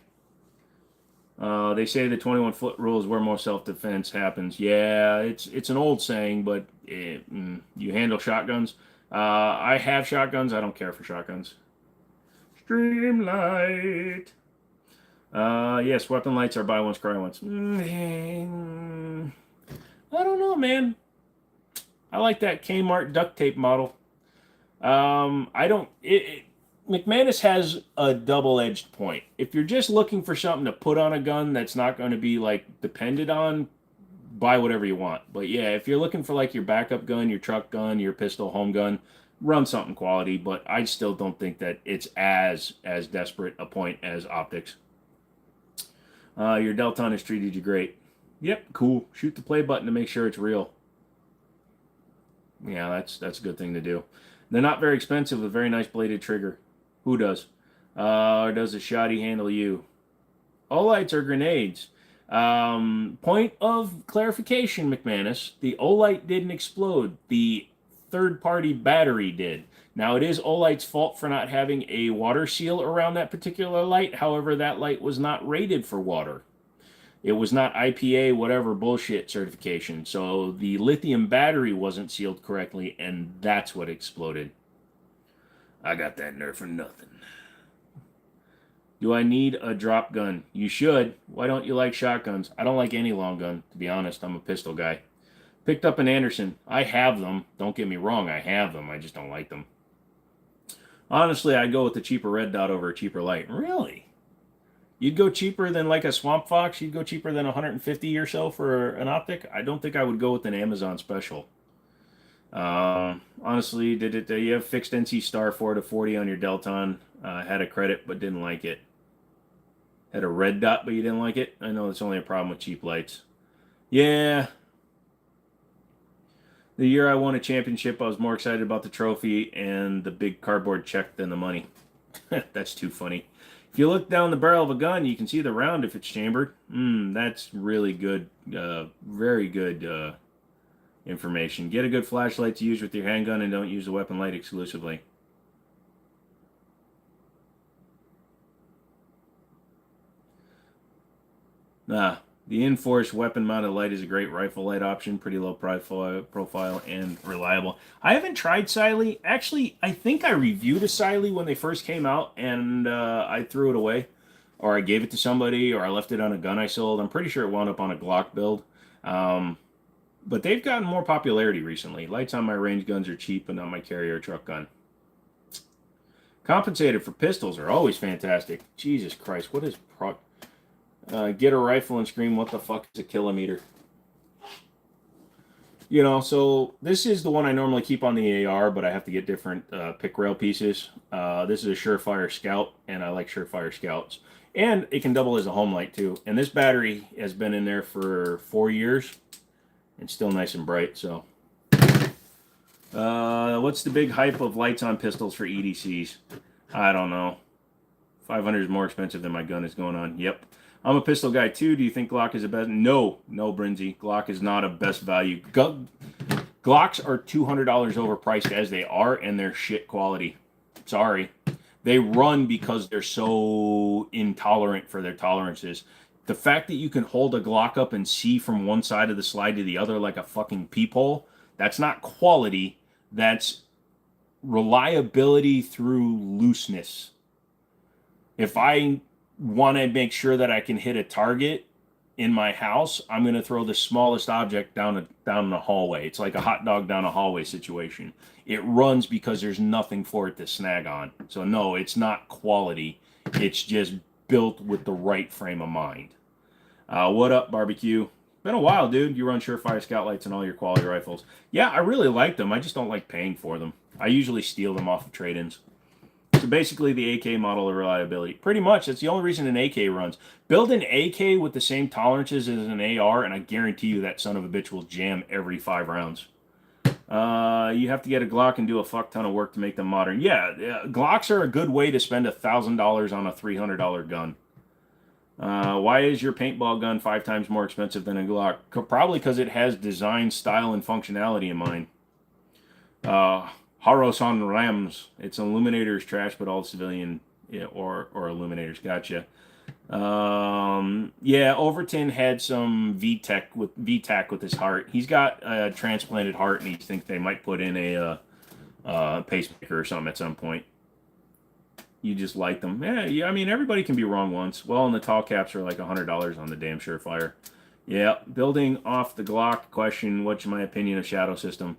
They say the 21-foot rule is where most self-defense happens. Yeah, it's an old saying, but you handle shotguns. I have shotguns. I don't care for shotguns. Streamlight. Yes, weapon lights are buy once, cry once. I don't know, man. I like that Kmart duct tape model. I don't... McManus has a double-edged point. If you're just looking for something to put on a gun that's not going to be, like, depended on, buy whatever you want. But, yeah, if you're looking for, like, your backup gun, your truck gun, your pistol home gun, run something quality. But I still don't think that it's as desperate a point as optics. Your Delton has treated you great. Yep, cool. Shoot the play button to make sure it's real. Yeah, that's a good thing to do. They're not very expensive with a very nice bladed trigger. Who does? Or does the shoddy handle you? Olights are grenades. Point of clarification, McManus. The Olight didn't explode. The third-party battery did. Now, it is Olight's fault for not having a water seal around that particular light. However, that light was not rated for water. It was not IPA, whatever bullshit certification. So the lithium battery wasn't sealed correctly, and that's what exploded. I got that nerf for nothing. Do I need a drop gun? You should. Why don't you like shotguns? I don't like any long gun, to be honest. I'm a pistol guy. Picked up an Anderson. I have them. Don't get me wrong, I have them. I just don't like them. Honestly, I'd go with the cheaper red dot over a cheaper light. Really? You'd go cheaper than like a Swamp Fox? You'd go cheaper than $150 or so for an optic? I don't think I would go with an Amazon special. Honestly, you have fixed NC Star 4 to 40 on your Delton. Had a credit, but didn't like it. Had a red dot, but you didn't like it? I know it's only a problem with cheap lights. Yeah. The year I won a championship, I was more excited about the trophy and the big cardboard check than the money. That's too funny. If you look down the barrel of a gun, you can see the round if it's chambered. That's really good, very good information. Get a good flashlight to use with your handgun and don't use the weapon light exclusively. The Enforce weapon-mounted light is a great rifle light option. Pretty low profile and reliable. I haven't tried Siley. Actually, I think I reviewed a Siley when they first came out, and I threw it away. Or I gave it to somebody, or I left it on a gun I sold. I'm pretty sure it wound up on a Glock build. But they've gotten more popularity recently. Lights on my range guns are cheap, but not my carrier truck gun. Compensated for pistols are always fantastic. Jesus Christ, what is... get a rifle and scream, what the fuck is a kilometer? You know, so this is the one I normally keep on the AR, but I have to get different pick rail pieces. This is a Surefire Scout, and I like Surefire Scouts. And it can double as a home light, too. And this battery has been in there for 4 years. It's still nice and bright, so. What's the big hype of lights on pistols for EDCs? I don't know. 500 is more expensive than my gun is going on. Yep. I'm a pistol guy too. Do you think Glock is a best? No, Brinzy. Glock is not a best value. Glocks are $200 overpriced as they are, and they're shit quality. Sorry. They run because they're so intolerant for their tolerances. The fact that you can hold a Glock up and see from one side of the slide to the other like a fucking peephole, that's not quality. That's reliability through looseness. If I want to make sure that I can hit a target in my house, I'm going to throw the smallest object down the hallway. It's like a hot dog down a hallway situation. It runs because there's nothing for it to snag on. So no, it's not quality. It's just built with the right frame of mind. What up, Barbecue? Been a while, dude. You run Surefire Scout lights and all your quality rifles. Yeah, I really like them. I just don't like paying for them. I usually steal them off of trade-ins. It's So basically the AK model of reliability. Pretty much, that's the only reason an AK runs. Build an AK with the same tolerances as an AR, and I guarantee you that son of a bitch will jam every 5 rounds. You have to get a Glock and do a fuck ton of work to make them modern. Yeah, Glocks are a good way to spend $1,000 on a $300 gun. Why is your paintball gun 5 times more expensive than a Glock? Probably because it has design, style, and functionality in mind. Haros on Rams. It's Illuminator's trash, but all civilian or Illuminators. Gotcha. Yeah, Overton had some VTAC with his heart. He's got a transplanted heart, and he thinks they might put in a pacemaker or something at some point. You just like them. Yeah, I mean, everybody can be wrong once. Well, and the tall caps are like $100 on the damn Surefire. Yeah, building off the Glock question, what's my opinion of Shadow System?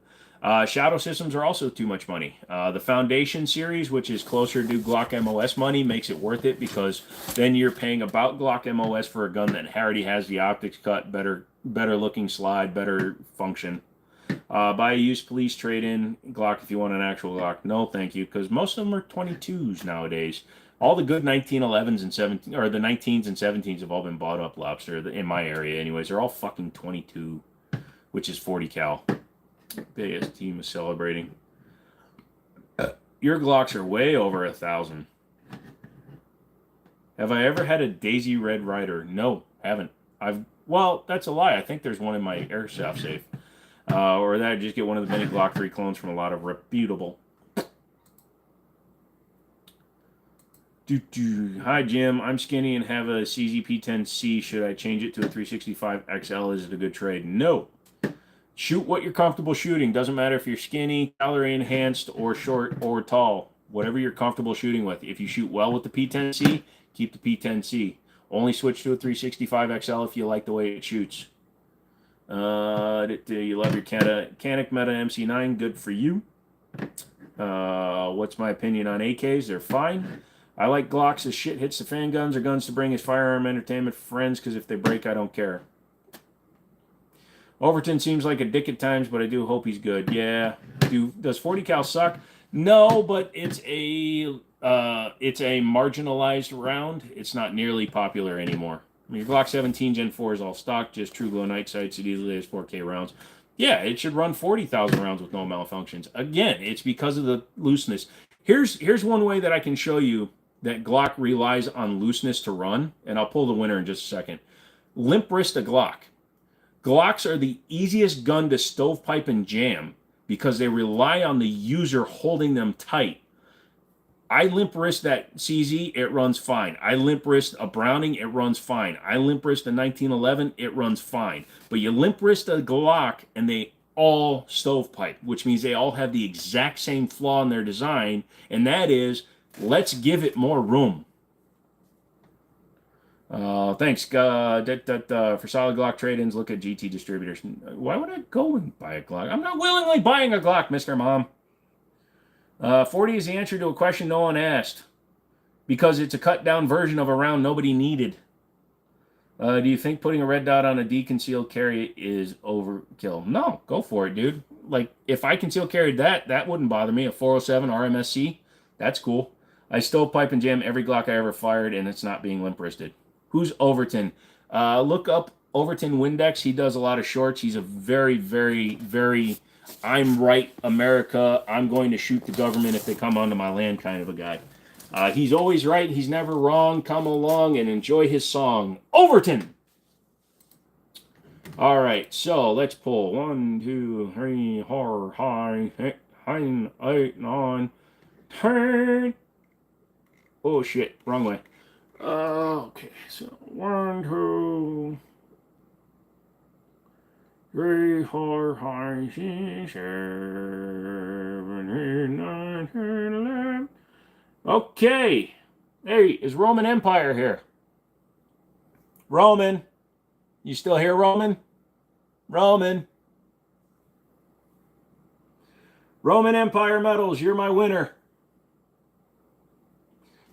Shadow systems are also too much money. The Foundation series, which is closer to Glock MOS money, makes it worth it because then you're paying about Glock MOS for a gun that already has the optics cut, better looking slide, better function. Buy a used police trade-in Glock if you want an actual Glock. No, thank you, because most of them are 22s nowadays. All the good 1911s and 17, or the 19s and 17s have all been bought up, Lobster, in my area anyways. They're all fucking 22, which is 40 cal. Biggest team is celebrating. Your Glocks are way over 1,000. Have I ever had a Daisy Red Rider? No, haven't. Well, that's a lie. I think there's one in my airsoft safe. Or that I just get one of the many Glock 3 clones from a lot of reputable. Hi, Jim. I'm skinny and have a CZP-10C. Should I change it to a 365 XL? Is it a good trade? No. Shoot what you're comfortable shooting. Doesn't matter if you're skinny, calorie enhanced, or short, or tall. Whatever you're comfortable shooting with. If you shoot well with the P10C, keep the P10C. Only switch to a 365 XL if you like the way it shoots. You love your Canik Meta MC9. Good for you. What's my opinion on AKs? They're fine. I like Glocks as shit hits the fan guns or guns to bring as firearm entertainment for friends because if they break, I don't care. Overton seems like a dick at times, but I do hope he's good. Yeah. Does 40 cal suck? No, but it's a marginalized round. It's not nearly popular anymore. I mean, your Glock 17 Gen 4 is all stock, just true glow night sights. It easily has 4K rounds. Yeah, it should run 40,000 rounds with no malfunctions. Again, it's because of the looseness. Here's one way that I can show you that Glock relies on looseness to run, and I'll pull the winner in just a second. Limp wrist a Glock. Glocks are the easiest gun to stovepipe and jam because they rely on the user holding them tight. I limp wrist that CZ, it runs fine. I limp wrist a Browning, it runs fine. I limp wrist a 1911, it runs fine. But you limp wrist a Glock and they all stovepipe, which means they all have the exact same flaw in their design, and that is, let's give it more room. Thanks. For solid Glock trade-ins, look at GT distributors. Why would I go and buy a Glock? I'm not willingly buying a Glock, Mr. Mom. 40 is the answer to a question no one asked. Because it's a cut-down version of a round nobody needed. Do you think putting a red dot on a deconcealed carry is overkill? No, go for it, dude. Like, if I conceal carried that wouldn't bother me. A 407 RMSC, that's cool. I stovepipe and jam every Glock I ever fired, and it's not being limp-wristed. Who's Overton? Look up Overton Windex. He does a lot of shorts. He's a very, very, very I'm right America. I'm going to shoot the government if they come onto my land kind of a guy. He's always right. He's never wrong. Come along and enjoy his song. Overton! All right, so let's pull 1, 2, 3, 4, 5, 6, 7, 8, 9, 10. Oh shit, wrong way. Okay, so 1, 2, 3, 4, 5, 6, 7, 8, 9, 10, 11. Okay. Hey, is Roman Empire here? Roman. You still here, Roman? Roman. Roman Empire medals, you're my winner.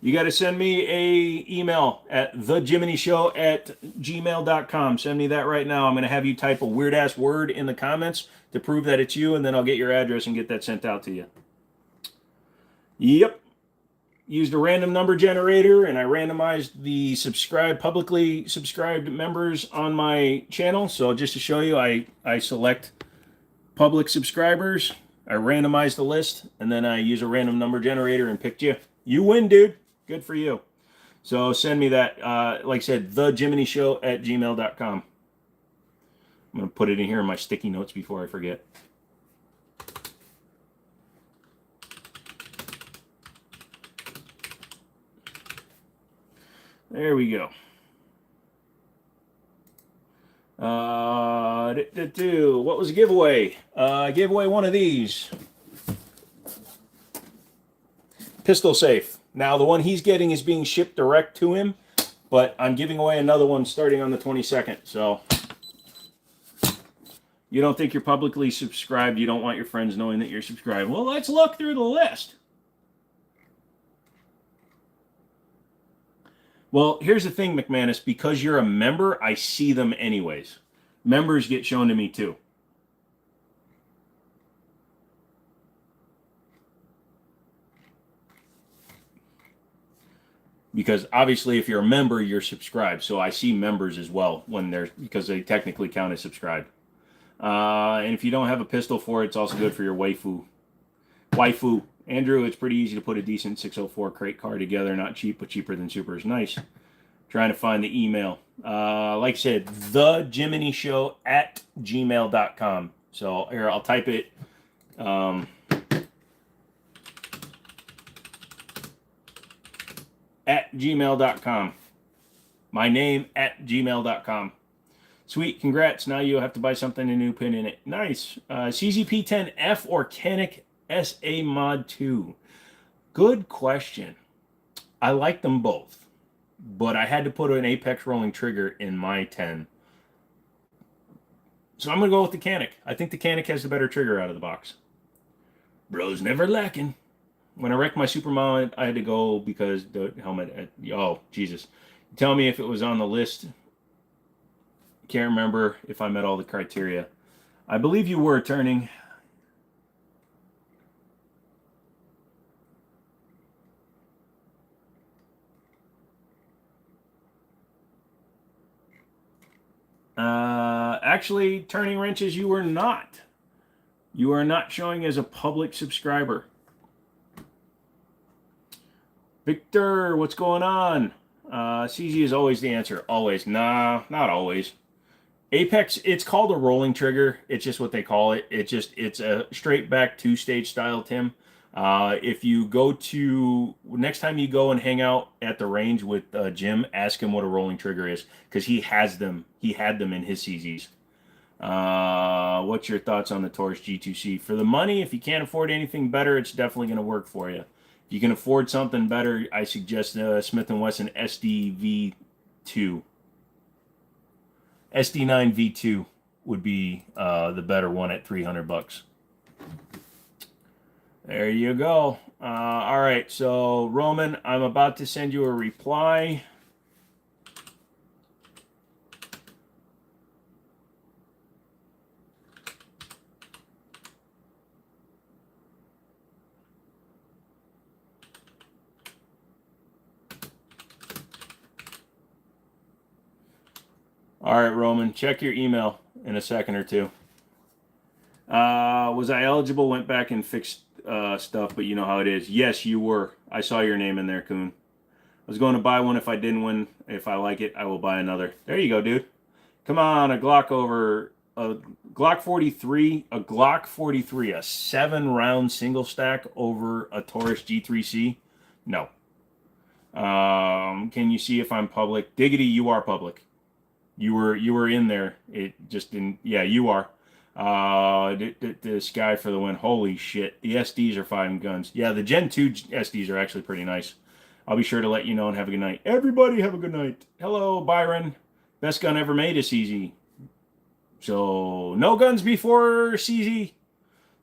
You got to send me a email at thejimminishow@gmail.com. Send me that right now. I'm going to have you type a weird-ass word in the comments to prove that it's you, and then I'll get your address and get that sent out to you. Yep. used a random number generator, and I randomized the publicly subscribed members on my channel. So just to show you, I select public subscribers, I randomize the list, and then I use a random number generator and picked you. You win, dude. Good for you. So send me that, like I said, thejiminishow@gmail.com. I'm going to put it in here in my sticky notes before I forget. There we go. What was the giveaway? I gave away one of these. Pistol safe. Now, the one he's getting is being shipped direct to him, but I'm giving away another one starting on the 22nd. So, you don't think you're publicly subscribed, you don't want your friends knowing that you're subscribed. Well, let's look through the list. Well, here's the thing, McManus. Because you're a member, I see them anyways. Members get shown to me too. Because obviously, if you're a member, you're subscribed. So I see members as well when they're, because they technically count as subscribed. And if you don't have a pistol for it, it's also good for your waifu. Andrew, it's pretty easy to put a decent 604 crate car together. Not cheap, but cheaper than super is nice. Trying to find the email. Like I said, thejiminishow@gmail.com. So here, I'll type it. At gmail.com. My name at gmail.com. Sweet, congrats. Now you'll have to buy something, a new pin in it. Nice. CZP10F or Canic SA Mod 2? Good question. I like them both, but I had to put an Apex rolling trigger in my 10. So I'm going to go with the Canic. I think the Canic has the better trigger out of the box. Bro's never lacking. When I wrecked my Supermod, I had to go because the helmet, oh, Jesus. Tell me if it was on the list. Can't remember if I met all the criteria. I believe you were turning. Actually, Turning Wrenches, you were not. You are not showing as a public subscriber. Victor, what's going on? CZ is always the answer. Always. Nah, not always. Apex, it's called a rolling trigger. It's just what they call it. It's a straight back 2-stage style, Tim. If you go to, next time you go and hang out at the range with Jim, ask him what a rolling trigger is, because he has them. He had them in his CZs. What's your thoughts on the Taurus G2C? For the money, if you can't afford anything better, it's definitely going to work for you. If you can afford something better, I suggest Smith & Wesson SD9 V2 would be the better one at $300. There you go. All right, so Roman, I'm about to send you a reply. All right, Roman, check your email in a second or two. Was I eligible? Went back and fixed stuff, but you know how it is. Yes, you were. I saw your name in there, Coon. I was going to buy one if I didn't win. If I like it, I will buy another. There you go, dude. Come on, a Glock 43, a 7-round single stack over a Taurus G3C? No. Can you see if I'm public? Diggity, you are public. You were in there. It just didn't. Yeah, you are. This guy for the win. Holy shit. The SDs are fighting guns. Yeah, the Gen 2 SDs are actually pretty nice. I'll be sure to let you know and have a good night. Everybody have a good night. Hello, Byron. Best gun ever made is CZ. So, no guns before CZ.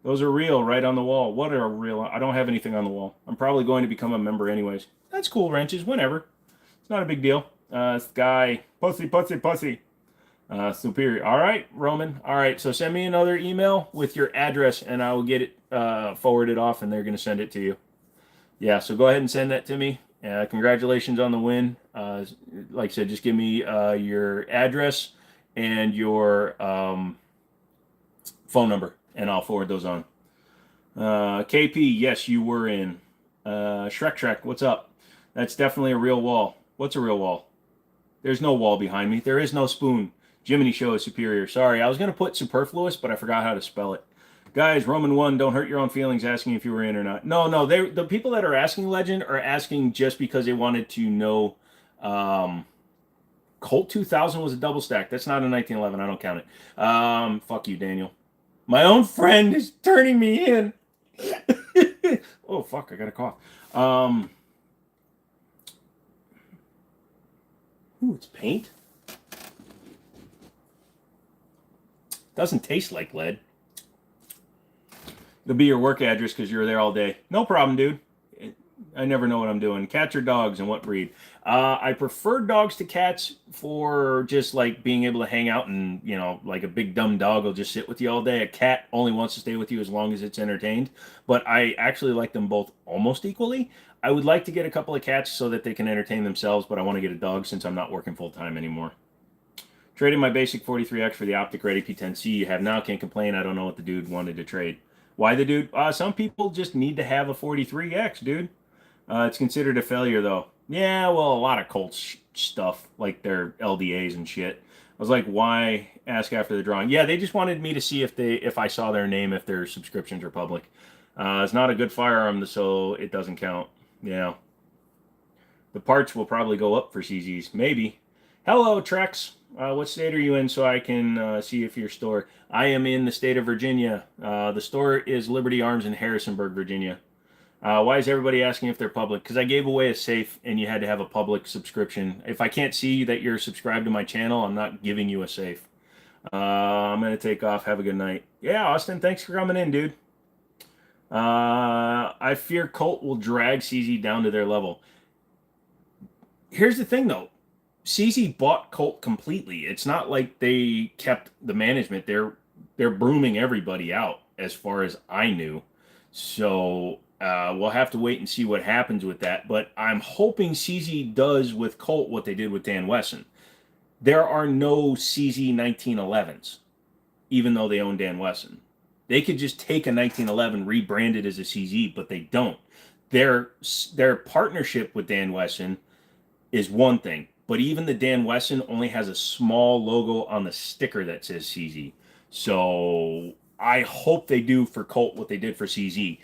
Those are real, right on the wall. What are real? I don't have anything on the wall. I'm probably going to become a member anyways. That's cool, Wrenches. Whenever. It's not a big deal. This guy. Pussy. Superior. All right, Roman. All right, so send me another email with your address, and I will get it forwarded off, and they're going to send it to you. Yeah, so go ahead and send that to me. Congratulations on the win. Like I said, just give me your address and your phone number, and I'll forward those on. KP, yes, you were in. Shrek, what's up? That's definitely a real wall. What's a real wall? There's no wall behind me. There is no spoon. Jimmini show is superior. Sorry, I was going to put superfluous, but I forgot how to spell it. Guys, Roman 1, don't hurt your own feelings asking if you were in or not. No, the people that are asking Legend are asking just because they wanted to know. Colt 2000 was a double stack. That's not a 1911. I don't count it. Fuck you, Daniel. My own friend is turning me in. Oh, fuck, I got a cough. Ooh, it's paint. Doesn't taste like lead. It'll be your work address because you're there all day. No problem, dude. I never know what I'm doing. Cats or dogs, and what breed? I prefer dogs to cats for just like being able to hang out and, you know, like a big dumb dog will just sit with you all day. A cat only wants to stay with you as long as it's entertained. But I actually like them both almost equally. I would like to get a couple of cats so that they can entertain themselves, but I want to get a dog since I'm not working full time anymore. Trading my basic 43X for the Optic Ready P10C you have now. Can't complain. I don't know what the dude wanted to trade. Why the dude? Some people just need to have a 43X, dude. It's considered a failure, though. Yeah, well, a lot of Colts stuff, like their LDAs and shit. I was like, why ask after the drawing? Yeah, they just wanted me to see if I saw their name, if their subscriptions are public. It's not a good firearm, so it doesn't count. Yeah. The parts will probably go up for CZs. Maybe. Hello, Trex. What state are you in so I can see if your store... I am in the state of Virginia. The store is Liberty Arms in Harrisonburg, Virginia. Why is everybody asking if they're public? Because I gave away a safe and you had to have a public subscription. If I can't see that you're subscribed to my channel, I'm not giving you a safe. I'm going to take off. Have a good night. Yeah, Austin, thanks for coming in, dude. I fear Colt will drag CZ down to their level. Here's the thing, though. CZ bought Colt completely. It's not like they kept the management. They're brooming everybody out, as far as I knew. So we'll have to wait and see what happens with that. But I'm hoping CZ does with Colt what they did with Dan Wesson. There are no CZ 1911s, even though they own Dan Wesson. They could just take a 1911, rebrand it as a CZ, but they don't. Their partnership with Dan Wesson is one thing, but even the Dan Wesson only has a small logo on the sticker that says CZ. So I hope they do for Colt what they did for CZ.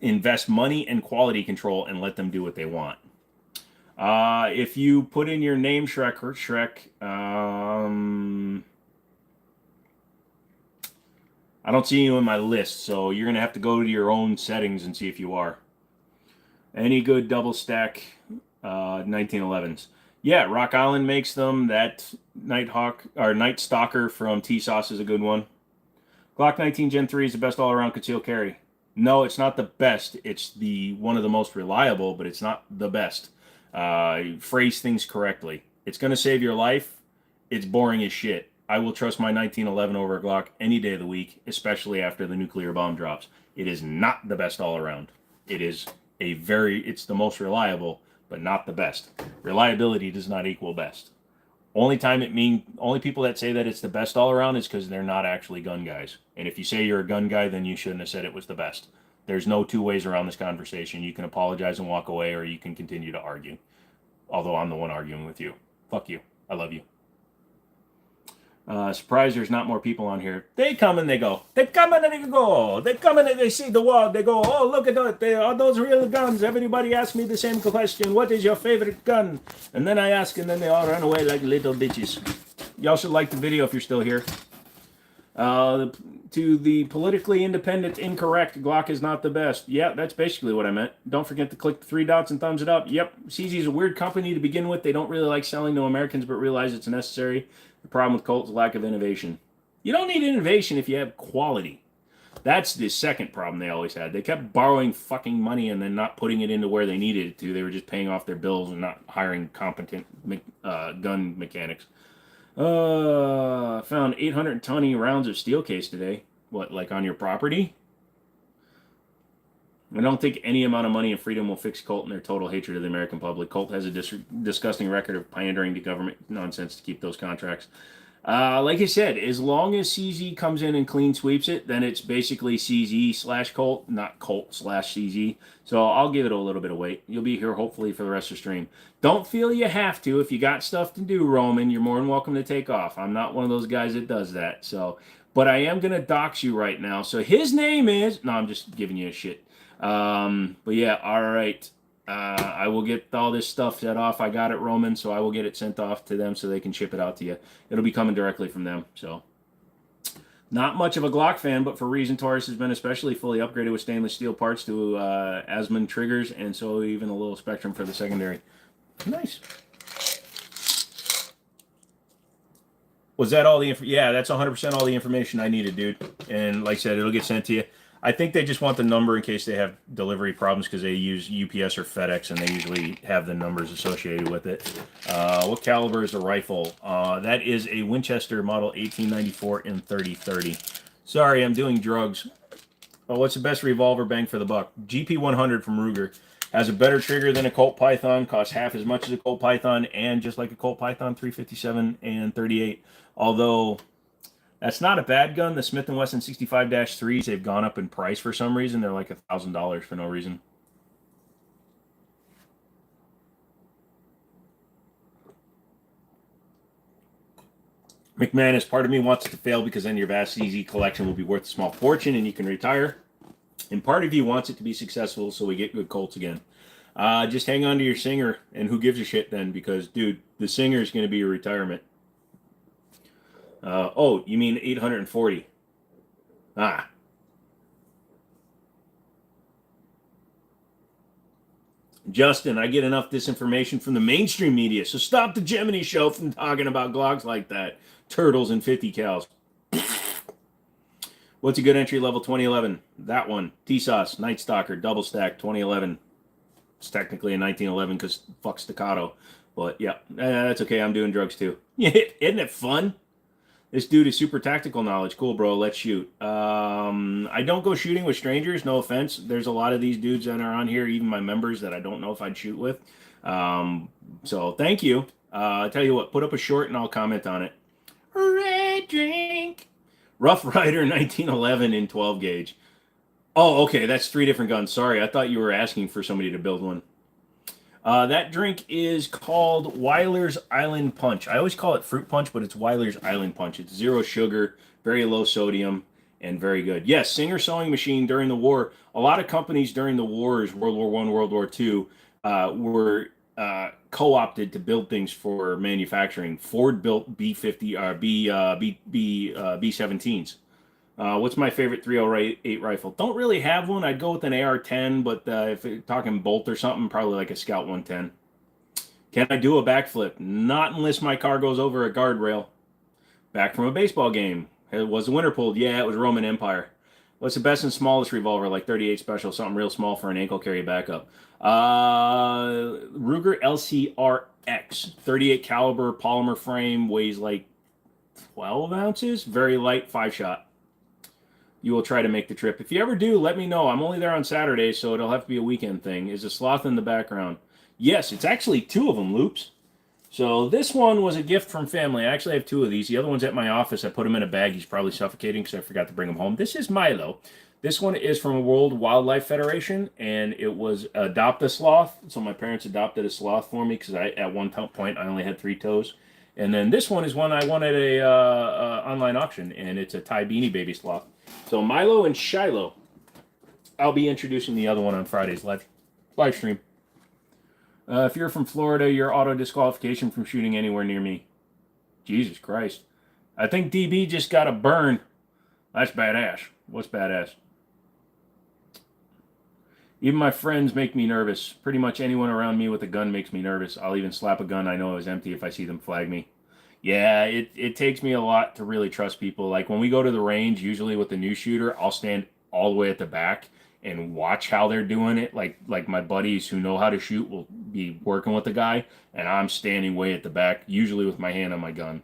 Invest money and quality control and let them do what they want. If you put in your name, Shrek, I don't see you in my list, so you're going to have to go to your own settings and see if you are. Any good double stack 1911s? Yeah, Rock Island makes them. That Nighthawk or Night Stalker from T-Sauce is a good one. Glock 19 Gen 3 is the best all-around concealed carry. No, it's not the best. It's the one of the most reliable, but it's not the best. Phrase things correctly. It's going to save your life. It's boring as shit. I will trust my 1911 over a Glock any day of the week, especially after the nuclear bomb drops. It is not the best all-around. It's the most reliable, but not the best. Reliability does not equal best. Only people that say that it's the best all around is because they're not actually gun guys. And if you say you're a gun guy, then you shouldn't have said it was the best. There's no two ways around this conversation. You can apologize and walk away, or you can continue to argue. Although I'm the one arguing with you. Fuck you. I love you. Surprised there's not more people on here. They come and they go. They come and they go. They come and they see the wall. They go, oh, look at that. Are those real guns? Everybody asks me the same question. What is your favorite gun? And then I ask, and then they all run away like little bitches. Y'all should like the video if you're still here. To the politically independent incorrect, Glock is not the best. Yeah, that's basically what I meant. Don't forget to click the 3 dots and thumbs it up. Yep, CZ is a weird company to begin with. They don't really like selling to Americans, but realize it's necessary. The problem with Colt is lack of innovation. You don't need innovation if you have quality. That's the second problem they always had. They kept borrowing fucking money and then not putting it into where they needed it to. They were just paying off their bills and not hiring competent gun mechanics. Found 820 rounds of steel case today. What, like on your property? I don't think any amount of money and freedom will fix Colt and their total hatred of the American public. Colt has a disgusting record of pandering to government nonsense to keep those contracts. Like I said, as long as CZ comes in and clean sweeps it, then it's basically CZ/Colt, not Colt/CZ. So I'll give it a little bit of weight. You'll be here hopefully for the rest of the stream. Don't feel you have to. If you got stuff to do, Roman, you're more than welcome to take off. I'm not one of those guys that does that. So, but I am going to dox you right now. So his name is... No, I'm just giving you a shit. But yeah, all right. I will get all this stuff set off. I got it, Roman, so I will get it sent off to them so they can ship it out to you. It'll be coming directly from them. So, not much of a Glock fan, but for reason Taurus has been especially fully upgraded with stainless steel parts to Asmund triggers, and so even a little Spectrum for the secondary. Nice. Was that all the information? Yeah, that's 100% all the information I needed, dude. And like I said, it'll get sent to you. I think they just want the number in case they have delivery problems because they use UPS or FedEx and they usually have the numbers associated with it. What caliber is the rifle? That is a Winchester model 1894 in 3030. Sorry, I'm doing drugs. Oh, what's the best revolver bang for the buck? GP100 from Ruger. Has a better trigger than a Colt Python, costs half as much as a Colt Python, and just like a Colt Python, 357 and 38. Although... that's not a bad gun. The Smith & Wesson 65-3s, they've gone up in price for some reason. They're like $1,000 for no reason. McManus, part of me wants it to fail because then your vast CZ collection will be worth a small fortune and you can retire. And part of you wants it to be successful so we get good Colts again. Just hang on to your Singer, and who gives a shit then? Because, dude, the Singer is going to be your retirement. Oh, you mean 840? Ah. Justin, I get enough disinformation from the mainstream media, so stop the Jimmini show from talking about Glocks like that. Turtles and 50 cals. What's a good entry level 2011? That one. T-Sauce, Night Stalker, Double Stack, 2011. It's technically a 1911 because fuck staccato. But yeah, that's okay. I'm doing drugs too. Isn't it fun? This dude is super tactical knowledge. Cool, bro. Let's shoot. I don't go shooting with strangers. No offense. There's a lot of these dudes that are on here, even my members, that I don't know if I'd shoot with. So thank you. I'll tell you what. Put up a short and I'll comment on it. Red drink. Rough Rider 1911 in 12 gauge. Oh, okay. That's 3 different guns. Sorry. I thought you were asking for somebody to build one. That drink is called Weiler's Island Punch. I always call it Fruit Punch, but it's Weiler's Island Punch. It's 0 sugar, very low sodium, and very good. Yes, Singer sewing machine during the war. A lot of companies during the wars, World War I, World War II, were co-opted to build things for manufacturing. Ford built B-17s. What's my favorite 308 rifle? Don't really have one. I'd go with an AR-10, but if you're talking bolt or something, probably like a Scout 110. Can I do a backflip? Not unless my car goes over a guardrail. Back from a baseball game. It was the winter pulled. Yeah, it was Roman Empire. What's the best and smallest revolver? Like 38 special, something real small for an ankle carry backup. Ruger LCRX, 38 caliber polymer frame, weighs like 12 ounces. Very light, 5-shot. You will try to make the trip. If you ever do, let me know. I'm only there on Saturday, so it'll have to be a weekend thing. Is a sloth in the background? Yes, it's actually 2 of them, Loops. So this one was a gift from family. I actually have 2 of these. The other one's at my office. I put him in a bag. He's probably suffocating because I forgot to bring him home. This is Milo. This one is from World Wildlife Federation, and it was Adopt a Sloth. So my parents adopted a sloth for me because at one point I only had 3 toes. And then this one is one I won at a online auction, and it's a Thai Beanie Baby sloth. So Milo and Shiloh. I'll be introducing the other one on Friday's live stream. If you're from Florida, you're auto disqualification from shooting anywhere near me. Jesus Christ. I think DB just got a burn. That's badass. What's badass? Even my friends make me nervous. Pretty much anyone around me with a gun makes me nervous. I'll even slap a gun I know is empty if I see them flag me. Yeah, it takes me a lot to really trust people. Like when we go to the range, usually with the new shooter, I'll stand all the way at the back and watch how they're doing it. Like my buddies who know how to shoot will be working with the guy, and I'm standing way at the back, usually with my hand on my gun.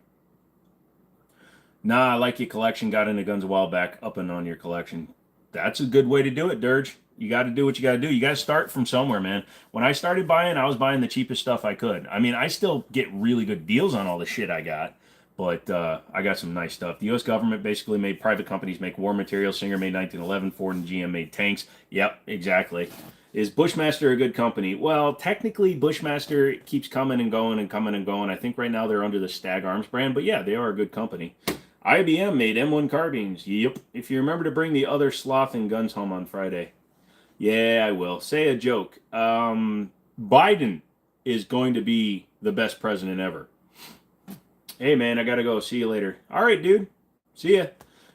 Nah, I like your collection. Got into guns a while back. Up and on your collection. That's a good way to do it, Dirge. You got to do what you got to do. You got to start from somewhere, man. When I started buying, I was buying the cheapest stuff I could. I mean, I still get really good deals on all the shit I got, but I got some nice stuff. The U.S. government basically made private companies make war materials. Singer made 1911. Ford and GM made tanks. Yep, exactly. Is Bushmaster a good company? Well, technically, Bushmaster keeps coming and going and coming and going. I think right now they're under the Stag Arms brand, but yeah, they are a good company. IBM made M1 carbines. Yep. If you remember to bring the other sloth and guns home on Friday. Yeah, I will. Say a joke. Biden is going to be the best president ever. Hey, man, I got to go. See you later. All right, dude. See ya.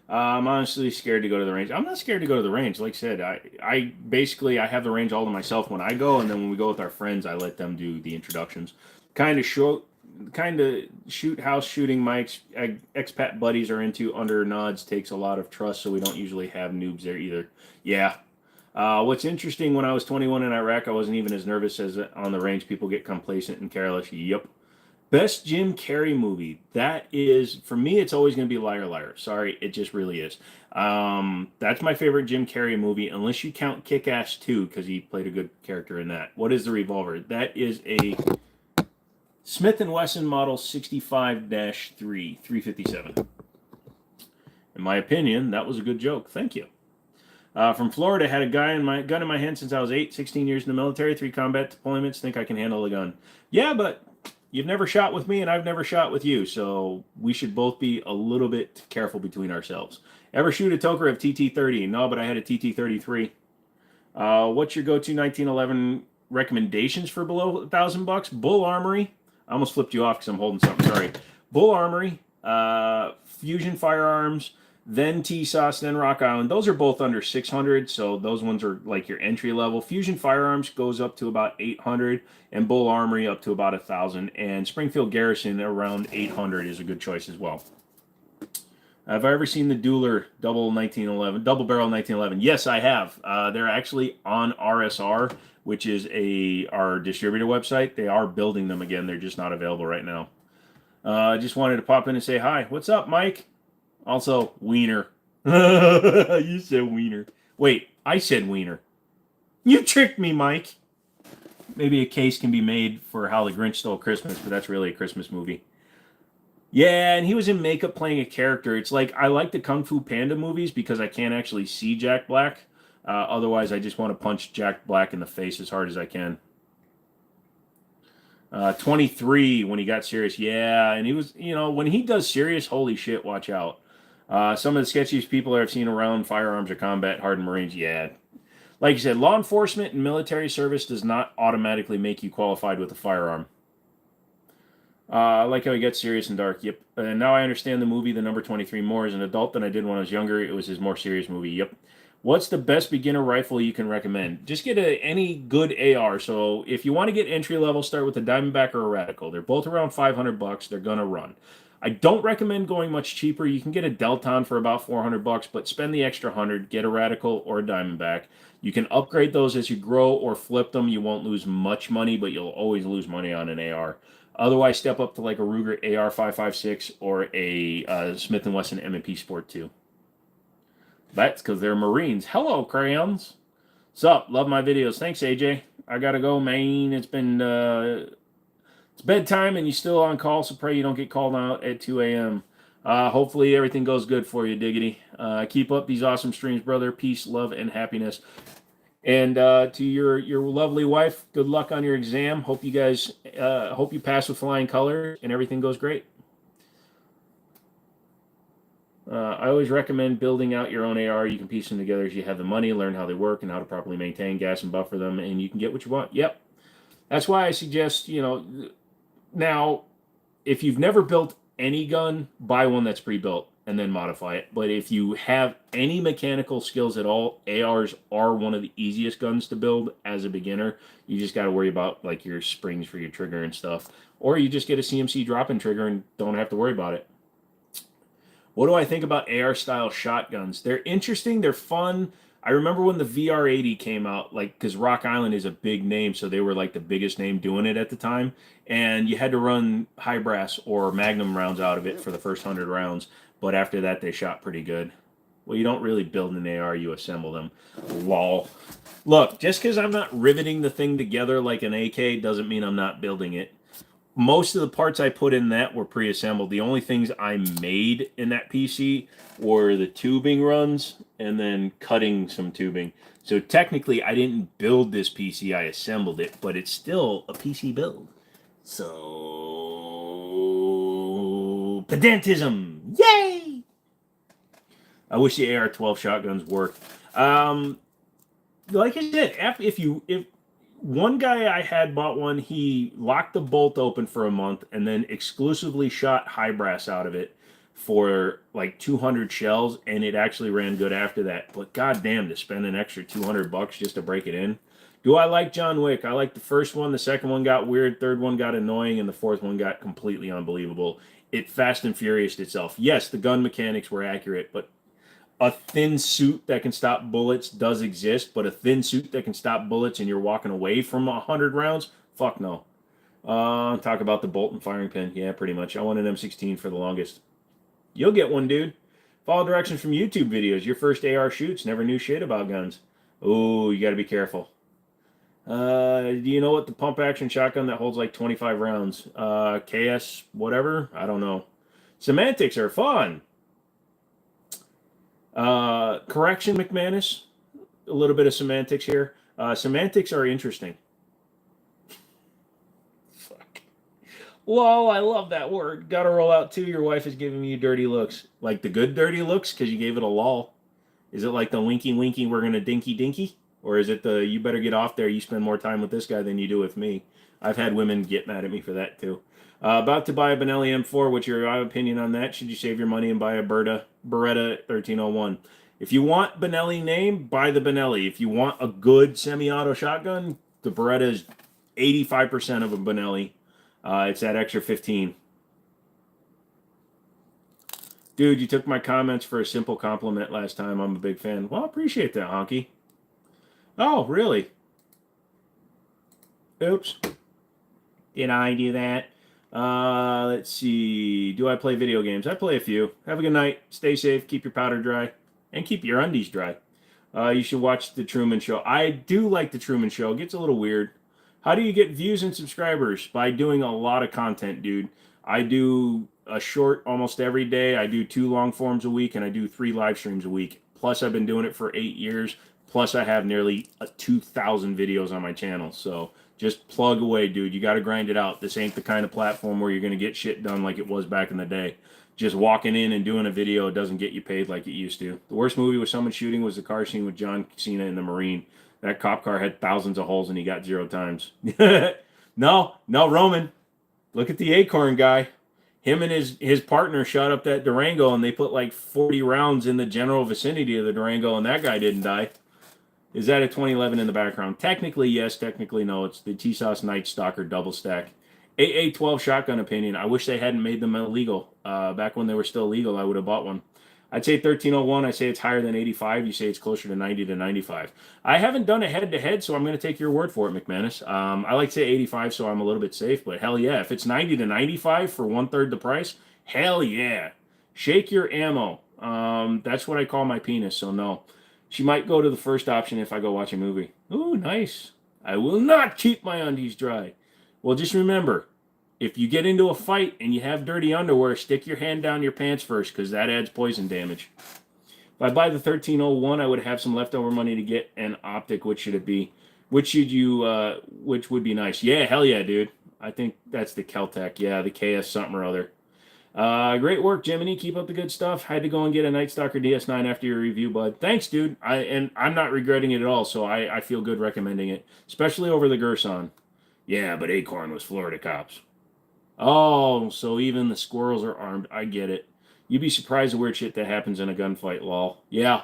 I'm honestly scared to go to the range. I'm not scared to go to the range. Like I said, I basically I have the range all to myself when I go, and then when we go with our friends, I let them do the introductions. Kind of shoot house shooting my expat buddies are into under nods takes a lot of trust, so we don't usually have noobs there either. Yeah. What's interesting, when I was 21 in Iraq, I wasn't even as nervous as on the range. People get complacent and careless. Yep. Best Jim Carrey movie. That is, for me, it's always going to be Liar Liar. Sorry, it just really is. That's my favorite Jim Carrey movie, unless you count Kick-Ass 2, because he played a good character in that. What is the revolver? That is a Smith & Wesson Model 65-3, 357. In my opinion, that was a good joke. Thank you. From Florida, had a gun in my hand since I was 8, 16 years in the military, 3 combat deployments, think I can handle a gun. Yeah, but you've never shot with me, and I've never shot with you, so we should both be a little bit careful between ourselves. Ever shoot a Tokarev TT-30? No, but I had a TT-33. What's your go-to 1911 recommendations for below $1,000? Bull Armory. I almost flipped you off because I'm holding something. Sorry. Bull Armory, Fusion Firearms, then T-Sauce, then Rock Island. Those are both under 600, so those ones are like your entry level. Fusion Firearms goes up to about 800, and Bull Armory up to about 1,000, and Springfield Garrison around 800 is a good choice as well. Have I ever seen the Dueler double barrel 1911? Yes, I have. They're actually on RSR, which is our distributor website. They are building them again. They're just not available right now. I just wanted to pop in and say hi. What's up, Mike? Also, Wiener. You said Wiener. Wait, I said Wiener. You tricked me, Mike. Maybe a case can be made for How the Grinch Stole Christmas, but that's really a Christmas movie. Yeah, and he was in makeup playing a character. It's like, I like the Kung Fu Panda movies because I can't actually see Jack Black. Otherwise, I just want to punch Jack Black in the face as hard as I can. 23 when he got serious. Yeah, and he was, when he does serious, holy shit, watch out. Some of the sketchiest people I've seen around firearms or combat, hardened Marines, yeah. Like you said, law enforcement and military service does not automatically make you qualified with a firearm. I like how he gets serious and dark. Yep. And now I understand the movie The Number 23 more as an adult than I did when I was younger. It was his more serious movie. Yep. What's the best beginner rifle you can recommend? Just get any good AR. So if you want to get entry level, start with a Diamondback or a Radical. They're both around $500. They're gonna run. I don't recommend going much cheaper. You can get a Delton for about $400, but spend the extra 100. Get a Radical or a Diamondback. You can upgrade those as you grow or flip them. You won't lose much money, but you'll always lose money on an AR. Otherwise, step up to like a Ruger AR-556 or a Smith & Wesson M&P Sport 2. That's because they're Marines. Hello, crayons. Sup? Love my videos. Thanks, AJ. I gotta go, man. It's been it's bedtime and you're still on call, so pray you don't get called out at 2 a.m. Hopefully everything goes good for you, Diggity. Keep up these awesome streams, brother. Peace, love, and happiness. And to your lovely wife, good luck on your exam. Hope you guys hope you pass with flying colors and everything goes great. I always recommend building out your own AR. You can piece them together as you have the money, learn how they work, and how to properly maintain, gas, and buffer them, and you can get what you want. Yep. That's why I suggest, now, if you've never built any gun, buy one that's pre-built and then modify it. But if you have any mechanical skills at all, ARs are one of the easiest guns to build as a beginner. You just got to worry about like your springs for your trigger and stuff. Or you just get a CMC drop-in trigger and don't have to worry about it. What do I think about AR-style shotguns? They're interesting. They're fun. I remember when the VR80 came out, like, because Rock Island is a big name, so they were like the biggest name doing it at the time. And you had to run high brass or Magnum rounds out of it for the first 100 rounds. But after that, they shot pretty good. Well, you don't really build an AR, you assemble them. Lol. Look, just because I'm not riveting the thing together like an AK doesn't mean I'm not building it. Most of the parts I put in that were pre-assembled. The only things I made in that PC were the tubing runs and then cutting some tubing. So technically, I didn't build this PC, I assembled it, but it's still a PC build. So, pedantism! Yay! I wish the AR-12 shotguns worked. Like I said, if one guy I had bought one, he locked the bolt open for a month and then exclusively shot high brass out of it for like 200 shells, and it actually ran good after that. But goddamn, to spend an extra $200 just to break it in. Do I like John Wick? I like the first one. The second one got weird. Third one got annoying, and the fourth one got completely unbelievable. It Fast and Furious itself. Yes, the gun mechanics were accurate, but a thin suit that can stop bullets does exist, but a thin suit that can stop bullets and you're walking away from 100 rounds? Fuck no. Talk about the bolt and firing pin. Yeah, pretty much. I want an M16 for the longest. You'll get one, dude. Follow directions from YouTube videos. Your first AR shoots. Never knew shit about guns. Oh, you got to be careful. Do you know what the pump action shotgun that holds like 25 rounds? KS whatever? I don't know. Semantics are fun. Correction, McManus. A little bit of semantics here. Semantics are interesting. Fuck. Lol, I love that word. Gotta roll out too. Your wife is giving you dirty looks. Like the good dirty looks because you gave it a lol. Is it like the winky winky we're gonna dinky dinky? Or is it the you better get off there, you spend more time with this guy than you do with me? I've had women get mad at me for that too. About to buy a Benelli M4. What's your opinion on that? Should you save your money and buy a Beretta 1301? If you want Benelli name, buy the Benelli. If you want a good semi-auto shotgun, the Beretta is 85% of a Benelli. It's that extra 15. Dude, you took my comments for a simple compliment last time. I'm a big fan. Well, I appreciate that, Honky. Oh, really? Oops. Did I do that? Let's see. Do I play video games? I play a few. Have a good night. Stay safe. Keep your powder dry. And keep your undies dry. You should watch The Truman Show. I do like The Truman Show. It gets a little weird. How do you get views and subscribers? By doing a lot of content, dude. I do a short almost every day. I do 2 long forms a week, and I do 3 live streams a week. Plus, I've been doing it for 8 years. Plus, I have nearly 2,000 videos on my channel. So just plug away, dude. You got to grind it out. This ain't the kind of platform where you're going to get shit done like it was back in the day. Just walking in and doing a video doesn't get you paid like it used to. The worst movie with someone shooting was the car scene with John Cena in the Marine. That cop car had thousands of holes and he got 0 times. No, Roman. Look at the Acorn guy. Him and his partner shot up that Durango and they put like 40 rounds in the general vicinity of the Durango and that guy didn't die. Is that a 2011 in the background? Technically, yes. Technically, no. It's the T-Sauce Night Stalker double stack. AA-12 shotgun opinion. I wish they hadn't made them illegal. Back when they were still legal, I would have bought one. I'd say 1301. I say it's higher than 85. You say it's closer to 90 to 95. I haven't done a head-to-head, so I'm going to take your word for it, McManus. I like to say 85, so I'm a little bit safe. But hell yeah, if it's 90 to 95 for 1/3 the price, hell yeah. Shake your ammo. That's what I call my penis, so no. She might go to the first option if I go watch a movie. Ooh, nice. I will not keep my undies dry. Well, just remember, if you get into a fight and you have dirty underwear, stick your hand down your pants first because that adds poison damage. If I buy the 1301, I would have some leftover money to get an optic. Which should it be? Which would be nice? Yeah, hell yeah, dude. I think that's the Keltec. Yeah, the KS something or other. Great work, Jimmini. Keep up the good stuff. Had to go and get a Night Stalker DS9 after your review, bud. Thanks, dude. I'm not regretting it at all, so I feel good recommending it, especially over the Gerson. Yeah, but Acorn was Florida cops. Oh, so even the squirrels are armed. I get it. You'd be surprised the weird shit that happens in a gunfight, lol. Yeah,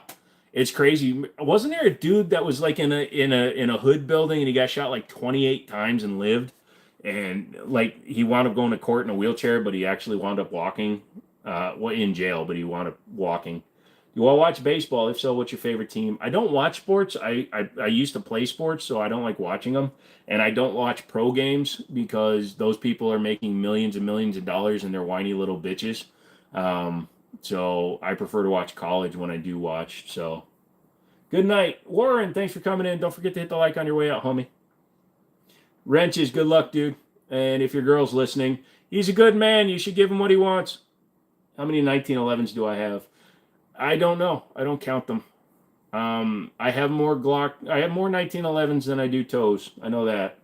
it's crazy. Wasn't there a dude that was like in a hood building and he got shot like 28 times and lived? And like he wound up going to court in a wheelchair, but he actually wound up walking. Well, in jail, but he wound up walking. You all watch baseball? If so, what's your favorite team? I don't watch sports. I used to play sports, so I don't like watching them. And I don't watch pro games because those people are making millions and millions of dollars and they're whiny little bitches. So I prefer to watch college when I do watch. So good night. Warren, thanks for coming in. Don't forget to hit the like on your way out, homie. Wrenches, good luck, dude. And if your girl's listening, he's a good man. You should give him what he wants. How many 1911s do I have? I don't know. I don't count them. I have more Glock. I have more 1911s than I do toes. I know that.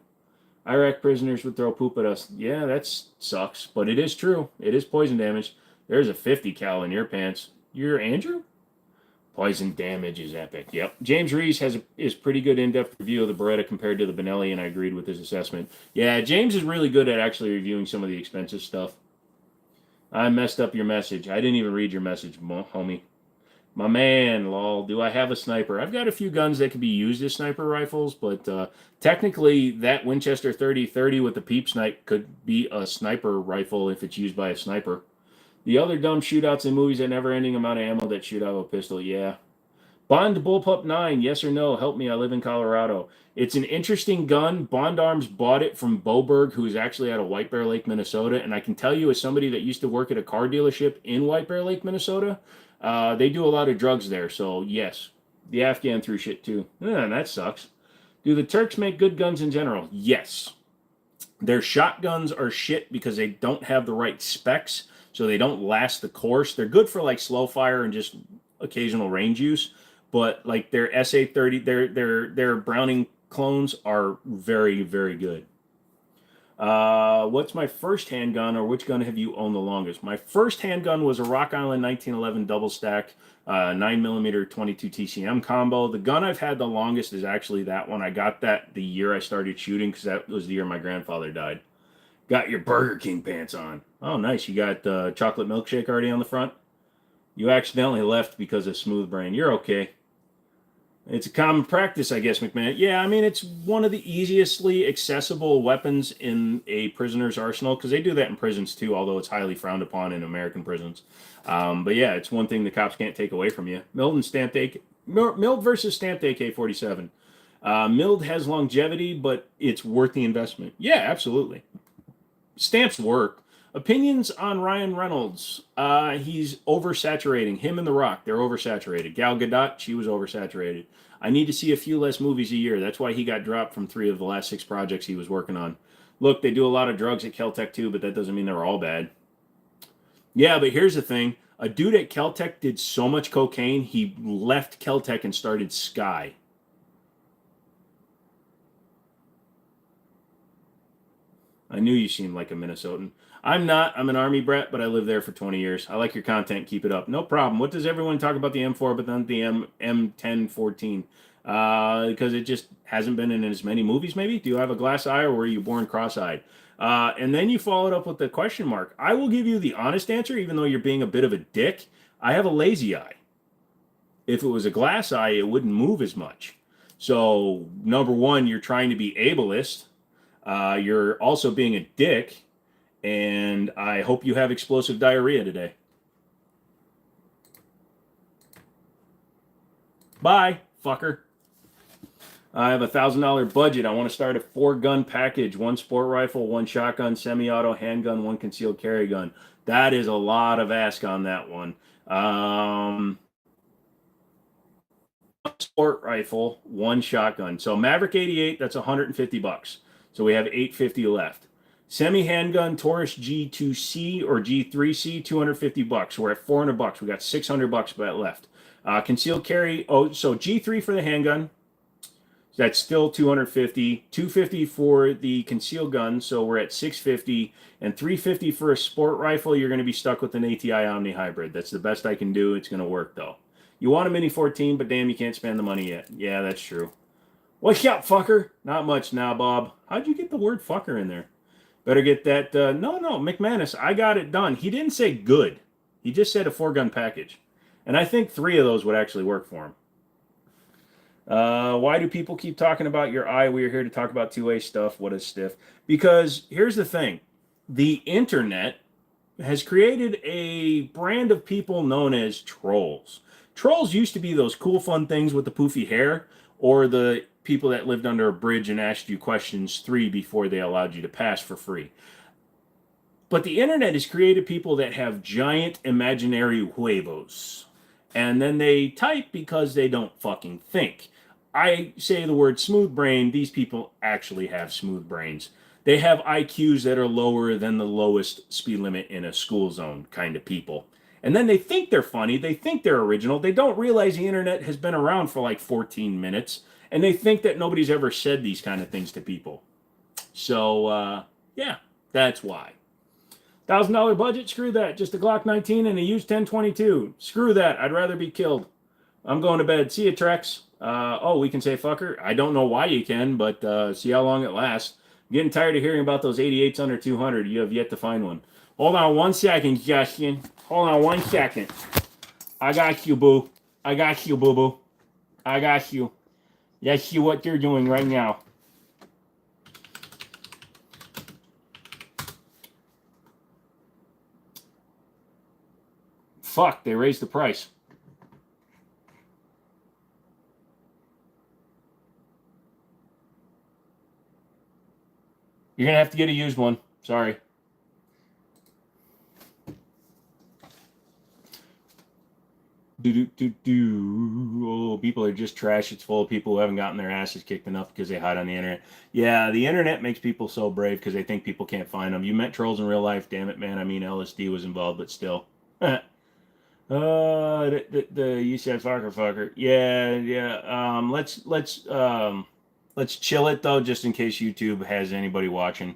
Iraq prisoners would throw poop at us. Yeah, that sucks, but it is true. It is poison damage. There's a 50 cal in your pants. You're Andrew? Poison damage is epic. Yep. James Reese is pretty good in-depth review of the Beretta compared to the Benelli, and I agreed with his assessment. Yeah, James is really good at actually reviewing some of the expensive stuff. I messed up your message. I didn't even read your message, homie. My man, lol. Do I have a sniper? I've got a few guns that could be used as sniper rifles, but technically that Winchester 30-30 with the peep snipe could be a sniper rifle if it's used by a sniper. The other dumb shootouts in movies that never-ending amount of ammo that shoot out of a pistol, yeah. Bond Bullpup 9, yes or no? Help me, I live in Colorado. It's an interesting gun. Bond Arms bought it from Boberg, who is actually out of White Bear Lake, Minnesota. And I can tell you, as somebody that used to work at a car dealership in White Bear Lake, Minnesota, they do a lot of drugs there. So, yes. The Afghan threw shit, too. That sucks. Do the Turks make good guns in general? Yes. Their shotguns are shit because they don't have the right specs, so they don't last the course. They're good for, like, slow fire and just occasional range use. But like their SA-30, their Browning clones are very, very good. What's my first handgun, or which gun have you owned the longest? My first handgun was a Rock Island 1911 double stack 9mm 22 TCM combo. The gun I've had the longest is actually that one. I got that the year I started shooting because that was the year my grandfather died. Got your Burger King pants on. Oh, nice. You got chocolate milkshake already on the front? You accidentally left because of smoothbrain. You're okay. It's a common practice, I guess, McMahon. Yeah, I mean, it's one of the easiestly accessible weapons in a prisoner's arsenal, because they do that in prisons too, although it's highly frowned upon in American prisons. But yeah, it's one thing the cops can't take away from you. Mild versus stamped AK-47. Mild has longevity, but it's worth the investment. Yeah, absolutely. Stamps work. Opinions on Ryan Reynolds. He's oversaturating. Him and The Rock, they're oversaturated. Gal Gadot, she was oversaturated. I need to see a few less movies a year. That's why he got dropped from 3 of the last 6 projects he was working on. Look, they do a lot of drugs at Caltech too, but that doesn't mean they're all bad. Yeah, but here's the thing. A dude at Caltech did so much cocaine, he left Caltech and started Sky. I knew you seemed like a Minnesotan. I'm not. I'm an Army brat, but I lived there for 20 years. I like your content. Keep it up. No problem. What does everyone talk about the M4 but not the M1014? Because it just hasn't been in as many movies, maybe? Do you have a glass eye, or were you born cross-eyed? And then you followed up with the question mark. I will give you the honest answer, even though you're being a bit of a dick. I have a lazy eye. If it was a glass eye, it wouldn't move as much. So, number one, you're trying to be ableist. You're also being a dick. And I hope you have explosive diarrhea today. Bye, fucker. I have $1,000 budget. I want to start a 4-gun package: 1 sport rifle, 1 shotgun, semi-auto, handgun, 1 concealed carry gun. That is a lot of ask on that one. Sport rifle, 1 shotgun. So Maverick 88, that's $150. So we have $850 left. Semi-handgun Taurus G2C or G3C, $250. We're at $400. We got $600 left. Concealed carry. Oh, so G3 for the handgun. That's still $250. $250 for the concealed gun. So we're at $650, and $350 for a sport rifle. You're going to be stuck with an ATI Omni Hybrid. That's the best I can do. It's going to work though. You want a Mini 14, but damn, you can't spend the money yet. Yeah, that's true. What's up, fucker? Not much now, Bob. How'd you get the word fucker in there? Better get that. No, McManus, I got it done. He didn't say good. He just said a 4-gun package. And I think 3 of those would actually work for him. Why do people keep talking about your eye? We are here to talk about 2A stuff. What is stiff? Because here's the thing. The internet has created a brand of people known as trolls. Trolls used to be those cool, fun things with the poofy hair, or the people that lived under a bridge and asked you questions 3 before they allowed you to pass for free. But the internet has created people that have giant imaginary huevos. And then they type because they don't fucking think. I say the word smooth brain, these people actually have smooth brains. They have IQs that are lower than the lowest speed limit in a school zone kind of people. And then they think they're funny, they think they're original, they don't realize the internet has been around for like 14 minutes, and they think that nobody's ever said these kind of things to people. So, yeah, that's why. $1,000 budget? Screw that. Just a Glock 19 and a used 1022. Screw that. I'd rather be killed. I'm going to bed. See you, Trex. Oh, we can say fucker. I don't know why you can, but see how long it lasts. I'm getting tired of hearing about those 88s under 200. You have yet to find one. Hold on 1 second, Justin. Hold on 1 second. I got you, boo. I got you, boo-boo. I got you. Let's see what they're doing right now. Fuck, they raised the price. You're going to have to get a used one. Sorry. Oh, people are just trash. It's full of people who haven't gotten their asses kicked enough because they hide on the internet. Yeah, the internet makes people so brave because they think people can't find them. You met trolls in real life. Damn it, man. I mean, LSD was involved, but still. You said fucker. Yeah. Let's chill it though, just in case YouTube has anybody watching.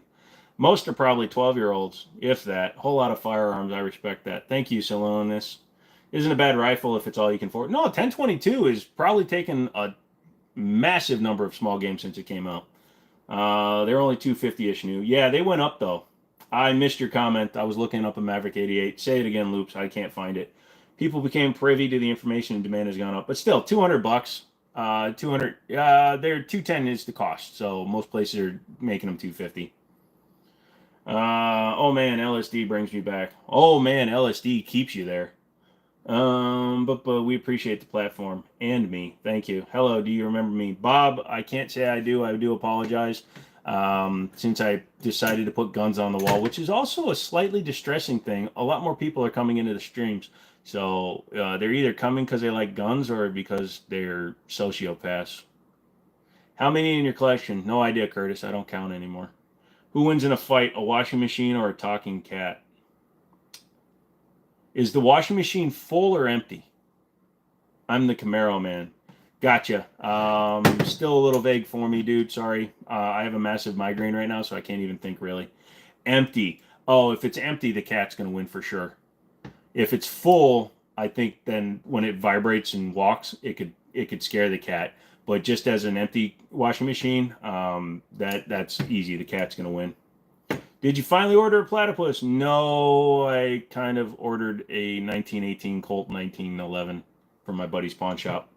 Most are probably 12-year-olds, if that. Whole lot of firearms. I respect that. Thank you, Salonis. Isn't a bad rifle if it's all you can afford. No, 1022 is probably taken a massive number of small games since it came out. They're only 250-ish new. Yeah, they went up though. I missed your comment. I was looking up a Maverick 88. Say it again, Loops. I can't find it. People became privy to the information and demand has gone up. But still, $200. 200. They're 210 is the cost. So most places are making them 250. Oh man, LSD brings me back. Oh man, LSD keeps you there. But we appreciate the platform and me. Thank you. Hello, do you remember me? Bob, I can't say I do. I do apologize. Since I decided to put guns on the wall, which is also a slightly distressing thing. A lot more people are coming into the streams. So they're either coming because they like guns or because they're sociopaths. How many in your collection? No idea, Curtis. I don't count anymore. Who wins in a fight, a washing machine or a talking cat? Is the washing machine full or empty? I'm the Camaro man. Gotcha. Still a little vague for me, dude. Sorry. I have a massive migraine right now, so I can't even think really. Empty. Oh, if it's empty, the cat's going to win for sure. If it's full, I think then when it vibrates and walks, it could scare the cat. But just as an empty washing machine, that's easy. The cat's going to win. Did you finally order a platypus? No, I kind of ordered a 1918 Colt 1911 from my buddy's pawn shop.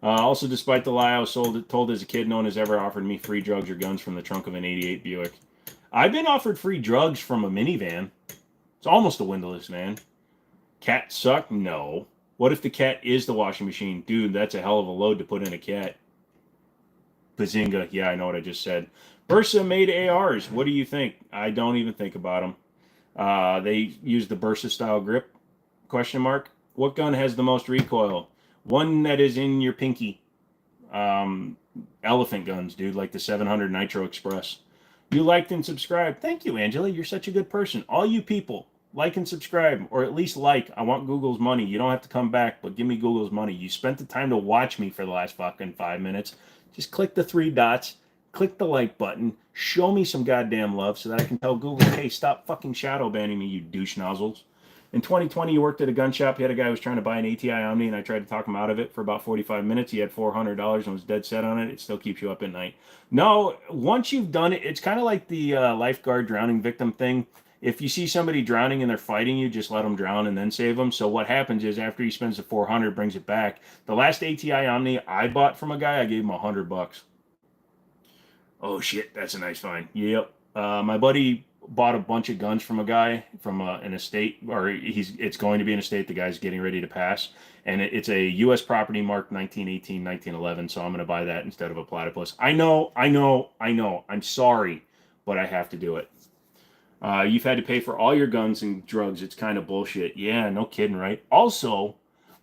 Also, despite the lie I was told as a kid, no one has ever offered me free drugs or guns from the trunk of an 88 Buick. I've been offered free drugs from a minivan. It's almost a windowless van. Cat suck? No. What if the cat is the washing machine? Dude, that's a hell of a load to put in a cat. Bazinga. Yeah, I know what I just said. Bursa made ARs. What do you think? I don't even think about them. They use the Bursa style grip? Question mark. What gun has the most recoil? One that is in your pinky. Elephant guns, dude, like the 700 Nitro Express. You liked and subscribed. Thank you, Angela. You're such a good person. All you people, like and subscribe, or at least like. I want Google's money. You don't have to come back, but give me Google's money. You spent the time to watch me for the last fucking 5 minutes. Just click the 3 dots. Click the like button. Show me some goddamn love so that I can tell Google, hey, stop fucking shadow banning me, you douche nozzles. In 2020, you worked at a gun shop. You had a guy who was trying to buy an ATI Omni, and I tried to talk him out of it for about 45 minutes. He had $400 and was dead set on it. It still keeps you up at night. No, once you've done it, it's kind of like the lifeguard drowning victim thing. If you see somebody drowning and they're fighting you, just let them drown and then save them. So what happens is after he spends the 400, brings it back. The last ATI Omni I bought from a guy, I gave him $100. Oh shit, that's a nice find. Yep. My buddy bought a bunch of guns from a guy from an estate, or it's going to be an estate. The guy's getting ready to pass, and it's a U.S. property marked 1918, 1911. So I'm going to buy that instead of a platypus. I know. I'm sorry, but I have to do it. You've had to pay for all your guns and drugs. It's kind of bullshit. Yeah, no kidding, right? Also,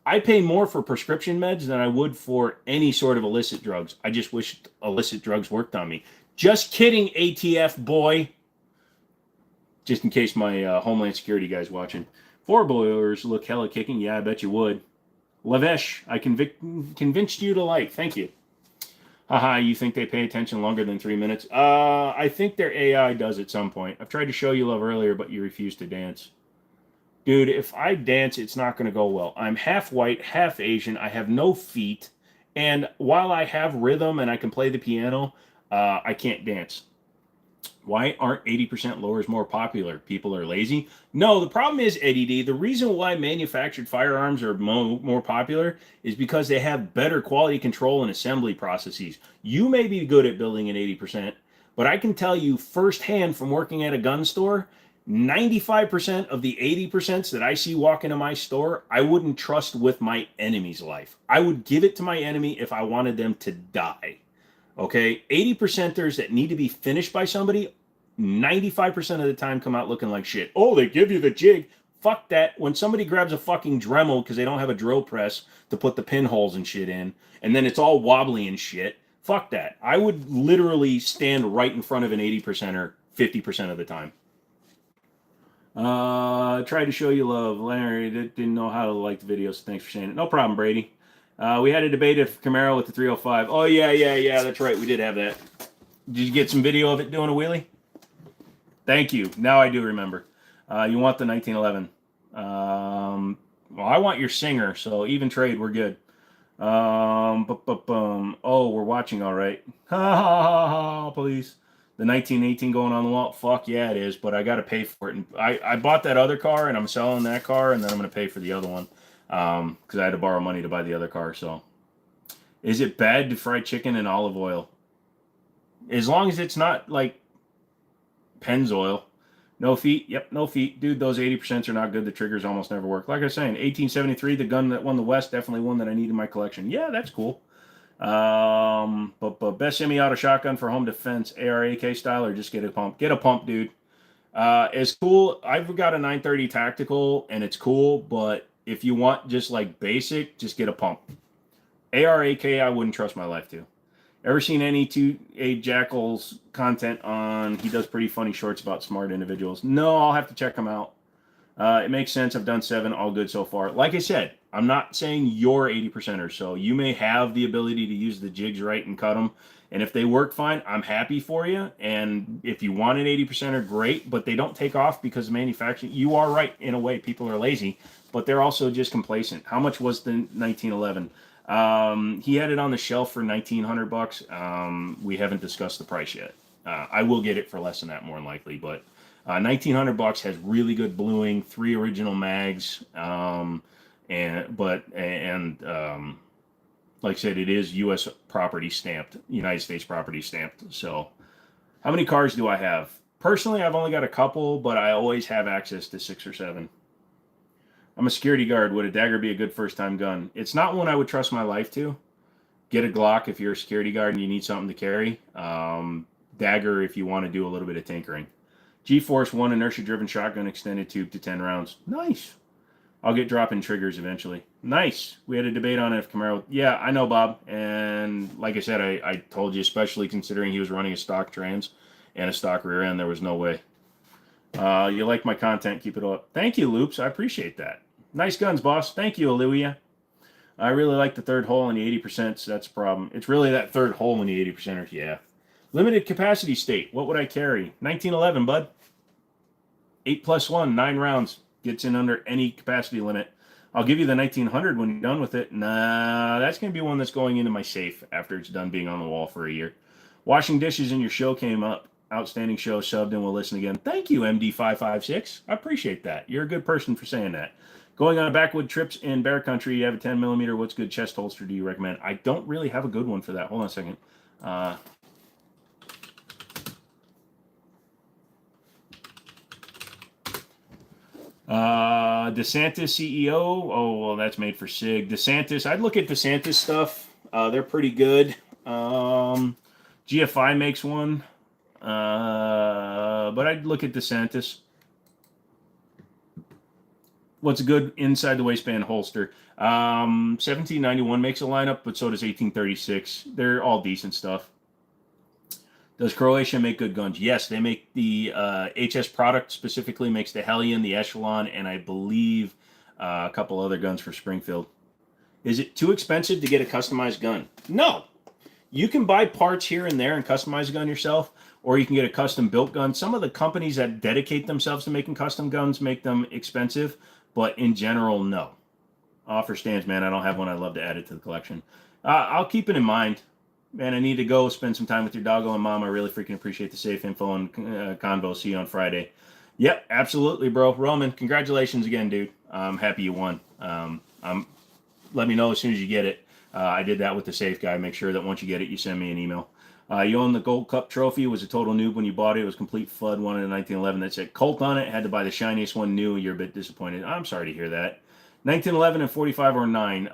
I pay more for prescription meds than I would for any sort of illicit drugs. I just wish illicit drugs worked on me. Just kidding, ATF boy. Just in case my Homeland Security guy's watching. Four boilers look hella kicking. Yeah, I bet you would. Lavesh, I convinced you to like. Thank you. Haha, you think they pay attention longer than 3 minutes? I think their AI does at some point. I've tried to show you love earlier, but you refuse to dance. Dude, if I dance, it's not going to go well. I'm half white, half Asian. I have no feet. And while I have rhythm and I can play the piano, I can't dance. Why aren't 80% lowers more popular? People are lazy? No, the problem is, Eddie D, the reason why manufactured firearms are more popular is because they have better quality control and assembly processes. You may be good at building an 80%, but I can tell you firsthand from working at a gun store, 95% of the 80% that I see walk into my store, I wouldn't trust with my enemy's life. I would give it to my enemy if I wanted them to die. Okay, 80%ers that need to be finished by somebody, 95% of the time come out looking like shit. Oh, they give you the jig. Fuck that. When somebody grabs a fucking Dremel because they don't have a drill press to put the pinholes and shit in, and then it's all wobbly and shit, fuck that. I would literally stand right in front of an 80%er 50% of the time. Tried to show you love. Larry didn't know how to like the videos. Thanks for saying it. No problem, Brady. We had a debate of Camaro with the 305. Oh, yeah, that's right. We did have that. Did you get some video of it doing a wheelie? Thank you. Now I do remember. You want the 1911. Well, I want your Singer, so even trade, we're good. Oh, we're watching all right. Ha, ha, ha, ha, please. The 1918 going on the wall. Fuck yeah, it is, but I got to pay for it. And I bought that other car, and I'm selling that car, and then I'm going to pay for the other one. Because I had to borrow money to buy the other car. So, is it bad to fry chicken in olive oil? As long as it's not like Pennzoil. No feet. Yep, no feet. Dude, those 80% are not good. The triggers almost never work. Like I was saying, 1873, the gun that won the West, definitely one that I need in my collection. Yeah, that's cool. But best semi-auto shotgun for home defense, AR/AK style, or just get a pump. Get a pump, dude. It's cool. I've got a 930 tactical, and it's cool, but if you want just like basic, just get a pump. AR/AK, I wouldn't trust my life to. Ever seen any 2A Jackal's content on? He does pretty funny shorts about smart individuals. No, I'll have to check them out. It makes sense. I've done 7, all good so far. Like I said, I'm not saying you're 80%ers, so you may have the ability to use the jigs right and cut them. And if they work fine, I'm happy for you. And if you want an 80%er, great, but they don't take off because of manufacturing. You are right, in a way, people are lazy, but they're also just complacent. How much was the 1911? He had it on the shelf for $1,900. We haven't discussed the price yet. I will get it for less than that, more than likely, but $1,900 has really good bluing, 3 original mags, like I said, it is U.S. property stamped, United States property stamped. So, how many cars do I have? Personally, I've only got a couple, but I always have access to 6 or 7. I'm a security guard. Would a dagger be a good first-time gun? It's not one I would trust my life to. Get a Glock if you're a security guard and you need something to carry. Dagger if you want to do a little bit of tinkering. G-Force 1 inertia-driven shotgun extended tube to 10 rounds. Nice. I'll get dropping triggers eventually. Nice. We had a debate on it if Camaro. Yeah, I know, Bob. And like I said, I told you, especially considering he was running a stock trans and a stock rear end, there was no way. You like my content, keep it up. Thank you, Loops. I appreciate that. Nice guns, boss. Thank you, Olivia. I really like the third hole in the 80%, so that's a problem. It's really that third hole in the 80%ers, yeah. Limited capacity state. What would I carry? 1911, bud. 8+1, 9 rounds. Gets in under any capacity limit. I'll give you the 1900 when you're done with it. Nah, that's going to be one that's going into my safe after it's done being on the wall for a year. Washing dishes in your show came up. Outstanding show, subbed, and we'll listen again. Thank you, MD556. I appreciate that. You're a good person for saying that. Going on backwood trips in bear country, you have a 10mm. What's good chest holster do you recommend? I don't really have a good one for that. Hold on a second. DeSantis CEO. Oh, well, that's made for SIG. DeSantis. I'd look at DeSantis stuff. They're pretty good. GFI makes one. But I'd look at DeSantis. What's a good inside the waistband holster? 1791 makes a lineup, but so does 1836. They're all decent stuff. Does Croatia make good guns? Yes, they make the HS product specifically makes the Hellion, the Echelon, and I believe a couple other guns for Springfield. Is it too expensive to get a customized gun? No. You can buy parts here and there and customize a gun yourself, or you can get a custom built gun. Some of the companies that dedicate themselves to making custom guns make them expensive, but in general, no. Offer stands, man. I don't have one. I'd love to add it to the collection. I'll keep it in mind. Man, I need to go spend some time with your doggo and mom. I really freaking appreciate the safe info and convo. See you on Friday. Yep, absolutely, bro. Roman, congratulations again, dude. I'm happy you won. Let me know as soon as you get it. I did that with the safe guy. Make sure that once you get it, you send me an email. You own the Gold Cup trophy. It was a total noob when you bought it. It was complete FUD, one in 1911. That said Colt on it. Had to buy the shiniest one new. You're a bit disappointed. I'm sorry to hear that. 1911 and 45 or 9.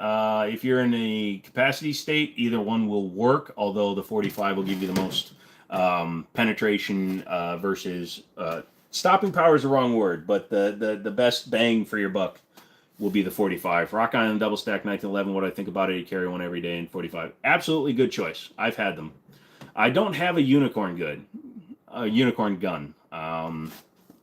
If you're in a capacity state, either one will work, although the 45 will give you the most penetration versus stopping power is the wrong word, but the best bang for your buck will be the 45. Rock Island double stack 1911. What do I think about it? You carry one every day in 45. Absolutely good choice. I've had them. I don't have a unicorn gun.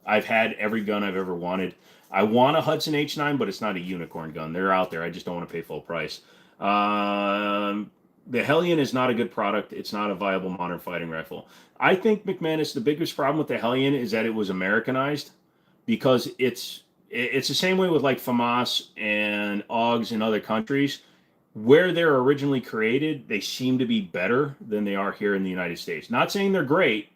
I've had every gun I've ever wanted. I want a Hudson H9, but it's not a unicorn gun. They're out there. I just don't want to pay full price. The Hellion is not a good product. It's not a viable modern fighting rifle. I think, McManus, the biggest problem with the Hellion is that it was Americanized, because it's the same way with like FAMAS and AUGs in other countries. Where they're originally created, they seem to be better than they are here in the United States. Not saying they're great,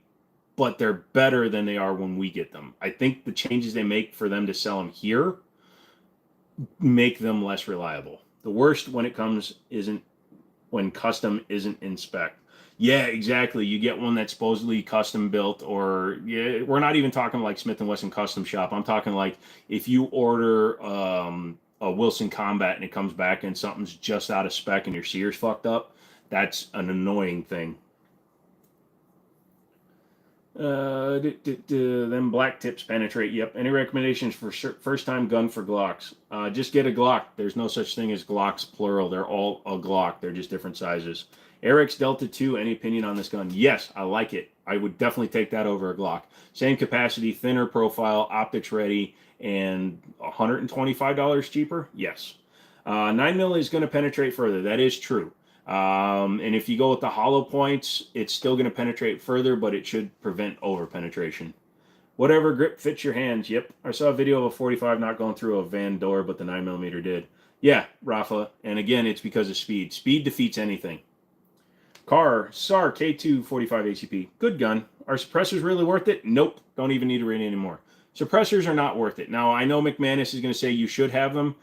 but they're better than they are when we get them. I think the changes they make for them to sell them here make them less reliable. The worst when it comes isn't when custom isn't in spec. Yeah, exactly. You get one that's supposedly custom built, or yeah, we're not even talking like Smith & Wesson custom shop. I'm talking like if you order a Wilson Combat and it comes back and something's just out of spec and your sear's fucked up, that's an annoying thing. Then black tips penetrate. Yep. Any recommendations for first time gun for Glocks? Just get a Glock. There's no such thing as Glocks plural. They're all a Glock. They're just different sizes. Eric's Delta 2. Any opinion on this gun? Yes, I like it. I would definitely take that over a Glock. Same capacity, thinner profile, optics ready, and $125 cheaper. Yes. 9mm is going to penetrate further. That is true. And if you go with the hollow points, it's still going to penetrate further, but it should prevent over penetration. Whatever grip fits your hands. Yep. I saw a video of a 45 not going through a van door, but the 9mm did. Yeah, Rafa. And again, it's because of speed. Speed defeats anything. SAR K2 45 ACP. Good gun. Are suppressors really worth it? Nope. Don't even need to read anymore. Suppressors are not worth it. Now, I know McManus is going to say you should have them.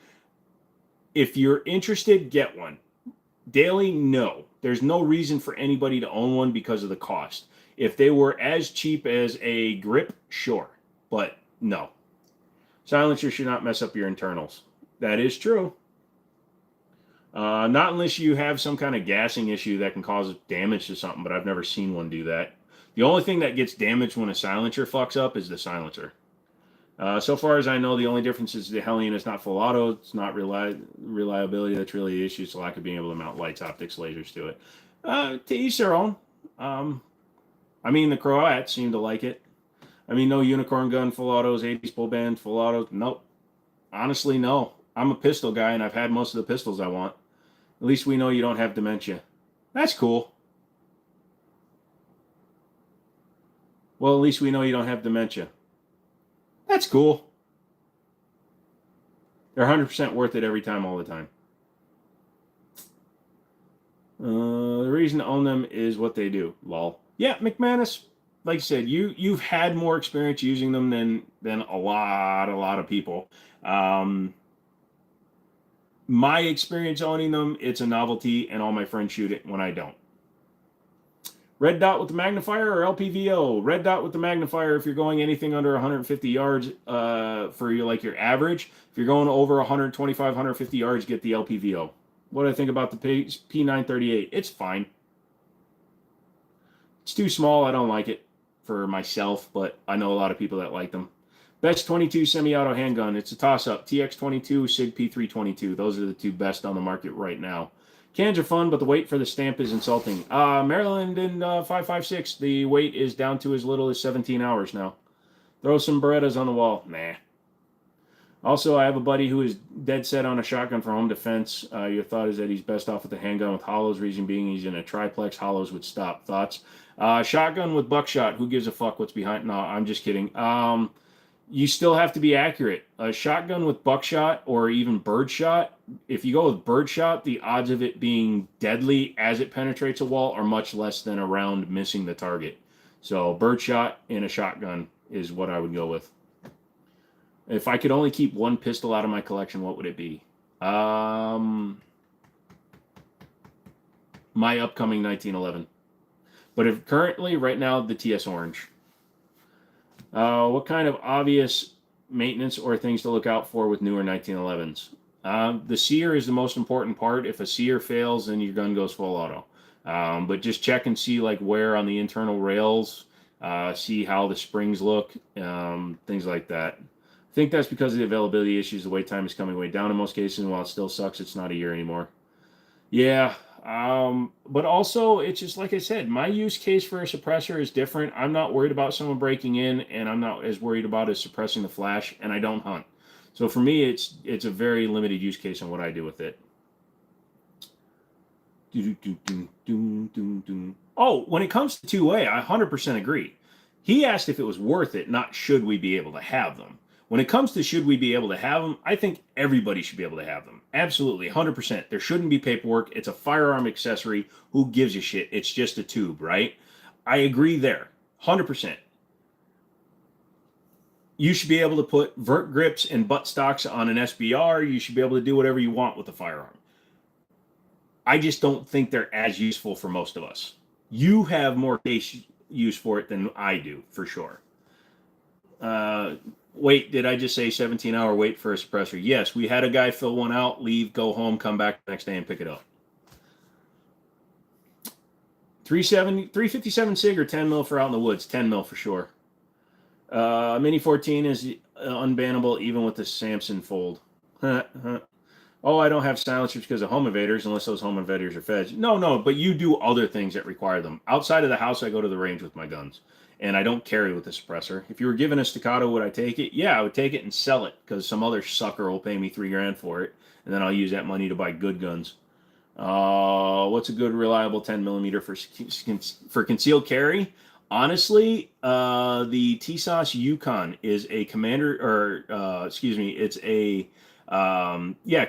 If you're interested, get one. Daily, no. There's no reason for anybody to own one because of the cost. If they were as cheap as a grip, sure. But no. Silencer should not mess up your internals. That is true. Not unless you have some kind of gassing issue that can cause damage to something, but I've never seen one do that. The only thing that gets damaged when a silencer fucks up is the silencer. So far as I know, the only difference is the Hellion is not full auto. It's not reliability. That's really the issue. It's the lack of being able to mount lights, optics, lasers to it. To each their own. I mean, the Croats seem to like it. I mean, no unicorn gun, full autos, 80s full band, full auto. Nope. Honestly, no. I'm a pistol guy, and I've had most of the pistols I want. At least we know you don't have dementia. That's cool. Well, at least we know you don't have dementia. That's cool. They're 100% worth it every time, all the time. The reason to own them is what they do. Lol. Yeah, McManus, like I said, you've had more experience using them than a lot of people. My experience owning them, it's a novelty, and all my friends shoot it when I don't. Red dot with the magnifier or LPVO? Red dot with the magnifier if you're going anything under 150 yards for your average. If you're going over 125, 150 yards, get the LPVO. What do I think about the P938? It's fine. It's too small. I don't like it. for myself, but I know a lot of people that like them. Best 22 semi-auto handgun. It's a toss-up. TX22, SIG P322. Those are the two best on the market right now. Cans are fun, but the weight for the stamp is insulting. Maryland and 556, the weight is down to as little as 17 hours now. Throw some Berettas on the wall. Nah. Also, I have a buddy who is dead set on a shotgun for home defense. Your thought is that he's best off with the handgun with hollows, reason being he's in a triplex. Hollows would stop. Thoughts? Shotgun with buckshot. Who gives a fuck what's behind? No, I'm just kidding. You still have to be accurate. A shotgun with buckshot or even birdshot, if you go with birdshot, the odds of it being deadly as it penetrates a wall are much less than a round missing the target. So birdshot in a shotgun is what I would go with. If I could only keep one pistol out of my collection, what would it be? My upcoming 1911. But if currently, right now, the TS Orange. What kind of obvious maintenance or things to look out for with newer 1911s? The sear is the most important part. If a sear fails, then your gun goes full auto. But just check and see like wear on the internal rails, see how the springs look, things like that. I think that's because of the availability issues. The wait time is coming way down in most cases, and while it still sucks, it's not a year anymore. Yeah, but also, it's just like I said, my use case for a suppressor is different. I'm not worried about someone breaking in, and I'm not as worried about as suppressing the flash, and I don't hunt. So for me, it's a very limited use case on what I do with it. Oh, when it comes to 2A, I 100% agree. He asked if it was worth it, not should we be able to have them. When it comes to should we be able to have them, I think everybody should be able to have them. Absolutely, 100%. There shouldn't be paperwork. It's a firearm accessory. Who gives a shit? It's just a tube, right? I agree there, 100%. You should be able to put vert grips and butt stocks on an SBR. You should be able to do whatever you want with the firearm. I just don't think they're as useful for most of us. You have more case use for it than I do, for sure. Wait, did I just say 17-hour wait for a suppressor? Yes, we had a guy fill one out, leave, go home, come back the next day and pick it up. 357 SIG or 10 mil for out in the woods? 10 mil for sure. Mini 14 is unbannable even with the Samson fold. Oh, I don't have silencers because of home invaders unless those home invaders are feds. No, but you do other things that require them. Outside of the house, I go to the range with my guns. And I don't carry with a suppressor. If you were given a staccato, would I take it? Yeah, I would take it and sell it because some other sucker will pay me $3,000 for it, and then I'll use that money to buy good guns. What's a good reliable 10 millimeter for concealed carry? Honestly, the TSOS Yukon is a commander, or it's a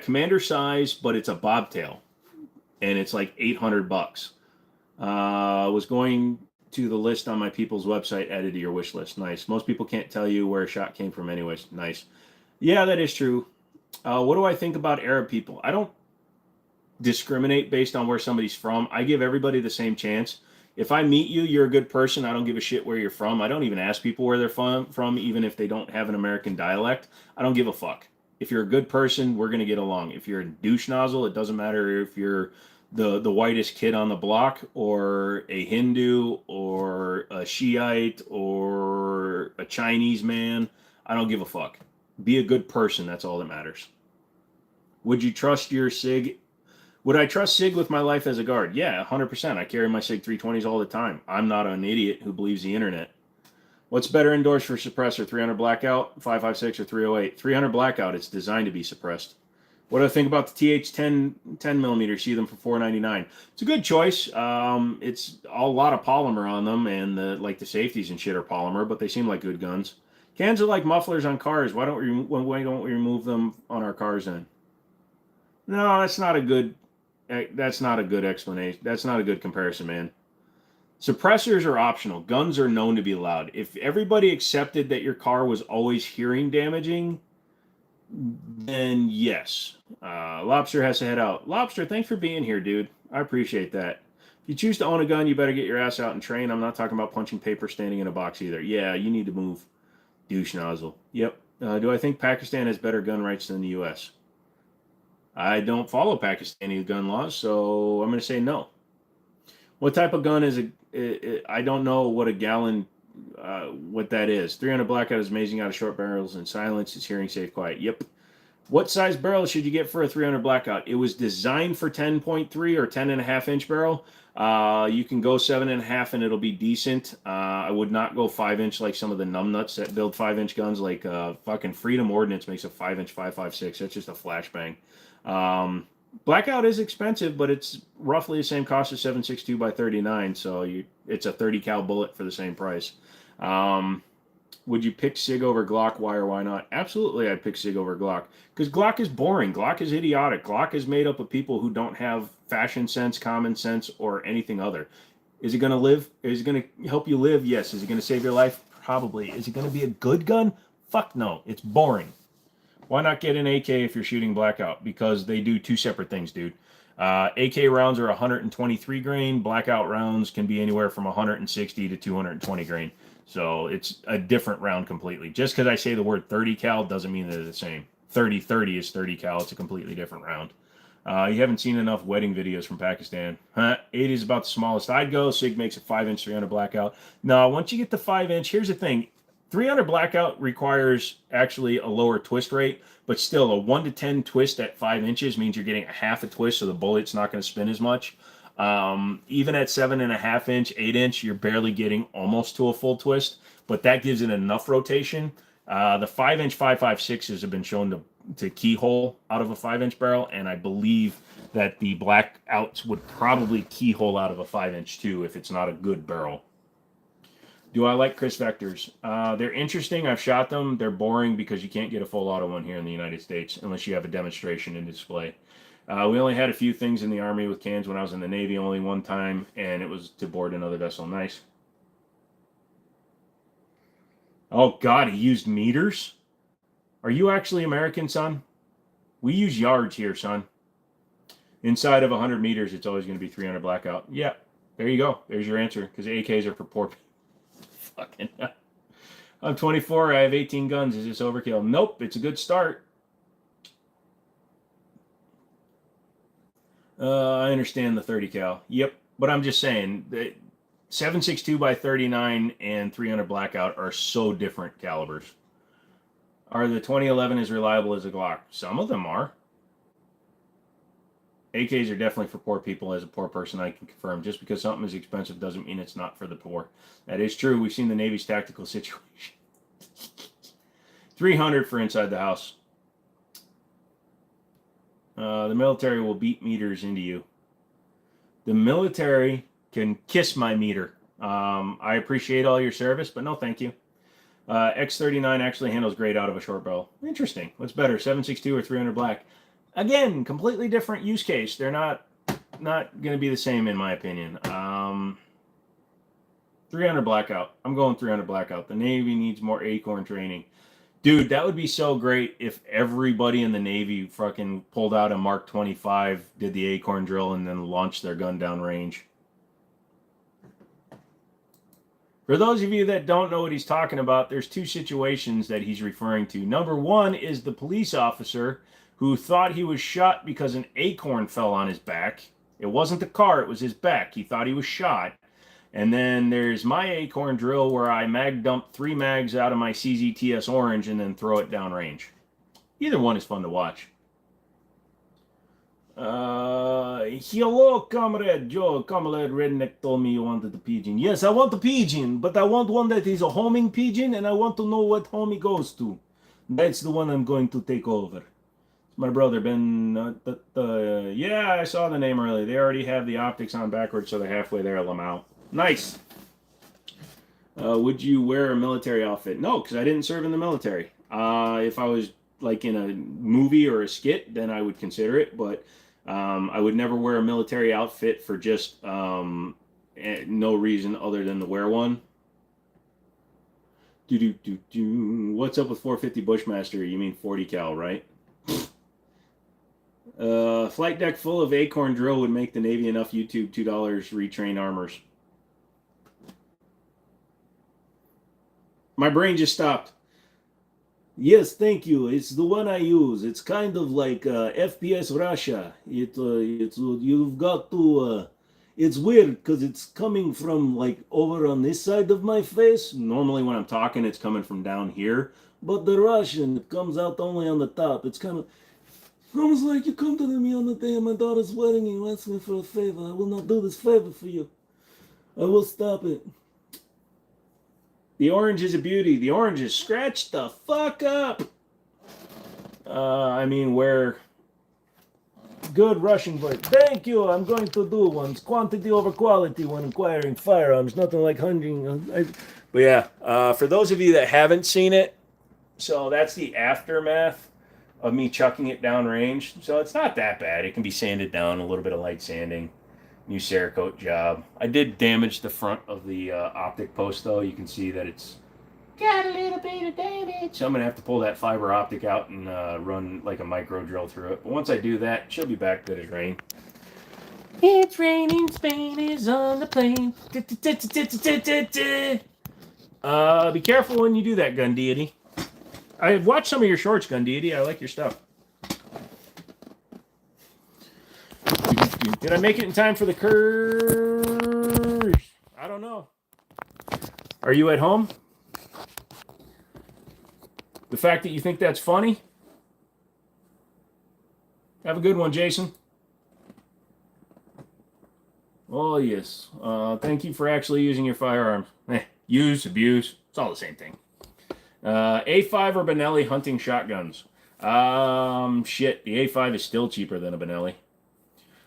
commander size, but it's a bobtail, and it's like $800. Was going to the list on my people's website, added to your wish list. Nice. Most people can't tell you where a shot came from anyways. Nice. Yeah, that is true. What do I think about Arab people? I don't discriminate based on where somebody's from. I give everybody the same chance. If I meet you, you're a good person. I don't give a shit where you're from. I don't even ask people where they're from, even if they don't have an American dialect. I don't give a fuck. If you're a good person, we're going to get along. If you're a douche nozzle, it doesn't matter if you're the whitest kid on the block or a Hindu or a Shiite or a Chinese man. I don't give a fuck. Be a good person. That's all that matters. Would you trust your SIG? Would I trust SIG with my life as a guard? Yeah, 100%. I carry my SIG 320s all the time. I'm not an idiot who believes the internet. What's better indoors for suppressor? 300 blackout, 556, or 308? 300 blackout. It's designed to be suppressed. What do I think about the TH10 10 millimeter? See them for $499. It's a good choice. It's a lot of polymer on them, and the safeties and shit are polymer, but they seem like good guns. Cans are like mufflers on cars. Why don't we remove them on our cars then? No, that's not a good explanation. That's not a good comparison, man. Suppressors are optional. Guns are known to be loud. If everybody accepted that your car was always hearing damaging, then yes. Lobster has to head out. Lobster, thanks for being here, dude. I appreciate that. If you choose to own a gun, you better get your ass out and train. I'm not talking about punching paper standing in a box either. Yeah, you need to move. Douche nozzle. Yep. Do I think Pakistan has better gun rights than the U.S.? I don't follow Pakistani gun laws, so I'm going to say no. What type of gun is it? I don't know what a gallon what that is. 300 blackout is amazing out of short barrels and silence. It's hearing safe, quiet. Yep. What size barrel should you get for a 300 blackout? It was designed for 10.3 or 10.5 inch barrel. You can go 7.5 and it'll be decent. I would not go 5 inch like some of the numbnuts that build 5 inch guns. Like fucking Freedom Ordnance makes a 5 inch 5.56. That's just a flashbang. Blackout is expensive, but it's roughly the same cost as 7.62 by 39. So it's a 30 cal bullet for the same price. Would you pick SIG over Glock? Why or why not? Absolutely, I'd pick SIG over Glock. Because Glock is boring. Glock is idiotic. Glock is made up of people who don't have fashion sense, common sense, or anything other. Is it going to live? Is it going to help you live? Yes. Is it going to save your life? Probably. Is it going to be a good gun? Fuck no. It's boring. Why not get an AK if you're shooting Blackout? Because they do two separate things, dude. AK rounds are 123 grain. Blackout rounds can be anywhere from 160 to 220 grain. So it's a different round completely. Just because I say the word 30 cal doesn't mean they're the same. 30-30 is 30 cal. It's a completely different round. You haven't seen enough wedding videos from Pakistan. 80 is about the smallest I'd go. SIG makes a 5-inch 300 blackout. Now, once you get the 5-inch, here's the thing. 300 blackout requires actually a lower twist rate, but still a 1 to 10 twist at 5 inches means you're getting a half a twist, so the bullet's not going to spin as much. Even at 7.5 inch, 8 inch, you're barely getting almost to a full twist, but that gives it enough rotation. The 5-inch 5.56s have been shown to keyhole out of a 5-inch barrel, and I believe that the blackouts would probably keyhole out of a 5-inch too if it's not a good barrel. Do I like Chris Vectors? They're interesting. I've shot them. They're boring because you can't get a full auto one here in the United States unless you have a demonstration and display. We only had a few things in the Army with cans when I was in the Navy, only one time, and it was to board another vessel. Nice. Oh, God, he used meters? Are you actually American, son? We use yards here, son. Inside of 100 meters, it's always going to be 300 blackout. Yeah, there you go. There's your answer, because AKs are for poor people. Fucking I'm 24. I have 18 guns. Is this overkill? Nope. It's a good start. I understand the 30 cal. Yep. But I'm just saying that 7.62 by 39 and 300 blackout are so different calibers. Are the 2011 as reliable as a Glock? Some of them are. AKs are definitely for poor people. As a poor person, I can confirm. Just because something is expensive doesn't mean it's not for the poor. That is true. We've seen the Navy's tactical situation. 300 for inside the house. The military will beat meters into you. The military can kiss my meter. I appreciate all your service, but no thank you. X39 actually handles great out of a short barrel. Interesting. What's better, 7.62 or 300 black? Again, completely different use case. They're not going to be the same in my opinion. 300 blackout. I'm going 300 blackout. The Navy needs more acorn training. Dude, that would be so great if everybody in the Navy fucking pulled out a Mark 25, did the acorn drill, and then launched their gun down range. For those of you that don't know what he's talking about, there's two situations that he's referring to. Number one is the police officer who thought he was shot because an acorn fell on his back. It wasn't the car, it was his back. He thought he was shot. And then there's my acorn drill where I mag dump 3 mags out of my CZTS orange and then throw it down range. Either one is fun to watch. Hello, Comrade Joe. Comrade Redneck told me you wanted the pigeon. Yes, I want the pigeon, but I want one that is a homing pigeon, and I want to know what home he goes to. That's the one I'm going to take over. My brother, Ben, yeah, I saw the name earlier. They already have the optics on backwards, so they're halfway there, Lamau. Nice. Would you wear a military outfit? No, because I didn't serve in the military. If I was like in a movie or a skit, then I would consider it, but I would never wear a military outfit for just no reason other than to wear one. What's up with 450 Bushmaster? You mean 40 cal, right? Flight deck full of acorn drill would make the Navy enough YouTube $2 retrain armors. My brain just stopped. Yes, thank you. It's the one I use. It's kind of like FPS Russia. You've got to It's weird because it's coming from like over on this side of my face. Normally when I'm talking, it's coming from down here. But the Russian, it comes out only on the top. It's kind of almost like you come to me on the day of my daughter's wedding and you ask me for a favor. I will not do this favor for you. I will stop it. The orange is a beauty. The orange is scratched the fuck up. I mean, where... Good Russian bird. Thank you. I'm going to do one. It's quantity over quality when acquiring firearms. Nothing like hunting. But yeah, for those of you that haven't seen it, so that's the aftermath of me chucking it downrange. So it's not that bad. It can be sanded down, a little bit of light sanding. New Cerakote job. I did damage the front of the optic post, though. You can see that it's got a little bit of damage. So I'm going to have to pull that fiber optic out and run like a micro drill through it. But once I do that, she'll be back good as rain. It's raining, Spain is on the plane. Be careful when you do that, Gun Deity. I've watched some of your shorts, Gun Deity. I like your stuff. Did I make it in time for the curse? I don't know. Are you at home? The fact that you think that's funny? Have a good one, Jason. Oh, yes. Thank you for actually using your firearms. Use, abuse, it's all the same thing. A5 or Benelli hunting shotguns? Shit, the A5 is still cheaper than a Benelli.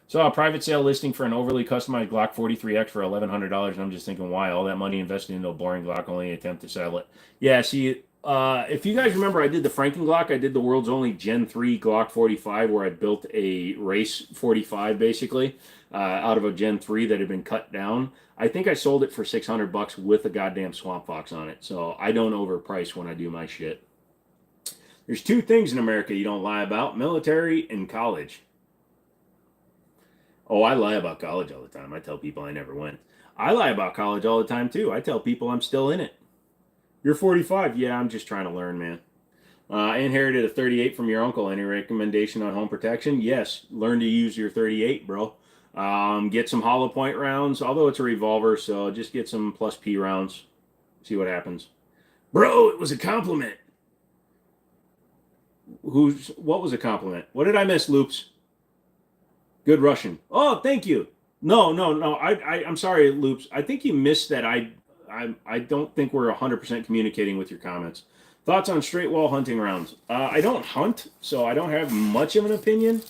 Saw a private sale listing for an overly customized Glock 43X for $1,100, and I'm just thinking, why? All that money invested into a boring Glock, only attempt to sell it. Yeah, see, if you guys remember, I did the Franken Glock. I did the world's only Gen 3 Glock 45, where I built a race 45, basically, out of a Gen 3 that had been cut down. I think I sold it for $600 with a goddamn Swamp Fox on it, so I don't overprice when I do my shit. There's two things in America you don't lie about: military and college. Oh, I lie about college all the time. I tell people I never went. I lie about college all the time, too. I tell people I'm still in it. You're 45. Yeah, I'm just trying to learn, man. I inherited a 38 from your uncle. Any recommendation on home protection? Yes. Learn to use your 38, bro. Get some hollow point rounds, although it's a revolver, so just get some plus P rounds. See what happens. Bro, it was a compliment. What was a compliment? What did I miss, Loops? Good Russian. Oh, thank you. No. I'm sorry, Loops. I think you missed that. I don't think we're 100% communicating with your comments. Thoughts on straight wall hunting rounds? I don't hunt, so I don't have much of an opinion.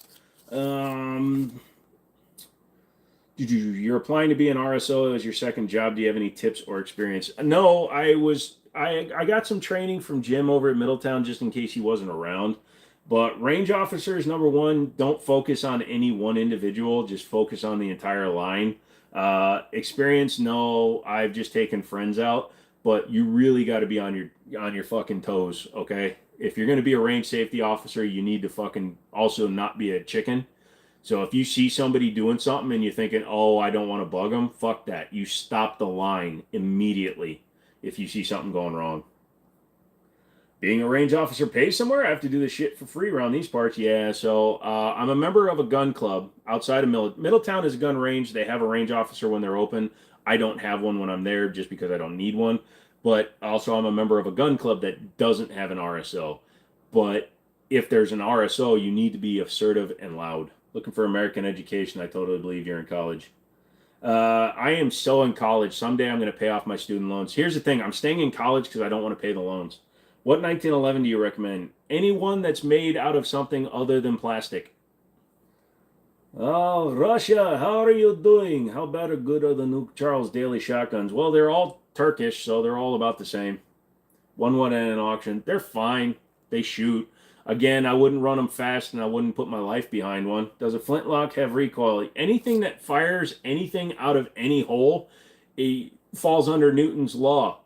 You're applying to be an RSO as your second job. Do you have any tips or experience? No, I got some training from Jim over at Middletown just in case he wasn't around. But range officers, number one, don't focus on any one individual. Just focus on the entire line. Experience, no. I've just taken friends out. But you really got to be on your fucking toes, okay? If you're going to be a range safety officer, you need to fucking also not be a chicken. So if you see somebody doing something and you're thinking, oh, I don't want to bug them, fuck that. You stop the line immediately if you see something going wrong. Being a range officer pays somewhere? I have to do this shit for free around these parts. Yeah, so I'm a member of a gun club outside of Middletown is a gun range. They have a range officer when they're open. I don't have one when I'm there just because I don't need one. But also I'm a member of a gun club that doesn't have an RSO. But if there's an RSO, you need to be assertive and loud. Looking for American education. I totally believe you're in college. I am so in college. Someday I'm going to pay off my student loans. Here's the thing. I'm staying in college because I don't want to pay the loans. What 1911 do you recommend? Anyone that's made out of something other than plastic. Oh, Russia, how are you doing? How bad or good are the new Charles Daly shotguns? Well, they're all Turkish, so they're all about the same. Won one at an auction. They're fine. They shoot. Again, I wouldn't run them fast, and I wouldn't put my life behind one. Does a flintlock have recoil? Anything that fires anything out of any hole, it falls under Newton's law.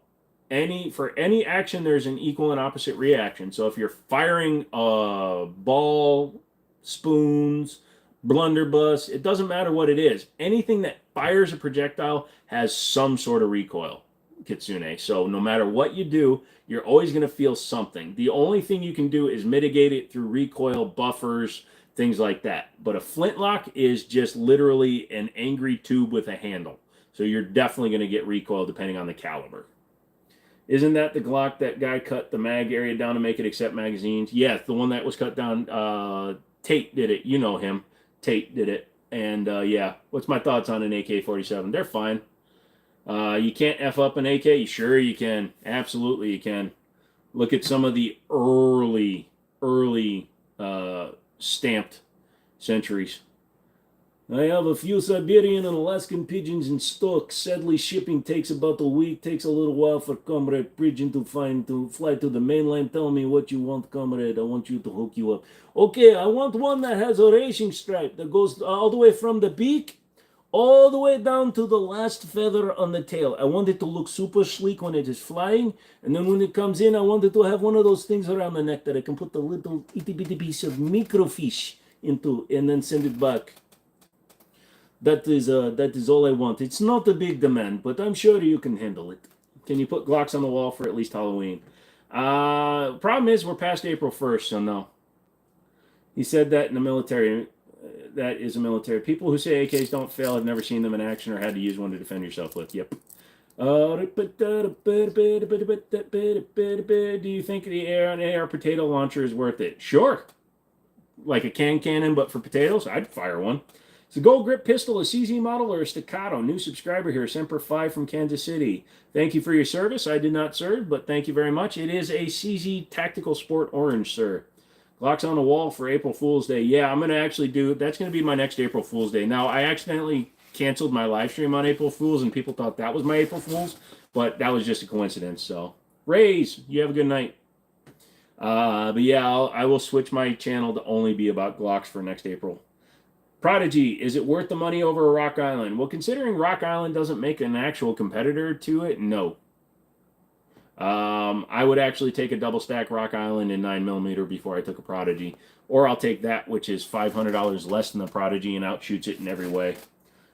For any action, there's an equal and opposite reaction. So if you're firing a ball, spoons, blunderbuss, it doesn't matter what it is. Anything that fires a projectile has some sort of recoil, Kitsune. So no matter what you do, you're always going to feel something. The only thing you can do is mitigate it through recoil buffers, things like that. But a flintlock is just literally an angry tube with a handle. So you're definitely going to get recoil depending on the caliber. Isn't that the Glock that guy cut the mag area down to make it accept magazines? Yes, the one that was cut down. Tate did it. You know him. Tate did it. And yeah, what's my thoughts on an AK-47? They're fine. You can't F up an AK? Sure you can. Absolutely you can. Look at some of the early stamped centuries. I have a few Siberian and Alaskan pigeons in stock. Sadly, shipping takes about a week. Takes a little while for Comrade Pigeon to fly to the mainland. Tell me what you want, Comrade. I want you to hook you up. Okay, I want one that has a racing stripe that goes all the way from the beak all the way down to the last feather on the tail. I want it to look super sleek when it is flying, and then when it comes in, I want it to have one of those things around the neck that I can put the little itty bitty piece of microfiche into and then send it back. That is all I want. It's not a big demand, but I'm sure you can handle it. Can you put Glocks on the wall for at least Halloween? Problem is we're past April 1st, so no. He said that in the military. That is a military. People who say AKs don't fail have never seen them in action or had to use one to defend yourself with. Yep. Do you think the AR potato launcher is worth it? Sure. Like a cannon, but for potatoes, I'd fire one. It's a Gold Grip pistol, a CZ model, or a Staccato. New subscriber here, Semper5 from Kansas City. Thank you for your service. I did not serve, but thank you very much. It is a CZ Tactical Sport Orange, sir. Glocks on the wall for April Fool's Day. Yeah, I'm going to actually that's going to be my next April Fool's Day. Now, I accidentally canceled my live stream on April Fool's, and people thought that was my April Fool's, but that was just a coincidence. So, Rays, you have a good night. But yeah, I will switch my channel to only be about Glocks for next April. Prodigy, is it worth the money over a Rock Island? Well, considering Rock Island doesn't make an actual competitor to it, no. I would actually take a double stack Rock Island in 9mm before I took a Prodigy. Or I'll take that, which is $500 less than the Prodigy and outshoots it in every way.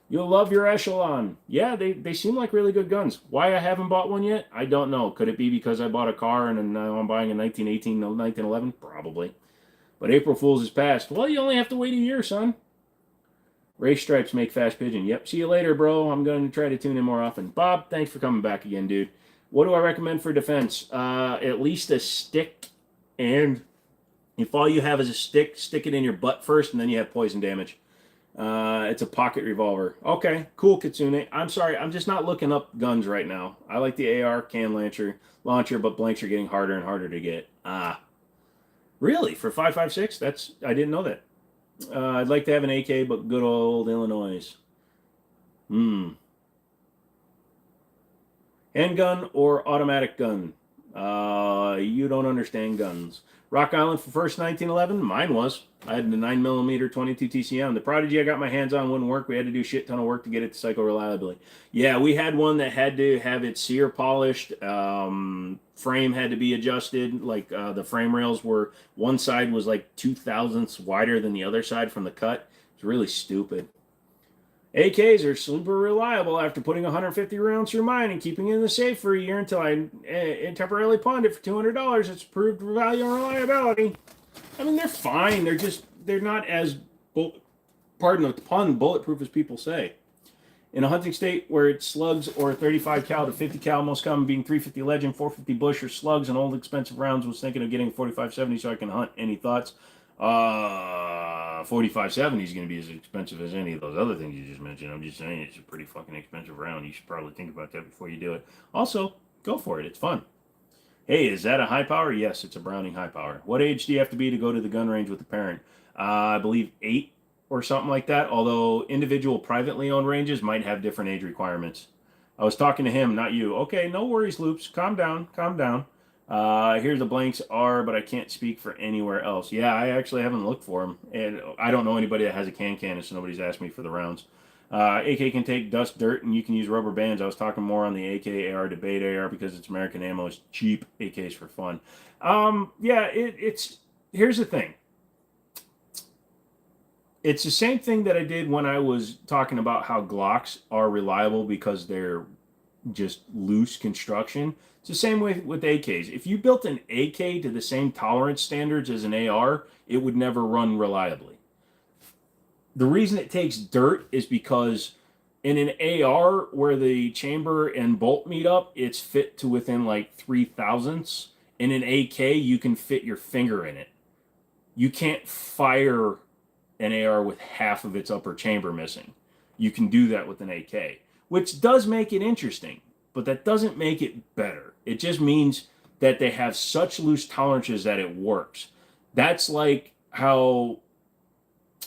You'll love your Echelon. Yeah, they seem like really good guns. Why I haven't bought one yet? I don't know. Could it be because I bought a car and now I'm buying a 1918, no 1911? Probably. But April Fool's is past. Well, you only have to wait a year, son. Race stripes make fast pigeon. Yep, see you later, bro. I'm going to try to tune in more often. Bob, thanks for coming back again, dude. What do I recommend for defense? At least a stick, and if all you have is a stick, stick it in your butt first, and then you have poison damage. It's a pocket revolver. Okay, cool, Kitsune. I'm sorry, I'm just not looking up guns right now. I like the AR can launcher, but blanks are getting harder and harder to get. Really? For 5.56? I didn't know that. I'd like to have an AK, but good old Illinois. Handgun or automatic gun? You don't understand guns. Rock Island for first 1911? Mine was. I had the 9mm 22 TCM. The Prodigy I got my hands on wouldn't work. We had to do a shit ton of work to get it to cycle reliably. Yeah, we had one that had to have it sear polished. Frame had to be adjusted. Like the frame rails were, one side was like 2/1000ths wider than the other side from the cut. It's really stupid. AKs are super reliable after putting 150 rounds through mine and keeping it in the safe for a year until I temporarily pawned it for $200. It's proved value and reliability. I mean, they're fine. They're not as, pardon the pun, bulletproof as people say. In a hunting state where it's slugs or 35 cal to 50 cal, most common being 350 Legend, 450 Bush, or slugs and old expensive rounds, was thinking of getting 4570 so I can hunt. Any thoughts? 4570 is going to be as expensive as any of those other things you just mentioned. I'm just saying it's a pretty fucking expensive round. You should probably think about that before you do it. Also, go for it. It's fun. Hey, is that a high power? Yes, it's a Browning high power. What age do you have to be to go to the gun range with a parent? I believe 8 or something like that, although individual privately owned ranges might have different age requirements. I was talking to him, not you. Okay, no worries, Loops. Calm down, calm down. Here the blanks are, but I can't speak for anywhere else. Yeah, I actually haven't looked for them, and I don't know anybody that has a cannon, so nobody's asked me for the rounds. AK can take dust, dirt, and you can use rubber bands. I was talking more on the AK AR debate AR because it's American ammo. It's cheap. AKs for fun. Yeah, here's the thing. It's the same thing that I did when I was talking about how Glocks are reliable because they're just loose construction. It's the same way with AKs. If you built an AK to the same tolerance standards as an AR, it would never run reliably. the reason it takes dirt is because in an AR where the chamber and bolt meet up, it's fit to within like 3 thousandths. In an AK, you can fit your finger in it. You can't fire an AR with half of its upper chamber missing. You can do that with an AK, which does make it interesting, but that doesn't make it better. It just means that they have such loose tolerances that it works. That's like how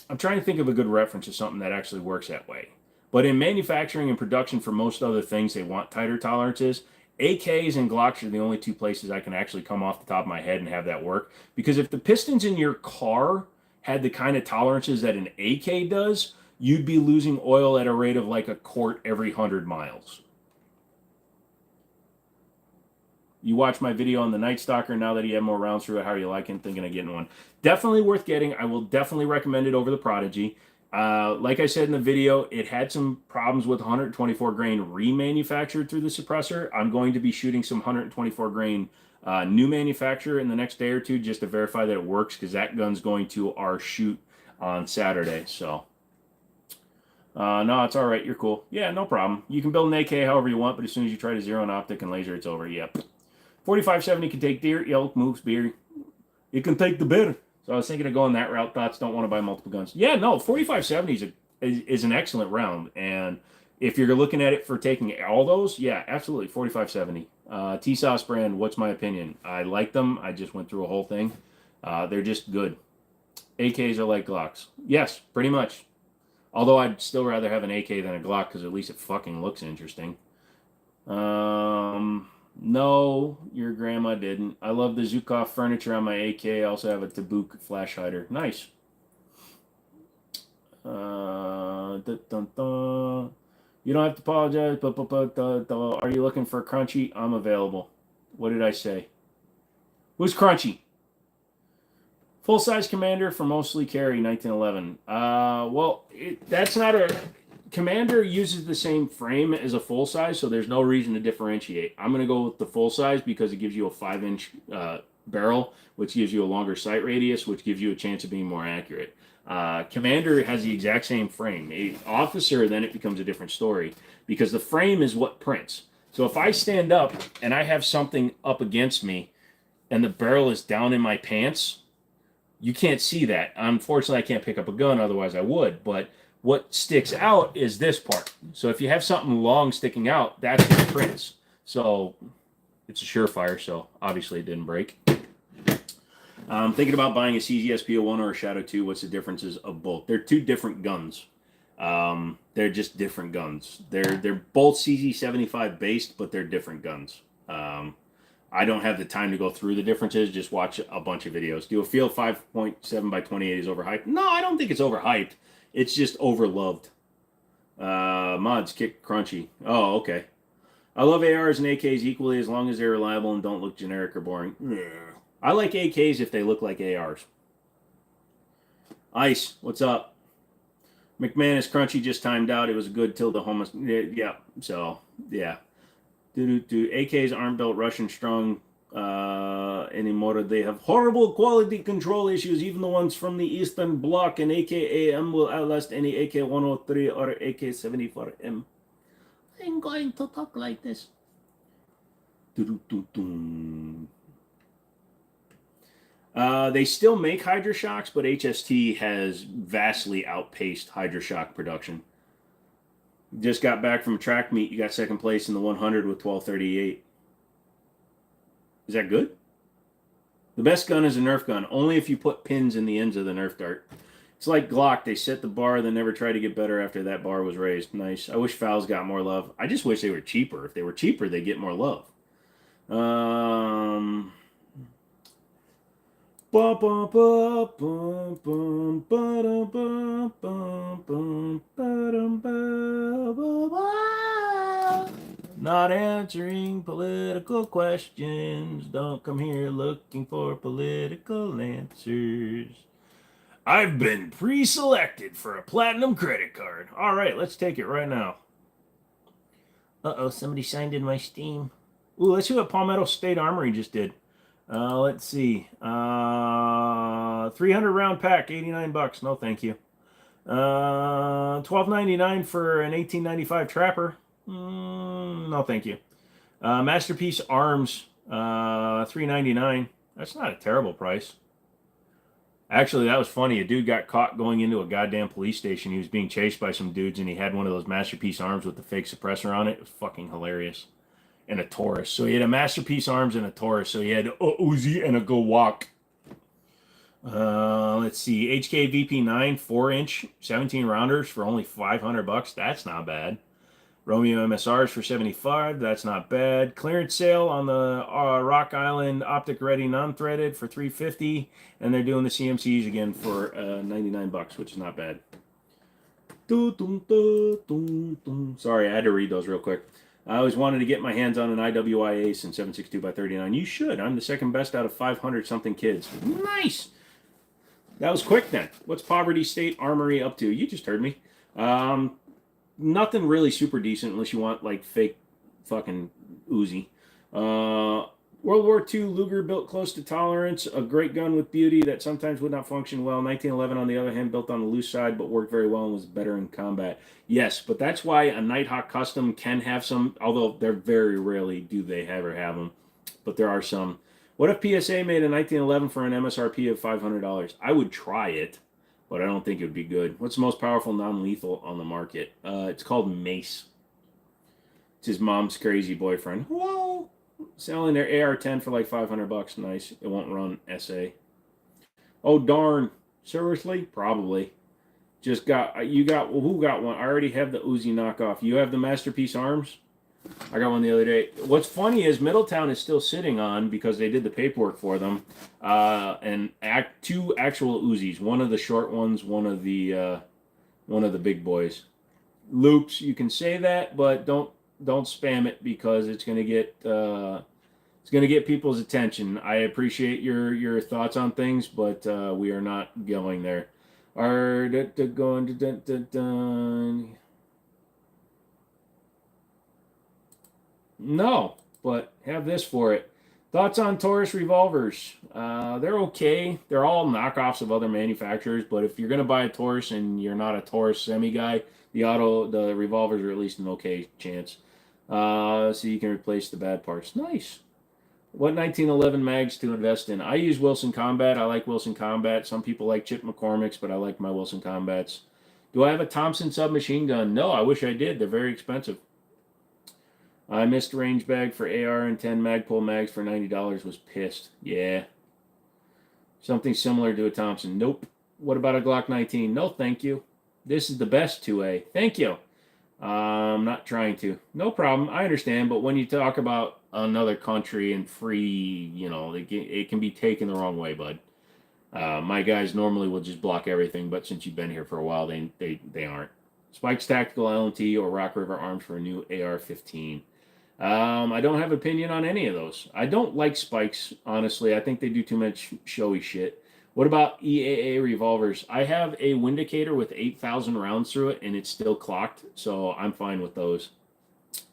I'm trying to think of a good reference to something that actually works that way. But in manufacturing and production for most other things, they want tighter tolerances. AKs and Glocks are the only two places I can actually come off the top of my head and have that work. Because if the pistons in your car had the kind of tolerances that an AK does, you'd be losing oil at a rate of like a quart every 100 miles. You watch my video on the Night Stalker now that you have more rounds through it. How are you liking? Thinking of getting one. Definitely worth getting. I will definitely recommend it over the Prodigy. Like I said in the video, it had some problems with 124 grain remanufactured through the suppressor. I'm going to be shooting some 124 grain new manufacturer in the next day or two just to verify that it works, because that gun's going to our shoot on Saturday. So, no, it's all right. You're cool. Yeah, no problem. You can build an AK however you want, but as soon as you try to zero an optic and laser, it's over. Yep. 4570 can take deer, elk, moose, beer. It can take the bear. So I was thinking of going that route. Thoughts, don't want to buy multiple guns. Yeah, no, 4570 is an excellent round. And if you're looking at it for taking all those, yeah, absolutely, 4570. T-Sauce brand, what's my opinion? I like them. I just went through a whole thing. They're just good. AKs are like Glocks. Yes, pretty much. Although I'd still rather have an AK than a Glock, because at least it fucking looks interesting. No, your grandma didn't. I love the Zukov furniture on my AK. I also have a Tabuk flash hider. Nice. You don't have to apologize. Are you looking for Crunchy? I'm available. What did I say? Who's Crunchy? Full-size Commander for mostly carry, 1911. Well, that's not a... Commander uses the same frame as a full size, so there's no reason to differentiate. I'm going to go with the full size because it gives you a 5-inch barrel, which gives you a longer sight radius, which gives you a chance of being more accurate. Commander has the exact same frame. Officer, then it becomes a different story because the frame is what prints. So if I stand up and I have something up against me and the barrel is down in my pants, you can't see that. Unfortunately, I can't pick up a gun, otherwise I would, but what sticks out is this part. So if you have something long sticking out, that's what prints. So it's a surefire, so obviously it didn't break. I'm thinking about buying a CZSP-01 or a Shadow 2. What's the differences of both? They're two different guns. They're just different guns. They're both CZ75 based, but they're different guns. I don't have the time to go through the differences. Just watch a bunch of videos. Do a field 5.7 by 28 is overhyped? No, I don't think it's overhyped. It's just overloved. Mods kick Crunchy. Oh, okay. I love ARs and AKs equally as long as they're reliable and don't look generic or boring. I like AKs if they look like ARs. Ice, what's up? McManus Crunchy just timed out. It was a good till the homeless. Yeah, so, yeah. AKs aren't built Russian strong anymore. They have horrible quality control issues. Even the ones from the Eastern Bloc and AKAM will outlast any AK-103 or AK-74M. I'm going to talk like this. They still make Hydra-Shocks, but HST has vastly outpaced Hydra-Shock production. Just got back from a track meet. You got second place in the 100 with 1238. Is that good? The best gun is a Nerf gun, only if you put pins in the ends of the Nerf dart. It's like Glock. They set the bar, then never try to get better after that bar was raised. Nice. I wish fouls got more love. I just wish they were cheaper. If they were cheaper, they'd get more love. Not answering political questions. Don't come here looking for political answers. I've been pre-selected for a platinum credit card. All right, let's take it right now. Uh-oh, somebody signed in my Steam. Ooh, let's see what Palmetto State Armory just did. Let's see. 300 round pack, $89. No, thank you. $12.99 for an 1895 Trapper. No, thank you. Masterpiece Arms, $3.99. That's not a terrible price. Actually, that was funny. A dude got caught going into a goddamn police station. He was being chased by some dudes, and he had one of those Masterpiece Arms with the fake suppressor on it. It was fucking hilarious. And a Taurus. So he had a Masterpiece Arms and a Taurus. So he had a Uzi and a Go Walk. Let's see. HK VP9 4-inch 17 rounders for only $500. That's not bad. Romeo MSRs for $75. That's not bad. Clearance sale on the Rock Island Optic Ready non-threaded for $350, and they're doing the CMCs again for $99, which is not bad. Sorry, I had to read those real quick. I always wanted to get my hands on an IWI Ace in 762x39. You should. I'm the second best out of 500 something kids. Nice. That was quick then. What's Poverty State Armory up to? You just heard me. Nothing really super decent unless you want like fake fucking Uzi. World War II Luger built close to tolerance, a great gun with beauty that sometimes would not function well. 1911 on the other hand, built on the loose side but worked very well and was better in combat. Yes, but that's why a Nighthawk Custom can have some, although they're very rarely do they ever have them, but there are some. What if PSA made a 1911 for an MSRP of $500? I would try it, but I don't think it would be good. What's the most powerful non-lethal on the market? It's called Mace. It's his mom's crazy boyfriend. Whoa! Selling their AR-10 for like $500. Nice. It won't run SA. Oh, darn. Seriously? Probably. Just got, you got, well, who got one? I already have the Uzi knockoff. You have the Masterpiece Arms? I got one the other day. What's funny is Middletown is still sitting on, because they did the paperwork for them, two actual Uzis. One of the short ones, one of the big boys. Loops, you can say that, but don't spam it because it's gonna get people's attention. I appreciate your thoughts on things, but we are not going there. No, but have this for it. Thoughts on Taurus revolvers? They're okay. They're all knockoffs of other manufacturers, but if you're going to buy a Taurus and you're not a Taurus semi guy, the revolvers are at least an okay chance. So you can replace the bad parts. Nice. What 1911 mags to invest in? I use Wilson Combat. I like Wilson Combat. Some people like Chip McCormick's, but I like my Wilson Combats. Do I have a Thompson submachine gun? No, I wish I did. They're very expensive. I missed range bag for AR and 10 Magpul mags for $90. Was pissed. Yeah. Something similar to a Thompson. Nope. What about a Glock 19? No, thank you. This is the best 2A. Thank you. I'm not trying to. No problem. I understand. But when you talk about another country and free, it can be taken the wrong way, bud. My guys normally will just block everything, but since you've been here for a while, they aren't. Spike's Tactical LMT or Rock River Arms for a new AR-15. I don't have opinion on any of those. I don't like Spikes, honestly. I think they do too much showy shit. What about EAA revolvers? I have a Windicator with 8,000 rounds through it, and it's still clocked, so I'm fine with those.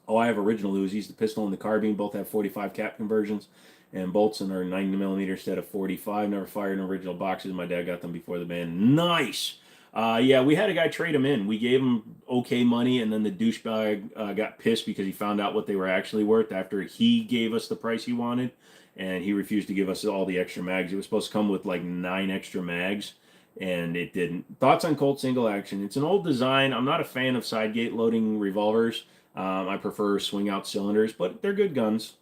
Oh, I have original Uzis. The pistol and the carbine both have 45 cap conversions, and bolts and are 90mm instead of 45. Never fired in original boxes. My dad got them before the ban. Nice! Yeah, we had a guy trade them in. We gave him okay money, and then the douchebag got pissed because he found out what they were actually worth after he gave us the price he wanted, and he refused to give us all the extra mags. It was supposed to come with like 9 extra mags, and it didn't. Thoughts on Colt single action? It's an old design. I'm not a fan of side gate loading revolvers. I prefer swing out cylinders, but they're good guns.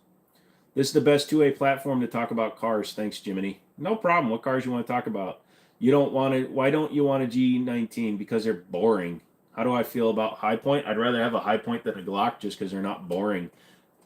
This is the best 2A platform to talk about cars. Thanks, Jimmini. No problem. What cars you want to talk about? You don't want to. Why don't you want a G19? Because they're boring. How do I feel about High Point? I'd rather have a High Point than a Glock just because they're not boring.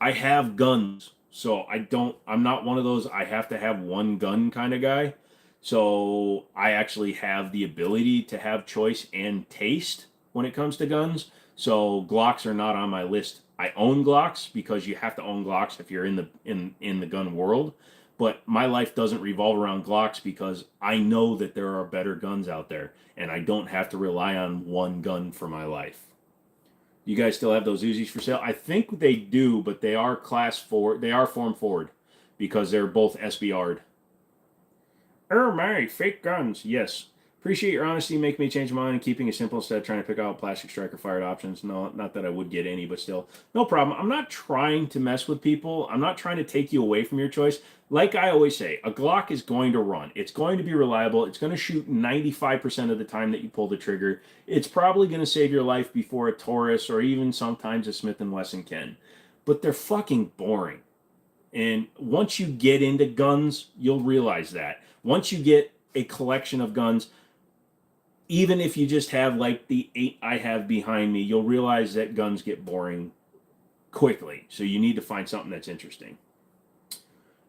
I have guns, so I'm not one of those I have to have one gun kind of guy. So I actually have the ability to have choice and taste when it comes to guns. So Glocks are not on my list. I own Glocks because you have to own Glocks if you're in the gun world. But my life doesn't revolve around Glocks because I know that there are better guns out there, and I don't have to rely on one gun for my life. You guys still have those Uzis for sale? I think they do, but they are class 4. They are form forward because they're both SBR'd. Oh my, fake guns. Yes. Appreciate your honesty, making me change my mind and keeping it simple instead of trying to pick out plastic striker fired options. No, not that I would get any, but still, no problem. I'm not trying to mess with people. I'm not trying to take you away from your choice. Like I always say, a Glock is going to run. It's going to be reliable. It's going to shoot 95% of the time that you pull the trigger. It's probably going to save your life before a Taurus or even sometimes a Smith & Wesson can. But they're fucking boring. And once you get into guns, you'll realize that. Once you get a collection of guns, even if you just have like the 8 I have behind me, you'll realize that guns get boring quickly. So you need to find something that's interesting.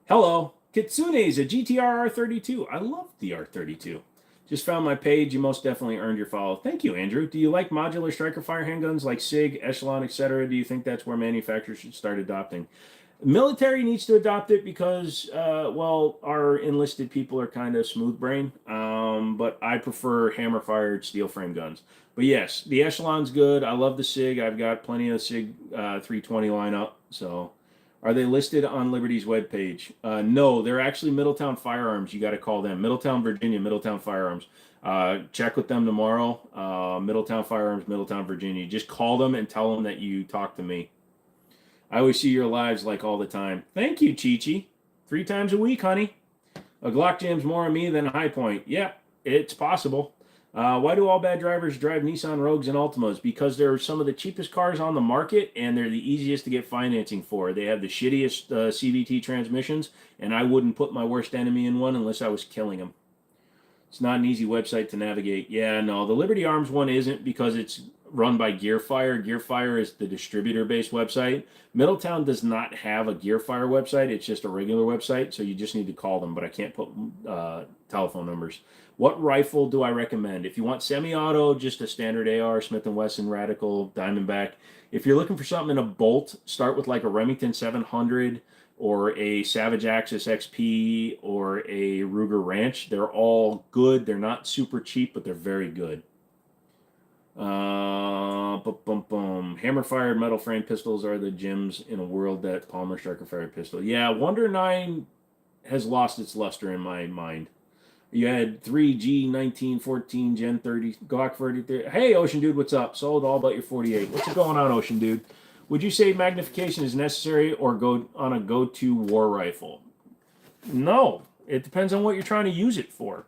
Hello, Kitsune's a GTR R32. I love the R32. Just found my page. You most definitely earned your follow. Thank you, Andrew. Do you like modular striker fire handguns like SIG, Echelon, etc.? Do you think that's where manufacturers should start adopting? Military needs to adopt it because, well, our enlisted people are kind of smoothbrain. But I prefer hammer-fired steel-frame guns. But yes, the Echelon's good. I love the SIG. I've got plenty of SIG 320 lineup. So, are they listed on Liberty's webpage? No, they're actually Middletown Firearms. You got to call them. Middletown, Virginia, Middletown Firearms. Check with them tomorrow. Middletown Firearms, Middletown, Virginia. Just call them and tell them that you talked to me. I always see your lives like all the time. Thank you, Chi-Chi. 3 times a week, honey. A Glock jam's more on me than a High Point. Yeah, it's possible. Why do all bad drivers drive Nissan Rogues and Altimas? Because they're some of the cheapest cars on the market, and they're the easiest to get financing for. They have the shittiest CVT transmissions, and I wouldn't put my worst enemy in one unless I was killing him. It's not an easy website to navigate. Yeah, no, the Liberty Arms one isn't because it's run by Gearfire. Gearfire is the distributor-based website. Middletown does not have a Gearfire website. It's just a regular website, so you just need to call them, but I can't put telephone numbers. What rifle do I recommend? If you want semi-auto, just a standard AR, Smith & Wesson, Radical, Diamondback. If you're looking for something in a bolt, start with like a Remington 700 or a Savage Axis XP or a Ruger Ranch. They're all good. They're not super cheap, but they're very good. Hammer-fired metal frame pistols are the gems in a world that Palmer striker-fired pistol. Yeah, Wonder 9 has lost its luster in my mind. You had 3G, 19, 14, Gen 30, Glock 33. Hey, Ocean Dude, what's up? Sold all but your 48. What's going on, Ocean Dude? Would you say magnification is necessary or go on a go-to war rifle? No. It depends on what you're trying to use it for.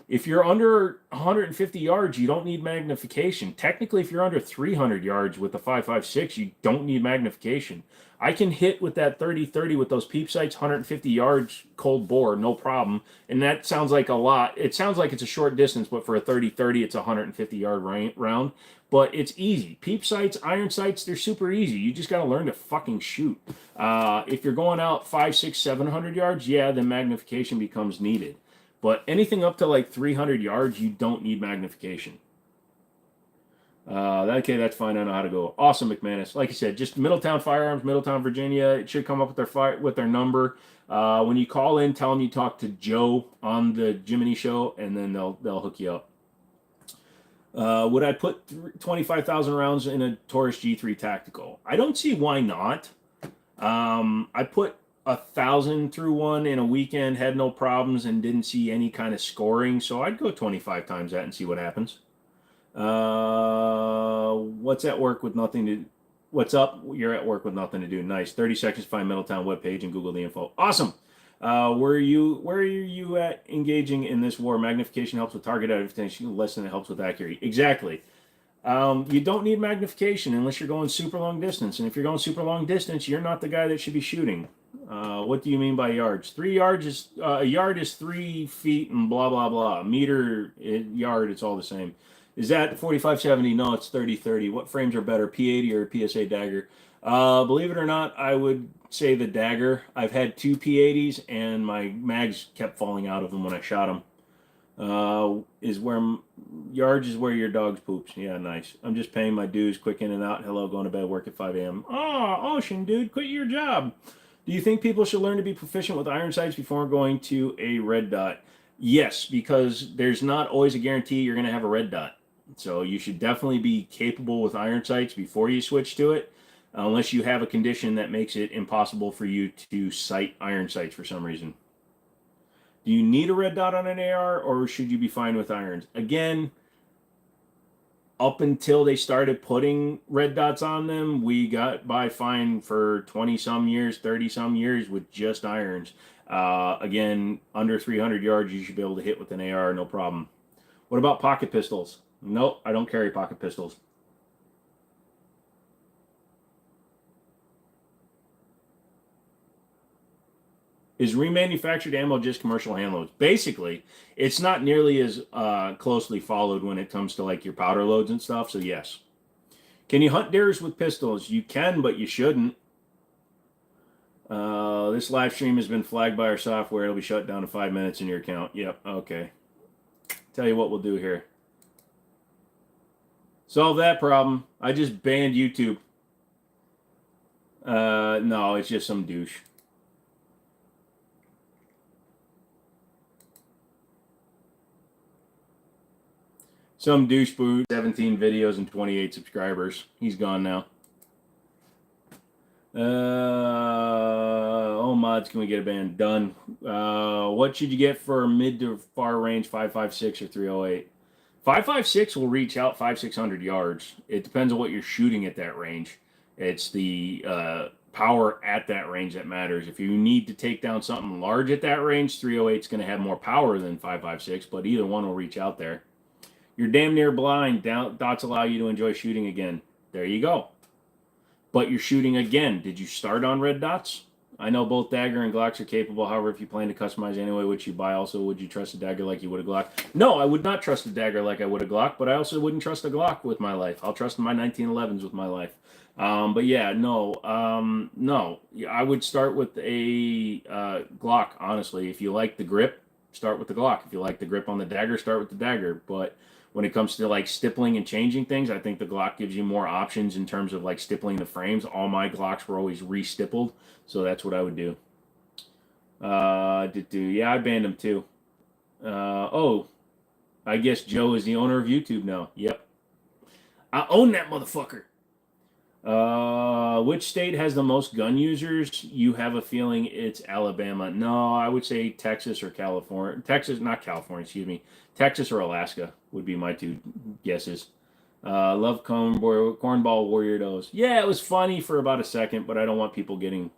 If you're under 150 yards, you don't need magnification. Technically, if you're under 300 yards with the 5.56, you don't need magnification. I can hit with that 30-30 with those peep sights, 150 yards cold bore, no problem. And that sounds like a lot. It sounds like it's a short distance, but for a 30-30, it's a 150-yard round. But it's easy. Peep sights, iron sights, they're super easy. You just got to learn to fucking shoot. If you're going out 500, 600, 700 yards, yeah, then magnification becomes needed. But anything up to like 300 yards, you don't need magnification. Okay, that's fine. I know how to go. Awesome, McManus. Like you said, just Middletown Firearms, Middletown, Virginia. It should come up with their number. When you call in, tell them you talked to Joe on the Jimmini show, and then they'll hook you up. Would I put 25,000 rounds in a Taurus G3 Tactical? I don't see why not. I put 1,000 through one in a weekend, had no problems, and didn't see any kind of scoring. So I'd go 25 times that and see what happens. What's at work with nothing to? What's up? You're at work with nothing to do. Nice. 30 seconds to find Middletown webpage and Google the info. Awesome. Where are you at engaging in this war? Magnification helps with target identification less than it helps with accuracy. Exactly. You don't need magnification unless you're going super long distance. And if you're going super long distance, you're not the guy that should be shooting. What do you mean by yards? 3 yards is a yard is 3 feet and blah blah blah. Meter, yard, it's all the same. Is that 45-70? No, it's 30-30. What frames are better, P80 or PSA Dagger? Believe it or not, I would say the Dagger. I've had 2 P80s and my mags kept falling out of them when I shot them. Yards is where your dog's poops. Yeah, nice. I'm just paying my dues, quick in and out. Hello, going to bed, work at 5 a.m. Oh, Ocean Dude, quit your job. Do you think people should learn to be proficient with iron sights before going to a red dot? Yes, because there's not always a guarantee you're going to have a red dot. So you should definitely be capable with iron sights before you switch to it, unless you have a condition that makes it impossible for you to sight iron sights for some reason. Do you need a red dot on an AR, or should you be fine with irons? Again, up until they started putting red dots on them, we got by fine for 20-some years, 30-some years with just irons. Again, under 300 yards, you should be able to hit with an AR, no problem. What about pocket pistols? Nope, I don't carry pocket pistols. Is remanufactured ammo just commercial hand loads? Basically, it's not nearly as closely followed when it comes to like your powder loads and stuff, so yes. Can you hunt deers with pistols? You can, but you shouldn't. This live stream has been flagged by our software. It'll be shut down in 5 minutes in your account. Yep, okay. Tell you what we'll do here. Solve that problem. I just banned YouTube. No, it's just some douche. Some douche boot, 17 videos and 28 subscribers. He's gone now. All mods, can we get a ban? Done. What should you get for mid to far range 5.56 or 308? 5.56 will reach out 500-600 yards. It depends on what you're shooting at that range. It's the power at that range that matters. If you need to take down something large at that range, 308 is going to have more power than 5.56, but either one will reach out there. You're damn near blind. Dots allow you to enjoy shooting again. There you go. But you're shooting again. Did you start on red dots? I know both dagger and Glocks are capable. However, if you plan to customize anyway, which you buy also, would you trust a dagger like you would a Glock? No, I would not trust a dagger like I would a Glock, but I also wouldn't trust a Glock with my life. I'll trust my 1911s with my life. But yeah, no. I would start with a Glock, honestly. If you like the grip, start with the Glock. If you like the grip on the dagger, start with the dagger. But when it comes to like stippling and changing things, I think the Glock gives you more options in terms of like stippling the frames. All my Glocks were always re-stippled, so that's what I would do. Yeah, I banned him too. Oh, I guess Joe is the owner of YouTube now. Yep. I own that motherfucker. Which state has the most gun users? You have a feeling it's Alabama. No, I would say Texas or California. Not California, excuse me. Texas or Alaska would be my two guesses. Love cornball weirdos. Yeah, it was funny for about a second, but I don't want people getting...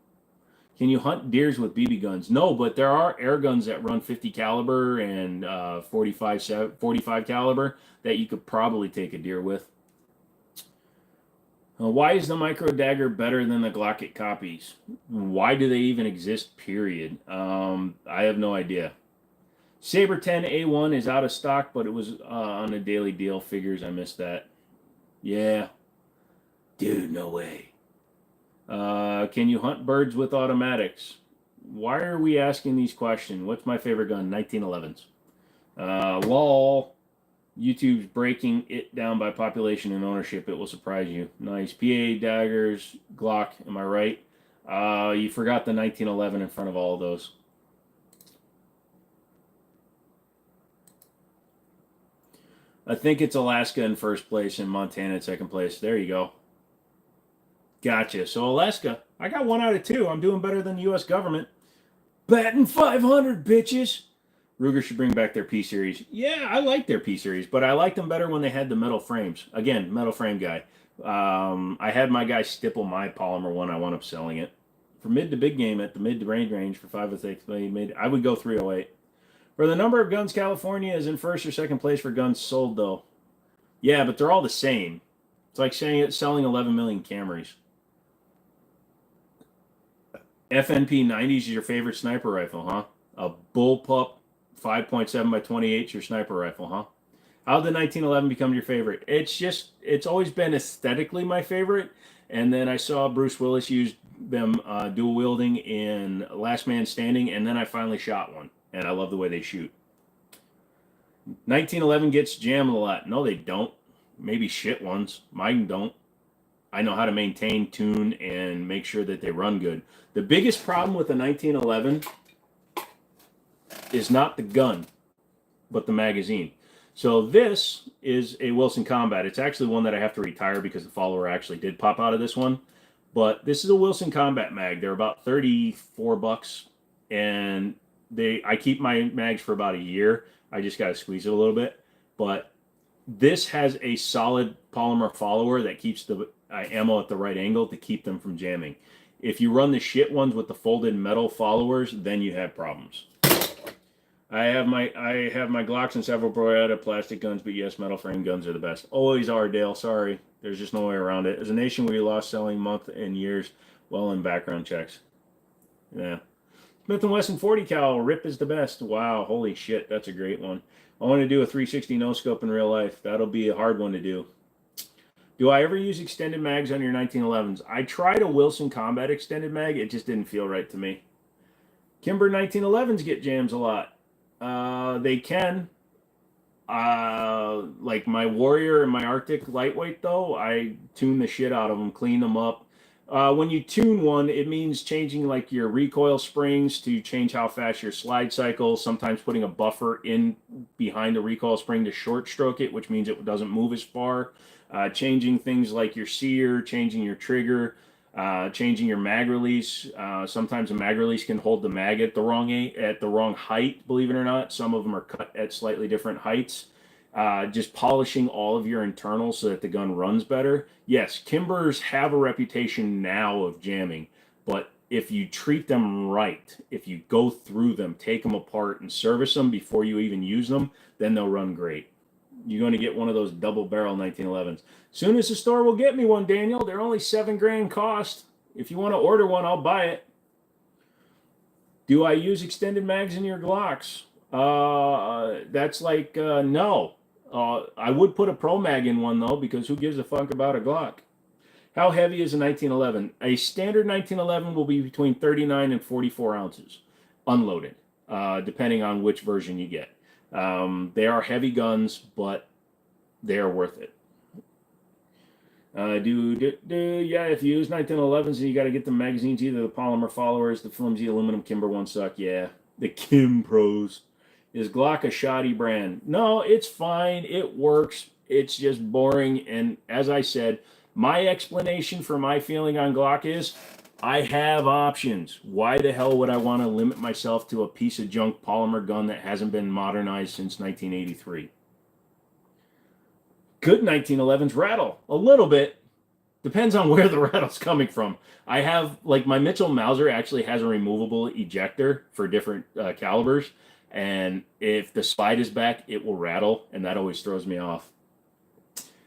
Can you hunt deers with BB guns? No, but there are air guns that run 50 caliber and 45 caliber that you could probably take a deer with. Why is the micro dagger better than the Glock it copies? Why do they even exist, period? I have no idea. Saber 10 A1 is out of stock, but it was on a daily deal. Figures, I missed that. Yeah. Dude, no way. Can you hunt birds with automatics? Why are we asking these questions? What's my favorite gun? 1911s. Lol. YouTube's breaking it down by population and ownership. It will surprise you. Nice. PA, daggers, Glock. Am I right? You forgot the 1911 in front of all of those. I think it's Alaska in first place and Montana in second place. There you go. Gotcha. So Alaska, I got 1 out of 2. I'm doing better than the U.S. government. Batting 500, bitches. Ruger should bring back their P-Series. Yeah, I like their P-Series, but I liked them better when they had the metal frames. Again, metal frame guy. I had my guy stipple my polymer one. I wound up selling it. For mid to big game at the mid to range for 5 or 6, I would go 308. For the number of guns, California is in first or second place for guns sold, though. Yeah, but they're all the same. It's like saying it's selling 11 million Camrys. FNP 90s is your favorite sniper rifle, huh? A bullpup 5.7 by 28 is your sniper rifle, huh? How did 1911 become your favorite? It's always been aesthetically my favorite. And then I saw Bruce Willis use them dual wielding in Last Man Standing, and then I finally shot one. And I love the way they shoot. 1911 gets jammed a lot. No, they don't. Maybe shit ones. Mine don't. I know how to maintain, tune, and make sure that they run good. The biggest problem with the 1911 is not the gun, but the magazine. So this is a Wilson Combat. It's actually one that I have to retire because the follower actually did pop out of this one. But this is a Wilson Combat mag. They're about $34, and I keep my mags for about a year. I just got to squeeze it a little bit. But this has a solid polymer follower that keeps the ammo at the right angle to keep them from jamming. If you run the shit ones with the folded metal followers, then you have problems. I have my Glocks and several Beretta plastic guns, but yes, metal frame guns are the best. Always are, Dale. Sorry, there's just no way around it. As a nation, we lost selling month and years well in background checks. Yeah. Smith & Wesson 40 cal, RIP is the best. Wow, holy shit, that's a great one. I want to do a 360 no scope in real life. That'll be a hard one to do. Do I ever use extended mags on your 1911s? I tried a Wilson Combat extended mag. It just didn't feel right to me. Kimber 1911s get jams a lot. They can. Like my Warrior and my Arctic lightweight, though, I tune the shit out of them, clean them up. When you tune one, it means changing like your recoil springs to change how fast your slide cycles, sometimes putting a buffer in behind the recoil spring to short stroke it, which means it doesn't move as far. Changing things like your sear, changing your trigger, changing your mag release. Sometimes a mag release can hold the mag at the wrong height, believe it or not. Some of them are cut at slightly different heights. Just polishing all of your internals so that the gun runs better. Yes, Kimbers have a reputation now of jamming, but if you treat them right, if you go through them, take them apart and service them before you even use them, then they'll run great. You're going to get one of those double barrel 1911s. Soon as the store will get me one, Daniel. They're only $7,000 cost. If you want to order one, I'll buy it. Do I use extended mags in your Glocks? That's like, no. I would put a Pro Mag in one, though, because who gives a fuck about a Glock? How heavy is a 1911? A standard 1911 will be between 39 and 44 ounces, unloaded, depending on which version you get. They are heavy guns, but they are worth it. Yeah, if you use 1911s and you got to get the magazines, either the polymer followers, the flimsy aluminum Kimber ones suck. Yeah, the Kim Pros. Is Glock a shoddy brand? No, it's fine. It works. It's just boring. And as I said, my explanation for my feeling on Glock is I have options. Why the hell would I want to limit myself to a piece of junk polymer gun that hasn't been modernized since 1983? Good 1911s rattle a little bit. Depends on where the rattle's coming from. I have, like, my Mitchell Mauser actually has a removable ejector for different calibers. And if the slide is back, it will rattle, and that always throws me off.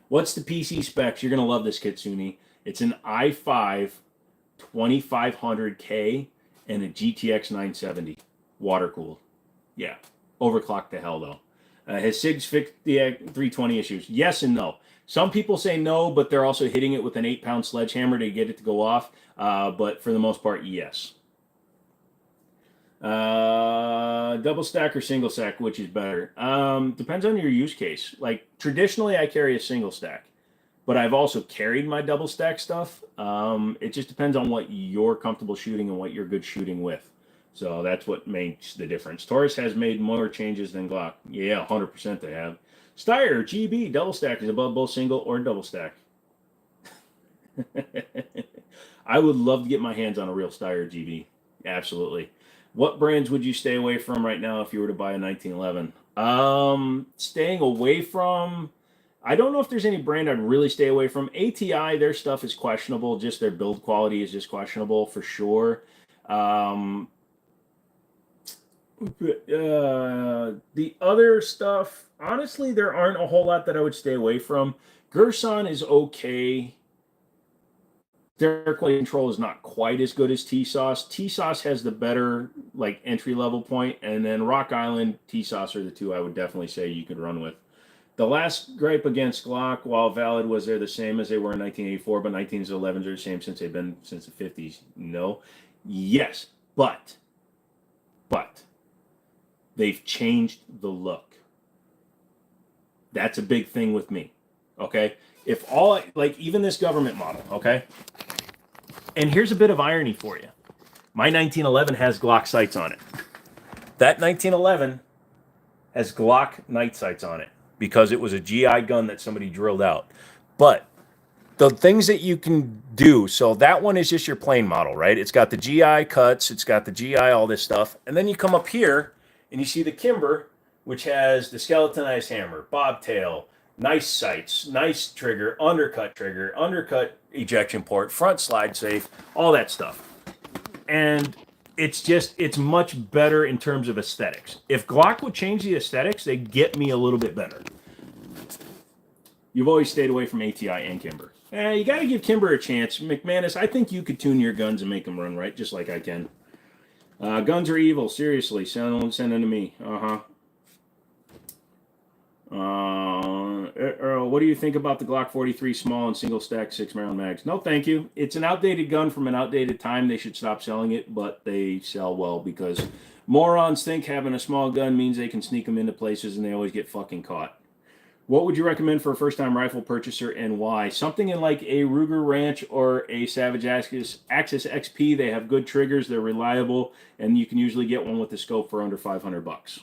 What's the PC specs? You're going to love this, Kitsune. It's an i5 2500K and a GTX 970. Water-cooled. Yeah. Overclocked to hell, though. Has SIGs fixed the 320 issues? Yes and no. Some people say no, but they're also hitting it with an 8-pound sledgehammer to get it to go off. But for the most part, yes. Double stack or single stack, which is better? Depends on your use case. Like, traditionally, I carry a single stack, but I've also carried my double stack stuff. It just depends on what you're comfortable shooting and what you're good shooting with. So that's what makes the difference. Taurus has made more changes than Glock. Yeah, 100% they have. Steyr, GB, double stack is above both single or double stack. I would love to get my hands on a real Steyr GB. Absolutely. What brands would you stay away from right now if you were to buy a 1911? Staying away from, I don't know if there's any brand I'd really stay away from. ATI, their stuff is questionable. Just their build quality is just questionable for sure. The other stuff, honestly, there aren't a whole lot that I would stay away from. Gerson is okay. Their quality control is not quite as good as T-Sauce. T-Sauce has the better, like, entry-level point, and then Rock Island, T-Sauce are the two I would definitely say you could run with. The last gripe against Glock, while valid, was they're the same as they were in 1984, but 1911s are the same since they've been since the 50s. No. Yes, but they've changed the look. That's a big thing with me, okay? If all, like, even this government model, okay? And here's a bit of irony for you. My 1911 has Glock sights on it. That 1911 has Glock night sights on it because it was a GI gun that somebody drilled out. But the things that you can do. So that one is just your plain model, right? It's got the GI cuts, it's got the GI, all this stuff. And then you come up here and you see the Kimber, which has the skeletonized hammer, bobtail, nice sights, nice trigger, undercut ejection port, front slide safe, all that stuff. And it's much better in terms of aesthetics. If Glock would change the aesthetics, they'd get me a little bit better. You've always stayed away from ATI and Kimber. You got to give Kimber a chance. McManus, I think you could tune your guns and make them run right, just like I can. Guns are evil. Seriously, send them to me. Earl, what do you think about the Glock 43 small and single stack 6-round mags? No, thank you. It's an outdated gun from an outdated time. They should stop selling it, but they sell well because morons think having a small gun means they can sneak them into places and they always get fucking caught. What would you recommend for a first-time rifle purchaser and why? Something in like a Ruger Ranch or a Savage Axis XP. They have good triggers. They're reliable, and you can usually get one with the scope for under $500.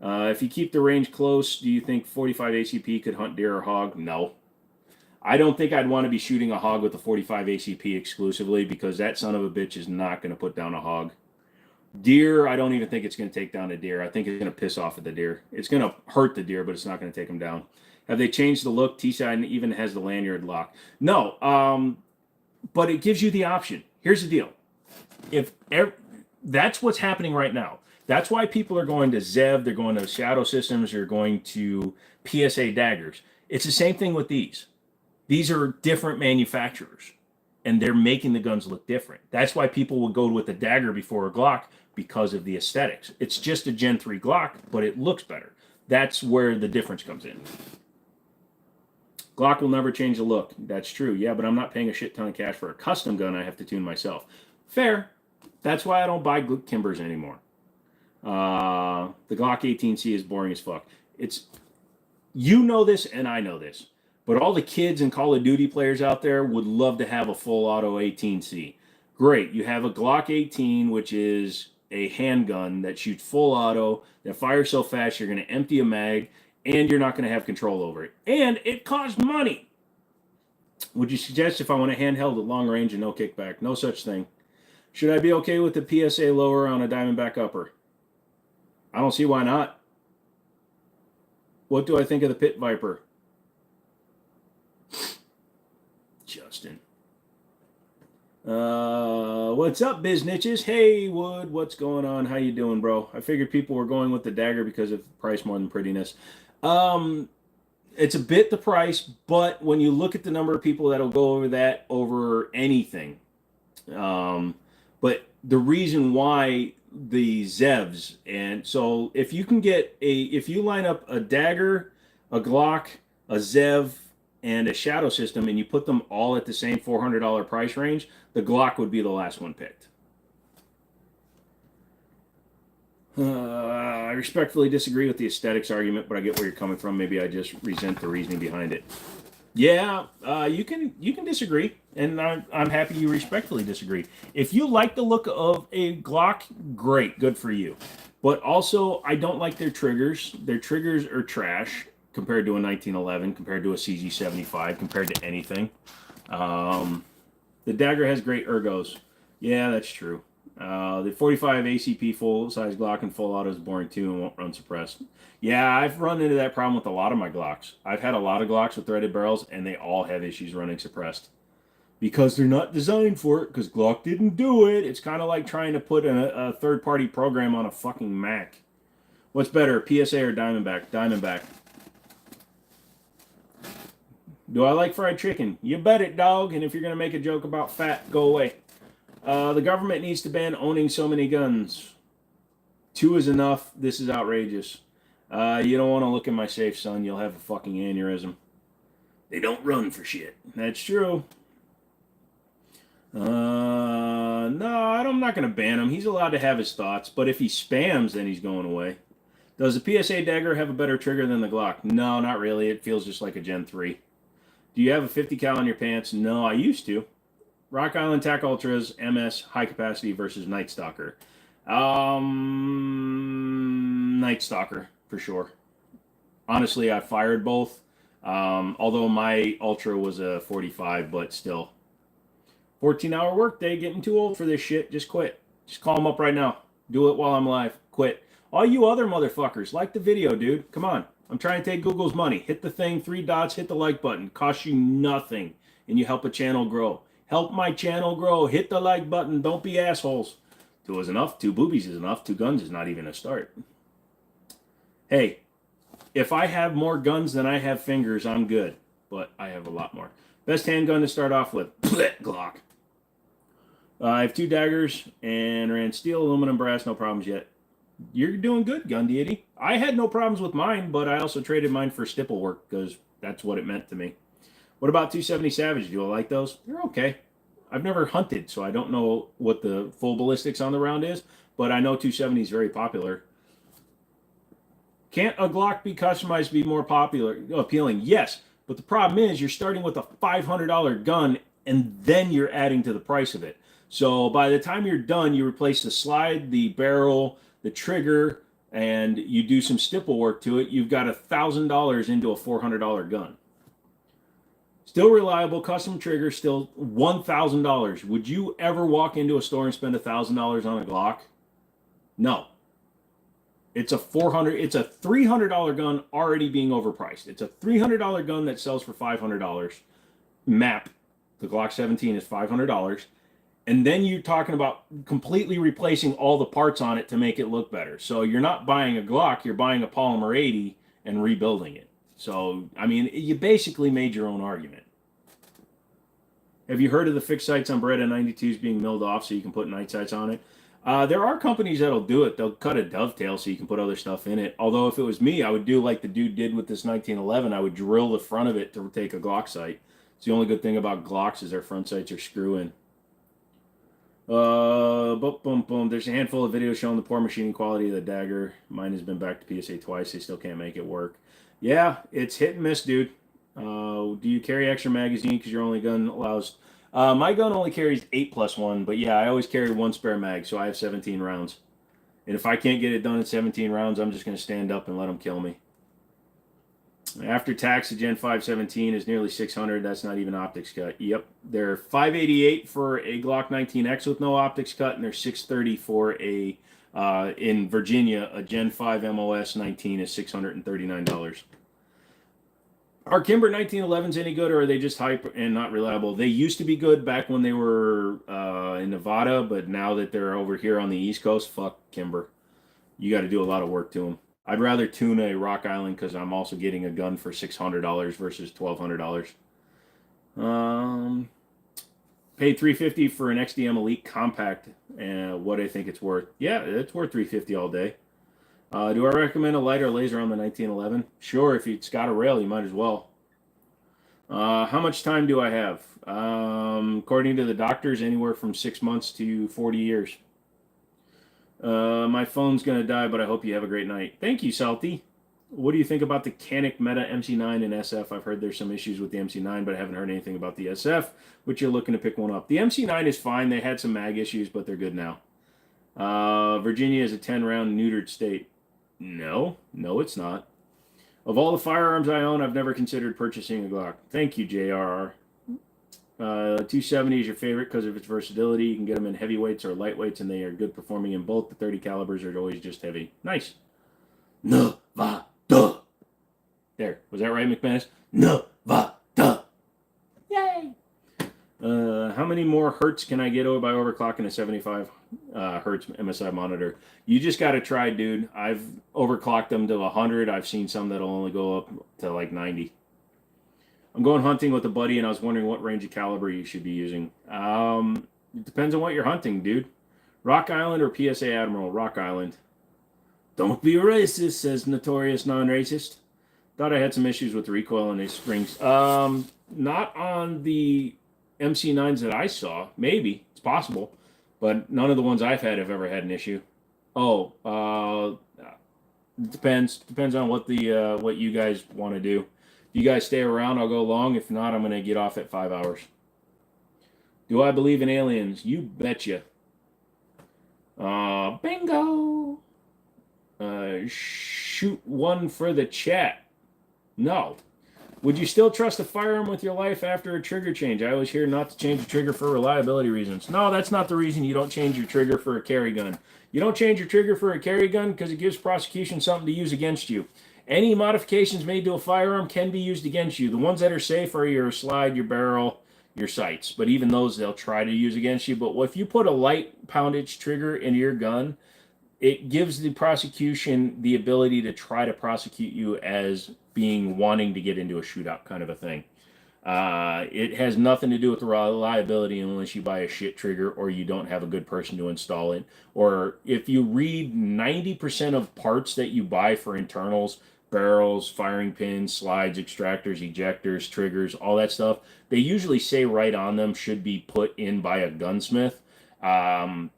If you keep the range close, do you think 45 ACP could hunt deer or hog? No. I don't think I'd want to be shooting a hog with a 45 ACP exclusively because that son of a bitch is not going to put down a hog. Deer, I don't even think it's going to take down a deer. I think it's going to piss off at the deer. It's going to hurt the deer, but it's not going to take them down. Have they changed the look? T-side even has the lanyard lock. No, but it gives you the option. Here's the deal. That's what's happening right now. That's why people are going to Zev, they're going to Shadow Systems, they're going to PSA daggers. It's the same thing with these. These are different manufacturers, and they're making the guns look different. That's why people will go with the dagger before a Glock because of the aesthetics. It's just a Gen 3 Glock, but it looks better. That's where the difference comes in. Glock will never change the look. That's true. Yeah, but I'm not paying a shit ton of cash for a custom gun I have to tune myself. Fair. That's why I don't buy Kimbers anymore. The Glock 18C is boring as fuck. You know this and I know this, but all the kids and Call of Duty players out there would love to have a full auto 18C. Great, you have a Glock 18, which is a handgun that shoots full auto, that fires so fast you're going to empty a mag, and you're not going to have control over it. And it costs money. Would you suggest if I want a handheld at long range and no kickback? No such thing. Should I be okay with the PSA lower on a Diamondback upper? I don't see why not. What do I think of the Pit Viper? Justin. What's up, Biznitches? Hey, Wood, what's going on? How you doing, bro? I figured people were going with the dagger because of price more than prettiness. It's a bit the price, but when you look at the number of people that'll go over that over anything, but the reason why the Zevs, and so if you can get if you line up a dagger, a Glock, a Zev, and a Shadow System, and you put them all at the same $400 price range, the Glock would be the last one picked. I respectfully disagree with the aesthetics argument, but I get where you're coming from. Maybe I just resent the reasoning behind it. Yeah, you can disagree, and I'm happy you respectfully disagree. If you like the look of a Glock, great, good for you. But also, I don't like their triggers. Their triggers are trash compared to a 1911, compared to a CZ75, compared to anything. The dagger has great ergos. Yeah, that's true. The 45 ACP full-size Glock and full auto is boring too and won't run suppressed. Yeah, I've run into that problem with a lot of my Glocks. I've had a lot of Glocks with threaded barrels, and they all have issues running suppressed. Because they're not designed for it, because Glock didn't do it. It's kind of like trying to put a third-party program on a fucking Mac. What's better, PSA or Diamondback? Diamondback. Do I like fried chicken? You bet it, dog. And if you're going to make a joke about fat, go away. The government needs to ban owning so many guns. 2 is enough. This is outrageous. You don't want to look in my safe, son. You'll have a fucking aneurysm. They don't run for shit. That's true. No, I'm not going to ban him. He's allowed to have his thoughts. But if he spams, then he's going away. Does the PSA dagger have a better trigger than the Glock? No, not really. It feels just like a Gen 3. Do you have a 50 cal in your pants? No, I used to. Rock Island TAC Ultras, MS, high capacity versus Night Stalker. Night Stalker, for sure. Honestly, I fired both. Although my Ultra was a 45, but still. 14-hour workday, getting too old for this shit. Just quit. Just call them up right now. Do it while I'm live. Quit. All you other motherfuckers, like the video, dude. Come on. I'm trying to take Google's money. Hit the thing, 3 dots, hit the like button. Costs you nothing, and you help a channel grow. Help my channel grow. Hit the like button. Don't be assholes. 2 is enough. 2 boobies is enough. 2 guns is not even a start. Hey, if I have more guns than I have fingers, I'm good. But I have a lot more. Best handgun to start off with. Glock. I have 2 daggers and ran steel, aluminum, brass. No problems yet. You're doing good, gun deity. I had no problems with mine, but I also traded mine for stipple work because that's what it meant to me. What about 270 Savage? Do I like those? They're okay. I've never hunted, so I don't know what the full ballistics on the round is, but I know 270 is very popular. Can't a Glock be customized to be more appealing? Yes, but the problem is you're starting with a $500 gun and then you're adding to the price of it. So by the time you're done, you replace the slide, the barrel, the trigger, and you do some stipple work to it. You've got $1,000 into a $400 gun. Still reliable, custom trigger, still $1,000. Would you ever walk into a store and spend $1,000 on a Glock? No. It's a $300 gun already being overpriced. It's a $300 gun that sells for $500. Map, the Glock 17 is $500. And then you're talking about completely replacing all the parts on it to make it look better. So you're not buying a Glock, you're buying a Polymer 80 and rebuilding it. So, I mean, you basically made your own argument. Have you heard of the fixed sights on Beretta 92s being milled off so you can put night sights on it? There are companies that'll do it. They'll cut a dovetail so you can put other stuff in it. Although if it was me, I would do like the dude did with this 1911. I would drill the front of it to take a Glock sight. It's the only good thing about Glocks is their front sights are screw-in. There's a handful of videos showing the poor machining quality of the dagger. Mine has been back to PSA twice. They still can't make it work. Yeah, it's hit and miss, dude. Do you carry extra magazine because your only gun allows... my gun only carries 8+1, but yeah, I always carry 1 spare mag, so I have 17 rounds. And if I can't get it done in 17 rounds, I'm just going to stand up and let them kill me. After tax, the Gen 5 17 is nearly 600. That's not even optics cut. Yep, they're 588 for a Glock 19X with no optics cut, and they're 630 for a in Virginia a Gen 5 MOS 19 is $639. Are Kimber 1911s any good, or are they just hype and not reliable? They used to be good back when they were in Nevada, but now that they're over here on the East Coast, fuck Kimber. You got to do a lot of work to them. I'd rather tune a Rock Island because I'm also getting a gun for $600 versus $1,200. Paid $350 for an XDM Elite Compact, and what I think it's worth. Yeah, it's worth $350 all day. Do I recommend a lighter laser on the 1911? Sure, if it's got a rail, you might as well. How much time do I have? According to the doctors, anywhere from 6 months to 40 years. My phone's going to die, but I hope you have a great night. Thank you, Salty. What do you think about the Canik Meta MC9 and SF? I've heard there's some issues with the MC9, but I haven't heard anything about the SF, which you're looking to pick one up. The MC9 is fine. They had some mag issues, but they're good now. Virginia is a 10-round neutered state. No, it's not. Of all the firearms I own, I've never considered purchasing a Glock. Thank you, JRR. 270 is your favorite because of its versatility. You can get them in heavyweights or lightweights, and they are good performing in both. The 30 calibers are always just heavy. Nice. Nevada. There. Was that right, McManus? Nevada. Yay. How many more hertz can I get by overclocking a 75 hertz MSI monitor? You just got to try, dude. I've overclocked them to 100. I've seen some that'll only go up to like 90. I'm going hunting with a buddy, and I was wondering what range of caliber you should be using. It depends on what you're hunting, dude. Rock Island or PSA Admiral? Rock Island. Don't be a racist, says Notorious Non-Racist. Thought I had some issues with the recoil in these springs. Not on the MC9s that I saw. Maybe. It's possible. But none of the ones I've had have ever had an issue. It depends. Depends on what you guys want to do. If you guys stay around, I'll go long. If not, I'm going to get off at 5 hours. Do I believe in aliens? You betcha. Bingo. Shoot one for the chat. No. Would you still trust a firearm with your life after a trigger change? I always hear not to change the trigger for reliability reasons. No, that's not the reason you don't change your trigger for a carry gun. You don't change your trigger for a carry gun because it gives prosecution something to use against you. Any modifications made to a firearm can be used against you. The ones that are safe are your slide, your barrel, your sights. But even those they'll try to use against you. But if you put a light poundage trigger into your gun, it gives the prosecution the ability to try to prosecute you as being wanting to get into a shootout kind of a thing. It has nothing to do with the reliability unless you buy a shit trigger or you don't have a good person to install it. Or if you read 90% of parts that you buy for internals, barrels, firing pins, slides, extractors, ejectors, triggers, all that stuff, they usually say right on them should be put in by a gunsmith. In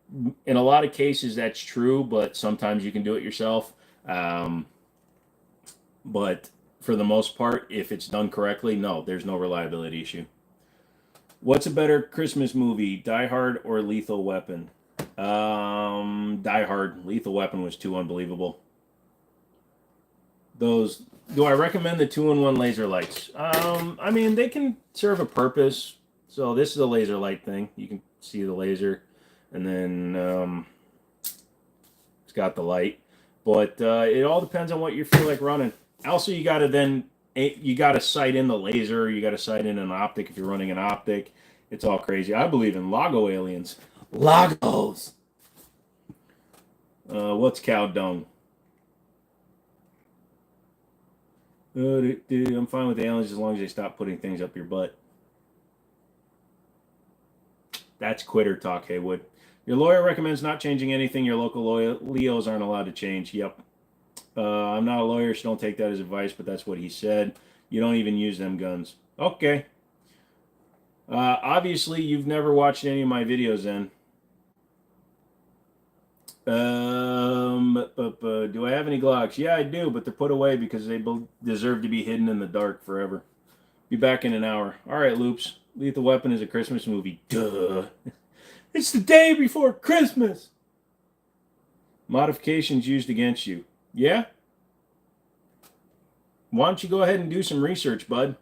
a lot of cases that's true, but sometimes you can do it yourself. But for the most part, if it's done correctly, no, there's no reliability issue. What's a better Christmas movie, Die Hard or Lethal Weapon? Die Hard. Lethal Weapon was too unbelievable. Those, do I recommend the 2-in-1 laser lights? I mean, they can serve a purpose. So this is a laser light thing. You can see the laser, and then it's got the light. But it all depends on what you feel like running. Also, you got to sight in the laser. You got to sight in an optic if you're running an optic. It's all crazy. I believe in Lago aliens. Lagos. What's cow dung? I'm fine with aliens as long as they stop putting things up your butt. That's quitter talk, Haywood. Your lawyer recommends not changing anything. Your local Leos aren't allowed to change. Yep. I'm not a lawyer, so don't take that as advice, but that's what he said. You don't even use them guns. Okay. Obviously, you've never watched any of my videos then. Do I have any Glocks? Yeah, I do, but they're put away because they deserve to be hidden in the dark forever. Be back in an hour. All right, Loops. Lethal Weapon is a Christmas movie. Duh. It's the day before Christmas. Modifications used against you. Yeah? Why don't you go ahead and do some research, bud?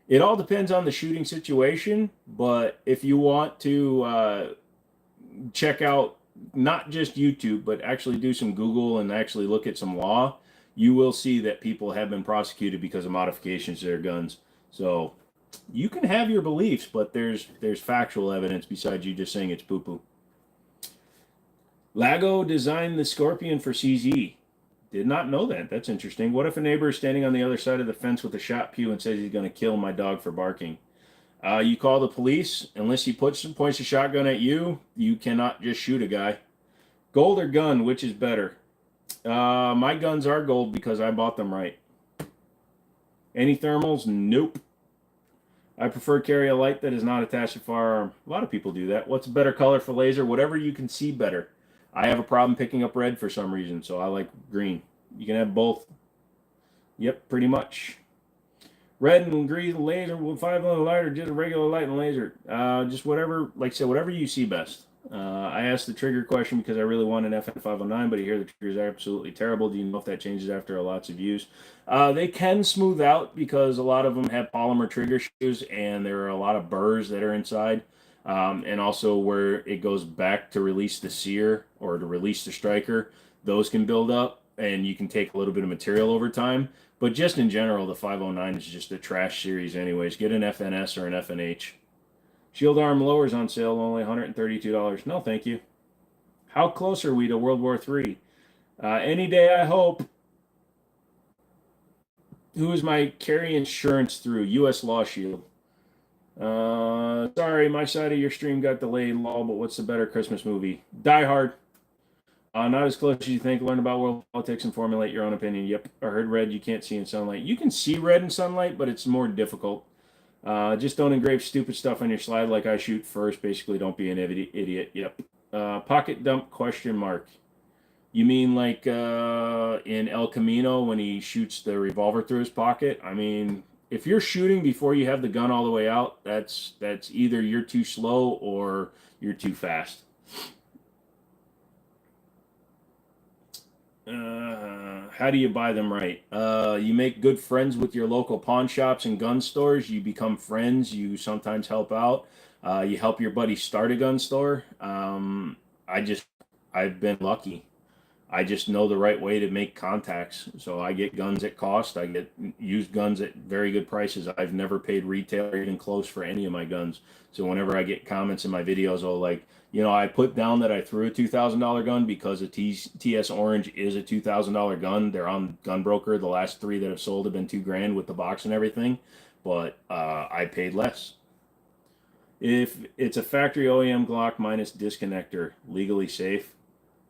It all depends on the shooting situation, but if you want to check out not just YouTube, but actually do some Google and actually look at some law, you will see that people have been prosecuted because of modifications to their guns. So you can have your beliefs, but there's factual evidence besides you just saying it's poo-poo. Lago designed the Scorpion for CZ. Did not know that. That's interesting. What if a neighbor is standing on the other side of the fence with a shot pew and says he's going to kill my dog for barking? You call the police. Unless he points a shotgun at you, you cannot just shoot a guy. Gold or gun, which is better? My guns are gold because I bought them right. Any thermals? Nope. I prefer carry a light that is not attached to firearm. A lot of people do that. What's a better color for laser? Whatever you can see better. I have a problem picking up red for some reason, so I like green. You can have both. Yep, pretty much. Red and green laser with 5 little light or just a regular light and laser. Just whatever, like I said, whatever you see best. I asked the trigger question because I really want an FN509, but I hear the triggers are absolutely terrible. Do you know if that changes after lots of use? They can smooth out because a lot of them have polymer trigger shoes and there are a lot of burrs that are inside. And also where it goes back to release the sear or to release the striker, those can build up and you can take a little bit of material over time. But just in general, the 509 is just a trash series anyways. Get an FNS or an FNH. Shield arm lowers on sale, only $132. No, thank you. How close are we to World War III? Any day, I hope. Who is my carry insurance through? U.S. Law Shield. Sorry, my side of your stream got delayed, lol, but what's the better Christmas movie? Die Hard. Not as close as you think. Learn about world politics and formulate your own opinion. Yep. I heard red you can't see in sunlight. You can see red in sunlight, but it's more difficult. Just don't engrave stupid stuff on your slide like I shoot first. Basically, don't be an idiot. Yep. Pocket dump question mark. You mean like in El Camino when he shoots the revolver through his pocket? I mean, if you're shooting before you have the gun all the way out, that's either you're too slow or you're too fast. How do you buy them right? You make good friends with your local pawn shops and gun stores. You become friends. You sometimes help out. You help your buddy start a gun store. I just, I've been lucky. I just know the right way to make contacts. So I get guns at cost. I get used guns at very good prices. I've never paid retail or even close for any of my guns. So whenever I get comments in my videos, oh, like, I put down that I threw a $2,000 gun because a TS Orange is a $2,000 gun. They're on Gun Broker. The last three that have sold have been $2,000 with the box and everything. But I paid less. If it's a factory OEM Glock minus disconnector, legally safe.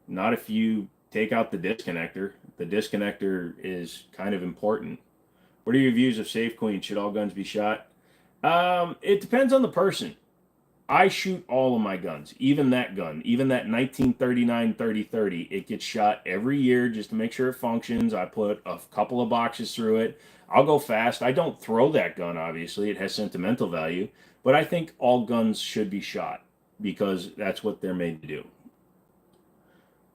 Not if you take out the disconnector. The disconnector is kind of important. What are your views of Safe Queen? Should all guns be shot? It depends on the person. I shoot all of my guns, even that gun, even that 1939 3030. It gets shot every year just to make sure it functions. I put a couple of boxes through it. I'll go fast. I don't throw that gun, obviously. It has sentimental value. But I think all guns should be shot because that's what they're made to do.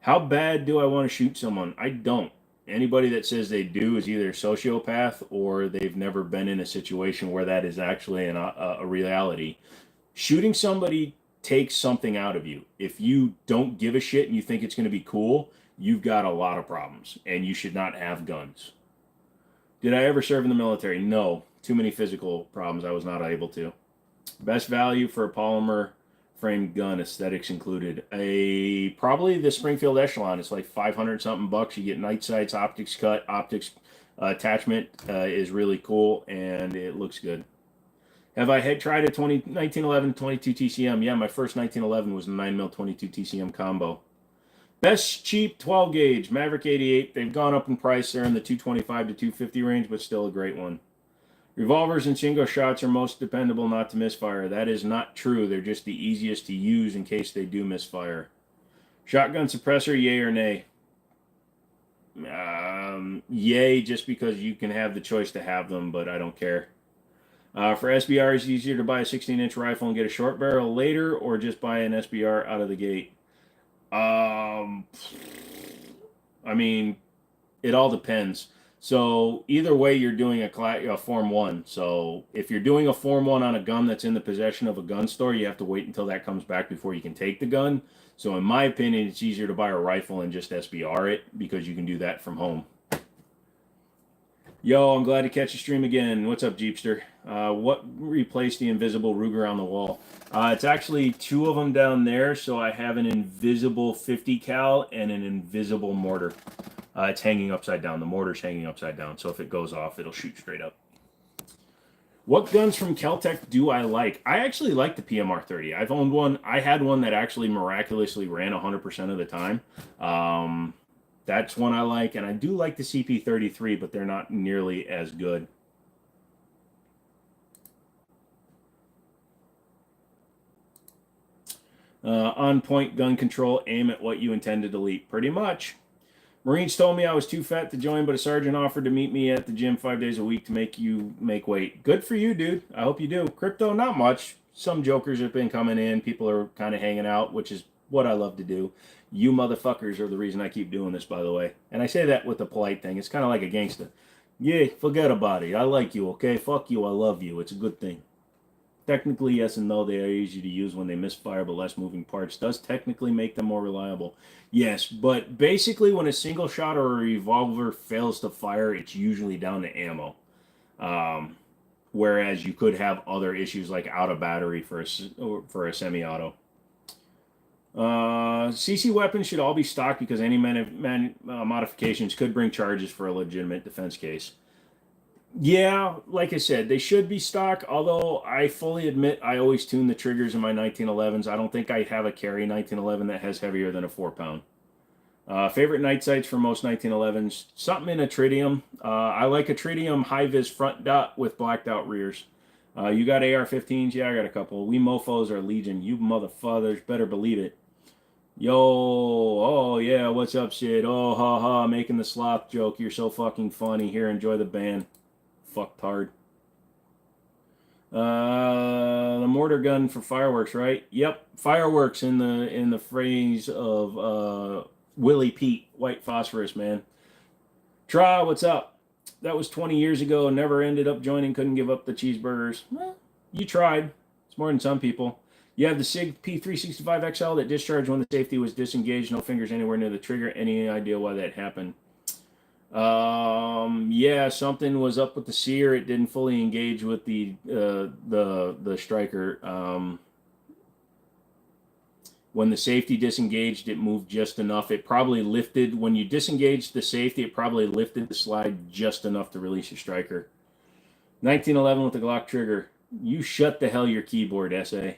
How bad do I want to shoot someone? I don't. Anybody that says they do is either a sociopath or they've never been in a situation where that is actually a reality. Shooting somebody takes something out of you. If you don't give a shit and you think it's going to be cool, you've got a lot of problems and you should not have guns. Did I ever serve in the military? No. Too many physical problems. I was not able to. Best value for a polymer framed gun, aesthetics included. Probably the Springfield Echelon. It's like 500 something bucks. You get night sights, optics cut, optics attachment is really cool and it looks good. Have I had tried a 1911 22 TCM? Yeah, my first 1911 was a 9mm 22 TCM combo. Best cheap 12 gauge Maverick 88. They've gone up in price. They're in the 225 to 250 range, but still a great one. Revolvers and single shots are most dependable not to misfire. That is not true. They're just the easiest to use in case they do misfire. Shotgun suppressor, yay or nay? Yay, just because you can have the choice to have them, but I don't care. For SBR, is it easier to buy a 16-inch rifle and get a short barrel later, or just buy an SBR out of the gate? I mean, it all depends. So either way, you're doing a Form 1. So if you're doing a Form 1 on a gun that's in the possession of a gun store, you have to wait until that comes back before you can take the gun. So in my opinion, it's easier to buy a rifle and just SBR it because you can do that from home. Yo, I'm glad to catch a stream again. What's up, Jeepster? What replaced the invisible Ruger on the wall? It's actually two of them down there, so I have an invisible 50 cal and an invisible mortar. It's hanging upside down. The mortar's hanging upside down, so if it goes off, it'll shoot straight up. What guns from Keltec do I like? I actually like the PMR 30. I've owned one. I had one that actually miraculously ran 100% of the time. That's one I like, and I do like the CP33, but they're not nearly as good. On point gun control, aim at what you intend to delete. Pretty much. Marines told me I was too fat to join, but a sergeant offered to meet me at the gym 5 days a week to make you make weight. Good for you, dude. I hope you do. Crypto, not much. Some jokers have been coming in. People are kind of hanging out, which is what I love to do. You motherfuckers are the reason I keep doing this, by the way. And I say that with a polite thing. It's kind of like a gangster. Yeah, forget about it. I like you, okay? Fuck you. I love you. It's a good thing. Technically, yes and no, they are easy to use when they misfire, but less moving parts does technically make them more reliable. Yes, but basically when a single shot or a revolver fails to fire, it's usually down to ammo. Whereas you could have other issues like out of battery for a semi-auto. CC weapons should all be stock because any modifications could bring charges for a legitimate defense case. Yeah, like I said, they should be stock, although I fully admit I always tune the triggers in my 1911s. I don't think I have a carry 1911 that has heavier than a 4-pound. Favorite night sights for most 1911s? Something in a tritium. I like a tritium high-vis front dot with blacked out rears. You got AR-15s? Yeah, I got a couple. We mofos are legion. You motherfuckers better believe it. Yo, oh yeah, what's up, Sid? Oh, ha ha, making the sloth joke. You're so fucking funny. Here, enjoy the band. Fucktard. The mortar gun for fireworks, right? Yep, fireworks in the phrase of Willie Pete, white phosphorus, man. Tra, what's up? That was 20 years ago. Never ended up joining. Couldn't give up the cheeseburgers. Well, you tried. It's more than some people. You have the SIG P365XL that discharged when the safety was disengaged. No fingers anywhere near the trigger. Any idea why that happened? Yeah, something was up with the sear. It didn't fully engage with the striker. When the safety disengaged, it moved just enough. It probably lifted, when you disengaged the safety, it probably lifted the slide just enough to release your striker. 1911 with the Glock trigger. You shut the hell your keyboard, SA.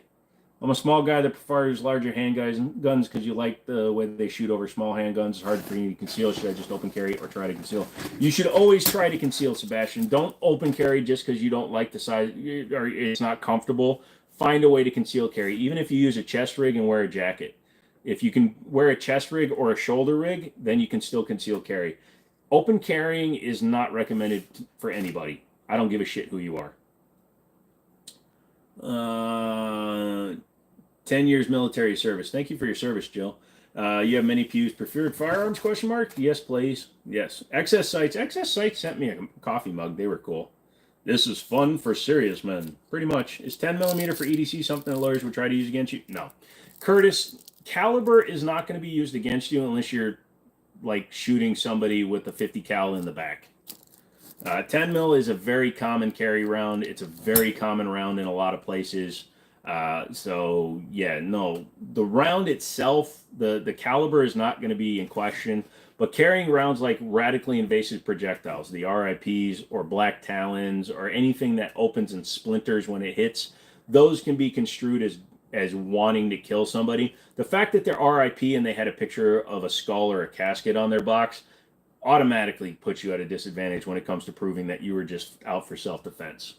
I'm a small guy that prefers larger guns because you like the way they shoot over small handguns. It's hard for you to conceal. Should I just open carry or try to conceal? You should always try to conceal, Sebastian. Don't open carry just because you don't like the size or it's not comfortable. Find a way to conceal carry, even if you use a chest rig and wear a jacket. If you can wear a chest rig or a shoulder rig, then you can still conceal carry. Open carrying is not recommended for anybody. I don't give a shit who you are. 10 years military service. Thank you for your service, Jill. You have many pews. Preferred firearms, question mark? Yes, please. Yes. Excess Sights. Excess Sights sent me a coffee mug. They were cool. This is fun for serious men. Pretty much. Is 10 millimeter for EDC something that lawyers would try to use against you? No. Curtis, caliber is not going to be used against you unless you're like shooting somebody with a 50 cal in the back. 10 mil is a very common carry round. It's a very common round in a lot of places. So yeah, no, the round itself, the caliber is not going to be in question, but carrying rounds like radically invasive projectiles, the RIPs or black talons or anything that opens and splinters when it hits, those can be construed as wanting to kill somebody. The fact that they're RIP and they had a picture of a skull or a casket on their box automatically puts you at a disadvantage when it comes to proving that you were just out for self-defense.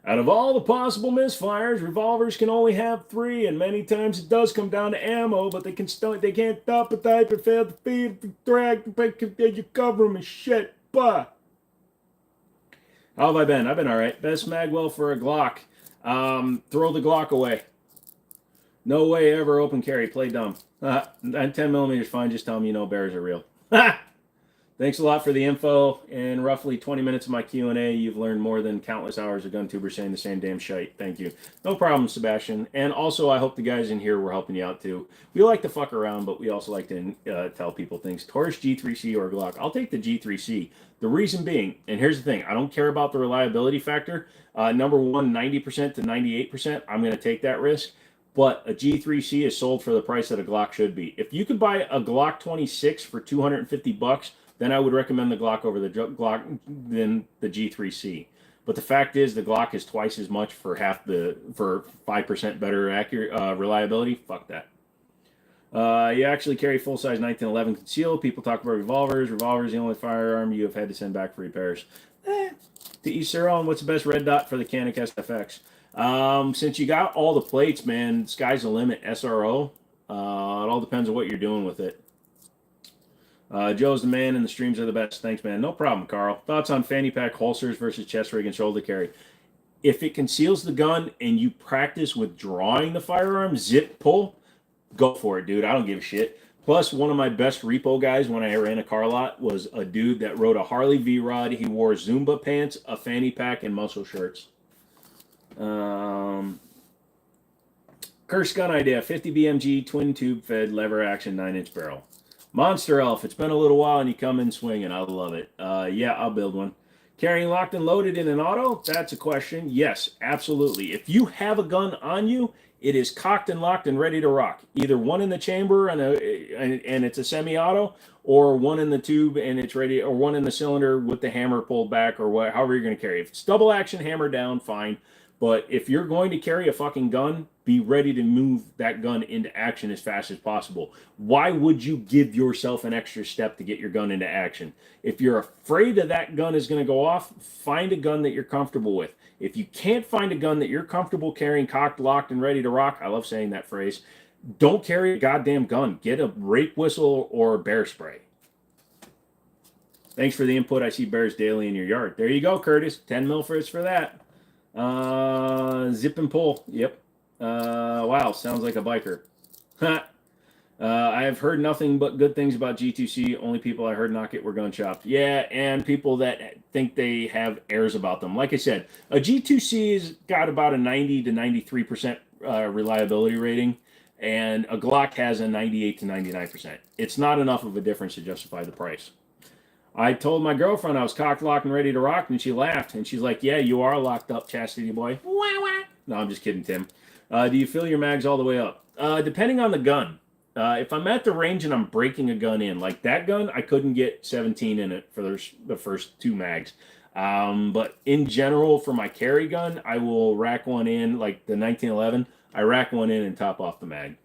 Out of all the possible misfires, revolvers can only have 3, and many times it does come down to ammo, but they can't stop the type and fail to feed, drag, you cover them and shit. Bah. How have I been? I've been all right. Best magwell for a Glock. Throw the Glock away. No way ever open carry. Play dumb. 10 millimeters fine. Just tell them you know bears are real. Thanks a lot for the info. In roughly 20 minutes of my Q&A, you've learned more than countless hours of GunTubers saying the same damn shite. Thank you. No problem, Sebastian. And also, I hope the guys in here were helping you out, too. We like to fuck around, but we also like to tell people things. Taurus G3C or Glock. I'll take the G3C. The reason being, and here's the thing, I don't care about the reliability factor. Number one, 90% to 98%, I'm going to take that risk. But a G3C is sold for the price that a Glock should be. If you could buy a Glock 26 for $250, then I would recommend the Glock over the Glock than the G3C. But the fact is, the Glock is twice as much for 5% better reliability. Fuck that. You actually carry full-size 1911 concealed. People talk about revolvers. Revolver is the only firearm you have had to send back for repairs. To each their own. What's the best red dot for the Canik SFX? Since you got all the plates, man, sky's the limit. SRO. It all depends on what you're doing with it. Joe's the man and the streams are the best. Thanks, man. No problem, Carl. Thoughts on fanny pack holsters versus chest rig and shoulder carry? If it conceals the gun and you practice withdrawing the firearm, zip pull, go for it, dude. I don't give a shit. Plus, one of my best repo guys when I ran a car lot was a dude that rode a Harley V-Rod. He wore Zumba pants, a fanny pack, and muscle shirts. Curse gun idea, 50 BMG, twin tube fed, lever action, 9-inch barrel. Monster Elf, it's been a little while and you come in swinging. I love it. Yeah, I'll build one. Carrying locked and loaded in an auto? That's a question. Yes, absolutely. If you have a gun on you, it is cocked and locked and ready to rock. Either one in the chamber and it's a semi-auto, or one in the tube and it's ready, or one in the cylinder with the hammer pulled back, or however you're going to carry it. If it's double action hammer down, fine. But if you're going to carry a fucking gun, be ready to move that gun into action as fast as possible. Why would you give yourself an extra step to get your gun into action? If you're afraid that that gun is going to go off, find a gun that you're comfortable with. If you can't find a gun that you're comfortable carrying cocked, locked, and ready to rock, I love saying that phrase, don't carry a goddamn gun. Get a rape whistle or a bear spray. Thanks for the input. I see bears daily in your yard. There you go, Curtis. 10 mil for that. Zip and pull. Yep. Wow, sounds like a biker. I have heard nothing but good things about G2C. Only people I heard knock it were gun shopped. Yeah, and people that think they have airs about them. Like I said, a G2C has got about a 90 to 93% reliability rating, and a Glock has a 98 to 99%. It's not enough of a difference to justify the price. I told my girlfriend I was cocked, locked, and ready to rock, and she laughed. And she's like, "Yeah, you are locked up, chastity boy." Wah, wah. No, I'm just kidding, Tim. Do you fill your mags all the way up? Depending on the gun. If I'm at the range and I'm breaking a gun in, like that gun, I couldn't get 17 in it for the first 2 mags. But in general, for my carry gun, I will rack one in, like the 1911. I rack one in and top off the mag.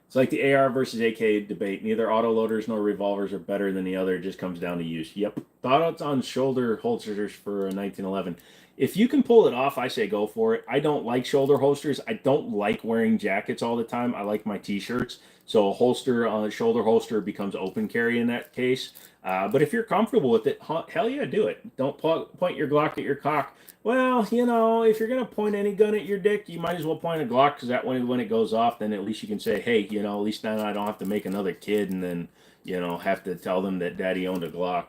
It's like the AR versus AK debate. Neither autoloaders nor revolvers are better than the other. It just comes down to use. Yep. Thoughts on shoulder holsters for a 1911. If you can pull it off, I say go for it. I don't like shoulder holsters. I don't like wearing jackets all the time. I like my t-shirts. So a holster, a shoulder holster becomes open carry in that case. But if you're comfortable with it, hell yeah, do it. Don't point your Glock at your cock. Well, you know, if you're going to point any gun at your dick, you might as well point a Glock, because that way when it goes off, then at least you can say, hey, you know, at least then I don't have to make another kid and then, you know, have to tell them that daddy owned a Glock.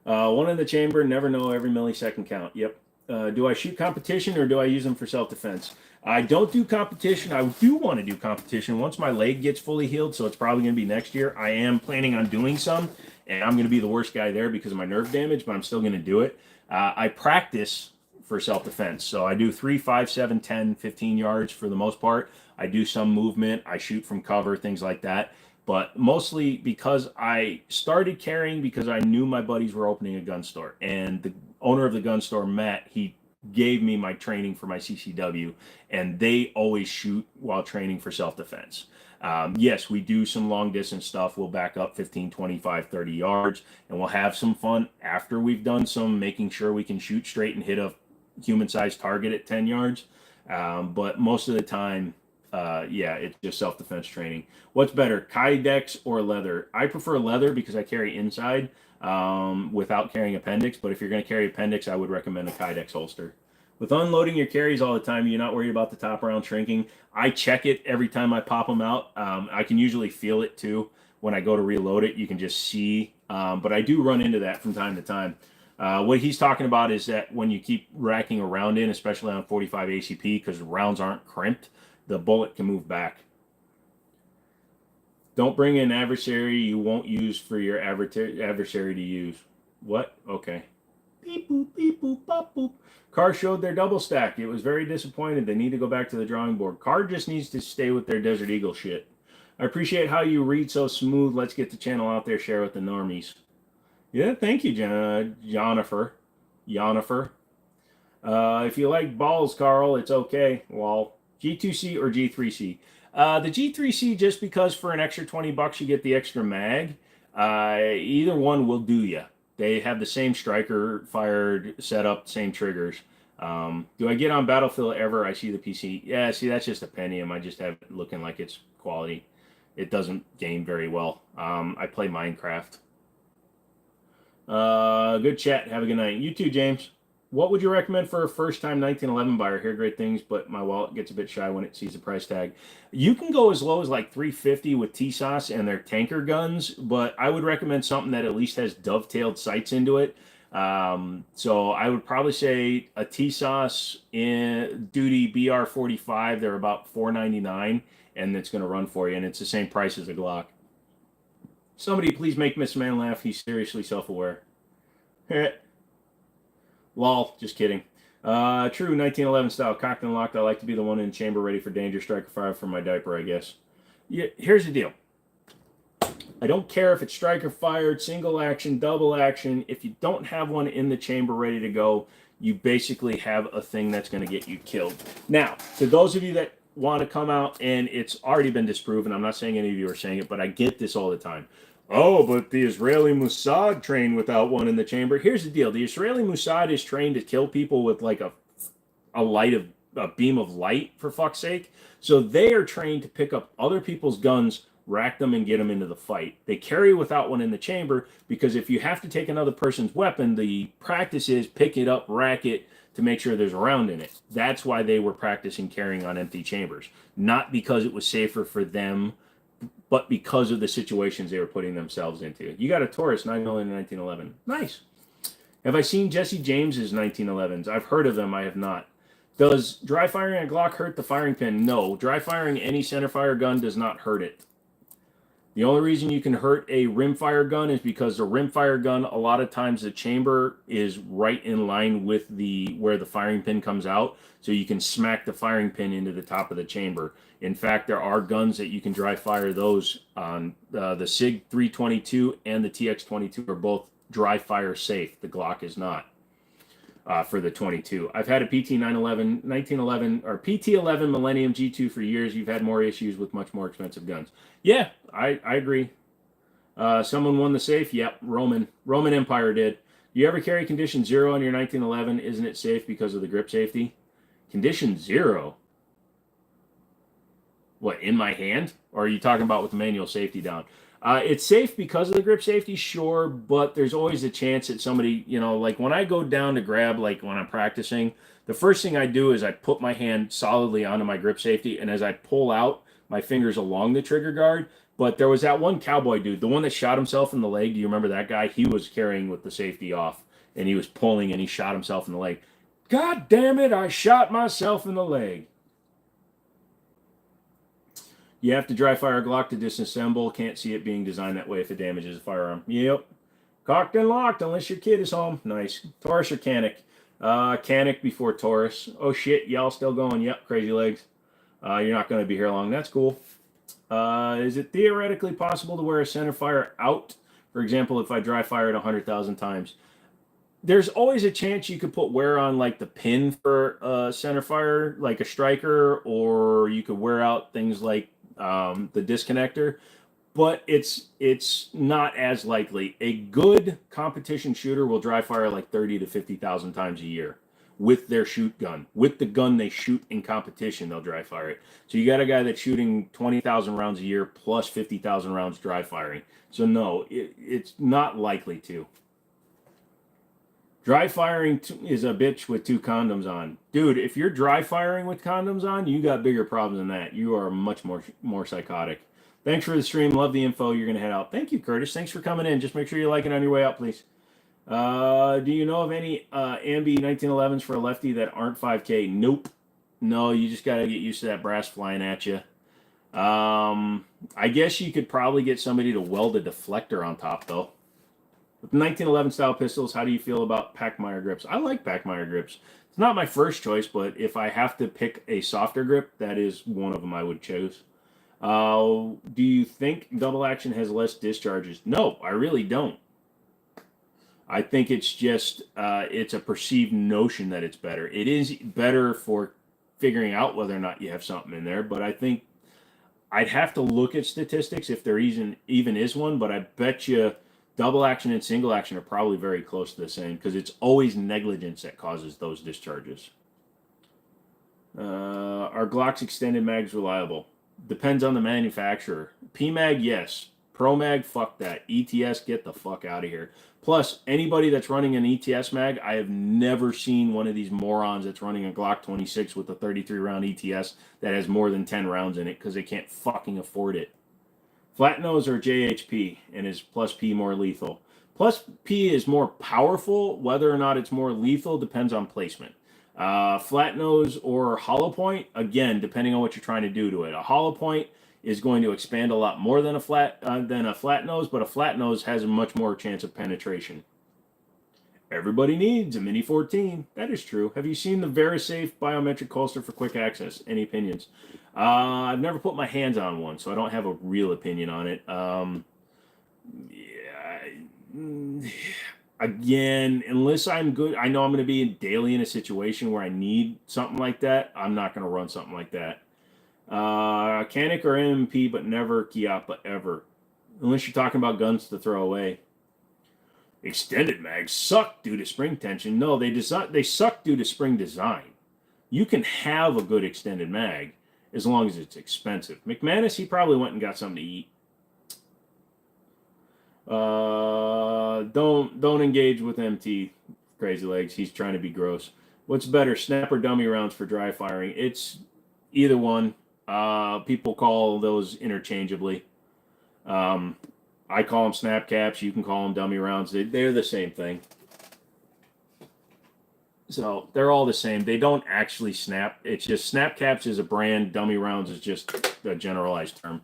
One in the chamber, never know, every millisecond count. Yep. Do I shoot competition or do I use them for self-defense? I don't do competition. I do want to do competition once my leg gets fully healed, so it's probably going to be next year. I am planning on doing some, and I'm going to be the worst guy there because of my nerve damage, but I'm still going to do it. I practice for self-defense. So I do 3, 5, 7, 10, 15 yards for the most part. I do some movement. I shoot from cover, things like that. But mostly because I started carrying because I knew my buddies were opening a gun store. And the owner of the gun store, Matt, he gave me my training for my CCW. And they always shoot while training for self-defense. Yes, we do some long distance stuff. We'll back up 15, 25, 30 yards. And we'll have some fun after we've done some, making sure we can shoot straight and hit a human-sized target at 10 yards. But most of the time, yeah, it's just self-defense training. What's better, Kydex or leather? I prefer leather because I carry inside without carrying appendix. But if you're going to carry appendix, I would recommend a Kydex holster. With unloading your carries all the time, you're not worried about the top round shrinking. I check it every time I pop them out. I can usually feel it too. When I go to reload it, you can just see. But I do run into that from time to time. What he's talking about is that when you keep racking a round in, especially on 45 ACP, because the rounds aren't crimped, the bullet can move back. Don't bring an adversary you won't use for your adversary to use. What? Okay. Beep boop, beep boop, bop boop. Car showed their double stack. It was very disappointed. They need to go back to the drawing board. Car just needs to stay with their Desert Eagle shit. I appreciate how you read so smooth. Let's get the channel out there, share with the normies. Yeah, thank you, Jennifer. If you like balls, Carl, it's okay. Well, G2C or G3C? The G3C, just because for an extra $20 you get the extra mag. Either one will do you. They have the same striker fired setup, same triggers. Do I get on Battlefield ever? I see the PC. Yeah, see, that's just a Pentium. I just have it looking like it's quality. It doesn't game very well. I play Minecraft. Good chat. Have a good night. You too, James. What would you recommend for a first-time 1911 buyer? Hear great things, but my wallet gets a bit shy when it sees the price tag. You can go as low as like $350 with TSOS and their tanker guns, but I would recommend something that at least has dovetailed sights into it. So I would probably say a TSOS in Duty BR45. They're about $4.99, and it's going to run for you, and it's the same price as a Glock. Somebody please make Mr. Man laugh. He's seriously self-aware. Lol, just kidding. True 1911 style, cocked and locked. I like to be the one in chamber ready for danger, striker fire for my diaper, I guess. Yeah, here's the deal. I don't care if it's striker fired, single action, double action. If you don't have one in the chamber ready to go, you basically have a thing that's going to get you killed. Now, to those of you that want to come out, and it's already been disproven, I'm not saying any of you are saying it, but I get this all the time. Oh, but the Israeli Mossad trained without one in the chamber. Here's the deal. The Israeli Mossad is trained to kill people with like a beam of light, for fuck's sake. So they are trained to pick up other people's guns, rack them, and get them into the fight. They carry without one in the chamber because if you have to take another person's weapon, the practice is pick it up, rack it, to make sure there's a round in it. That's why they were practicing carrying on empty chambers. Not because it was safer for them, but because of the situations they were putting themselves into. You got a Taurus 9mm in 1911. Nice. Have I seen Jesse James's 1911s? I've heard of them. I have not. Does dry firing a Glock hurt the firing pin? No. Dry firing any centerfire gun does not hurt it. The only reason you can hurt a rimfire gun is because the rimfire gun, a lot of times the chamber is right in line with where the firing pin comes out, so you can smack the firing pin into the top of the chamber. In fact, there are guns that you can dry fire those on. The SIG 322 and the TX22 are both dry fire safe. The Glock is not. For the 22. I've had a PT 1911 or PT11 Millennium G2 for years. You've had more issues with much more expensive guns. Yeah, I agree. Someone won the safe. Yep, Roman Empire did. Do you ever carry condition 0 on your 1911? Isn't it safe because of the grip safety? Condition 0? What, in my hand? Or are you talking about with the manual safety down? It's safe because of the grip safety, sure, but there's always a chance that somebody, like when I go down to grab, like when I'm practicing, the first thing I do is I put my hand solidly onto my grip safety, and as I pull out, my fingers along the trigger guard. But there was that one cowboy dude, the one that shot himself in the leg. Do you remember that guy? He was carrying with the safety off, and he was pulling, and he shot himself in the leg. God damn it, I shot myself in the leg. You have to dry fire a Glock to disassemble. Can't see it being designed that way if it damages a firearm. Yep. Cocked and locked unless your kid is home. Nice. Taurus or Canic? Canic before Taurus. Oh shit, y'all still going. Yep, crazy legs. You're not going to be here long. That's cool. Is it theoretically possible to wear a centerfire out? For example, if I dry fire it 100,000 times. There's always a chance you could put wear on like the pin for centerfire, like a striker, or you could wear out things like the disconnector, but it's not as likely. A good competition shooter will dry fire like 30 to 50,000 times a year with their shoot gun. With the gun they shoot in competition, they'll dry fire it. So you got a guy that's shooting 20,000 rounds a year plus 50,000 rounds dry firing. So no, it's not likely to. Dry firing is a bitch with 2 condoms on. Dude, if you're dry firing with condoms on, you got bigger problems than that. You are much more psychotic. Thanks for the stream. Love the info. You're going to head out. Thank you, Curtis. Thanks for coming in. Just make sure you like it on your way out, please. Do you know of any Ambi 1911s for a lefty that aren't 5K? Nope. No, you just got to get used to that brass flying at you. I guess you could probably get somebody to weld a deflector on top, though. With 1911 style pistols, how do you feel about Pachmeyer grips? I like Pachmeyer grips. It's not my first choice, but if I have to pick a softer grip, that is one of them I would choose. Do you think double action has less discharges? No, I really don't. I think it's just, it's a perceived notion that it's better. It is better for figuring out whether or not you have something in there, but I think I'd have to look at statistics if there even is one, but I bet you double action and single action are probably very close to the same because it's always negligence that causes those discharges. Are Glock's extended mags reliable? Depends on the manufacturer. PMag, yes. ProMag, fuck that. ETS, get the fuck out of here. Plus, anybody that's running an ETS mag, I have never seen one of these morons that's running a Glock 26 with a 33 round ETS that has more than 10 rounds in it because they can't fucking afford it. Flat nose or JHP, and is plus P more lethal? Plus P is more powerful. Whether or not it's more lethal depends on placement. Flat nose or hollow point, again, depending on what you're trying to do to it. A hollow point is going to expand a lot more than a flat nose, but a flat nose has a much more chance of penetration. Everybody needs a Mini 14. That is true. Have you seen the VeriSafe biometric holster for quick access? Any opinions? I've never put my hands on one, so I don't have a real opinion on it. Again, unless I'm good, I know I'm going to be daily in a situation where I need something like that. I'm not going to run something like that. Canic or MP, but never Chiappa ever. Unless you're talking about guns to throw away. Extended mags suck due to spring tension. No, they suck due to spring design. You can have a good extended mag as long as it's expensive. McManus, he probably went and got something to eat. Don't engage with MT, crazy legs. He's trying to be gross. What's better, snap or dummy rounds for dry firing? It's either one. People call those interchangeably. I call them snap caps. You can call them dummy rounds. They're the same thing. So they're all the same. They don't actually snap. It's just snap caps is a brand. Dummy rounds is just a generalized term.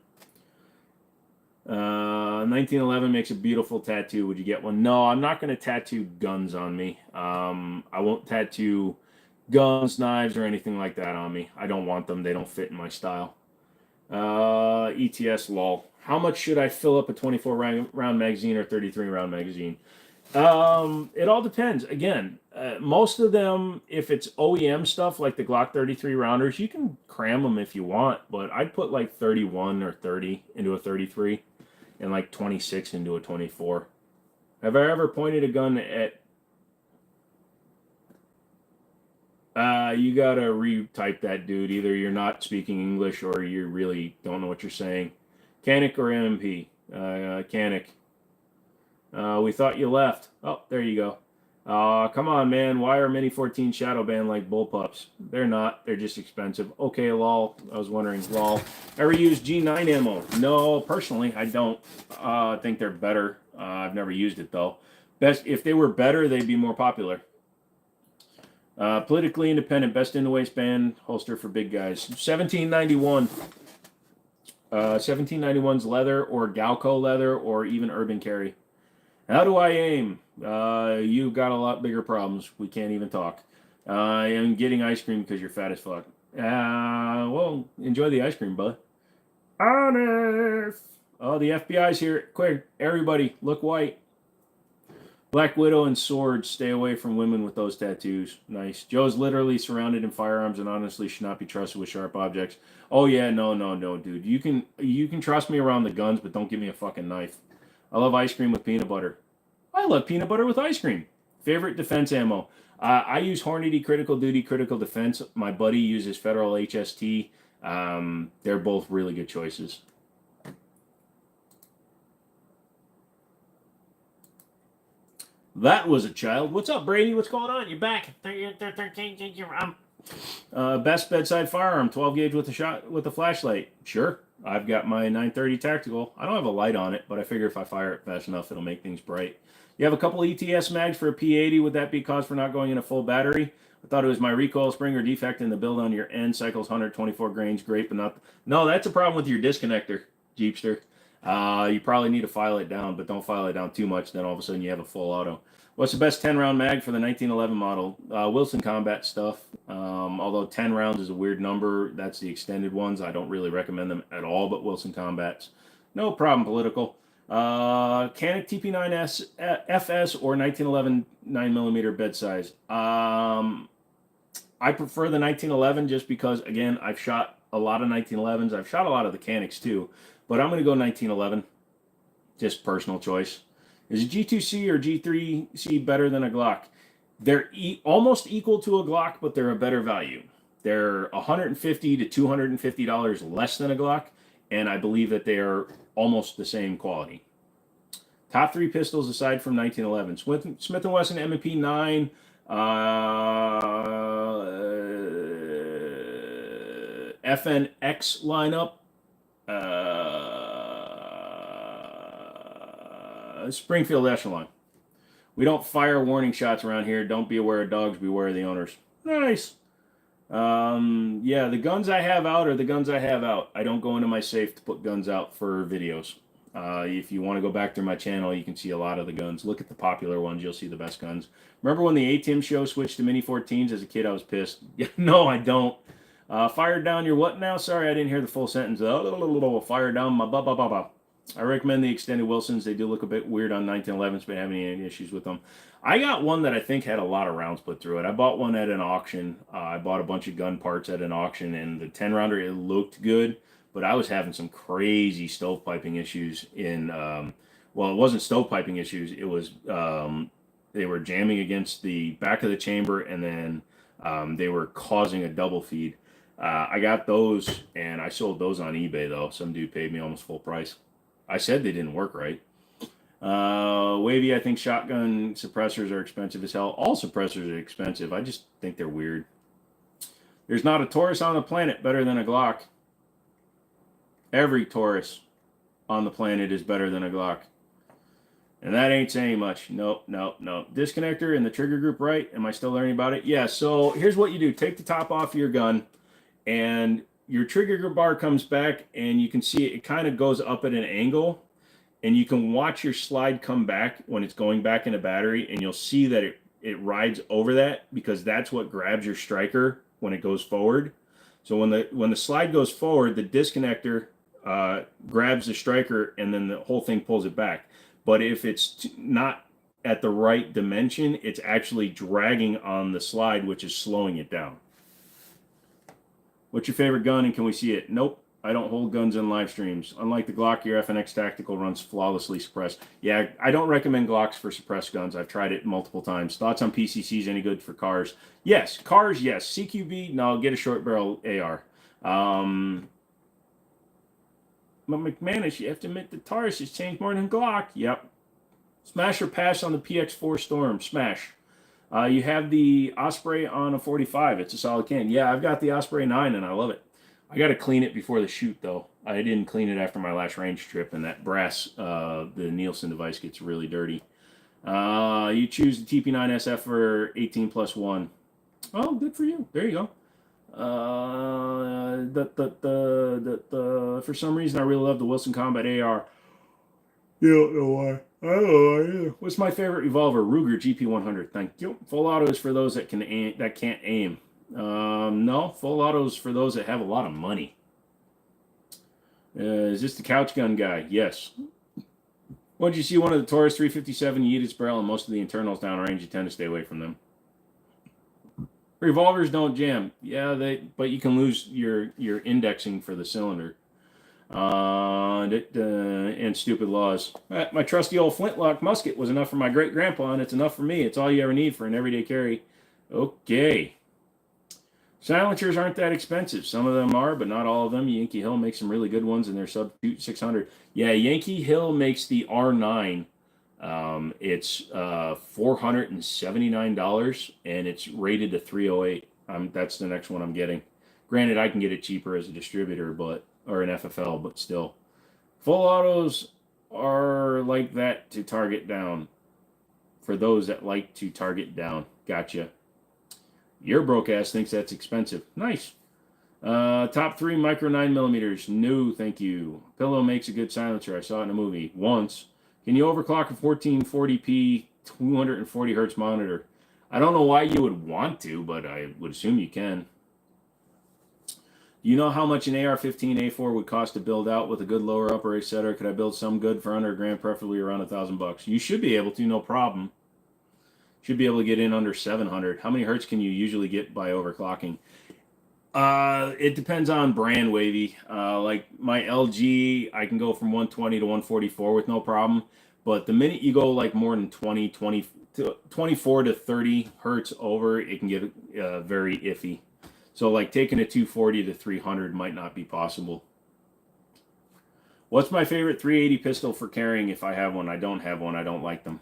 1911 makes a beautiful tattoo. Would you get one? No, I'm not going to tattoo guns on me. I won't tattoo guns, knives, or anything like that on me. I don't want them. They don't fit in my style. ETS lol. How much should I fill up a 24 round magazine or 33 round magazine? It all depends. Again, most of them, if it's OEM stuff like the Glock 33 rounders, you can cram them if you want, but I'd put like 31 or 30 into a 33 and like 26 into a 24. Have I ever pointed a gun at... you gotta retype that, dude. Either you're not speaking English or you really don't know what you're saying. Canic or MP? Canic. We thought you left. Oh, there you go. Come on, man. Why are Mini 14 shadow banned like bullpups? They're not. They're just expensive. Okay, lol. I was wondering, lol. Ever use G9 ammo? No, personally, I don't think they're better. I've never used it, though. If they were better, they'd be more popular. Politically independent, best in the waistband holster for big guys. 1791. 1791's leather or Galco leather or even urban carry. How do I aim? You've got a lot bigger problems. We can't even talk. I'm getting ice cream because you're fat as fuck. Well, enjoy the ice cream, bud. Honest. Oh, the FBI's here. Quick, everybody, look white. Black Widow and swords. Stay away from women with those tattoos. Nice. Joe's literally surrounded in firearms and honestly should not be trusted with sharp objects. Oh yeah, no, dude. You can trust me around the guns, but don't give me a fucking knife. I love ice cream with peanut butter. I love peanut butter with ice cream. Favorite defense ammo. I use Hornady Critical Duty Critical Defense. My buddy uses Federal HST. They're both really good choices. That was a child. What's up, Brady? What's going on? You're back. Best bedside firearm, 12 gauge with a flashlight. Sure. I've got my 930 tactical. I don't have a light on it, but I figure if I fire it fast enough, it'll make things bright. You have a couple ETS mags for a P80. Would that be cause for not going in a full battery? I thought it was my recoil spring or defect in the build on your end. Cycles 124 grains. Great, but not... No, that's a problem with your disconnector, Jeepster. You probably need to file it down, but don't file it down too much. Then all of a sudden you have a full auto. What's the best 10-round mag for the 1911 model? Wilson Combat stuff. Although 10 rounds is a weird number. That's the extended ones. I don't really recommend them at all, but Wilson Combats. No problem, political. Canic TP9S FS or 1911 9mm bed size. I prefer the 1911 just because, again, I've shot a lot of 1911s. I've shot a lot of the Canics too, but I'm going to go 1911. Just personal choice. Is a G2C or G3C better than a Glock? They're almost equal to a Glock, but they're a better value. They're $150 to $250 less than a Glock, and I believe that they are almost the same quality. Top 3 pistols aside from 1911. Smith & Wesson M&P 9, FNX lineup, Springfield Echelon. We don't fire warning shots around here. Don't be aware of dogs, beware of the owners. Nice. Yeah, the guns I have out are the guns I have out. I don't go into my safe to put guns out for videos. If you want to go back through my channel, you can see a lot of the guns. Look at the popular ones. You'll see the best guns. Remember when the ATIM show switched to Mini 14s? As a kid, I was pissed. No, I don't. Fired down your what now? Sorry, I didn't hear the full sentence. Fire down my ba-ba-ba-ba. I recommend the extended Wilsons. They do look a bit weird on 1911s, but I haven't had any issues with them. I got one that I think had a lot of rounds put through it. I bought one at an auction. I bought a bunch of gun parts at an auction, and the 10-rounder, it looked good, but I was having some crazy stovepiping issues in, well, it wasn't stovepiping issues. It was, they were jamming against the back of the chamber, and then they were causing a double feed. I got those, and I sold those on eBay, though. Some dude paid me almost full price. I said they didn't work right. Wavy, I think shotgun suppressors are expensive as hell. All suppressors are expensive. I just think they're weird. There's not a Taurus on the planet better than a Glock. Every Taurus on the planet is better than a Glock. And that ain't saying much. Nope. Disconnector and the trigger group, right? Am I still learning about it? Yeah, so here's what you do. Take the top off of your gun, and your trigger group bar comes back, and you can see it kind of goes up at an angle, and you can watch your slide come back when it's going back in a battery, and you'll see that it rides over that, because that's what grabs your striker when it goes forward. So when the slide goes forward, the disconnector grabs the striker, and then the whole thing pulls it back. But if it's not at the right dimension, it's actually dragging on the slide, which is slowing it down. What's your favorite gun, and can we see it? Nope, I don't hold guns in live streams. Unlike the Glock, your FNX Tactical runs flawlessly suppressed. Yeah, I don't recommend Glocks for suppressed guns. I've tried it multiple times. Thoughts on PCCs? Any good for cars? Yes, cars, yes. CQB, no, get a short barrel AR. But McManus, you have to admit the Taurus has changed more than Glock. Yep. Smash or pass on the PX4 Storm? Smash. You have the Osprey on a 45. It's a solid can. Yeah, I've got the Osprey 9, and I love it. I got to clean it before the shoot, though. I didn't clean it after my last range trip, and that brass, the Nielsen device, gets really dirty. You choose the TP9SF for 18+1. Oh, good for you. There you go. For some reason, I really love the Wilson Combat AR. You don't know why. I don't know either. What's my favorite revolver? Ruger GP100. Thank you. Full auto is for those that can aim, that can't aim. No, full auto is for those that have a lot of money. Is this the couch gun guy? Yes. Once you see one of the Taurus 357, you eat its barrel, and most of the internals downrange, you tend to stay away from them. Revolvers don't jam. Yeah, but you can lose your indexing for the cylinder. And stupid laws. My trusty old flintlock musket was enough for my great grandpa, and it's enough for me. It's all you ever need for an everyday carry. Okay. Silencers aren't that expensive. Some of them are, but not all of them. Yankee Hill makes some really good ones, and they're sub 600. Yeah, Yankee Hill makes the R9. It's $479, and it's rated to 308. That's the next one I'm getting. Granted, I can get it cheaper as a distributor, or an FFL, but still. Full autos are like that to target down. For those that like to target down. Gotcha. Your broke ass thinks that's expensive. Nice. Top 3 micro 9mm. No, thank you. Pillow makes a good silencer. I saw it in a movie once. Can you overclock a 1440p 240 hertz monitor? I don't know why you would want to, but I would assume you can. You know how much an AR-15A4 would cost to build out with a good lower upper etc. Could I build some good for under $1,000, preferably around $1,000? You should be able to, no problem. Should be able to get in under 700. How many hertz can you usually get by overclocking? It depends on brand, Wavy. Like my LG, I can go from 120 to 144 with no problem. But the minute you go like more than 24 to 30 hertz over, it can get very iffy. So like taking a 240 to 300 might not be possible. What's my favorite 380 pistol for carrying if I have one? I don't have one. I don't like them.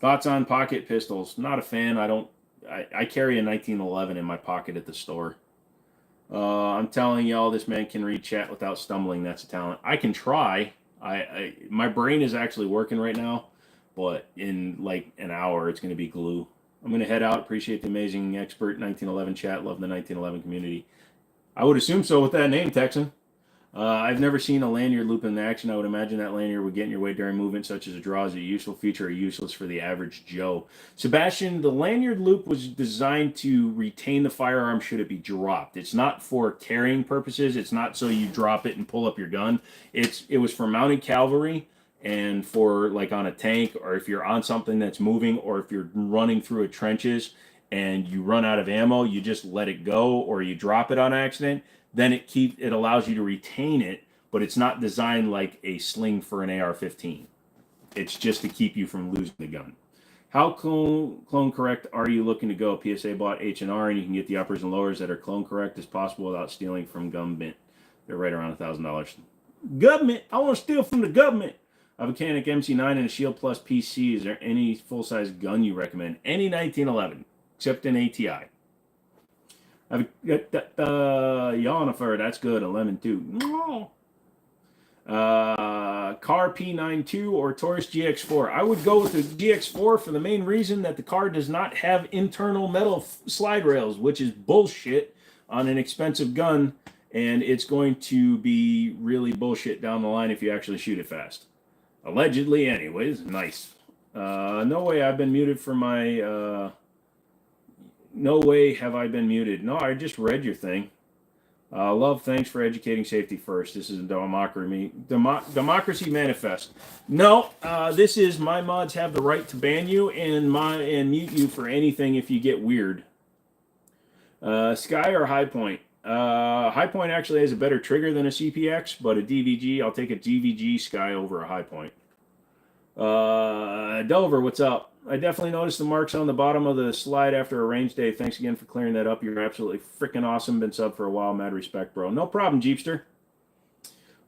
Thoughts on pocket pistols? Not a fan. I carry a 1911 in my pocket at the store. I'm telling y'all, this man can read chat without stumbling. That's a talent. I can try. My brain is actually working right now, but in like an hour, it's going to be glue. I'm going to head out. Appreciate the amazing expert 1911 chat. Love the 1911 community. I would assume so with that name, Texan. I've never seen a lanyard loop in action. I would imagine that lanyard would get in your way during movement, such as a draw. Is a useful feature or useless for the average Joe? Sebastian, the lanyard loop was designed to retain the firearm should it be dropped. It's not for carrying purposes. It's not so you drop it and pull up your gun. It was for mounted cavalry and for like on a tank, or if you're on something that's moving, or if you're running through a trenches and you run out of ammo, you just let it go or you drop it on accident. Then it allows you to retain it, but it's not designed like a sling for an AR-15. It's just to keep you from losing the gun. How clone correct are you looking to go? PSA bought H&R, and you can get the uppers and lowers that are clone correct as possible without stealing from government. They're right around $1,000. Government? I want to steal from the government. I have a Canik MC9 and a Shield Plus PC. Is there any full-size gun you recommend? Any 1911, except an ATI. I've got that Yonifer. That's good. 11.2. Car P92 or Taurus GX4. I would go with the GX4 for the main reason that the car does not have internal metal slide rails, which is bullshit on an expensive gun, and it's going to be really bullshit down the line if you actually shoot it fast. Allegedly, anyways. Nice. No way I've been muted for my... no way have I been muted. No, I just read your thing. Love, thanks for educating safety first. This is a democracy manifest. No, this is my mods have the right to ban you and mute you for anything if you get weird. Sky or High Point? High Point actually has a better trigger than a CPX, but a DVG, I'll take a DVG Sky over a High Point. Delver, what's up? I definitely noticed the marks on the bottom of the slide after a range day. Thanks again for clearing that up. You're absolutely freaking awesome. Been sub for a while. Mad respect, bro. No problem, Jeepster.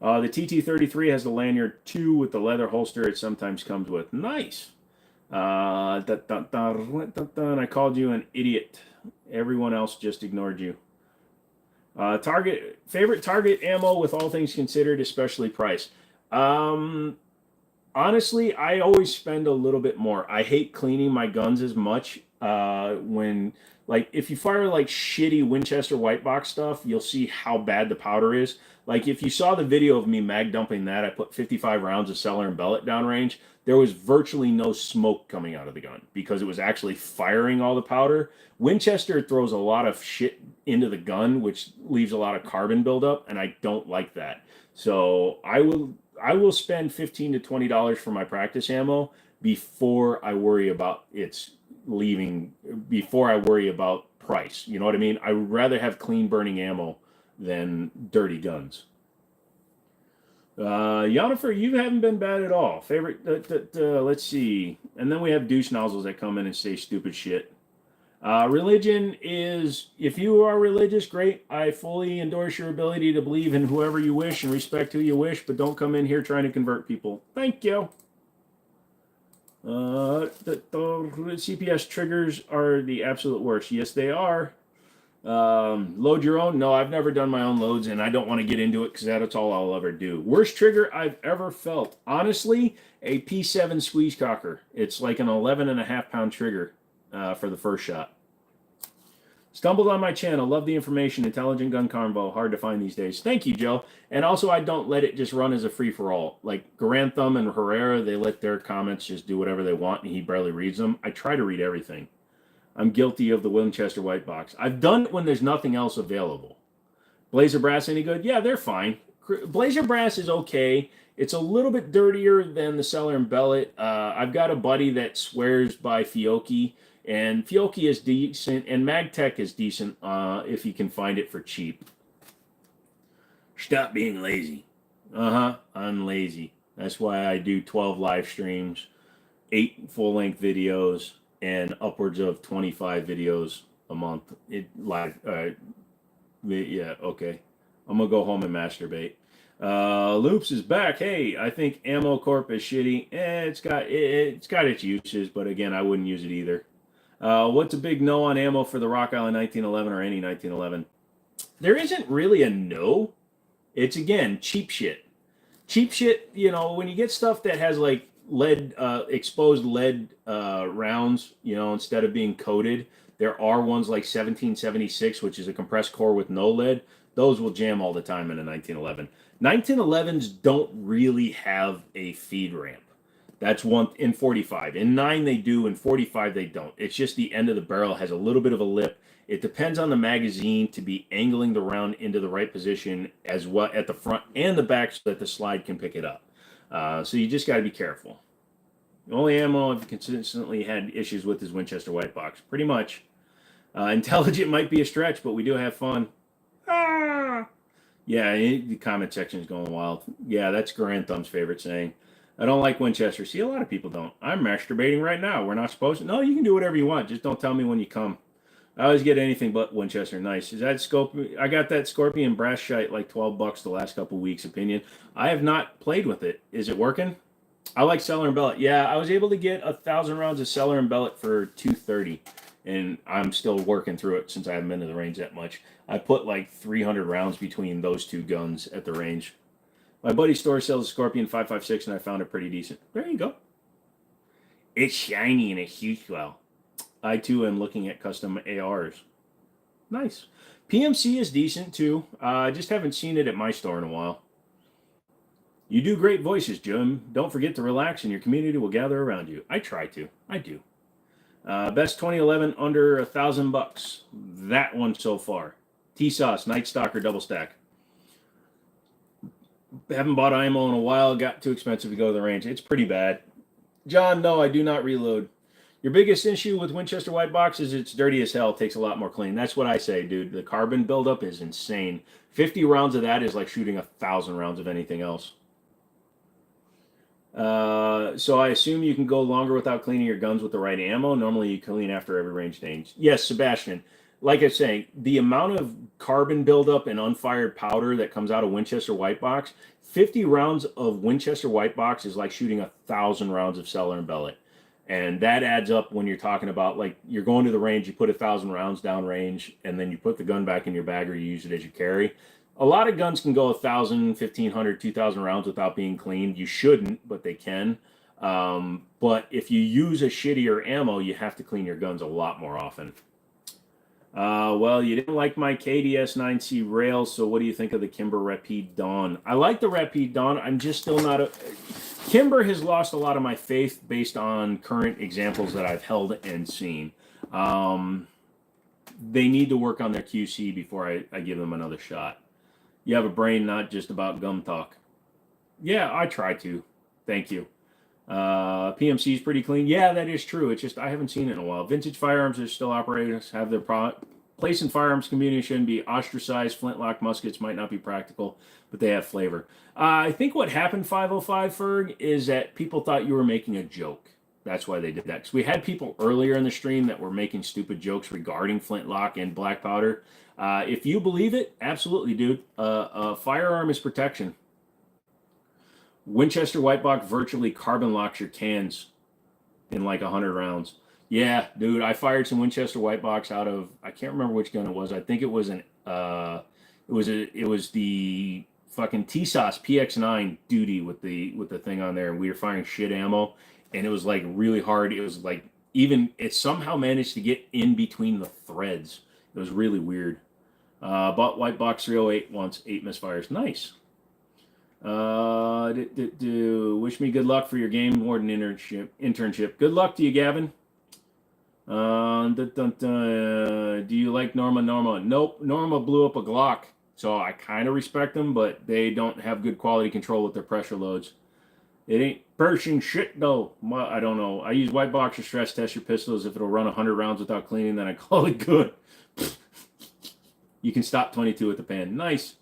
The TT33 has the lanyard 2 with the leather holster it sometimes comes with. Nice. And I called you an idiot. Everyone else just ignored you. Favorite target ammo with all things considered, especially price. Honestly, I always spend a little bit more. I hate cleaning my guns as much. If you fire like shitty Winchester white box stuff, you'll see how bad the powder is. Like if you saw the video of me mag dumping that, I put 55 rounds of Cellar and Bellet downrange. There was virtually no smoke coming out of the gun because it was actually firing all the powder. Winchester throws a lot of shit into the gun, which leaves a lot of carbon buildup, and I don't like that. So I will spend $15 to $20 for my practice ammo before I worry about its leaving, before I worry about price. You know what I mean? I would rather have clean burning ammo than dirty guns. Yennefer, you haven't been bad at all. Favorite, let's see. And then we have douche nozzles that come in and say stupid shit. Religion is, if you are religious, great. I fully endorse your ability to believe in whoever you wish and respect who you wish, but don't come in here trying to convert people. Thank you. The CPS triggers are the absolute worst. Yes, they are. Load your own? No, I've never done my own loads, and I don't want to get into it because that's all I'll ever do. Worst trigger I've ever felt. Honestly, a P7 squeeze cocker. It's like an 11.5-pound trigger for the first shot. Stumbled on my channel. Love the information. Intelligent Gun Convo. Hard to find these days. Thank you, Joe. And also, I don't let it just run as a free-for-all. Like Garantham and Herrera, they let their comments just do whatever they want, and he barely reads them. I try to read everything. I'm guilty of the Winchester white box. I've done it when there's nothing else available. Blazer Brass any good? Yeah, they're fine. Blazer Brass is okay. It's a little bit dirtier than the Cellar and Bellet. I've got a buddy that swears by Fiocchi. And Fiocchi is decent, and MagTech is decent if you can find it for cheap. Stop being lazy. I'm lazy. That's why I do 12 live streams, 8 full-length videos, and upwards of 25 videos a month. Yeah, okay. I'm going to go home and masturbate. Loops is back. Hey, I think Ammo Corp is shitty. It's got its uses, but again, I wouldn't use it either. What's a big no on ammo for the Rock Island 1911 or any 1911? There isn't really a no. It's, again, cheap shit. Cheap shit, you know, when you get stuff that has, like, exposed lead rounds, you know, instead of being coated, there are ones like 1776, which is a compressed core with no lead. Those will jam all the time in a 1911. 1911s don't really have a feed ramp. That's one in 45. In 9 they do, in 45 they don't. It's just the end of the barrel has a little bit of a lip. It depends on the magazine to be angling the round into the right position as well at the front and the back so that the slide can pick it up. So you just got to be careful. The only ammo I've consistently had issues with is Winchester White Box. Pretty much. Intelligent might be a stretch, but we do have fun. Yeah, the comment section is going wild. Yeah, that's Garantham's favorite saying. I don't like Winchester. See, a lot of people don't. I'm masturbating right now. We're not supposed to. No, you can do whatever you want. Just don't tell me when you come. I always get anything but Winchester. Nice. Is that Scorpion? I got that Scorpion brass shite like $12 the last couple weeks. Opinion. I have not played with it. Is it working? I like Cellar and Bellet. Yeah, I was able to get 1,000 rounds of Cellar and Bellet for $230, and I'm still working through it since I haven't been to the range that much. I put like 300 rounds between those two guns at the range. My buddy's store sells a Scorpion 5.56, and I found it pretty decent. There you go. It's shiny and it shoots well. I too am looking at custom ARs. Nice. PMC is decent too. I just haven't seen it at my store in a while. You do great voices, Jim. Don't forget to relax and your community will gather around you. I try to. I do. Best 2011 under $1,000. That one so far. T-Sauce, Night Stalker, Double Stack. Haven't bought IMO in a while. Got too expensive to go to the range. It's pretty bad. John, no, I do not reload. Your biggest issue with Winchester White Box is it's dirty as hell. It takes a lot more clean. That's what I say, dude. The carbon buildup is insane. 50 rounds of that is like shooting 1,000 rounds of anything else. So I assume you can go longer without cleaning your guns with the right ammo. Normally you clean after every range change. Yes, Sebastian. Like I say, the amount of carbon buildup and unfired powder that comes out of Winchester White Box, 50 rounds of Winchester White Box is like shooting 1,000 rounds of Cellar and Bellet. And that adds up when you're talking about, like, you're going to the range, you put 1,000 rounds down range, and then you put the gun back in your bag or you use it as you carry. A lot of guns can go 1,000, 1,500, 2,000 rounds without being cleaned. You shouldn't, but they can. But if you use a shittier ammo, you have to clean your guns a lot more often. Well, you didn't like my KDS 9C rails, so what do you think of the Kimber Rapide Dawn? I like the Rapide Dawn. I'm just still not a... Kimber has lost a lot of my faith based on current examples that I've held and seen. They need to work on their QC before I give them another shot. You have a brain, not just about gum talk. Yeah, I try to. Thank you. PMC is pretty clean. Yeah, that is true. It's just I haven't seen it in a while. Vintage Firearms are still operating. Have their place in firearms community shouldn't be ostracized. Flintlock muskets might not be practical, but they have flavor. I think what happened, 505 Ferg, is that people thought you were making a joke. That's why they did that. Because we had people earlier in the stream that were making stupid jokes regarding flintlock and black powder. If you believe it, absolutely, dude. A firearm is protection. Winchester White Box virtually carbon locks your cans in like 100 rounds. Yeah, dude, I fired some Winchester White Box out of, I can't remember which gun it was. I think it was it was the fucking T-Sauce PX9 duty with the thing on there, and we were firing shit ammo, and it was like really hard. It was like it somehow managed to get in between the threads. It was really weird. Bought White Box 308 once, 8 misfires. Nice. Wish me good luck for your game warden internship. Good luck to you, Gavin. Do you like Norma? Nope. Norma blew up a Glock, so I kind of respect them, but they don't have good quality control with their pressure loads. It ain't Pershing shit though. I don't know. I use White Box to stress test your pistols. If it'll run 100 rounds without cleaning, then I call it good. You can stop 22 with the pan. Nice.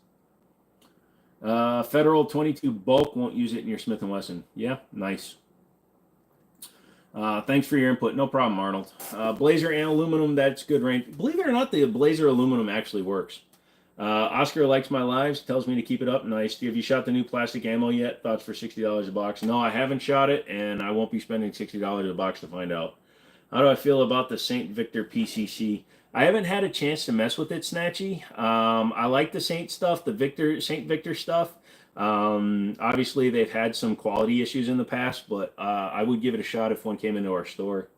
Federal 22 bulk, won't use it in your Smith & Wesson. Yeah, nice. Thanks for your input. No problem, Arnold. Blazer and aluminum, that's good range. Believe it or not, the Blazer aluminum actually works. Oscar likes my lives, tells me to keep it up. Nice. Have you shot the new plastic ammo yet? Thoughts for $60 a box? No, I haven't shot it, and I won't be spending $60 a box to find out. How do I feel about the St. Victor PCC? I haven't had a chance to mess with it, Snatchy. I like the St. stuff, the St. Victor stuff. Obviously, they've had some quality issues in the past, but I would give it a shot if one came into our store.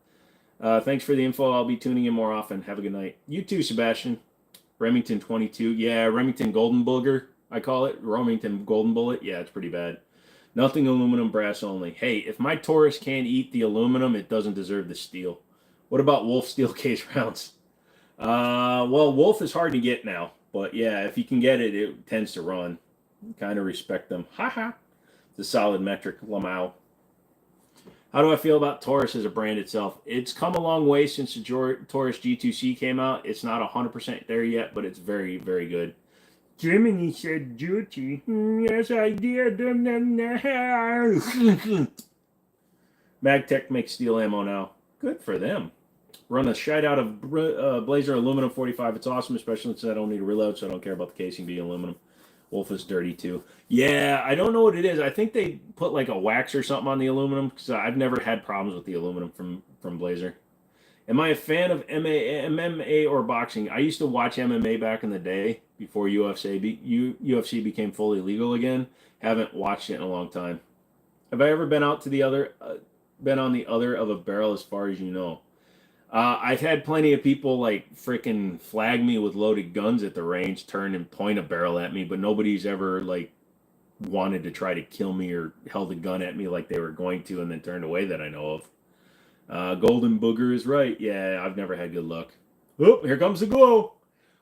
Thanks for the info. I'll be tuning in more often. Have a good night. You too, Sebastian. Remington 22. Yeah, Remington Golden Booger, I call it. Remington Golden Bullet. Yeah, it's pretty bad. Nothing aluminum, brass only. Hey, if my Taurus can't eat the aluminum, it doesn't deserve the steel. What about Wolf steel case rounds? Well, Wolf is hard to get now, but yeah, if you can get it, it tends to run. Kind of respect them. Haha. It's a solid metric. Lamau. How do I feel about Taurus as a brand itself? It's come a long way since the Taurus G2C came out. It's not 100% there yet, but it's very, very good. Jimmini said duty. Yes, I did. MagTech makes steel ammo now. Good for them. Run a shite out of Blazer aluminum 45. It's awesome, especially since I don't need a reload, so I don't care about the casing being aluminum. Wolf is dirty too. Yeah, I don't know what it is. I think they put like a wax or something on the aluminum because I've never had problems with the aluminum from Blazer. Am I a fan of MMA or boxing? I used to watch MMA back in the day before UFC became fully legal again. Haven't watched it in a long time. Have I ever been out to the other, been on the other of a barrel as far as you know? I've had plenty of people like freaking flag me with loaded guns at the range, turn and point a barrel at me, but nobody's ever like wanted to try to kill me or held a gun at me like they were going to and then turned away that I know of. Golden Booger is right. Yeah, I've never had good luck. Oh, here comes the glow.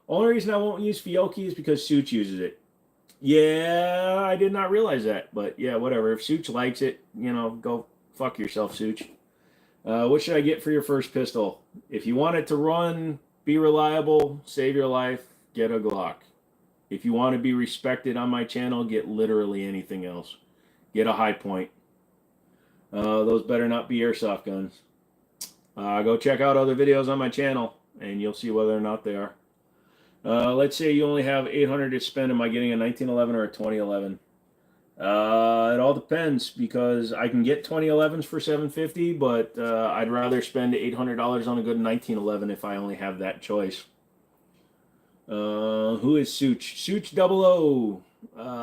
Only reason I won't use Fiocchi is because Such uses it. Yeah, I did not realize that. But yeah, whatever. If Such likes it, go fuck yourself, Such. What should I get for your first pistol? If you want it to run, be reliable, save your life, get a Glock. If you want to be respected on my channel, get literally anything else. Get a High Point. Those better not be airsoft guns. Go check out other videos on my channel, and you'll see whether or not they are. Let's say you only have $800 to spend. Am I getting a 1911 or a 2011? It all depends because I can get 2011s for $750, but I'd rather spend $800 on a good 1911 if I only have that choice. Who is Such? Such 00.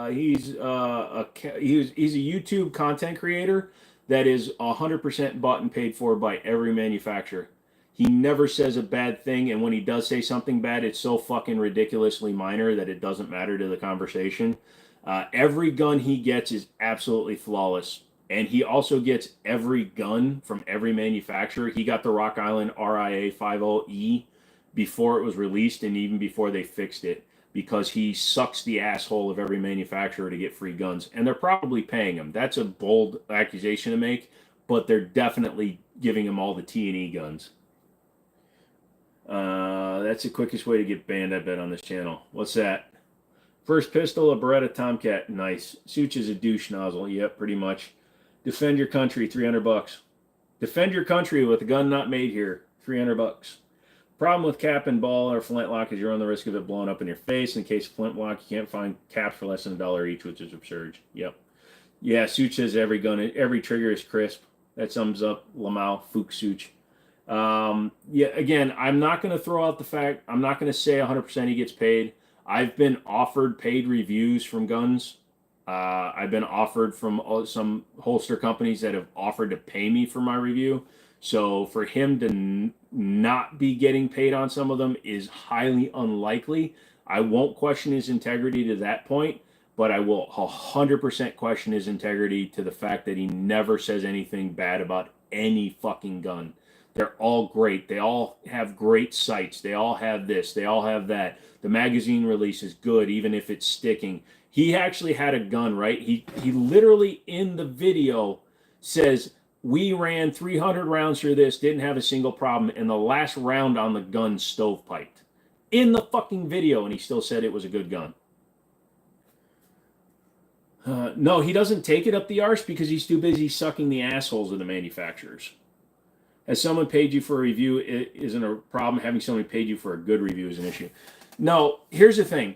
He's a YouTube content creator that is 100% bought and paid for by every manufacturer. He never says a bad thing, and when he does say something bad, it's so fucking ridiculously minor that it doesn't matter to the conversation. Every gun he gets is absolutely flawless, and he also gets every gun from every manufacturer. He got the Rock Island RIA 50E before it was released and even before they fixed it, because he sucks the asshole of every manufacturer to get free guns, and they're probably paying him. That's a bold accusation to make, but they're definitely giving him all the T&E guns. That's the quickest way to get banned, I bet, on this channel. What's that? First pistol, a Beretta Tomcat. Nice. Such is a douche nozzle. Yep, pretty much. Defend your country, $300. Defend your country with a gun not made here, $300. Problem with cap and ball or flintlock is you run the risk of it blowing up in your face. In case of flintlock, you can't find caps for less than $1 each, which is absurd. Yep. Yeah, Such says every gun, every trigger is crisp. That sums up Lamau, Fuchs Such. Yeah, again, I'm not going to throw out the fact, I'm not going to say 100% he gets paid. I've been offered paid reviews from guns. I've been offered from some holster companies that have offered to pay me for my review. So for him to not be getting paid on some of them is highly unlikely. I won't question his integrity to that point, but I will 100% question his integrity to the fact that he never says anything bad about any fucking gun. They're all great. They all have great sights. They all have this. They all have that. The magazine release is good, even if it's sticking. He actually had a gun, right? He literally in the video says, we ran 300 rounds through this, didn't have a single problem, and the last round on the gun stovepiped. In the fucking video, and he still said it was a good gun. No, he doesn't take it up the arse because he's too busy sucking the assholes of the manufacturers. Has someone paid you for a review? It isn't a problem. Having somebody paid you for a good review is an issue. No, here's the thing,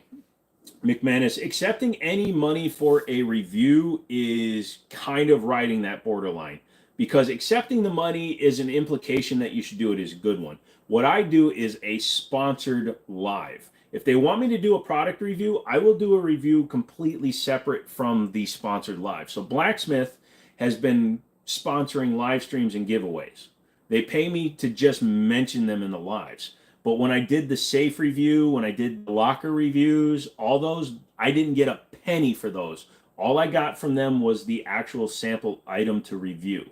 McManus. Accepting any money for a review is kind of riding that borderline, because accepting the money is an implication that you should do it is a good one. What I do is a sponsored live. If they want me to do a product review, I will do a review completely separate from the sponsored live. So Blacksmith has been sponsoring live streams and giveaways. They pay me to just mention them in the lives. But when I did the safe review, when I did the locker reviews, all those, I didn't get a penny for those. All I got from them was the actual sample item to review.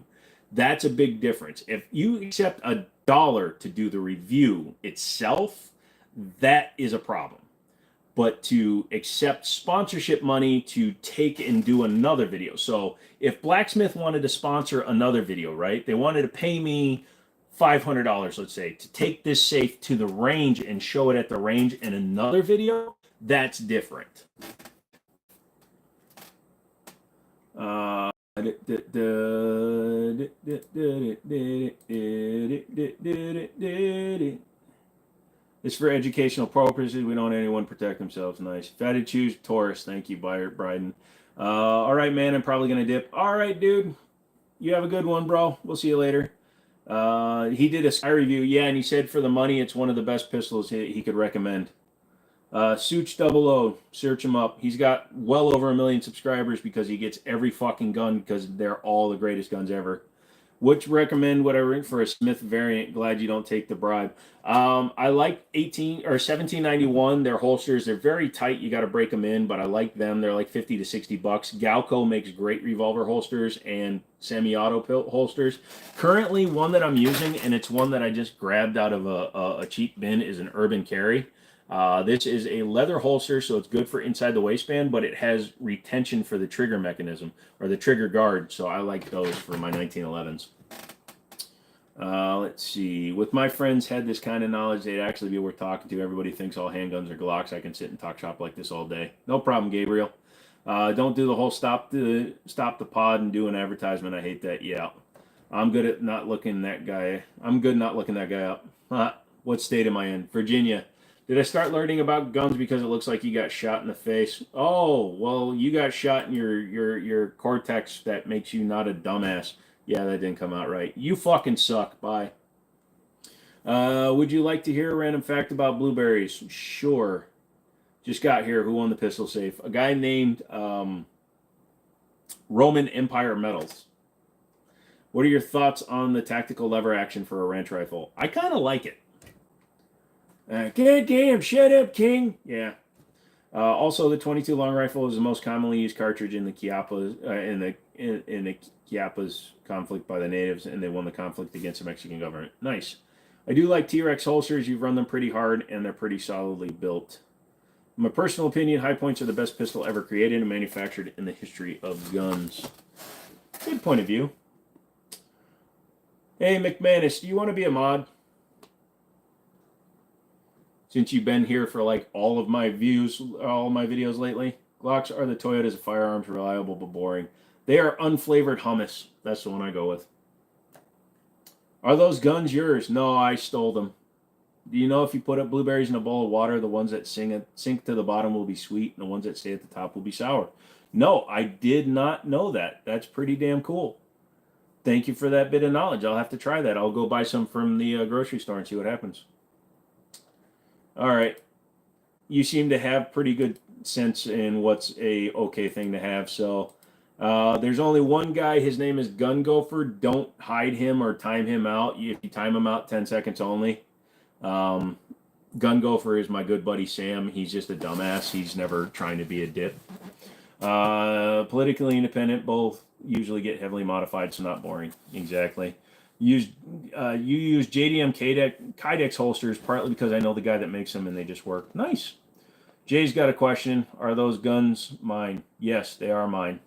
That's a big difference. If you accept $1 to do the review itself, that is a problem. But to accept sponsorship money to take and do another video. So if Blacksmith wanted to sponsor another video, right? They wanted to pay me $500, let's say, to take this safe to the range and show it at the range in another video, that's different. It's for educational purposes. We don't want anyone protect themselves. Nice. Fatted Chews, Taurus. Thank you, Bryden. All right, man. I'm probably going to dip. All right, dude. You have a good one, bro. We'll see you later. He did a Sky review. Yeah, and he said for the money, it's one of the best pistols he could recommend. Such 00. Search him up. He's got well over 1 million subscribers because he gets every fucking gun because they're all the greatest guns ever. Which recommend whatever for a Smith variant. Glad you don't take the bribe. I like 1791. Their holsters, they're very tight. You got to break them in, but I like them. They're like 50 to 60 bucks. Galco makes great revolver holsters and semi-auto holsters. Currently, one that I'm using, and it's one that I just grabbed out of a cheap bin, is an Urban Carry. This is a leather holster, so it's good for inside the waistband, but it has retention for the trigger mechanism, or the trigger guard, so I like those for my 1911s. Let's see. With my friends had this kind of knowledge, they'd actually be worth talking to. Everybody thinks all handguns are Glocks. I can sit and talk shop like this all day. No problem, Gabriel. Don't do the whole stop the pod and do an advertisement. I hate that. Yeah. I'm good at not looking that guy. I'm good not looking that guy up. What state am I in? Virginia. Did I start learning about guns because it looks like you got shot in the face? Oh, well, you got shot in your cortex that makes you not a dumbass. Yeah, that didn't come out right. You fucking suck. Bye. Would you like to hear a random fact about blueberries? Sure. Just got here. Who won the pistol safe? A guy named Roman Empire Metals. What are your thoughts on the tactical lever action for a ranch rifle? I kind of like it. God damn, shut up, King. Yeah. Also, the 22 long rifle is the most commonly used cartridge in the Chiapas in the Chiapas conflict by the natives, and they won the conflict against the Mexican government. Nice. I do like T-Rex holsters. You've run them pretty hard, and they're pretty solidly built. In my personal opinion, high points are the best pistol ever created and manufactured in the history of guns. Good point of view. Hey, McManus, do you want to be a mod? Since you've been here for like all of my views, all of my videos lately. Glocks are the Toyotas of firearms, reliable but boring. They are unflavored hummus. That's the one I go with. Are those guns yours? No, I stole them. Do you know if you put up blueberries in a bowl of water, the ones that sink to the bottom will be sweet, and the ones that stay at the top will be sour? No, I did not know that. That's pretty damn cool. Thank you for that bit of knowledge. I'll have to try that. I'll go buy some from the grocery store and see what happens. All right. You seem to have pretty good sense in what's a okay thing to have. So there's only one guy. His name is Gun Gopher. Don't hide him or time him out. If you time him out, 10 seconds only. Gun Gopher is my good buddy Sam. He's just a dumbass. He's never trying to be a dip. Politically independent. Both usually get heavily modified, so not boring. Exactly. You use JDM Kydex holsters partly because I know the guy that makes them and they just work. Nice. Jay's got a question. Are those guns mine? Yes, they are mine.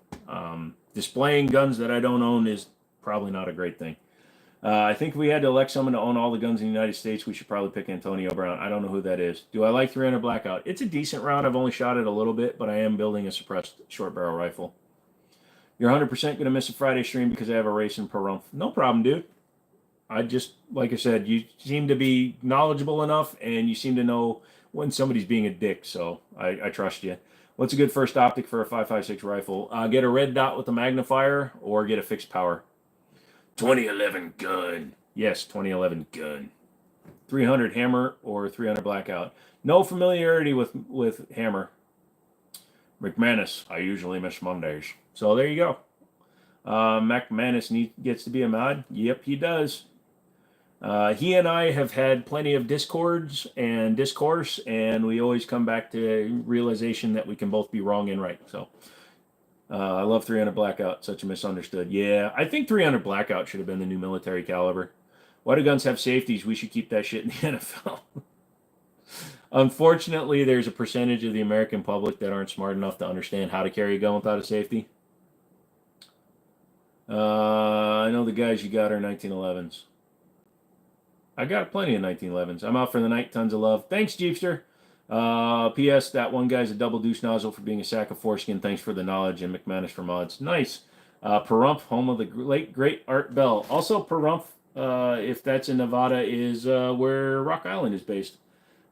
Displaying guns that I don't own is probably not a great thing. I think if we had to elect someone to own all the guns in the United States, we should probably pick Antonio Brown. I don't know who that is. Do I like 300 Blackout? It's a decent round. I've only shot it a little bit, but I am building a suppressed short barrel rifle. You're 100% going to miss a Friday stream because I have a race in Pahrump. No problem, dude. I just, like I said, you seem to be knowledgeable enough, and you seem to know when somebody's being a dick, so I trust you. What's a good first optic for a 5.56 rifle? Get a red dot with a magnifier, or get a fixed power. 2011 gun. Yes, 2011 gun. 300 hammer or 300 blackout. No familiarity with hammer. McManus, I usually miss Mondays. So there you go. McManus gets to be a mod. Yep, he does. He and I have had plenty of discords and discourse, and we always come back to realization that we can both be wrong and right. So I love 300 Blackout, such a misunderstood. Yeah, I think 300 Blackout should have been the new military caliber. Why do guns have safeties? We should keep that shit in the NFL. Unfortunately, there's a percentage of the American public that aren't smart enough to understand how to carry a gun without a safety. I know the guys you got are 1911s. I got plenty of 1911s. I'm out for the night. Tons of love. Thanks, Jeepster. P.S. That one guy's a double douche nozzle for being a sack of foreskin. Thanks for the knowledge. And McManus for mods. Nice. Pahrump, home of the late, great Art Bell. Also, Pahrump, if that's in Nevada, is where Rock Island is based.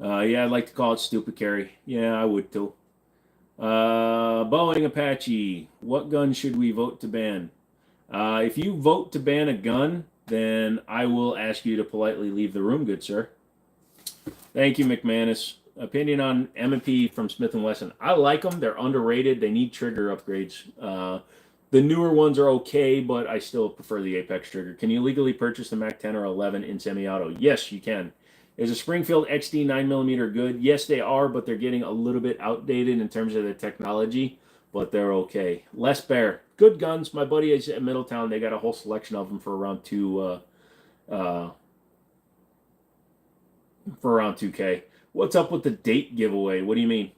Yeah, I'd like to call it stupid carry. Yeah, I would too. Boeing Apache, what gun should we vote to ban? If you vote to ban a gun, then I will ask you to politely leave the room, good sir. Thank you, McManus. Opinion on M&P from Smith & Wesson. I like them. They're underrated. They need trigger upgrades. The newer ones are okay, but I still prefer the Apex trigger. Can you legally purchase the Mac 10 or 11 in semi-auto? Yes, you can. Is a Springfield XD 9mm good? Yes, they are, but they're getting a little bit outdated in terms of the technology, but they're okay. Les Bear, good guns. My buddy is at Middletown. They got a whole selection of them for around uh, 2K. What's up with the date giveaway? What do you mean?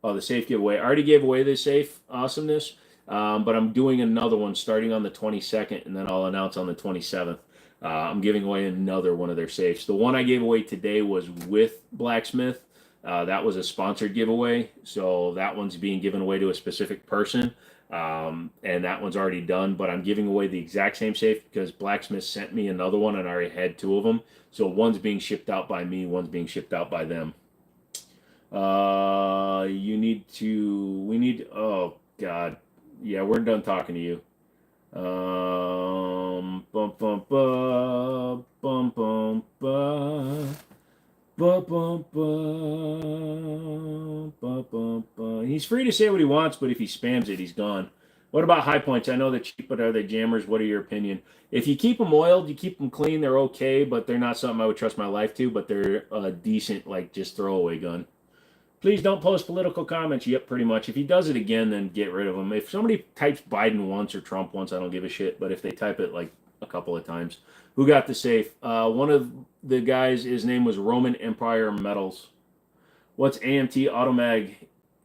Oh, the safe giveaway. I already gave away the safe awesomeness, but I'm doing another one starting on the 22nd, and then I'll announce on the 27th. I'm giving away another one of their safes. The one I gave away today was with Blacksmith. That was a sponsored giveaway, so that one's being given away to a specific person, and that one's already done. But I'm giving away the exact same safe because Blacksmith sent me another one, and I already had two of them. So one's being shipped out by me, one's being shipped out by them. Oh God, yeah, we're done talking to you. Bum bum bum bum bum bum. He's free to say what he wants, but if he spams it, he's gone. What about high points? I know they're cheap, but are they jammers? What are your opinion? If you keep them oiled, you keep them clean, they're okay, but they're not something I would trust my life to, but they're a decent, like, just throwaway gun. Please don't post political comments. Yep, pretty much. If he does it again, then get rid of him. If somebody types Biden once or Trump once, I don't give a shit, but if they type it, like, a couple of times. Who got the safe? One of the guys, his name was Roman Empire Metals. What's AMT Automag?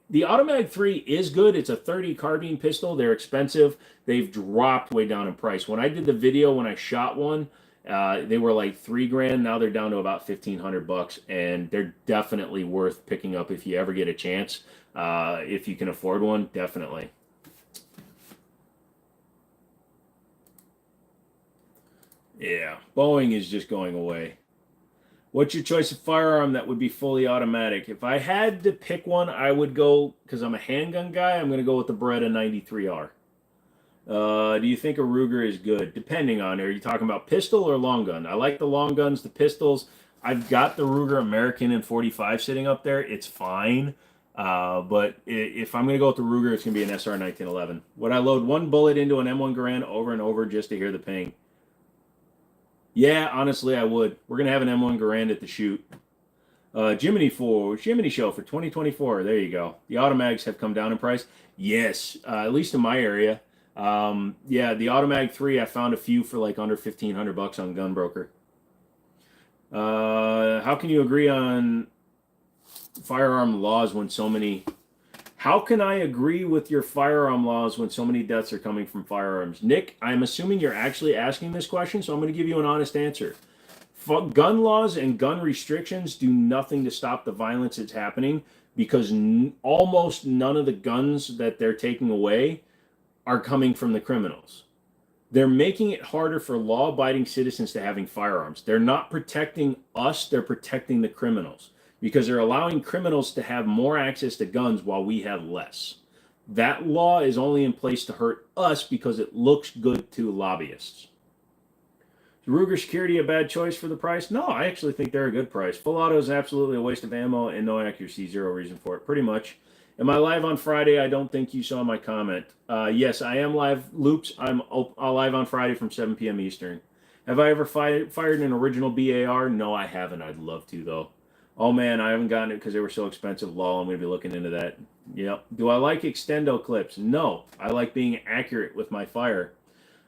The Automag 3 is good. It's a 30 carbine pistol. They're expensive. They've dropped way down in price. When I did the video, when I shot one, they were like $3,000. Now they're down to about $1,500, and they're definitely worth picking up if you ever get a chance. If you can afford one, definitely. Yeah, Boeing is just going away. What's your choice of firearm that would be fully automatic? If I had to pick one, I would go, because I'm a handgun guy, I'm going to go with the Beretta 93R. Do you think a Ruger is good? Depending on, are you talking about pistol or long gun? I like the long guns, the pistols. I've got the Ruger American in 45 sitting up there. It's fine. But if I'm going to go with the Ruger, it's going to be an SR 1911. Would I load one bullet into an M1 Garand over and over just to hear the ping? Yeah, honestly, I would. We're going to have an M1 Garand at the shoot. Jimmini Show for 2024. There you go. The Automags have come down in price. Yes, at least in my area. Yeah, the Automag 3, I found a few for like under $1,500 on Gunbroker. How can you agree on firearm laws when so many... How can I agree with your firearm laws when so many deaths are coming from firearms? Nick, I'm assuming you're actually asking this question, so I'm going to give you an honest answer. Gun laws and gun restrictions do nothing to stop the violence that's happening because almost none of the guns that they're taking away are coming from the criminals. They're making it harder for law-abiding citizens to having firearms. They're not protecting us, they're protecting the criminals because they're allowing criminals to have more access to guns while we have less. That law is only in place to hurt us because it looks good to lobbyists. Is Ruger Security a bad choice for the price? No, I actually think they're a good price. Full auto is absolutely a waste of ammo and no accuracy, zero reason for it, pretty much. Am I live on Friday? I don't think you saw my comment. Yes, I am live. Loops, I'm live on Friday from 7 p.m. Eastern. Have I ever fired an original BAR? No, I haven't. I'd love to, though. Oh, man, I haven't gotten it because they were so expensive. Lol, I'm going to be looking into that. Yep. Do I like extendo clips? No. I like being accurate with my fire.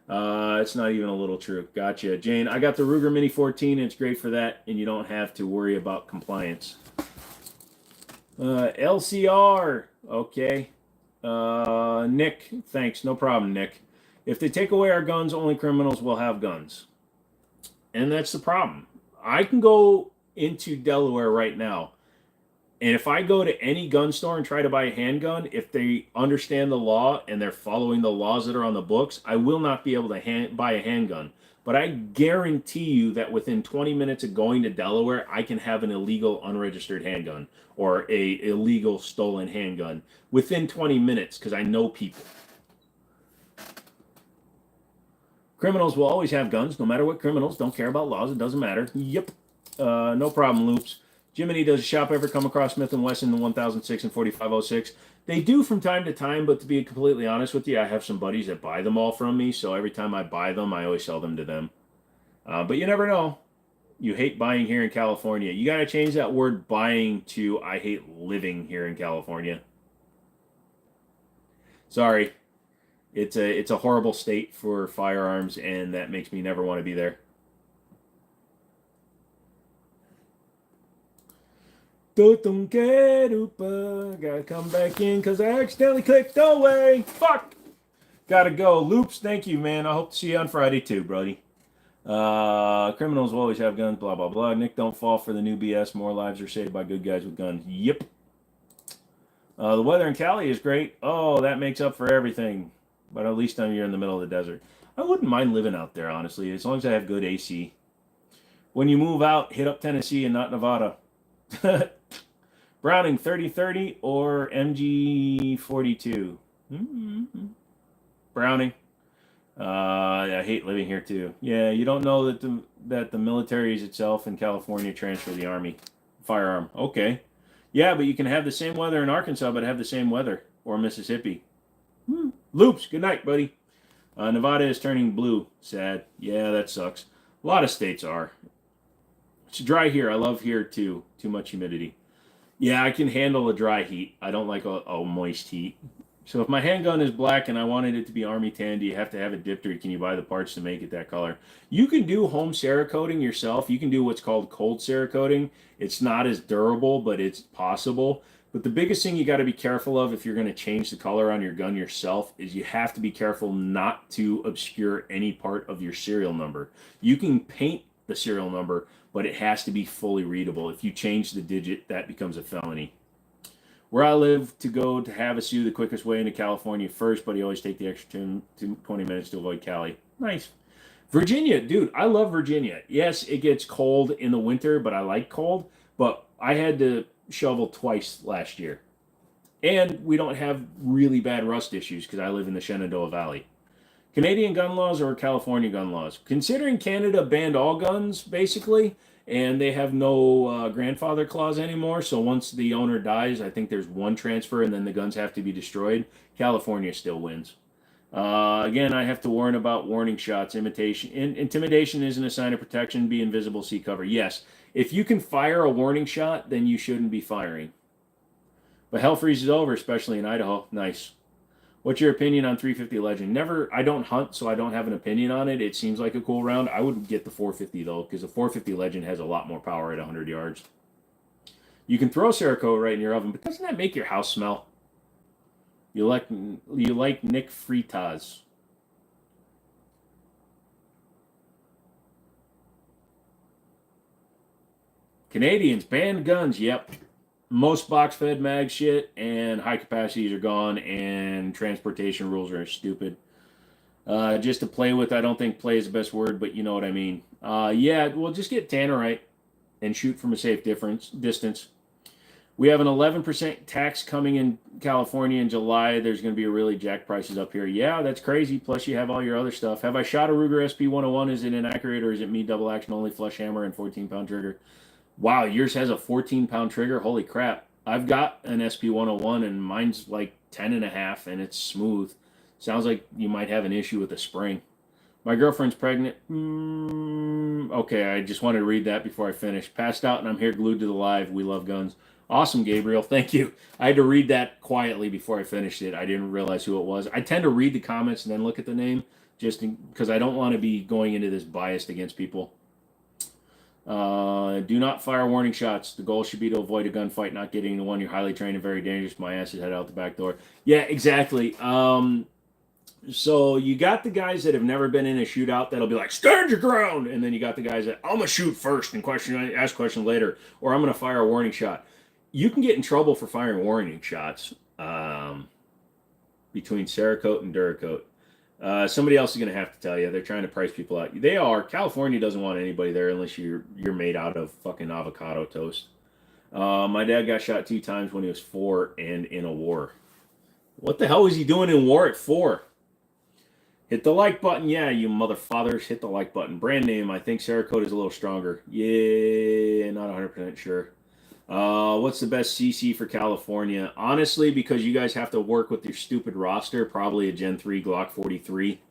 It's not even a little true. Gotcha. Jane, I got the Ruger Mini 14, and it's great for that, and you don't have to worry about compliance. LCR. Okay. Nick, thanks. No problem, Nick. If they take away our guns, only criminals will have guns. And that's the problem. I can go into Delaware right now, and if I go to any gun store and try to buy a handgun, if they understand the law and they're following the laws that are on the books, I will not be able to buy a handgun. but I guarantee you that within 20 minutes of going to Delaware, I can have an illegal unregistered handgun or a illegal stolen handgun within 20 minutes because I know people. Criminals will always have guns, no matter what criminals. Don't care about laws. It doesn't matter. Yep. No problem, Loops. Jimmini, does a shop ever come across Smith & Wesson in the 1006 and 4506? They do from time to time, but to be completely honest with you, I have some buddies that buy them all from me, so every time I buy them, I always sell them to them. But you never know. You hate buying here in California. You got to change that word buying to I hate living here in California. Sorry. It's a horrible state for firearms, and that makes me never want to be there. Gotta come back in because I accidentally clicked away. Fuck! Gotta go. Loops, thank you, man. I hope to see you on Friday too, Brody. Criminals will always have guns, blah, blah, blah. Nick, don't fall for the new BS. More lives are saved by good guys with guns. Yep. The weather in Cali is great. Oh, that makes up for everything. But at least you're in the middle of the desert. I wouldn't mind living out there, honestly, as long as I have good AC. When you move out, hit up Tennessee and not Nevada. Browning 3030 or MG42? Browning. I hate living here too. Yeah, you don't know that the military is itself in California transfer the Army firearm. Okay. Yeah, but you can have the same weather in Arkansas, but have the same weather. Or Mississippi. Loops, good night, buddy. Nevada is turning blue. Sad. Yeah, that sucks. A lot of states are. It's dry here. I love here too. Too much humidity. Yeah, I can handle a dry heat. I don't like a moist heat. So if my handgun is black and I wanted it to be Army tan, do you have to have it dipped, or can you buy the parts to make it that color? You can do home Cerakoting yourself. You can do what's called cold Cerakoting. It's not as durable, but it's possible. But the biggest thing you got to be careful of if you're going to change the color on your gun yourself is you have to be careful not to obscure any part of your serial number. You can paint the serial number, but it has to be fully readable. If you change the digit, that becomes a felony. Where I live, to go to Havasu, the quickest way into California first, but you always take the extra 20 minutes to avoid Cali. Nice. Virginia, dude, I love Virginia. Yes, it gets cold in the winter, but I like cold. But I had to shovel twice last year. And we don't have really bad rust issues because I live in the Shenandoah Valley. Canadian gun laws or California gun laws? Considering Canada banned all guns, basically, and they have no grandfather clause anymore, so once the owner dies, I think there's one transfer and then the guns have to be destroyed. California still wins. Again, I have to warn about warning shots. Intimidation isn't a sign of protection. Be invisible, see cover. Yes, if you can fire a warning shot, then you shouldn't be firing. But hell freezes over, especially in Idaho. Nice. What's your opinion on 350 Legend? I don't hunt, so I don't have an opinion on it. It seems like a cool round. I would get the 450, though, because the 450 Legend has a lot more power at 100 yards. You can throw Cerakote right in your oven, but doesn't that make your house smell? You like Nick Fritas. Canadians banned guns. Yep. Most box-fed mag shit and high capacities are gone, and transportation rules are stupid. Just to play with, I don't think play is the best word, but you know what I mean. Yeah, well, just get tannerite and shoot from a safe distance. We have an 11% tax coming in California in July. There's going to be a really jack prices up here. Yeah, that's crazy. Plus, you have all your other stuff. Have I shot a Ruger SP101? Is it inaccurate, or is it me double action only, flush hammer, and 14-pound trigger? Wow, yours has a 14-pound trigger? Holy crap. I've got an SP101, and mine's like 10.5, and it's smooth. Sounds like you might have an issue with the spring. My girlfriend's pregnant. Okay, I just wanted to read that before I finish. Passed out, and I'm here glued to the live. We love guns. Awesome, Gabriel. Thank you. I had to read that quietly before I finished it. I didn't realize who it was. I tend to read the comments and then look at the name, just because I don't want to be going into this biased against people. Do not fire warning shots. The goal should be to avoid a gunfight, not getting into one. You're highly trained and very dangerous. My ass is head out the back door. Yeah, exactly. So you got the guys that have never been in a shootout that'll be like, stand your ground. And then you got the guys that, I'm going to shoot first and ask questions later, or I'm going to fire a warning shot. You can get in trouble for firing warning shots between Cerakote and Durakote. Somebody else is going to have to tell you. They're trying to price people out. They are. California doesn't want anybody there unless you're made out of fucking avocado toast. My dad got shot 2 times when he was 4 and in a war. What the hell was he doing in war at 4? Hit the like button. Yeah, you motherfathers. Hit the like button. Brand name. I think Cerakote is a little stronger. Yeah, not 100% sure. What's the best CC for California? Honestly, because you guys have to work with your stupid roster, probably a Gen 3 Glock 43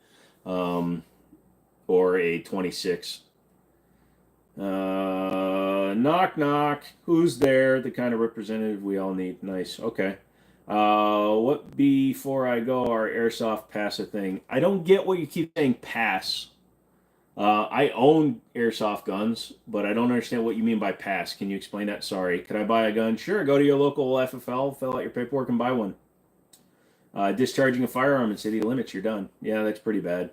or a 26. Knock, knock. Who's there? The kind of representative we all need. Nice. Okay. What before I go, our airsoft pass a thing? I don't get what you keep saying pass. I own airsoft guns, but I don't understand what you mean by pass. Can you explain that? Sorry. Could I buy a gun? Sure. Go to your local FFL, fill out your paperwork, and buy one. Discharging a firearm in city limits, you're done. Yeah, that's pretty bad.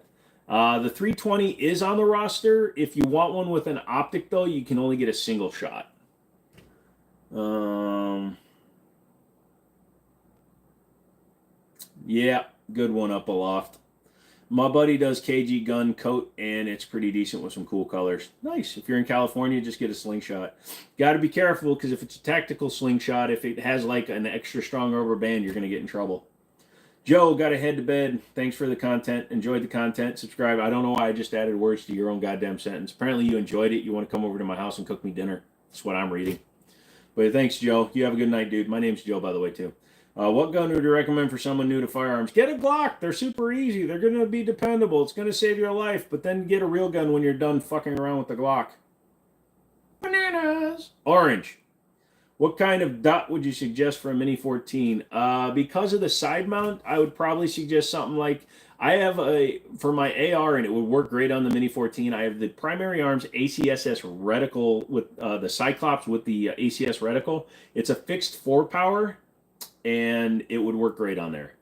The 320 is on the roster. If you want one with an optic, though, you can only get a single shot. Yeah, good one up aloft. My buddy does KG gun coat, and it's pretty decent with some cool colors. Nice. If you're in California, just get a slingshot. Got to be careful, because if it's a tactical slingshot, if it has like an extra strong rubber band, you're going to get in trouble. Joe, got to head to bed. Thanks for the content. Enjoyed the content. Subscribe. I don't know why I just added words to your own goddamn sentence. Apparently you enjoyed it. You want to come over to my house and cook me dinner. That's what I'm reading. But thanks, Joe. You have a good night, dude. My name's Joe, by the way, too. What gun would you recommend for someone new to firearms? Get a Glock. They're super easy. They're going to be dependable. It's going to save your life. But then get a real gun when you're done fucking around with the Glock. Bananas. Orange. What kind of dot would you suggest for a Mini 14? Because of the side mount, I would probably suggest something like, I have for my AR, and it would work great on the Mini 14, I have the Primary Arms ACSS reticle with the Cyclops with the ACS reticle. It's a fixed 4 power, and it would work great on there.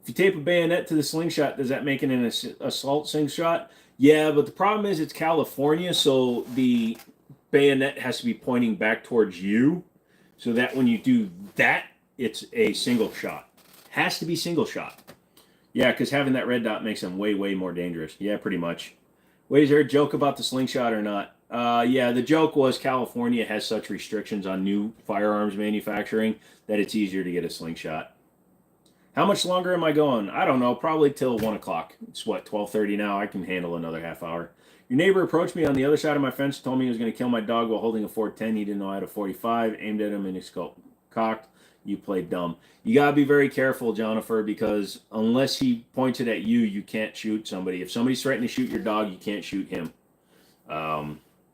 If you tape a bayonet to the slingshot, does that make it an assault slingshot? Yeah, but the problem is it's California, so the bayonet has to be pointing back towards you, so that when you do that, it's a single shot. Has to be single shot. Yeah, because having that red dot makes them way, way more dangerous. Yeah, pretty much. Wait, is there a joke about the slingshot or not? Yeah, the joke was California has such restrictions on new firearms manufacturing that it's easier to get a slingshot. How much longer am I going? I don't know, probably till 1 o'clock. It's what, 12:30 now? I can handle another half hour. Your neighbor approached me on the other side of my fence, told me he was going to kill my dog while holding a 410. He didn't know I had a 45, aimed at him and his skull cocked. You played dumb. You got to be very careful, Jennifer, because unless he points it at you, you can't shoot somebody. If somebody's threatening to shoot your dog, you can't shoot him.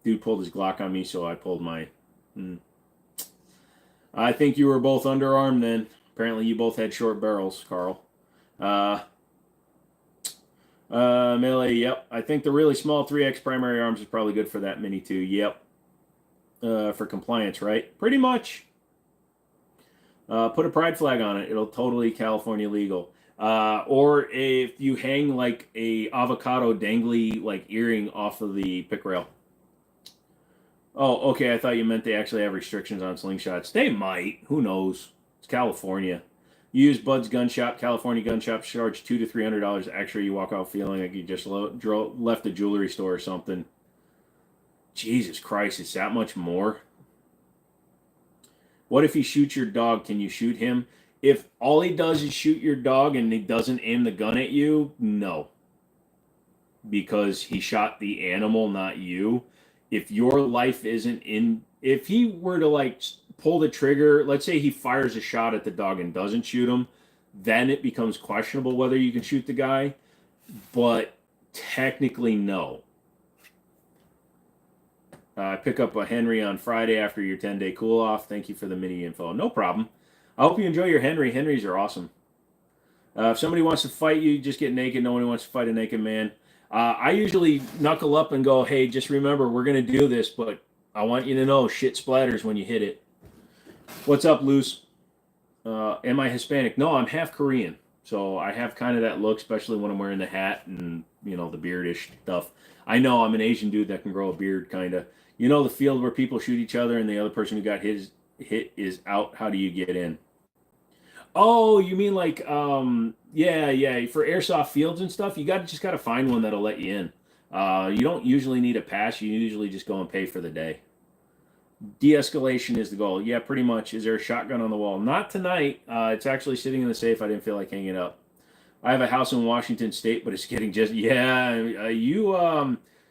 Dude pulled his Glock on me, so I pulled my... I think you were both underarmed then. Apparently you both had short barrels, Carl. Melee, yep. I think the really small 3X primary arms is probably good for that Mini too. Yep. For compliance, right? Pretty much. Put a pride flag on it. It'll totally California legal. Or if you hang like a avocado dangly like earring off of the pick rail. Oh, okay. I thought you meant they actually have restrictions on slingshots. They might. Who knows? It's California. You use Bud's Gun Shop. California gun shops charge $200 to $300 extra. You walk out feeling like you just left a jewelry store or something. Jesus Christ, it's that much more? What if he shoots your dog? Can you shoot him? If all he does is shoot your dog and he doesn't aim the gun at you, no. Because he shot the animal, not you. If your life isn't in... If he were to, like, pull the trigger, let's say he fires a shot at the dog and doesn't shoot him, then it becomes questionable whether you can shoot the guy. But technically, no. I pick up a Henry on Friday after your 10-day cool-off. Thank you for the mini info. No problem. I hope you enjoy your Henry. Henrys are awesome. If somebody wants to fight you, just get naked. Nobody wants to fight a naked man. I usually knuckle up and go, hey, just remember, we're going to do this, but I want you to know shit splatters when you hit it. What's up, Luce? Am I Hispanic? No, I'm half Korean. So I have kind of that look, especially when I'm wearing the hat and, you know, the beardish stuff. I know I'm an Asian dude that can grow a beard, kind of. You know the field where people shoot each other and the other person who got hit is out? How do you get in? Oh, you mean like Yeah. For airsoft fields and stuff, you just got to find one that'll let you in. You don't usually need a pass. You usually just go and pay for the day. De-escalation is the goal. Yeah, pretty much. Is there a shotgun on the wall? Not tonight. It's actually sitting in the safe. I didn't feel like hanging it up. I have a house in Washington State, but it's getting just you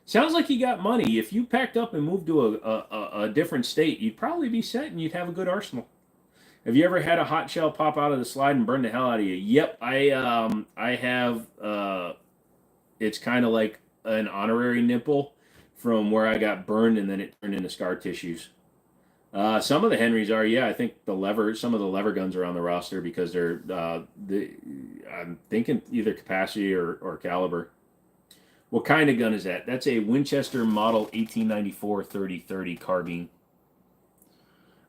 sounds like you got money. If you packed up and moved to a different state, you'd probably be set and you'd have a good arsenal. Have you ever had a hot shell pop out of the slide and burn the hell out of you? Yep, I have. It's kind of like an honorary nipple from where I got burned, and then it turned into scar tissues. Some of the Henrys are, yeah. I think some of the lever guns are on the roster because I'm thinking either capacity or caliber. What kind of gun is that? That's a Winchester Model 1894 30-30 carbine.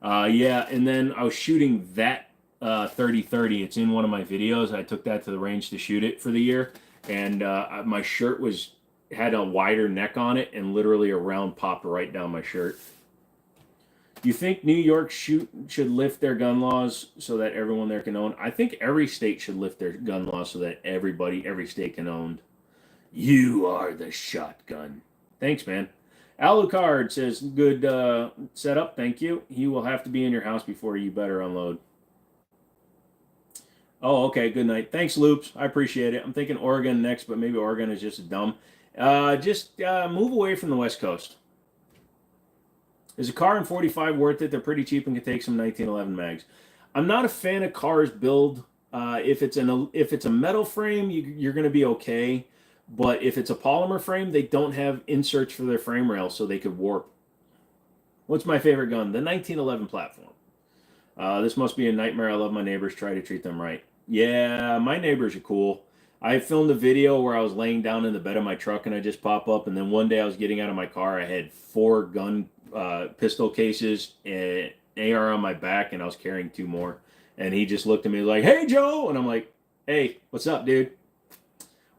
Yeah, and then I was shooting that 30-30. It's in one of my videos. I took that to the range to shoot it for the year, and my shirt had a wider neck on it, and literally a round popped right down my shirt. Do you think New York should lift their gun laws so that everyone there can own? I think every state should lift their gun laws so that every state can own. You are the shotgun. Thanks, man. Alucard says, good setup, thank you. He will have to be in your house before you better unload. Oh, okay, good night. Thanks, Loops. I appreciate it. I'm thinking Oregon next, but maybe Oregon is just dumb. Just move away from the West Coast. Is a car in 45 worth it? They're pretty cheap and can take some 1911 mags. I'm not a fan of cars build. If it's a metal frame, you're going to be okay. But if it's a polymer frame, they don't have inserts for their frame rail, so they could warp. What's my favorite gun? The 1911 platform. This must be a nightmare. I love my neighbors. Try to treat them right. Yeah, my neighbors are cool. I filmed a video where I was laying down in the bed of my truck and I just pop up. And then one day I was getting out of my car. I had 4 pistol cases and AR on my back, and I was carrying 2 more. And he just looked at me like, "Hey, Joe," and I'm like, "Hey, what's up, dude?"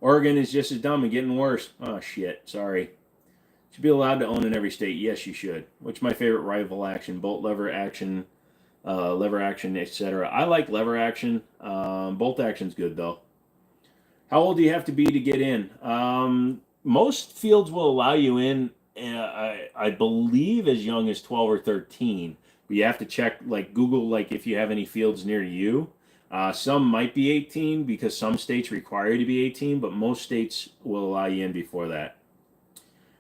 Oregon is just as dumb and getting worse. Oh shit, sorry. Should be allowed to own in every state. Yes, you should. What's my favorite rifle action? Bolt lever action, etc. I like lever action. Bolt action's good though. How old do you have to be to get in? Most fields will allow you in. I believe as young as 12 or 13. But you have to check, like Google, like if you have any fields near you. Some might be 18 because some states require you to be 18, but most states will allow you in before that.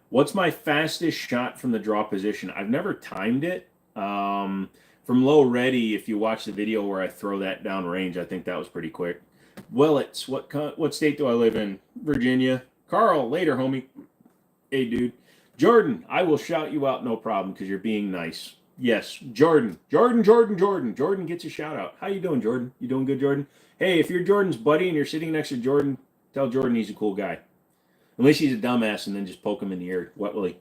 What's my fastest shot from the draw position? I've never timed it. From low ready, if you watch the video where I throw that down range, I think that was pretty quick. Willits, what state do I live in? Virginia. Carl, later, homie. Hey, dude. Jordan, I will shout you out, no problem, because you're being nice. Yes, Jordan gets a shout out. How you doing, Jordan? You doing good, Jordan? Hey, if you're Jordan's buddy and you're sitting next to Jordan, tell Jordan he's a cool guy. Unless he's a dumbass, and then just poke him in the ear. What will he?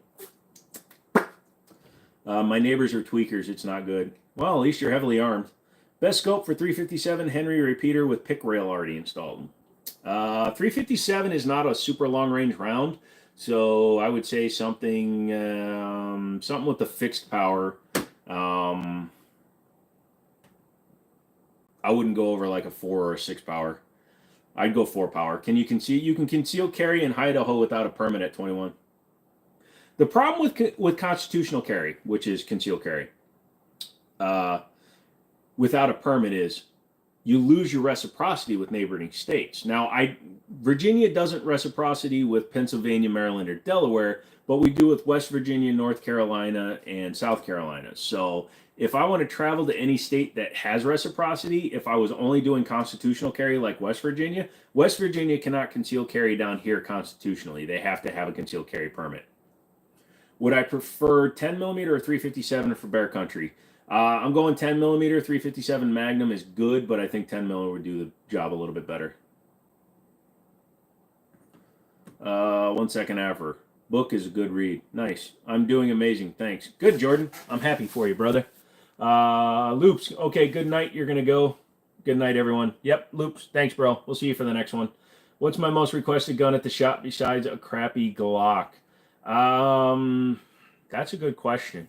My neighbors are tweakers. It's not good. Well, at least you're heavily armed. Best scope for 357 Henry repeater with pick rail already installed. 357 is not a super long range round, so I would say something with the fixed power. I wouldn't go over like a 4 or a 6 power. I'd go 4 power. You can conceal carry in Idaho without a permit at 21. The problem with constitutional carry, which is conceal carry, without a permit is you lose your reciprocity with neighboring states. Now, Virginia doesn't reciprocity with Pennsylvania, Maryland, or Delaware, but we do with West Virginia, North Carolina, and South Carolina. So if I want to travel to any state that has reciprocity, if I was only doing constitutional carry like West Virginia cannot conceal carry down here constitutionally. They have to have a concealed carry permit. Would I prefer 10 millimeter or 357 for bear country? I'm going 10 millimeter. 357 Magnum is good, but I think 10 millimeter would do the job a little bit better. 1 second after. Book is a good read. Nice. I'm doing amazing. Thanks. Good, Jordan. I'm happy for you, brother. Loops. Okay, good night. You're going to go. Good night, everyone. Yep, Loops. Thanks, bro. We'll see you for the next one. What's my most requested gun at the shop besides a crappy Glock? That's a good question.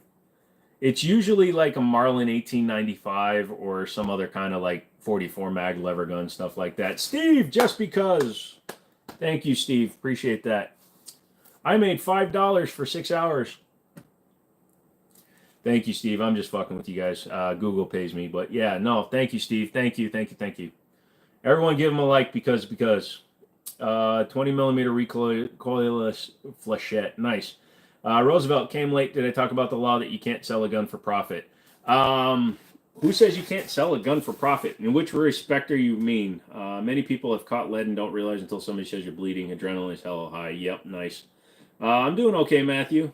It's usually like a Marlin 1895 or some other kind of like 44 mag lever gun, stuff like that. Steve, just because. Thank you, Steve. Appreciate that. I made $5 for 6 hours. Thank you, Steve. I'm just fucking with you guys. Google pays me, but yeah, no. Thank you, Steve. Thank you. Everyone, give him a like because 20 millimeter recoilless flechette. Nice. Roosevelt came late. Did I talk about the law that you can't sell a gun for profit? Who says you can't sell a gun for profit? In which respect are you mean? Many people have caught lead and don't realize until somebody says you're bleeding. Adrenaline is hella high. Yep, nice. I'm doing okay, Matthew.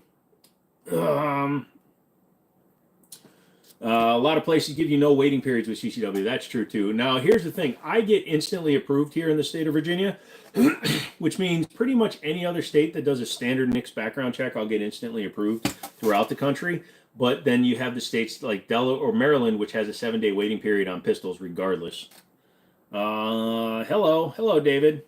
A lot of places give you no waiting periods with CCW. That's true, too. Now, here's the thing. I get instantly approved here in the state of Virginia, which means pretty much any other state that does a standard NICS background check, I'll get instantly approved throughout the country. But then you have the states like Delaware or Maryland, which has a 7-day waiting period on pistols regardless. Hello, David.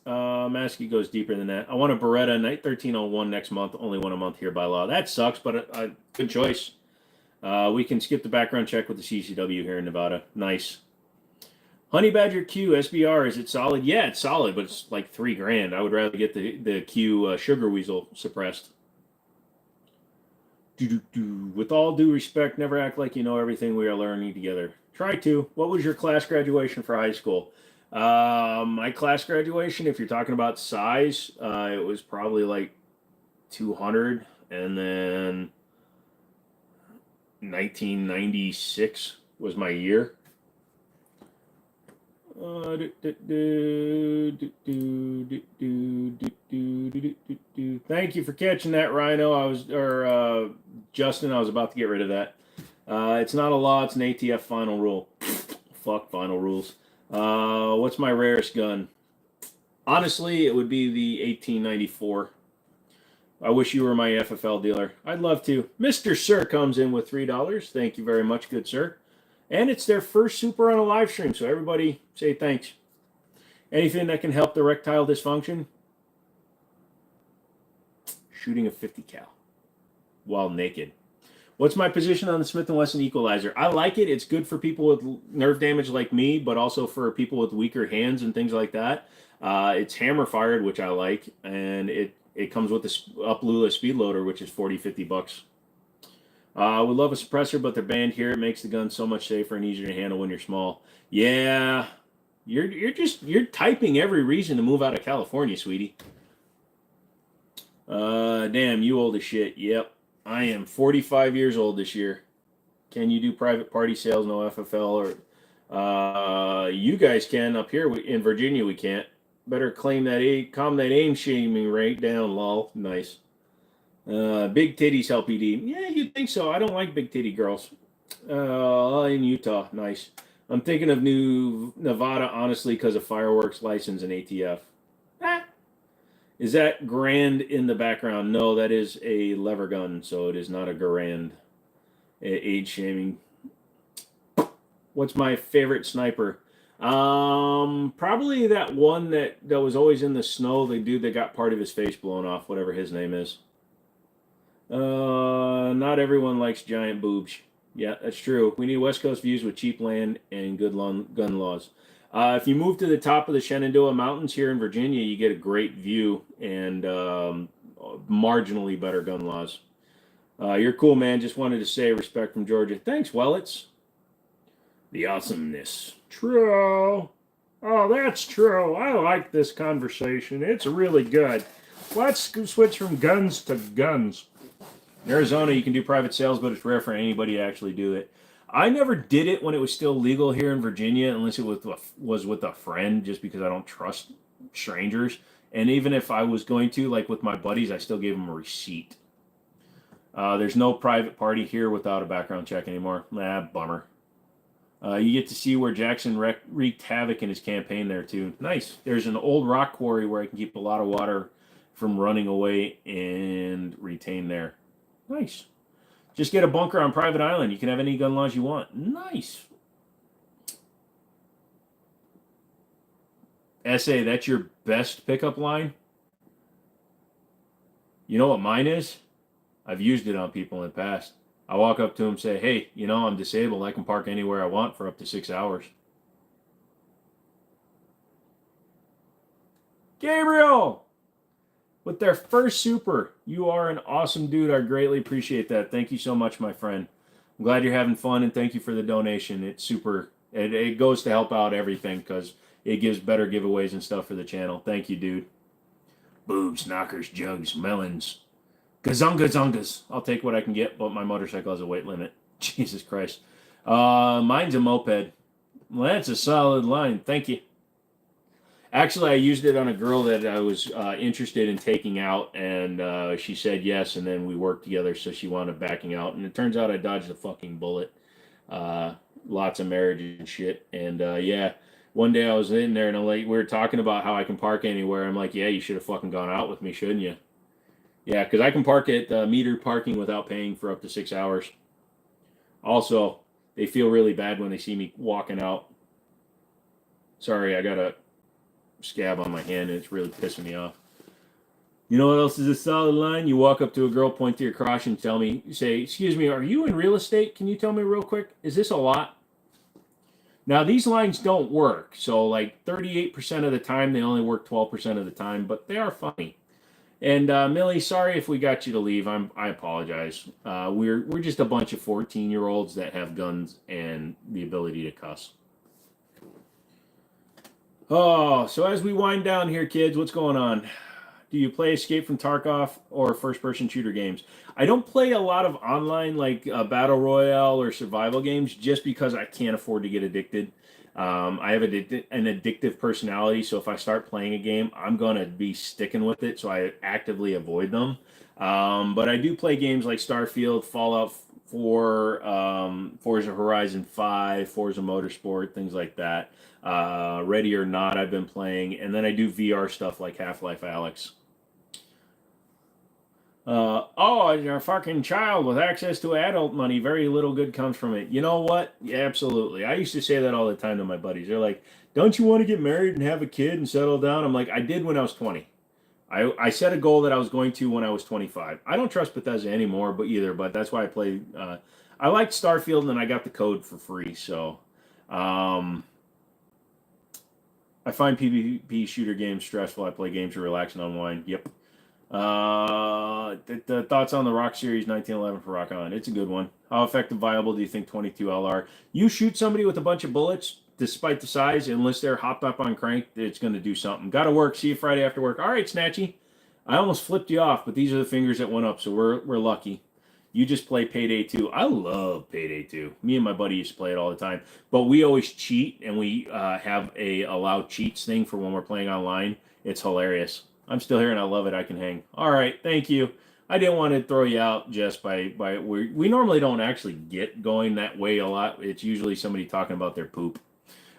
Maskey goes deeper than that. I want a Beretta Night 1301 next month. Only one a month here by law. That sucks, but a good choice. We can skip the background check with the CCW here in Nevada. Nice. Honey Badger Q SBR, is it solid? Yeah, it's solid, but it's like $3,000. I would rather get the Q Sugar Weasel suppressed. With all due respect, never act like you know everything. We are learning together. Try to. What was your class graduation for high school? My class graduation, if you're talking about size, it was probably like 200, and then 1996 was my year. Thank you for catching that, Rhino. Justin, I was about to get rid of that. It's not a law, it's an ATF final rule. Fuck final rules. What's my rarest gun? Honestly, it would be the 1894. I wish you were my FFL dealer. I'd love to. Mr. Sir comes in with $3. Thank you very much, good sir. And it's their first super on a live stream, so everybody say thanks. Anything that can help the erectile dysfunction? Shooting a 50 cal while naked. What's my position on the Smith & Wesson Equalizer? I like it. It's good for people with nerve damage like me, but also for people with weaker hands and things like that. It's hammer fired, which I like, and it comes with the Uplula speed loader, which is $40-50. Would love a suppressor, but they're banned here. It makes the gun so much safer and easier to handle when you're small. Yeah, you're typing every reason to move out of California, sweetie. Damn, you old as shit. Yep, I am 45 years old this year. Can you do private party sales? No FFL or you guys can up here in Virginia. We can't. Better calm that aim shaming rate down, lol. Nice. Big titties help ED. Yeah, you'd think so. I don't like big titty girls. In Utah. Nice. I'm thinking of New Nevada, honestly, because of fireworks license and ATF. Is that Grand in the background? No, that is a lever gun, so it is not a Garand. Age shaming. What's my favorite sniper? Probably that one that was always in the snow. The dude that got part of his face blown off, whatever his name is. Not everyone likes giant boobs. Yeah, that's true. We need West Coast views with cheap land and good gun laws. If you move to the top of the Shenandoah Mountains here in Virginia, you get a great view and marginally better gun laws. You're cool, man. Just wanted to say respect from Georgia. Thanks, Wellets. The awesomeness. True. Oh, that's true. I like this conversation. It's really good. Let's switch from guns to guns. In Arizona, you can do private sales, but it's rare for anybody to actually do it. I never did it when it was still legal here in Virginia, unless it was with a friend, just because I don't trust strangers. And even if I was going to, like with my buddies, I still gave them a receipt. There's no private party here without a background check anymore. Bummer. You get to see where Jackson wreaked havoc in his campaign there, too. Nice. There's an old rock quarry where I can keep a lot of water from running away and retain there. Nice. Just get a bunker on private island. You can have any gun laws you want. Nice. SA, that's your best pickup line? You know what mine is? I've used it on people in the past. I walk up to them and say, hey, I'm disabled. I can park anywhere I want for up to 6 hours. Gabriel, with their first super. You are an awesome dude. I greatly appreciate that. Thank you so much, my friend. I'm glad you're having fun, and thank you for the donation. It's super. It goes to help out everything because it gives better giveaways and stuff for the channel. Thank you, dude. Boobs, knockers, jugs, melons. Gazungas. I'll take what I can get, but my motorcycle has a weight limit. Jesus Christ. Mine's a moped. Well, that's a solid line. Thank you. Actually, I used it on a girl that I was interested in taking out, and she said yes, and then we worked together, so she wound up backing out. And it turns out I dodged a fucking bullet. Lots of marriage and shit. And yeah, one day I was in there, and I'm like, we were talking about how I can park anywhere. I'm like, yeah, you should have fucking gone out with me, shouldn't you? Yeah, because I can park at meter parking without paying for up to 6 hours. Also, they feel really bad when they see me walking out. Sorry, I got a scab on my hand and it's really pissing me off. You know what else is a solid line? You walk up to a girl, point to your crotch, and say, excuse me, are you in real estate? Can you tell me real quick? Is this a lot? Now, these lines don't work. So, like 38% of the time, they only work 12% of the time, but they are funny. And Millie, sorry if we got you to leave. I apologize. We're just a bunch of 14-year-olds that have guns and the ability to cuss. Oh, so as we wind down here, kids, what's going on? Do you play Escape from Tarkov or first-person shooter games? I don't play a lot of online, like Battle Royale or survival games, just because I can't afford to get addicted. I have an addictive personality, so if I start playing a game, I'm going to be sticking with it, so I actively avoid them. But I do play games like Starfield, Fallout 4, Forza Horizon 5, Forza Motorsport, things like that. Ready or Not, I've been playing, and then I do VR stuff like Half-Life Alyx. Oh, you're a fucking child with access to adult money. Very little good comes from it. You know what? Yeah, absolutely. I used to say that all the time to my buddies. They're like, don't you want to get married and have a kid and settle down? I'm like, I did when I was 20. I set a goal that I was going to when I was 25. I don't trust Bethesda anymore, but that's why I play. I liked Starfield, and I got the code for free. So I find PvP shooter games stressful. I play games to relax and unwind. Yep. The thoughts on the Rock Series 1911 for Rock On. It's a good one. How effective, viable do you think 22 LR? You shoot somebody with a bunch of bullets, despite the size, unless they're hopped up on crank, it's going to do something. Got to work. See you Friday after work. All right, Snatchy. I almost flipped you off, but these are the fingers that went up, so we're lucky. You just play Payday 2. I love Payday 2. Me and my buddy used to play it all the time. But we always cheat, and we have a allow cheats thing for when we're playing online. It's hilarious. I'm still here, and I love it. I can hang. All right, thank you. I didn't want to throw you out just by we normally don't actually get going that way a lot. It's usually somebody talking about their poop.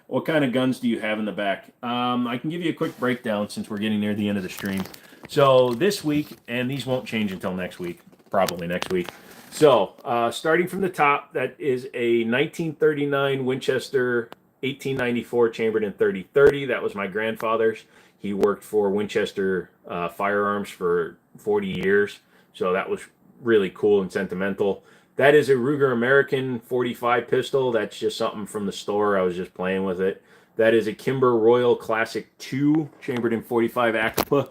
What kind of guns do you have in the back? I can give you a quick breakdown since we're getting near the end of the stream. So this week, and these won't change until next week, probably next week. So starting from the top, that is a 1939 Winchester 1894 chambered in 30-30. That was my grandfather's. He worked for Winchester Firearms for 40 years. So that was really cool and sentimental. That is a Ruger American 45 pistol. That's just something from the store. I was just playing with it. That is a Kimber Royal Classic 2 chambered in 45 ACPA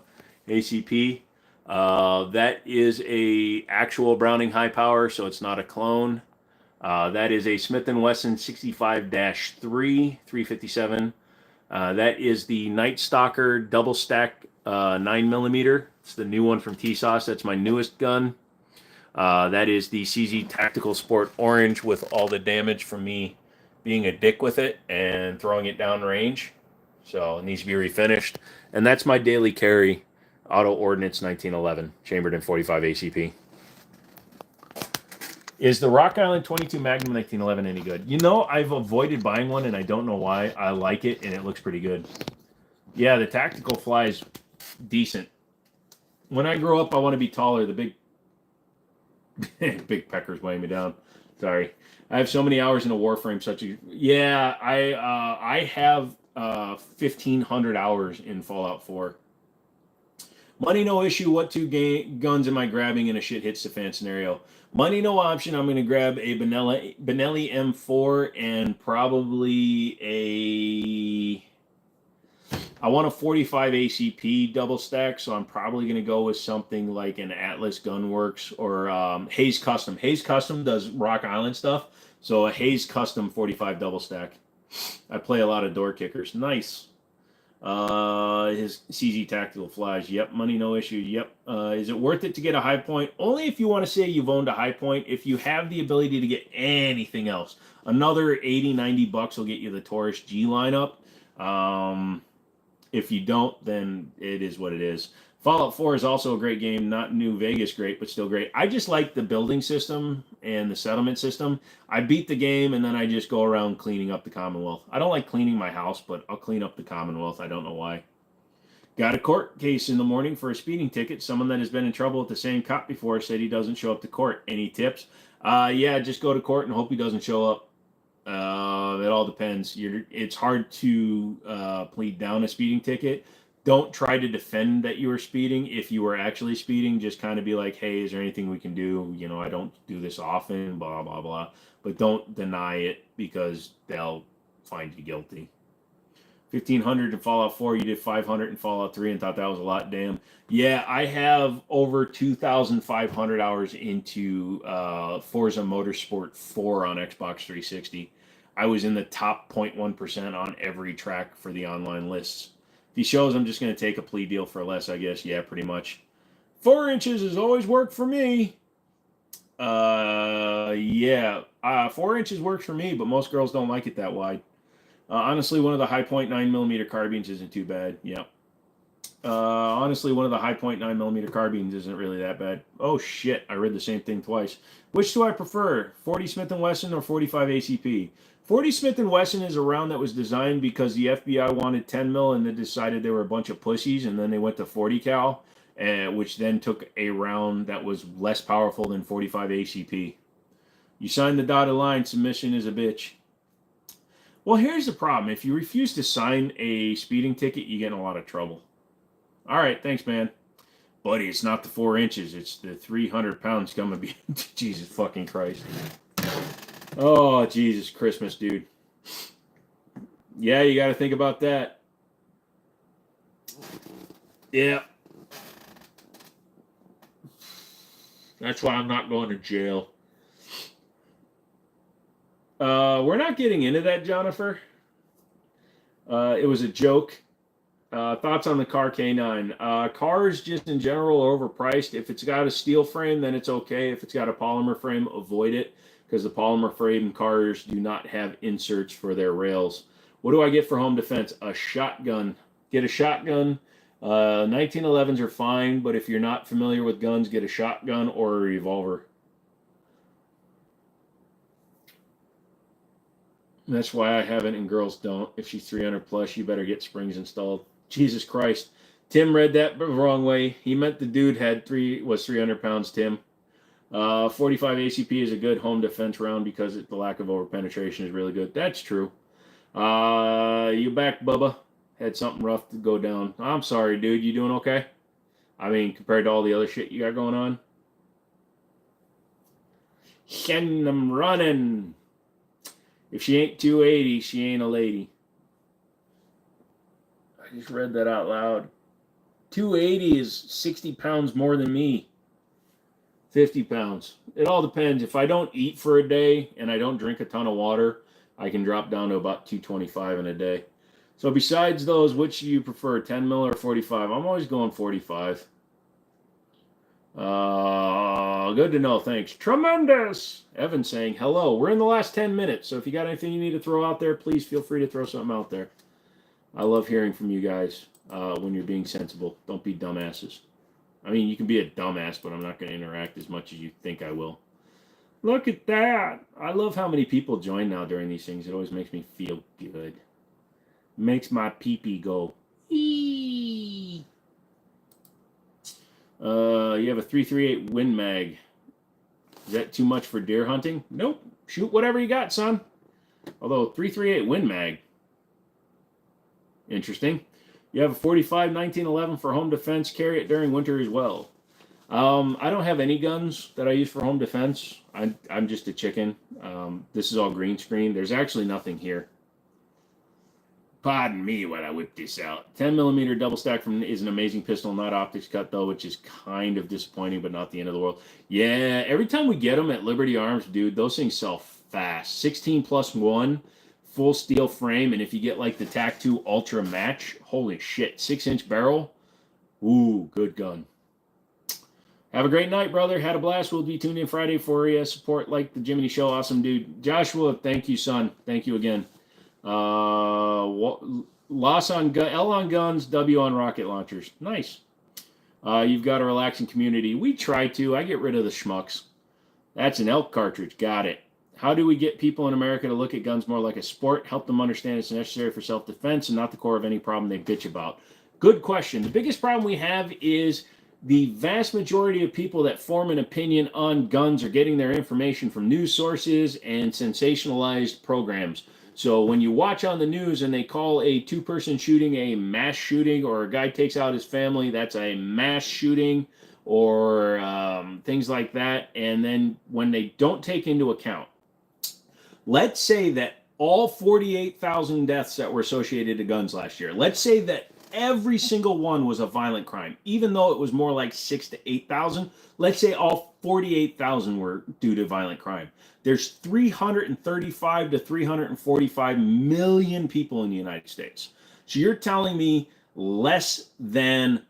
ACP. That is a actual Browning high power, so it's not a clone. That is a Smith & Wesson 65-3 357. That is the Night Stalker double stack 9mm. It's the new one from T-Sauce. That's my newest gun. That is the CZ Tactical Sport Orange with all the damage from me being a dick with it and throwing it down range. So it needs to be refinished. And that's my daily carry Auto Ordnance 1911, chambered in 45 ACP. Is the Rock Island 22 Magnum 1911 any good? You know, I've avoided buying one, and I don't know why. I like it, and it looks pretty good. Yeah, the tactical flies decent. When I grow up, I want to be taller. The big peckers weighing me down. Sorry. I have so many hours in a Warframe. Yeah, I have 1,500 hours in Fallout 4. Money no issue. What two guns am I grabbing in a shit hits the fan scenario? Money no option. I'm going to grab a Benelli M4 and probably I want a 45 ACP double stack, so I'm probably going to go with something like an Atlas Gunworks or Hayes Custom. Hayes Custom does Rock Island stuff, so a Hayes Custom 45 double stack. I play a lot of door kickers. Nice. His CZ Tactical Flies. Yep. Money, no issue. Yep. Is it worth it to get a high point? Only if you want to say you've owned a high point. If you have the ability to get anything else, another 80, 90 bucks will get you the Taurus G lineup. If you don't, then it is what it is. Fallout 4 is also a great game. Not New Vegas great, but still great. I just like the building system and the settlement system. I beat the game, and then I just go around cleaning up the Commonwealth. I don't like cleaning my house, but I'll clean up the Commonwealth. I don't know why. Got a court case in the morning for a speeding ticket. Someone that has been in trouble with the same cop before said he doesn't show up to court. Any tips? Yeah, just go to court and hope he doesn't show up. It all depends. It's hard to plead down a speeding ticket. Don't try to defend that you were speeding. If you were actually speeding, just kind of be like, hey, is there anything we can do? You know, I don't do this often, blah, blah, blah. But don't deny it because they'll find you guilty. 1,500 in Fallout 4. You did 500 in Fallout 3 and thought that was a lot. Damn. Yeah, I have over 2,500 hours into Forza Motorsport 4 on Xbox 360. I was in the top 0.1% on every track for the online lists. If he shows, I'm just going to take a plea deal for less, I guess. Yeah, pretty much. 4 inches has always worked for me. Yeah. 4 inches works for me, but most girls don't like it that wide. Honestly, one of the high point 9mm carbines isn't too bad. Yeah. Honestly, one of the high point 9mm carbines isn't really that bad. Oh, shit. I read the same thing twice. Which do I prefer? 40 Smith & Wesson or 45 ACP? 40 Smith & Wesson is a round that was designed because the FBI wanted 10 mil and they decided they were a bunch of pussies, and then they went to 40 cal, which then took a round that was less powerful than 45 ACP. You sign the dotted line, submission is a bitch. Well, here's the problem. If you refuse to sign a speeding ticket, you get in a lot of trouble. All right, thanks, man. Buddy, it's not the 4 inches. It's the 300 pounds coming. Jesus fucking Christ. Oh, Jesus Christmas, dude. Yeah, you got to think about that. Yeah. That's why I'm not going to jail. We're not getting into that, Jennifer. It was a joke. Thoughts on the car K9? Cars just in general are overpriced. If it's got a steel frame, then it's okay. If it's got a polymer frame, avoid it, because the polymer frame cars do not have inserts for their rails. What do I get for home defense? A shotgun. Get a shotgun. 1911s are fine, but if you're not familiar with guns, get a shotgun or a revolver. That's why I haven't and girls don't. If she's 300 plus, you better get springs installed. Jesus Christ. Tim read that the wrong way. He meant the dude was 300 pounds, Tim. 45 ACP is a good home defense round because the lack of overpenetration is really good. That's true. You back, Bubba? Had something rough to go down. I'm sorry, dude. You doing okay? I mean, compared to all the other shit you got going on. Send them running. If she ain't 280, she ain't a lady. I just read that out loud. 280 is 60 pounds more than me. 50 pounds. It all depends. If I don't eat for a day and I don't drink a ton of water, I can drop down to about 225 in a day. So besides those, which do you prefer, 10 mil or 45? I'm always going 45. Good to know. Thanks. Tremendous. Evan saying hello. We're in the last 10 minutes, so if you got anything you need to throw out there, please feel free to throw something out there. I love hearing from you guys when you're being sensible. Don't be dumbasses. I mean, you can be a dumbass, but I'm not going to interact as much as you think I will. Look at that. I love how many people join now during these things. It always makes me feel good. Makes my pee-pee go. Eee. You have a 338 Win Mag. Is that too much for deer hunting? Nope. Shoot whatever you got, son. Although 338 Win Mag. Interesting. You have a 45 1911 for home defense. Carry it during winter as well. I don't have any guns that I use for home defense. I'm just a chicken. This is all green screen. There's actually nothing here. Pardon me while I whip this out. 10 millimeter double stack is an amazing pistol, not optics cut though, which is kind of disappointing, but not the end of the world. Yeah, every time we get them at Liberty Arms, dude, those things sell fast. 16+1, full steel frame, and if you get like the TAC 2 Ultra Match, holy shit, 6-inch barrel. Ooh, good gun. Have a great night, brother. Had a blast. We'll be tuned in Friday for you. Support like the Jimmini Show. Awesome, dude. Joshua, thank you, son. Thank you again. Loss on L on guns, W on rocket launchers. Nice. You've got a relaxing community. We try to. I get rid of the schmucks. That's an elk cartridge. Got it. How do we get people in America to look at guns more like a sport? Help them understand it's necessary for self-defense and not the core of any problem they bitch about. Good question. The biggest problem we have is the vast majority of people that form an opinion on guns are getting their information from news sources and sensationalized programs. So when you watch on the news and they call a two-person shooting a mass shooting, or a guy takes out his family, that's a mass shooting, or things like that. And then when they don't take into account, let's say that all 48,000 deaths that were associated to guns last year, let's say that every single one was a violent crime, even though it was more like 6,000 to 8,000. Let's say all 48,000 were due to violent crime. There's 335 to 345 million people in the United States. So you're telling me less than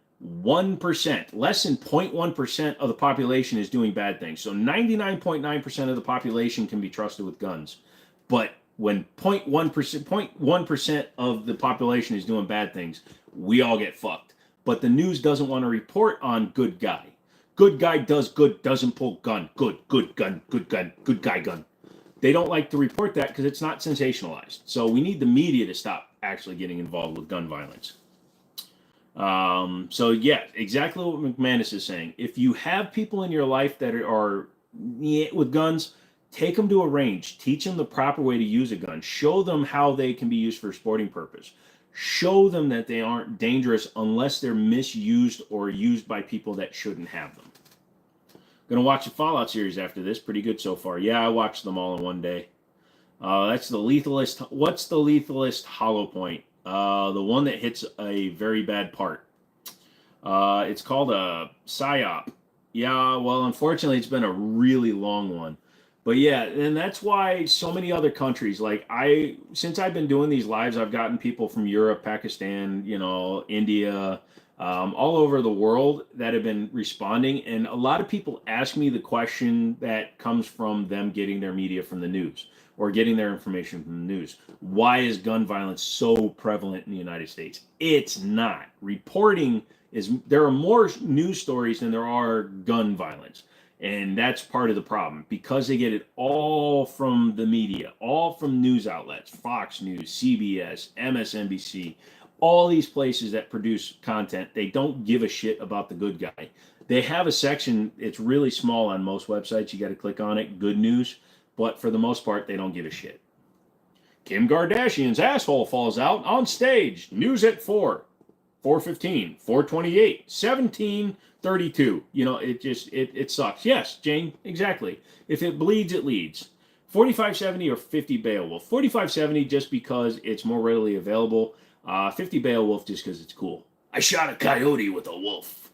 1%, less than 0.1% of the population is doing bad things. So 99.9% of the population can be trusted with guns. But when 0.1% of the population is doing bad things, we all get fucked. But the news doesn't want to report on good guy. Good guy does good, doesn't pull gun. Good gun, good gun, good guy gun. They don't like to report that because it's not sensationalized. So we need the media to stop actually getting involved with gun violence. So yeah, exactly what McManus is saying. If you have people in your life that are with guns, take them to a range. Teach them the proper way to use a gun. Show them how they can be used for a sporting purpose. Show them that they aren't dangerous unless they're misused or used by people that shouldn't have them. Gonna watch the Fallout series after this. Pretty good so far. Yeah, I watched them all in one day. That's the lethalist. What's the lethalist hollow point? The one that hits a very bad part. It's called a PSYOP. Yeah, well, unfortunately, it's been a really long one. But yeah, and that's why so many other countries, like since I've been doing these lives, I've gotten people from Europe, Pakistan, India, all over the world that have been responding. And a lot of people ask me the question that comes from them getting their media from the news or getting their information from the news. Why is gun violence so prevalent in the United States? It's not. There are more news stories than there are gun violence. And that's part of the problem because they get it all from the media, all from news outlets, Fox News, CBS, MSNBC, all these places that produce content. They don't give a shit about the good guy. They have a section, it's really small on most websites. You got to click on it, good news. But for the most part, they don't give a shit. Kim Kardashian's asshole falls out on stage. News at 4, 4:15, 4:28, 17:32. It sucks. Yes, Jane, exactly. If it bleeds, it leads. 4570 or 50 Beowulf. 4570 just because it's more readily available. 50 Beowulf just because it's cool. I shot a coyote with a wolf.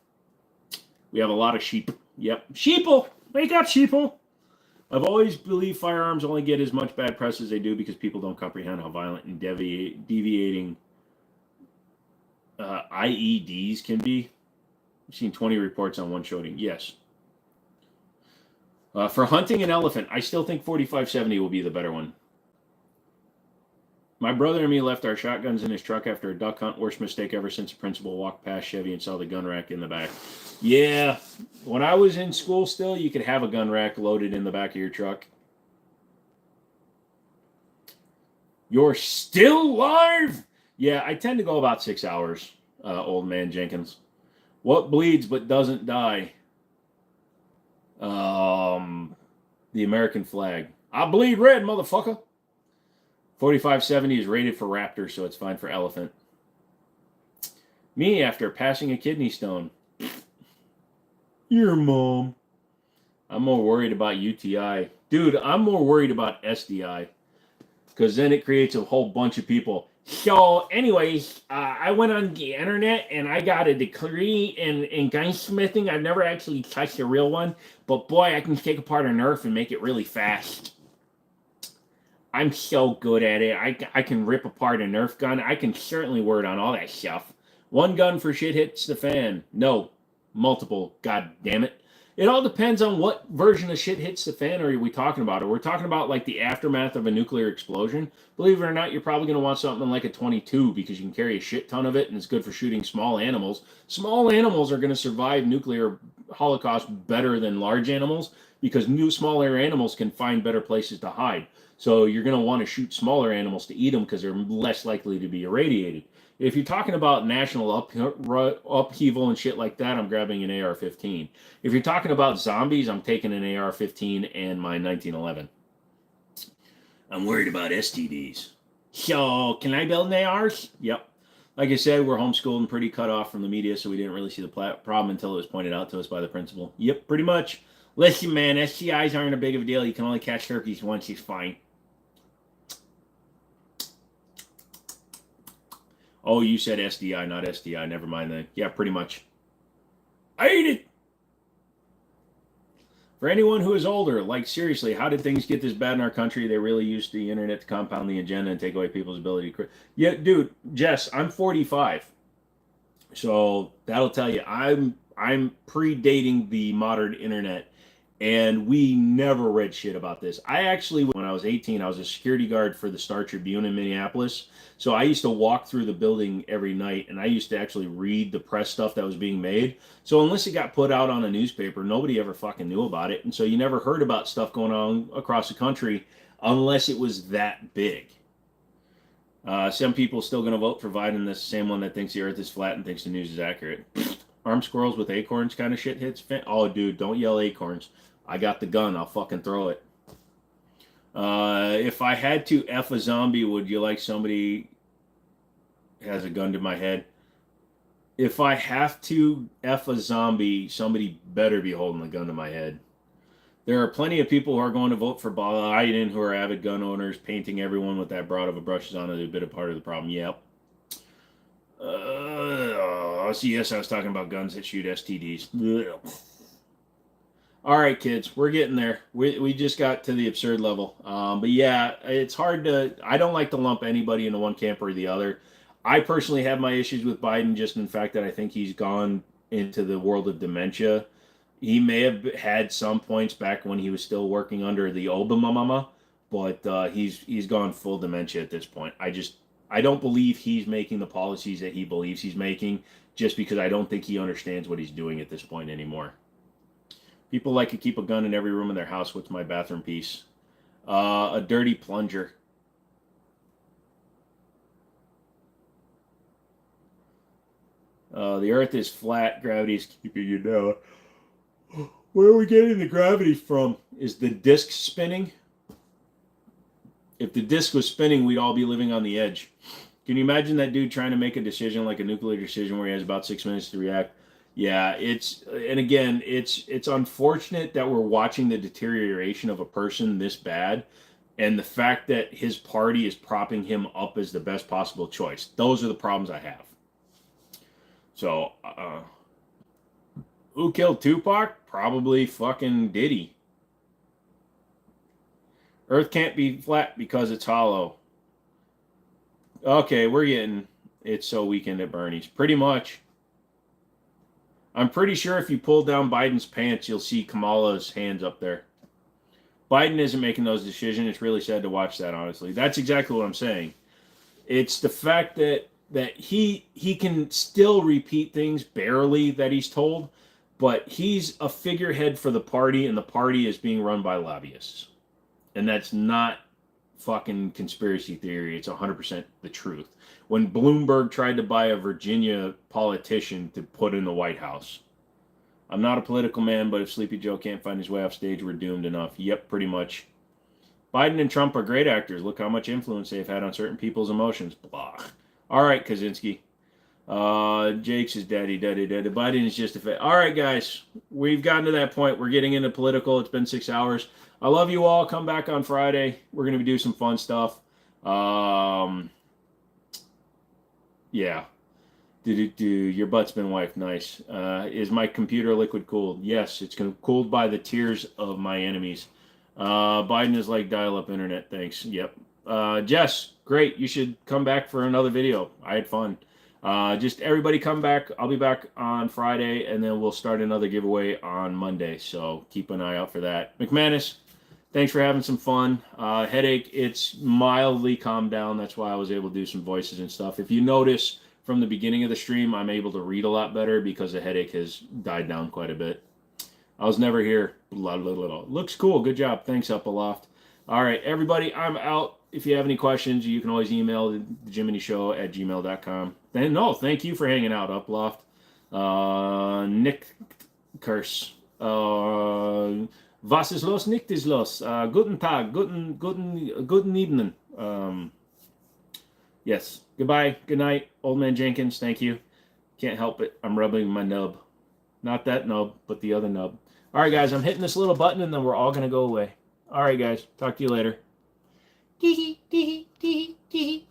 We have a lot of sheep. Yep. Sheeple! Wake up, sheeple! I've always believed firearms only get as much bad press as they do because people don't comprehend how violent and deviating IEDs can be. I've seen 20 reports on one shooting. Yes. For hunting an elephant, I still think 4570 will be the better one. My brother and me left our shotguns in his truck after a duck hunt. Worst mistake ever since the principal walked past Chevy and saw the gun rack in the back. Yeah, when I was in school still, you could have a gun rack loaded in the back of your truck. You're still alive? Yeah, I tend to go about 6 hours, old man Jenkins. What bleeds but doesn't die? The American flag. I bleed red, motherfucker. 4570 is rated for raptor, so it's fine for elephant. Me after passing a kidney stone. Your mom. I'm more worried about UTI. Dude, I'm more worried about SDI. Because then it creates a whole bunch of people. So, anyways, I went on the internet and I got a degree in gunsmithing. I've never actually touched a real one, but boy, I can take apart a Nerf and make it really fast. I'm so good at it. I can rip apart a Nerf gun. I can certainly word on all that stuff. One gun for shit hits the fan. No, multiple. God damn it. It all depends on what version of shit hits the fan are we talking about. Are we talking about like the aftermath of a nuclear explosion? Believe it or not, you're probably going to want something like a 22 because you can carry a shit ton of it and it's good for shooting small animals. Small animals are going to survive nuclear holocaust better than large animals because smaller animals can find better places to hide. So you're going to want to shoot smaller animals to eat them because they're less likely to be irradiated. If you're talking about national upheaval and shit like that, I'm grabbing an AR-15. If you're talking about zombies, I'm taking an AR-15 and my 1911. I'm worried about STDs. So, can I build an ARs? Yep. Like I said, we're homeschooled and pretty cut off from the media, so we didn't really see the problem until it was pointed out to us by the principal. Yep, pretty much. Listen, man, STIs aren't a big of a deal. You can only catch turkeys once. It's fine. Oh, you said SDI, not SDI. Never mind then. Yeah, pretty much. I hate it. For anyone who is older, like seriously, how did things get this bad in our country? They really used the internet to compound the agenda and take away people's ability to... Yeah, dude, Jess, I'm 45. So that'll tell you, I'm predating the modern internet. And we never read shit about this. I actually, when I was 18, I was a security guard for the Star Tribune in Minneapolis. So I used to walk through the building every night, and I used to actually read the press stuff that was being made. So unless it got put out on a newspaper, nobody ever fucking knew about it. And so you never heard about stuff going on across the country unless it was that big. Some people still going to vote for Biden, the same one that thinks the earth is flat and thinks the news is accurate. Armed squirrels with acorns kind of shit hits. Oh, dude, don't yell acorns. I got the gun. I'll fucking throw it. If I had to F a zombie, would you like somebody has a gun to my head? If I have to F a zombie, somebody better be holding a gun to my head. There are plenty of people who are going to vote for Biden who are avid gun owners. Painting everyone with that broad of a brush is on a bit of part of the problem. Yep. Yes, I was talking about guns that shoot STDs. Ugh. All right, kids, we're getting there. We just got to the absurd level. But yeah, it's hard to... I don't like to lump anybody into one camp or the other. I personally have my issues with Biden just in the fact that I think he's gone into the world of dementia. He may have had some points back when he was still working under the Obama mama, but he's gone full dementia at this point. I don't believe he's making the policies that he believes he's making just because I don't think he understands what he's doing at this point anymore. People like to keep a gun in every room in their house. What's my bathroom piece? A dirty plunger. The earth is flat. Gravity is keeping you down. Where are we getting the gravity from? Is the disc spinning? If the disc was spinning, we'd all be living on the edge. Can you imagine that dude trying to make a decision like a nuclear decision where he has about 6 minutes to react? Yeah, it's unfortunate that we're watching the deterioration of a person this bad, and the fact that his party is propping him up as the best possible choice. Those are the problems I have. So, who killed Tupac? Probably fucking Diddy. Earth can't be flat because it's hollow. Okay, we're getting It's So Weekend at Bernie's. Pretty much. I'm pretty sure if you pull down Biden's pants, you'll see Kamala's hands up there. Biden isn't making those decisions. It's really sad to watch that, honestly. That's exactly what I'm saying. It's the fact that he can still repeat things barely that he's told, but he's a figurehead for the party, and the party is being run by lobbyists. And that's not fucking conspiracy theory. It's 100% the truth. When Bloomberg tried to buy a Virginia politician to put in the White House. I'm not a political man, but if Sleepy Joe can't find his way off stage, we're doomed enough. Yep, pretty much. Biden and Trump are great actors. Look how much influence they've had on certain people's emotions. Blah. All right, Kaczynski. Jake's is daddy. Biden is just a fit. All right, guys. We've gotten to that point. We're getting into political. It's been 6 hours. I love you all. Come back on Friday. We're going to do some fun stuff. Yeah. Your butt's been wiped. Nice. Is my computer liquid cooled? Yes, it's cooled by the tears of my enemies. Biden is like dial-up internet. Thanks. Yep. Jess, great. You should come back for another video. I had fun. Just everybody come back. I'll be back on Friday, and then we'll start another giveaway on Monday. So keep an eye out for that. McManus, thanks for having some fun. Headache, it's mildly calmed down. That's why I was able to do some voices and stuff. If you notice from the beginning of the stream, I'm able to read a lot better because the headache has died down quite a bit. I was never here. Blah, blah, blah, blah. Looks cool. Good job. Thanks, Up Aloft. All right, everybody, I'm out. If you have any questions, you can always email the JimminiShow@gmail.com. Thank you for hanging out, Up Aloft. Nick Curse. Was ist los? Nicht ist los. Guten Tag. Guten evening. Yes. Goodbye. Good night. Old Man Jenkins, thank you. Can't help it. I'm rubbing my nub. Not that nub, but the other nub. All right, guys, I'm hitting this little button, and then we're all going to go away. All right, guys. Talk to you later. Tee hee, tee hee, tee hee, tee hee.